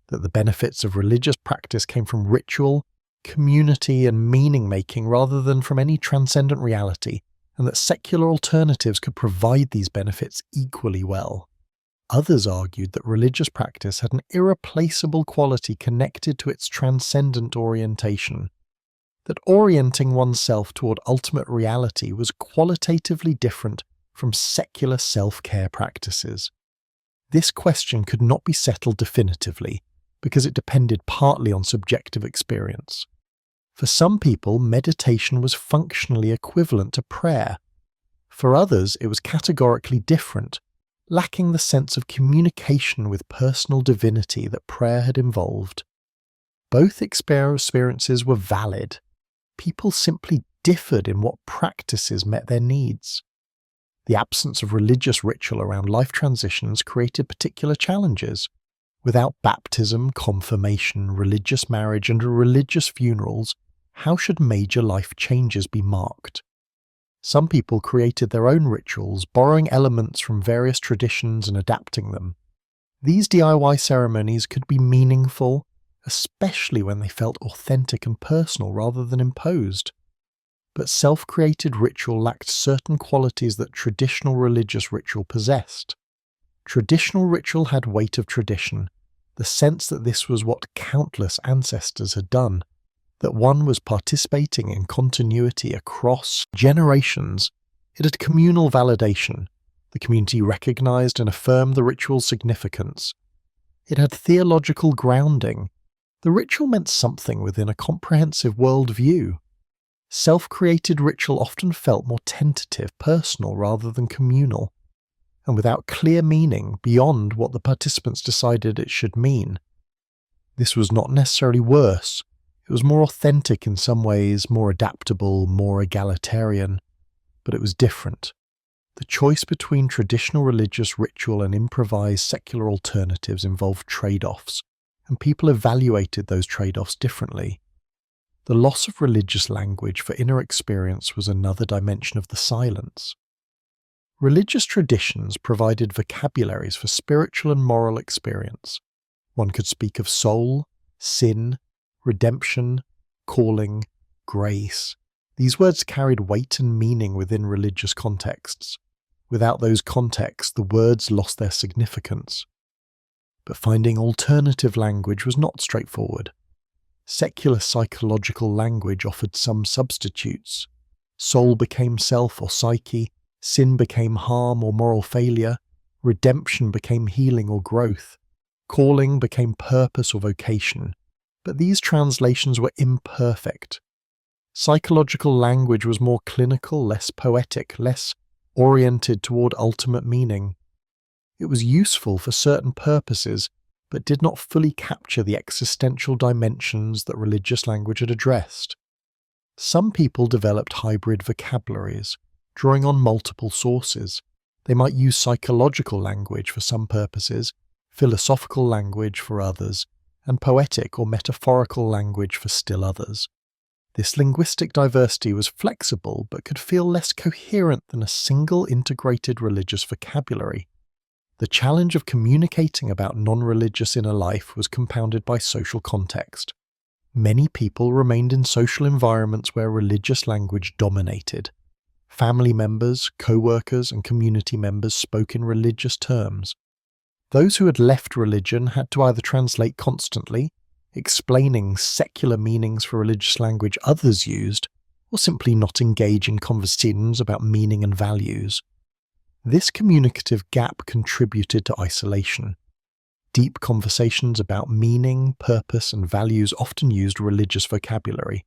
S1: that the benefits of religious practice came from ritual, community, and meaning-making rather than from any transcendent reality, and that secular alternatives could provide these benefits equally well. Others argued that religious practice had an irreplaceable quality connected to its transcendent orientation, that orienting oneself toward ultimate reality was qualitatively different from secular self-care practices. This question could not be settled definitively because it depended partly on subjective experience. For some people, meditation was functionally equivalent to prayer. For others, it was categorically different, lacking the sense of communication with personal divinity that prayer had involved. Both experiences were valid. People simply differed in what practices met their needs. The absence of religious ritual around life transitions created particular challenges. Without baptism, confirmation, religious marriage, and religious funerals, how should major life changes be marked? Some people created their own rituals, borrowing elements from various traditions and adapting them. These DIY ceremonies could be meaningful, especially when they felt authentic and personal rather than imposed. But self-created ritual lacked certain qualities that traditional religious ritual possessed. Traditional ritual had weight of tradition, the sense that this was what countless ancestors had done, that one was participating in continuity across generations. It had communal validation. The community recognized and affirmed the ritual's significance. It had theological grounding. The ritual meant something within a comprehensive worldview. Self-created ritual often felt more tentative, personal rather than communal, and without clear meaning beyond what the participants decided it should mean. This was not necessarily worse. It was more authentic in some ways, more adaptable, more egalitarian, but it was different. The choice between traditional religious ritual and improvised secular alternatives involved trade-offs, and people evaluated those trade-offs differently. The loss of religious language for inner experience was another dimension of the silence. Religious traditions provided vocabularies for spiritual and moral experience. One could speak of soul, sin, redemption, calling, grace. These words carried weight and meaning within religious contexts. Without those contexts, the words lost their significance. But finding alternative language was not straightforward. Secular psychological language offered some substitutes. Soul became self or psyche, sin became harm or moral failure, redemption became healing or growth, calling became purpose or vocation. But these translations were imperfect. Psychological language was more clinical, less poetic, less oriented toward ultimate meaning. It was useful for certain purposes, but did not fully capture the existential dimensions that religious language had addressed. Some people developed hybrid vocabularies, drawing on multiple sources. They might use psychological language for some purposes, philosophical language for others, and poetic or metaphorical language for still others. This linguistic diversity was flexible but could feel less coherent than a single integrated religious vocabulary. The challenge of communicating about non-religious inner life was compounded by social context. Many people remained in social environments where religious language dominated. Family members, co-workers, and community members spoke in religious terms. Those who had left religion had to either translate constantly, explaining secular meanings for religious language others used, or simply not engage in conversations about meaning and values. This communicative gap contributed to isolation. Deep conversations about meaning, purpose, and values often used religious vocabulary.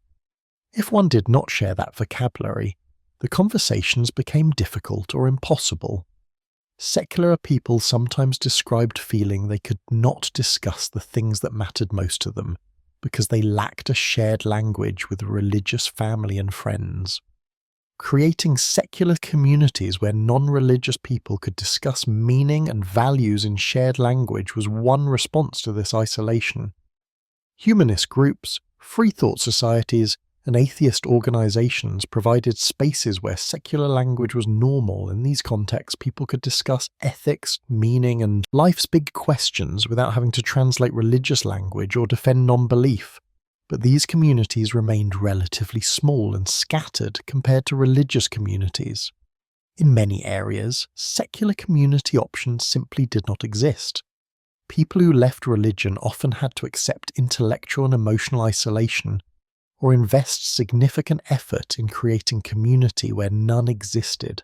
S1: If one did not share that vocabulary, the conversations became difficult or impossible. Secular people sometimes described feeling they could not discuss the things that mattered most to them because they lacked a shared language with religious family and friends. Creating secular communities where non-religious people could discuss meaning and values in shared language was one response to this isolation. Humanist groups, free-thought societies, and atheist organizations provided spaces where secular language was normal. In these contexts, people could discuss ethics, meaning, and life's big questions without having to translate religious language or defend non-belief. But these communities remained relatively small and scattered compared to religious communities. In many areas, secular community options simply did not exist. People who left religion often had to accept intellectual and emotional isolation, or invest significant effort in creating community where none existed.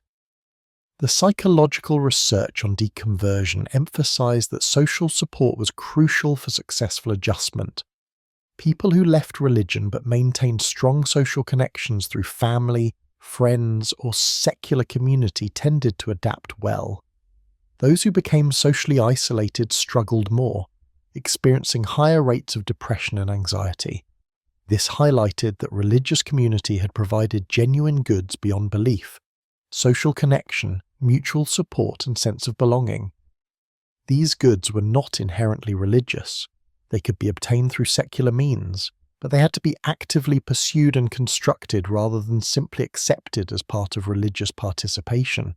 S1: The psychological research on deconversion emphasized that social support was crucial for successful adjustment. People who left religion but maintained strong social connections through family, friends, or secular community tended to adapt well. Those who became socially isolated struggled more, experiencing higher rates of depression and anxiety. This highlighted that religious community had provided genuine goods beyond belief: social connection, mutual support, and sense of belonging. These goods were not inherently religious. They could be obtained through secular means, but they had to be actively pursued and constructed rather than simply accepted as part of religious participation.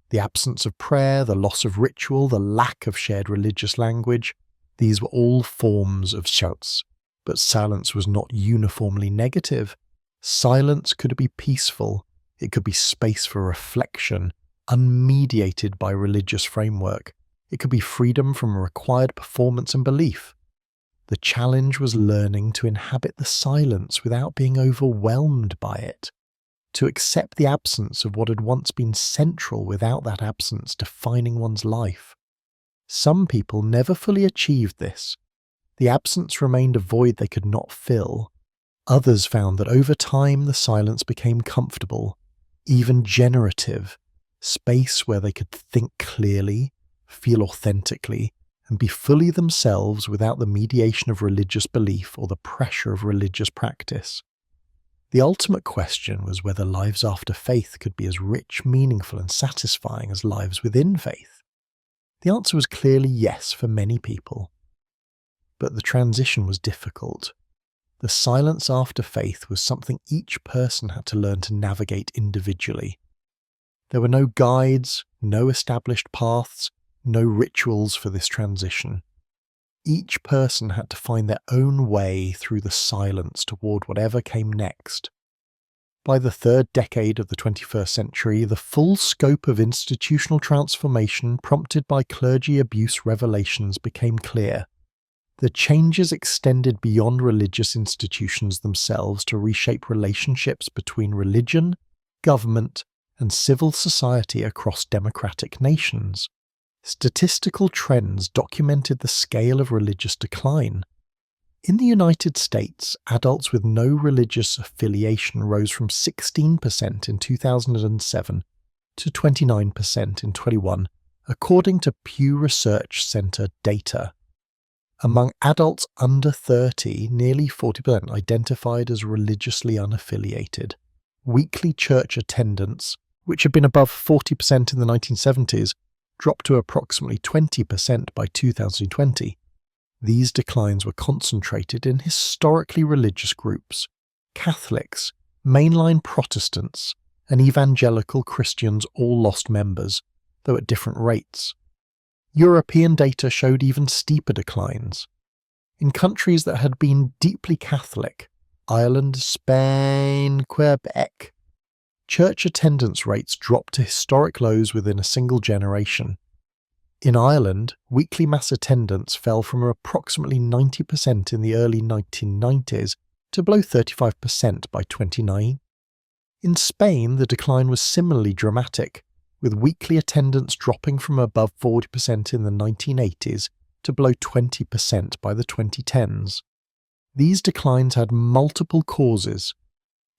S1: The absence of prayer, the loss of ritual, the lack of shared religious language, these were all forms of shouts. But silence was not uniformly negative. Silence could be peaceful. It could be space for reflection, unmediated by religious framework. It could be freedom from required performance and belief. The challenge was learning to inhabit the silence without being overwhelmed by it, to accept the absence of what had once been central without that absence defining one's life. Some people never fully achieved this. The absence remained a void they could not fill. Others found that over time the silence became comfortable, even generative, space where they could think clearly, feel authentically, and be fully themselves without the mediation of religious belief or the pressure of religious practice. The ultimate question was whether lives after faith could be as rich, meaningful, and satisfying as lives within faith. The answer was clearly yes for many people. But the transition was difficult. The silence after faith was something each person had to learn to navigate individually. There were no guides, no established paths, no rituals for this transition. Each person had to find their own way through the silence toward whatever came next. By the third decade of the 21st century, the full scope of institutional transformation prompted by clergy abuse revelations became clear. The changes extended beyond religious institutions themselves to reshape relationships between religion, government, and civil society across democratic nations. Statistical trends documented the scale of religious decline. In the United States, adults with no religious affiliation rose from 16% in 2007 to 29% in 2021, according to Pew Research Center data. Among adults under 30, nearly 40% identified as religiously unaffiliated. Weekly church attendance, which had been above 40% in the 1970s, dropped to approximately 20% by 2020. These declines were concentrated in historically religious groups: Catholics, mainline Protestants, and evangelical Christians all lost members, though at different rates. European data showed even steeper declines. In countries that had been deeply Catholic, Ireland, Spain, Quebec, church attendance rates dropped to historic lows within a single generation. In Ireland, weekly mass attendance fell from approximately 90% in the early 1990s to below 35% by 2009. In Spain, the decline was similarly dramatic, with weekly attendance dropping from above 40% in the 1980s to below 20% by the 2010s. These declines had multiple causes.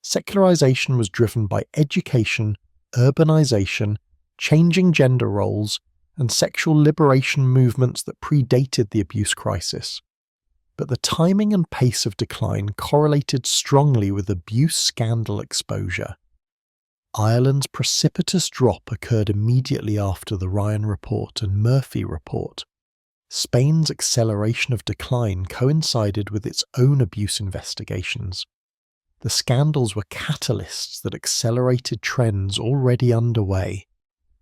S1: Secularization was driven by education, urbanization, changing gender roles, and sexual liberation movements that predated the abuse crisis. But the timing and pace of decline correlated strongly with abuse scandal exposure. Ireland's precipitous drop occurred immediately after the Ryan Report and Murphy Report. Spain's acceleration of decline coincided with its own abuse investigations. The scandals were catalysts that accelerated trends already underway.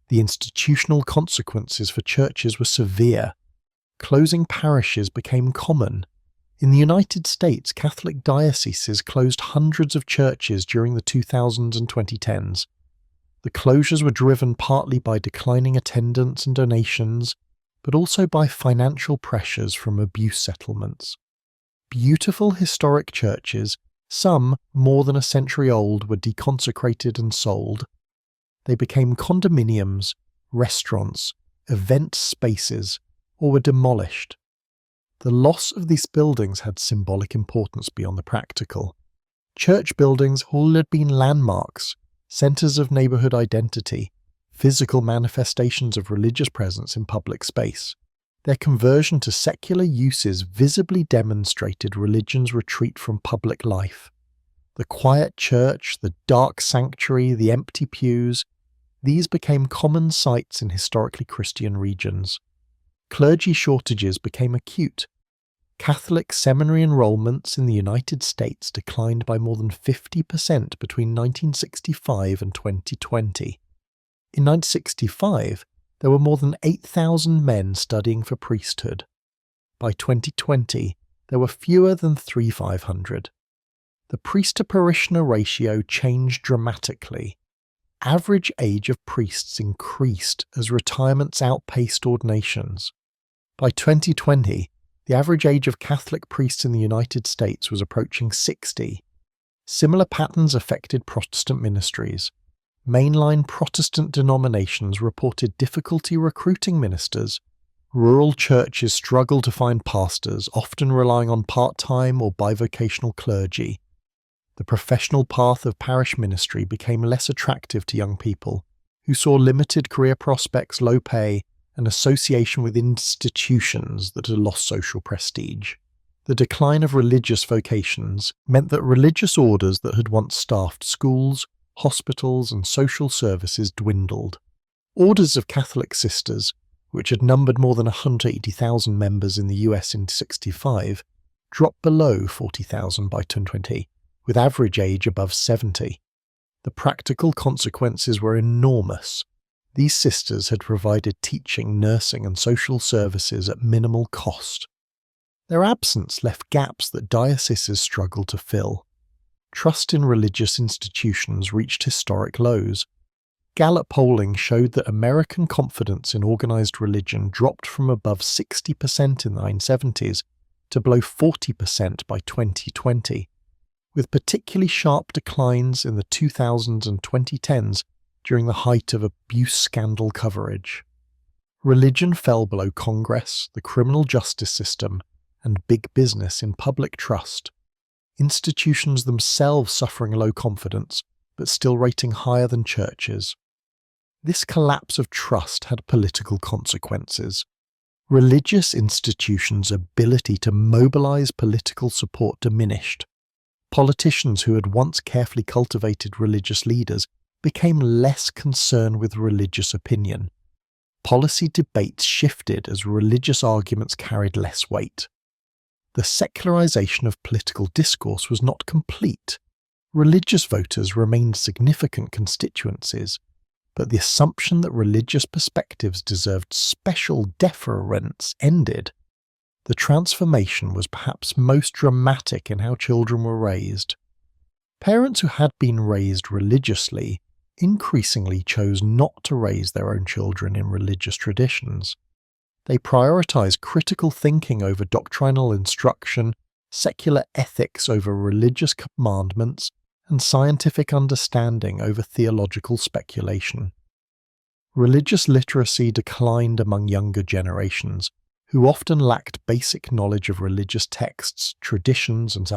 S1: The institutional consequences for churches were severe. Closing parishes became common. In the United States, Catholic dioceses closed hundreds of churches during the 2000s and 2010s. The closures were driven partly by declining attendance and donations, but also by financial pressures from abuse settlements. Beautiful historic churches, some more than a century old, were deconsecrated and sold. They became condominiums, restaurants, event spaces, or were demolished. The loss of these buildings had symbolic importance beyond the practical. Church buildings all had been landmarks, centres of neighbourhood identity, physical manifestations of religious presence in public space. Their conversion to secular uses visibly demonstrated religion's retreat from public life. The quiet church, the dark sanctuary, the empty pews, these became common sights in historically Christian regions. Clergy shortages became acute. Catholic seminary enrollments in the United States declined by more than 50% between 1965 and 2020. In 1965, there were more than 8,000 men studying for priesthood. By 2020, there were fewer than 3,500. The priest-to-parishioner ratio changed dramatically. Average age of priests increased as retirements outpaced ordinations. By 2020, the average age of Catholic priests in the United States was approaching 60. Similar patterns affected Protestant ministries. Mainline Protestant denominations reported difficulty recruiting ministers. Rural churches struggled to find pastors, often relying on part-time or bivocational clergy. The professional path of parish ministry became less attractive to young people, who saw limited career prospects, low pay, and association with institutions that had lost social prestige. The decline of religious vocations meant that religious orders that had once staffed schools, hospitals, and social services dwindled. Orders of Catholic sisters, which had numbered more than 180,000 members in the US in 1965, dropped below 40,000 by 2020, with average age above 70. The practical consequences were enormous. These sisters had provided teaching, nursing, and social services at minimal cost. Their absence left gaps that dioceses struggled to fill. Trust in religious institutions reached historic lows. Gallup polling showed that American confidence in organized religion dropped from above 60% in the 1970s to below 40% by 2020, with particularly sharp declines in the 2000s and 2010s during the height of abuse scandal coverage. Religion fell below Congress, the criminal justice system, and big business in public trust. Institutions themselves suffering low confidence, but still rating higher than churches. This collapse of trust had political consequences. Religious institutions' ability to mobilize political support diminished. Politicians who had once carefully cultivated religious leaders became less concerned with religious opinion. Policy debates shifted as religious arguments carried less weight. The secularization of political discourse was not complete. Religious voters remained significant constituencies, but the assumption that religious perspectives deserved special deference ended. The transformation was perhaps most dramatic in how children were raised. Parents who had been raised religiously increasingly chose not to raise their own children in religious traditions. They prioritized critical thinking over doctrinal instruction, secular ethics over religious commandments, and scientific understanding over theological speculation. Religious literacy declined among younger generations, who often lacked basic knowledge of religious texts, traditions, and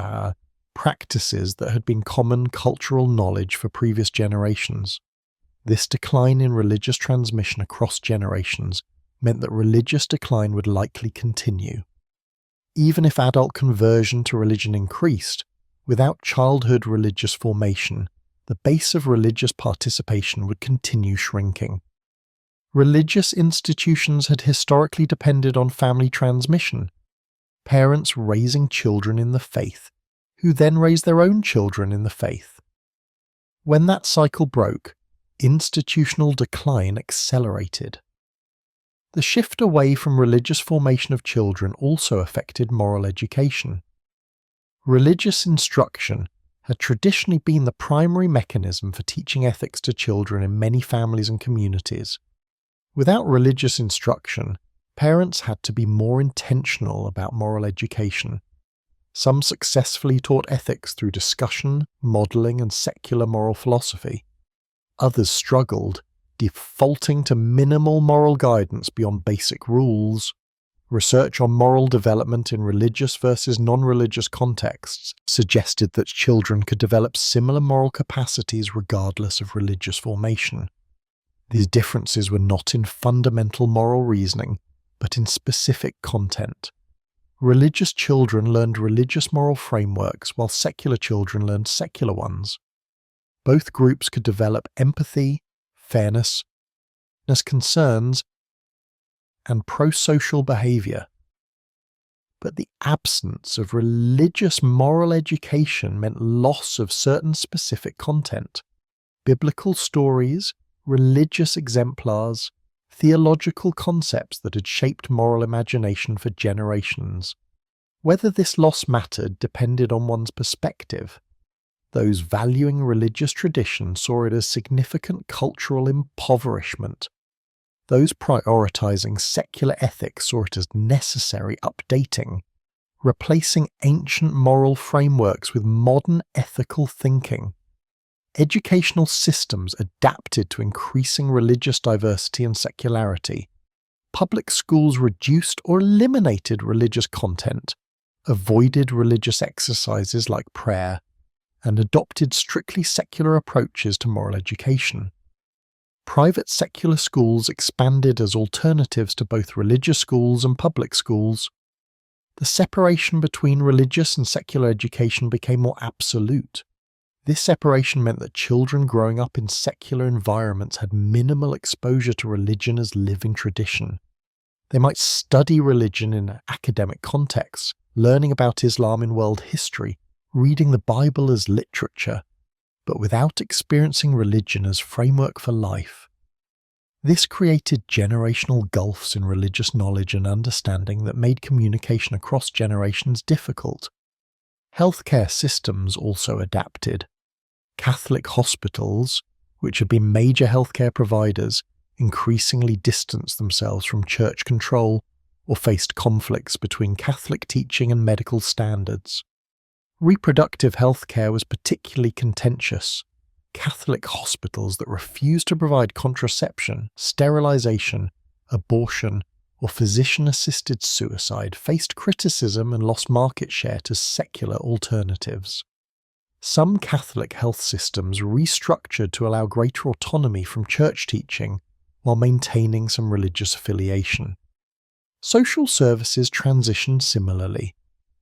S1: practices that had been common cultural knowledge for previous generations. This decline in religious transmission across generations meant that religious decline would likely continue. Even if adult conversion to religion increased, without childhood religious formation, the base of religious participation would continue shrinking. Religious institutions had historically depended on family transmission, parents raising children in the faith, who then raised their own children in the faith. When that cycle broke, institutional decline accelerated. The shift away from religious formation of children also affected moral education. Religious instruction had traditionally been the primary mechanism for teaching ethics to children in many families and communities. Without religious instruction, parents had to be more intentional about moral education. Some successfully taught ethics through discussion, modelling, and secular moral philosophy. Others struggled, defaulting to minimal moral guidance beyond basic rules. Research on moral development in religious versus non-religious contexts suggested that children could develop similar moral capacities regardless of religious formation. These differences were not in fundamental moral reasoning, but in specific content. Religious children learned religious moral frameworks while secular children learned secular ones. Both groups could develop empathy, fairness, concerns, and pro-social behavior. But the absence of religious moral education meant loss of certain specific content: biblical stories, religious exemplars, theological concepts that had shaped moral imagination for generations. Whether this loss mattered depended on one's perspective. Those valuing religious tradition saw it as significant cultural impoverishment. Those prioritizing secular ethics saw it as necessary updating, replacing ancient moral frameworks with modern ethical thinking. Educational systems adapted to increasing religious diversity and secularity. Public schools reduced or eliminated religious content, avoided religious exercises like prayer, and adopted strictly secular approaches to moral education. Private secular schools expanded as alternatives to both religious schools and public schools. The separation between religious and secular education became more absolute. This separation meant that children growing up in secular environments had minimal exposure to religion as living tradition. They might study religion in academic contexts, learning about Islam in world history, reading the Bible as literature, but without experiencing religion as framework for life. This created generational gulfs in religious knowledge and understanding that made communication across generations difficult. Healthcare systems also adapted. Catholic hospitals, which had been major healthcare providers, increasingly distanced themselves from church control or faced conflicts between Catholic teaching and medical standards. Reproductive healthcare was particularly contentious. Catholic hospitals that refused to provide contraception, sterilization, abortion, or physician-assisted suicide faced criticism and lost market share to secular alternatives. Some Catholic health systems restructured to allow greater autonomy from church teaching while maintaining some religious affiliation. Social services transitioned similarly.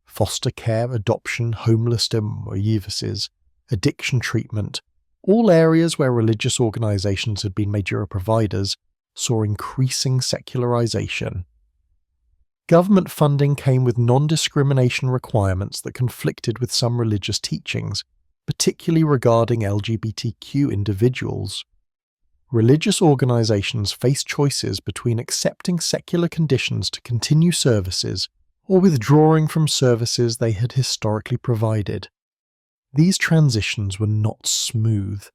S1: Foster care, adoption, homelessness, addiction treatment, all areas where religious organizations had been major providers, saw increasing secularization. Government funding came with non-discrimination requirements that conflicted with some religious teachings, particularly regarding LGBTQ individuals. Religious organizations face choices between accepting secular conditions to continue services or withdrawing from services they had historically provided. These transitions were not smooth.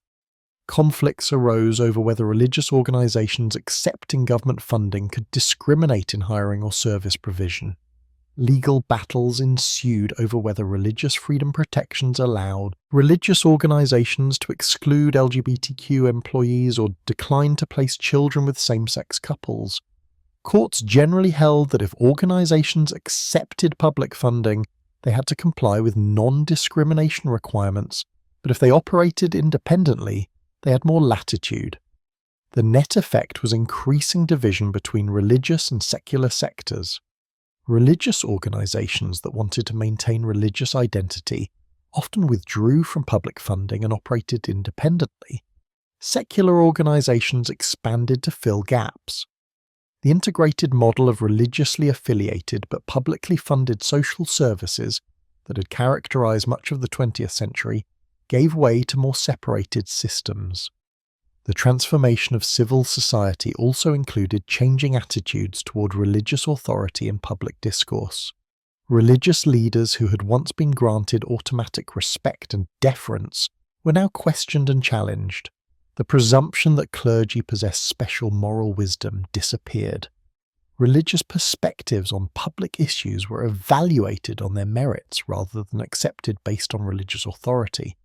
S1: Conflicts arose over whether religious organizations accepting government funding could discriminate in hiring or service provision. Legal battles ensued over whether religious freedom protections allowed religious organizations to exclude LGBTQ employees or decline to place children with same-sex couples. Courts generally held that if organizations accepted public funding, they had to comply with non-discrimination requirements, but if they operated independently, they had more latitude. The net effect was increasing division between religious and secular sectors. Religious organizations that wanted to maintain religious identity often withdrew from public funding and operated independently. Secular organizations expanded to fill gaps. The integrated model of religiously affiliated but publicly funded social services that had characterized much of the 20th century gave way to more separated systems. The transformation of civil society also included changing attitudes toward religious authority in public discourse. Religious leaders who had once been granted automatic respect and deference were now questioned and challenged. The presumption that clergy possessed special moral wisdom disappeared. Religious perspectives on public issues were evaluated on their merits rather than accepted based on religious authority.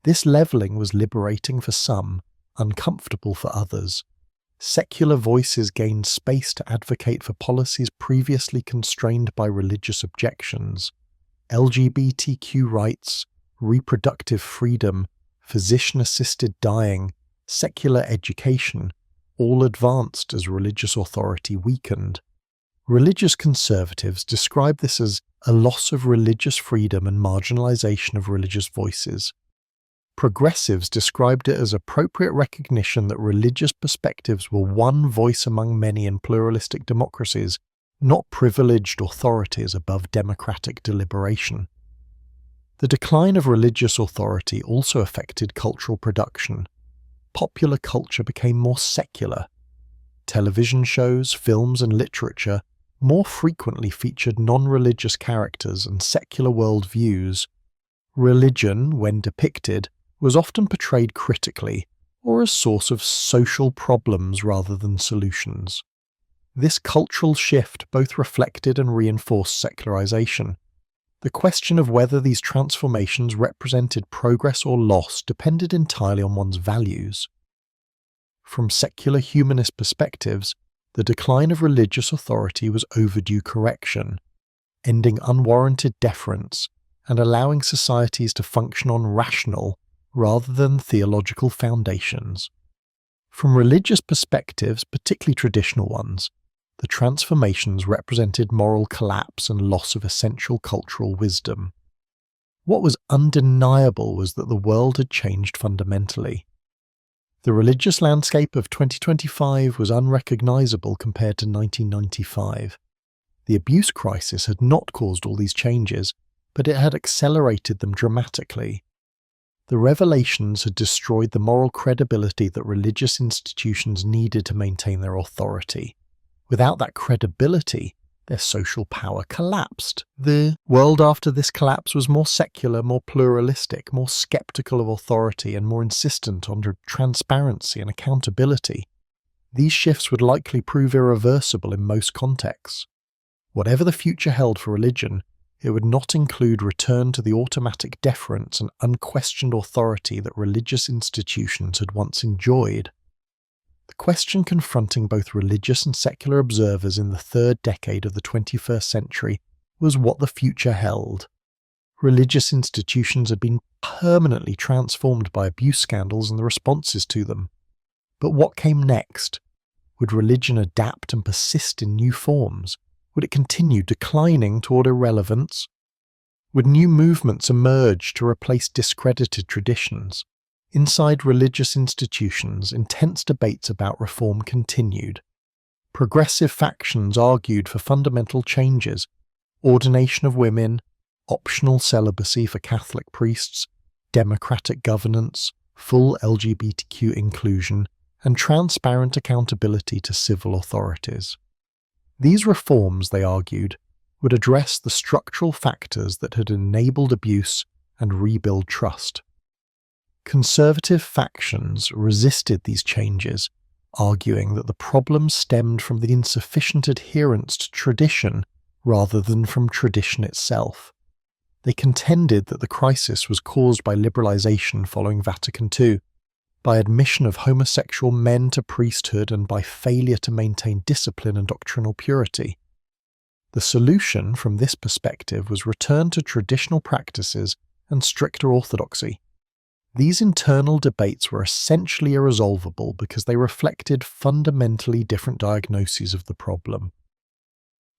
S1: This levelling was liberating for some, uncomfortable for others. Secular voices gained space to advocate for policies previously constrained by religious objections. LGBTQ rights, reproductive freedom, physician-assisted dying, secular education, all advanced as religious authority weakened. Religious conservatives describe this as a loss of religious freedom and marginalization of religious voices. Progressives described it as appropriate recognition that religious perspectives were one voice among many in pluralistic democracies, not privileged authorities above democratic deliberation. The decline of religious authority also affected cultural production. Popular culture became more secular. Television shows, films, and literature more frequently featured non-religious characters and secular worldviews. Religion, when depicted, was often portrayed critically or as source of social problems rather than solutions. This cultural shift both reflected and reinforced secularization. The question of whether these transformations represented progress or loss depended entirely on one's values. From secular humanist perspectives, the decline of religious authority was overdue correction, ending unwarranted deference and allowing societies to function on rational rather than theological foundations. From religious perspectives, particularly traditional ones, the transformations represented moral collapse and loss of essential cultural wisdom. What was undeniable was that the world had changed fundamentally. The religious landscape of 2025 was unrecognizable compared to 1995. The abuse crisis had not caused all these changes, but it had accelerated them dramatically. The revelations had destroyed the moral credibility that religious institutions needed to maintain their authority. Without that credibility, their social power collapsed. The world after this collapse was more secular, more pluralistic, more skeptical of authority, and more insistent on transparency and accountability. These shifts would likely prove irreversible in most contexts. Whatever the future held for religion, it would not include return to the automatic deference and unquestioned authority that religious institutions had once enjoyed. The question confronting both religious and secular observers in the third decade of the 21st century was what the future held. Religious institutions had been permanently transformed by abuse scandals and the responses to them. But what came next? Would religion adapt and persist in new forms? Would it continue declining toward irrelevance? Would new movements emerge to replace discredited traditions? Inside religious institutions, intense debates about reform continued. Progressive factions argued for fundamental changes: ordination of women, optional celibacy for Catholic priests, democratic governance, full LGBTQ inclusion, and transparent accountability to civil authorities. These reforms, they argued, would address the structural factors that had enabled abuse and rebuild trust. Conservative factions resisted these changes, arguing that the problem stemmed from the insufficient adherence to tradition rather than from tradition itself. They contended that the crisis was caused by liberalization following Vatican II, by admission of homosexual men to priesthood, and by failure to maintain discipline and doctrinal purity. The solution, from this perspective, was return to traditional practices and stricter orthodoxy. These internal debates were essentially irresolvable because they reflected fundamentally different diagnoses of the problem.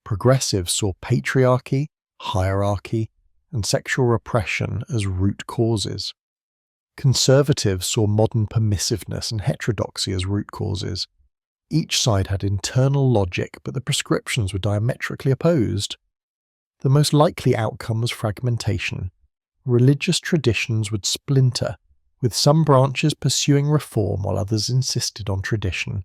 S1: Progressives saw patriarchy, hierarchy, and sexual repression as root causes. Conservatives saw modern permissiveness and heterodoxy as root causes. Each side had internal logic, but the prescriptions were diametrically opposed. The most likely outcome was fragmentation. Religious traditions would splinter, with some branches pursuing reform while others insisted on tradition.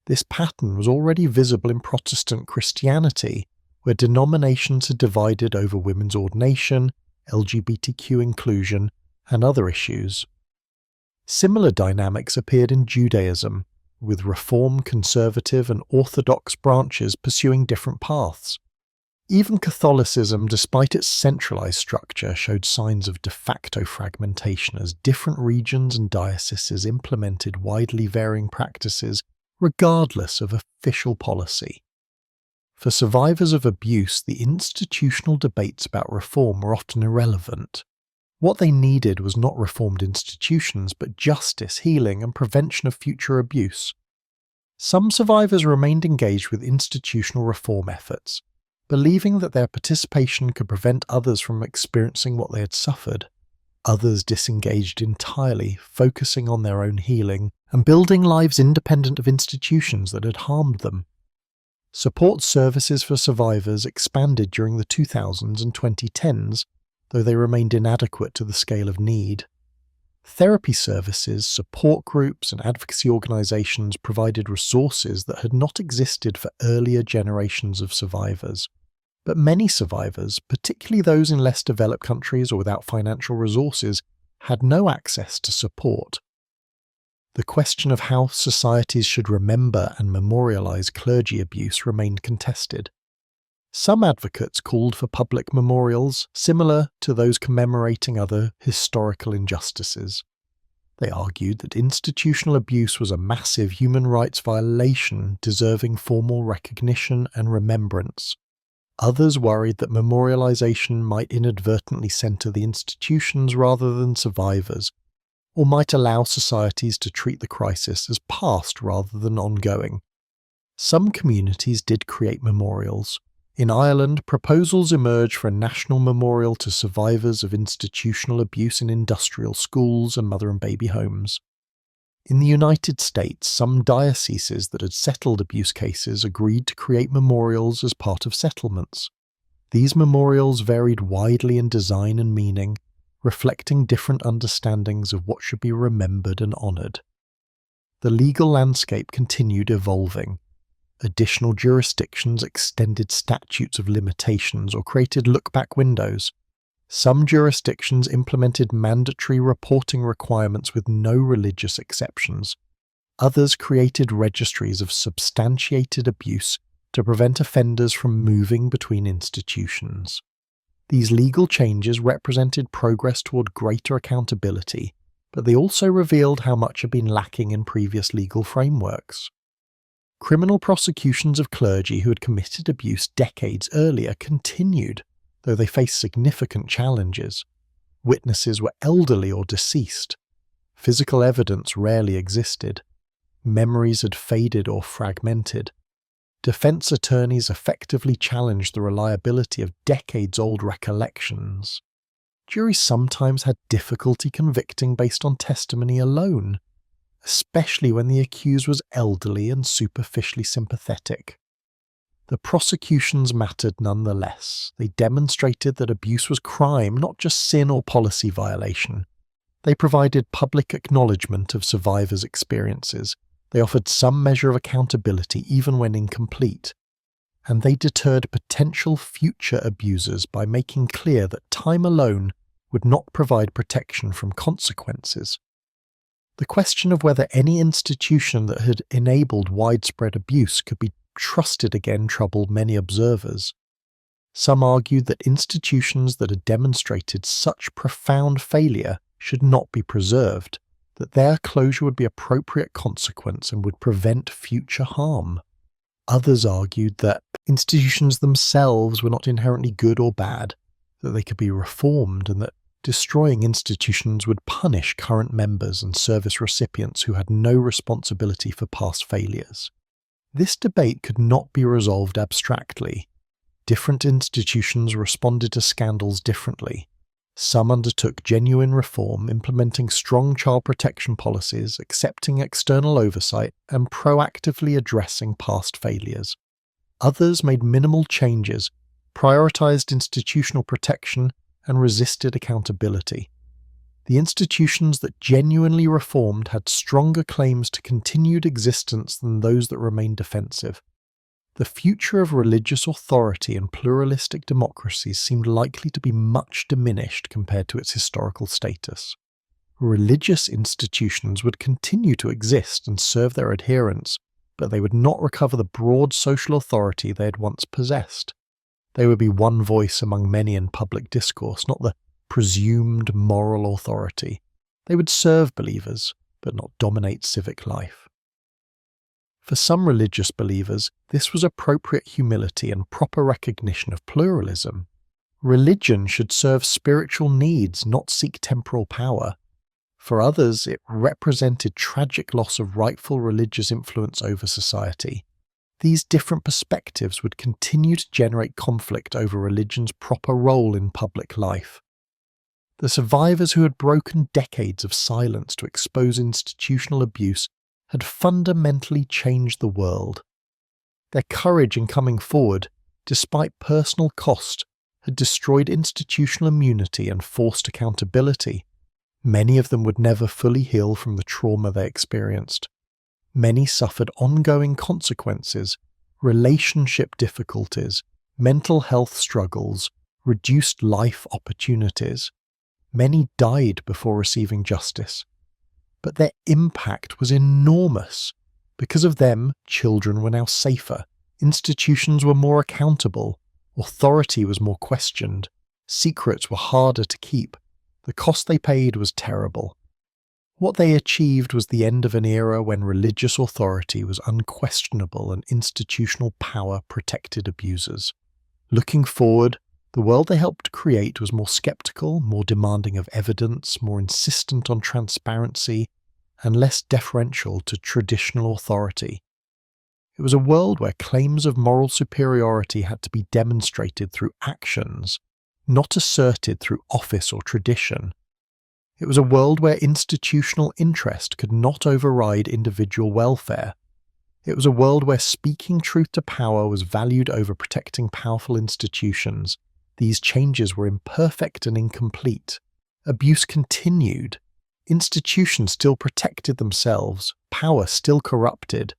S1: This pattern was already visible in Protestant Christianity, where denominations had divided over women's ordination, LGBTQ inclusion, and other issues. Similar dynamics appeared in Judaism, with Reform, Conservative, and Orthodox branches pursuing different paths. Even Catholicism, despite its centralized structure, showed signs of de facto fragmentation as different regions and dioceses implemented widely varying practices regardless of official policy. For survivors of abuse, the institutional debates about reform were often irrelevant. What they needed was not reformed institutions, but justice, healing, and prevention of future abuse. Some survivors remained engaged with institutional reform efforts, believing that their participation could prevent others from experiencing what they had suffered. Others disengaged entirely, focusing on their own healing and building lives independent of institutions that had harmed them. Support services for survivors expanded during the 2000s and 2010s, though they remained inadequate to the scale of need. Therapy services, support groups, and advocacy organizations provided resources that had not existed for earlier generations of survivors. But many survivors, particularly those in less developed countries or without financial resources, had no access to support. The question of how societies should remember and memorialize clergy abuse remained contested. Some advocates called for public memorials, similar to those commemorating other historical injustices. They argued that institutional abuse was a massive human rights violation deserving formal recognition and remembrance. Others worried that memorialization might inadvertently center the institutions rather than survivors, or might allow societies to treat the crisis as past rather than ongoing. Some communities did create memorials. In Ireland, proposals emerged for a national memorial to survivors of institutional abuse in industrial schools and mother and baby homes. In the United States, some dioceses that had settled abuse cases agreed to create memorials as part of settlements. These memorials varied widely in design and meaning, reflecting different understandings of what should be remembered and honored. The legal landscape continued evolving. Additional jurisdictions extended statutes of limitations or created look-back windows. Some jurisdictions implemented mandatory reporting requirements with no religious exceptions. Others created registries of substantiated abuse to prevent offenders from moving between institutions. These legal changes represented progress toward greater accountability, but they also revealed how much had been lacking in previous legal frameworks. Criminal prosecutions of clergy who had committed abuse decades earlier continued, though they faced significant challenges. Witnesses were elderly or deceased. Physical evidence rarely existed. Memories had faded or fragmented. Defense attorneys effectively challenged the reliability of decades-old recollections. Juries sometimes had difficulty convicting based on testimony alone, especially when the accused was elderly and superficially sympathetic. The prosecutions mattered nonetheless. They demonstrated that abuse was crime, not just sin or policy violation. They provided public acknowledgement of survivors' experiences. They offered some measure of accountability even when incomplete. And they deterred potential future abusers by making clear that time alone would not provide protection from consequences. The question of whether any institution that had enabled widespread abuse could be trusted again troubled many observers. Some argued that institutions that had demonstrated such profound failure should not be preserved, that their closure would be appropriate consequence and would prevent future harm. Others argued that institutions themselves were not inherently good or bad, that they could be reformed, and that destroying institutions would punish current members and service recipients who had no responsibility for past failures. This debate could not be resolved abstractly. Different institutions responded to scandals differently. Some undertook genuine reform, implementing strong child protection policies, accepting external oversight, and proactively addressing past failures. Others made minimal changes, prioritized institutional protection, and resisted accountability. The institutions that genuinely reformed had stronger claims to continued existence than those that remained defensive. The future of religious authority and pluralistic democracies seemed likely to be much diminished compared to its historical status. Religious institutions would continue to exist and serve their adherents, but they would not recover the broad social authority they had once possessed. They would be one voice among many in public discourse, not the presumed moral authority. They would serve believers, but not dominate civic life. For some religious believers, this was appropriate humility and proper recognition of pluralism. Religion should serve spiritual needs, not seek temporal power. For others, it represented tragic loss of rightful religious influence over society. These different perspectives would continue to generate conflict over religion's proper role in public life. The survivors who had broken decades of silence to expose institutional abuse had fundamentally changed the world. Their courage in coming forward, despite personal cost, had destroyed institutional immunity and forced accountability. Many of them would never fully heal from the trauma they experienced. Many suffered ongoing consequences, relationship difficulties, mental health struggles, reduced life opportunities. Many died before receiving justice. But their impact was enormous. Because of them, children were now safer, institutions were more accountable, authority was more questioned, secrets were harder to keep, the cost they paid was terrible. What they achieved was the end of an era when religious authority was unquestionable and institutional power protected abusers. Looking forward, the world they helped create was more skeptical, more demanding of evidence, more insistent on transparency, and less deferential to traditional authority. It was a world where claims of moral superiority had to be demonstrated through actions, not asserted through office or tradition. It was a world where institutional interest could not override individual welfare. It was a world where speaking truth to power was valued over protecting powerful institutions. These changes were imperfect and incomplete. Abuse continued. Institutions still protected themselves. Power still corrupted.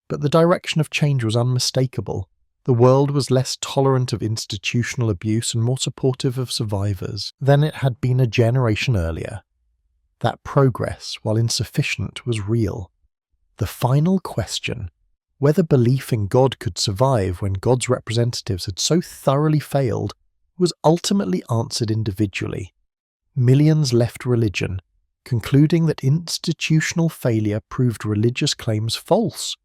S1: But the direction of change was unmistakable. The world was less tolerant of institutional abuse and more supportive of survivors than it had been a generation earlier. That progress, while insufficient, was real. The final question, whether belief in God could survive when God's representatives had so thoroughly failed, was ultimately answered individually. Millions left religion, concluding that institutional failure proved religious claims false.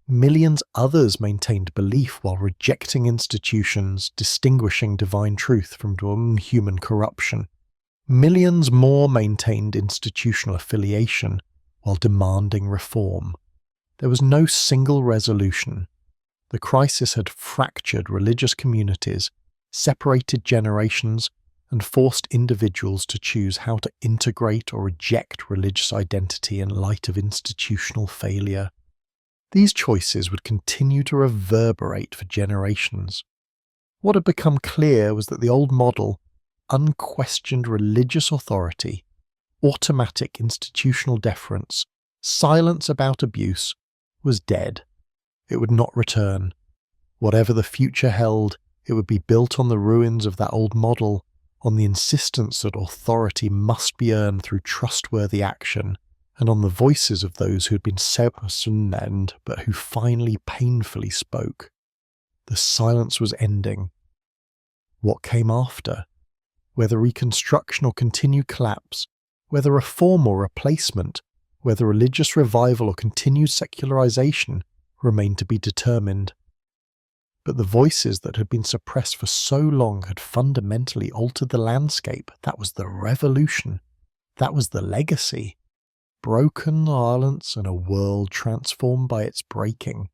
S1: Millions others maintained belief while rejecting institutions, distinguishing divine truth from human corruption. Millions more maintained institutional affiliation while demanding reform. There was no single resolution. The crisis had fractured religious communities, separated generations, and forced individuals to choose how to integrate or reject religious identity in light of institutional failure. These choices would continue to reverberate for generations. What had become clear was that the old model, unquestioned religious authority, automatic institutional deference, silence about abuse, was dead. It would not return. Whatever the future held, it would be built on the ruins of that old model, on the insistence that authority must be earned through trustworthy action, and on the voices of those who had been self-sunned but who finally painfully spoke. The silence was ending. What came after? Whether reconstruction or continued collapse, whether reform or replacement, whether religious revival or continued secularization, remained to be determined. But the voices that had been suppressed for so long had fundamentally altered the landscape. That was the revolution. That was the legacy. Broken silence and a world transformed by its breaking.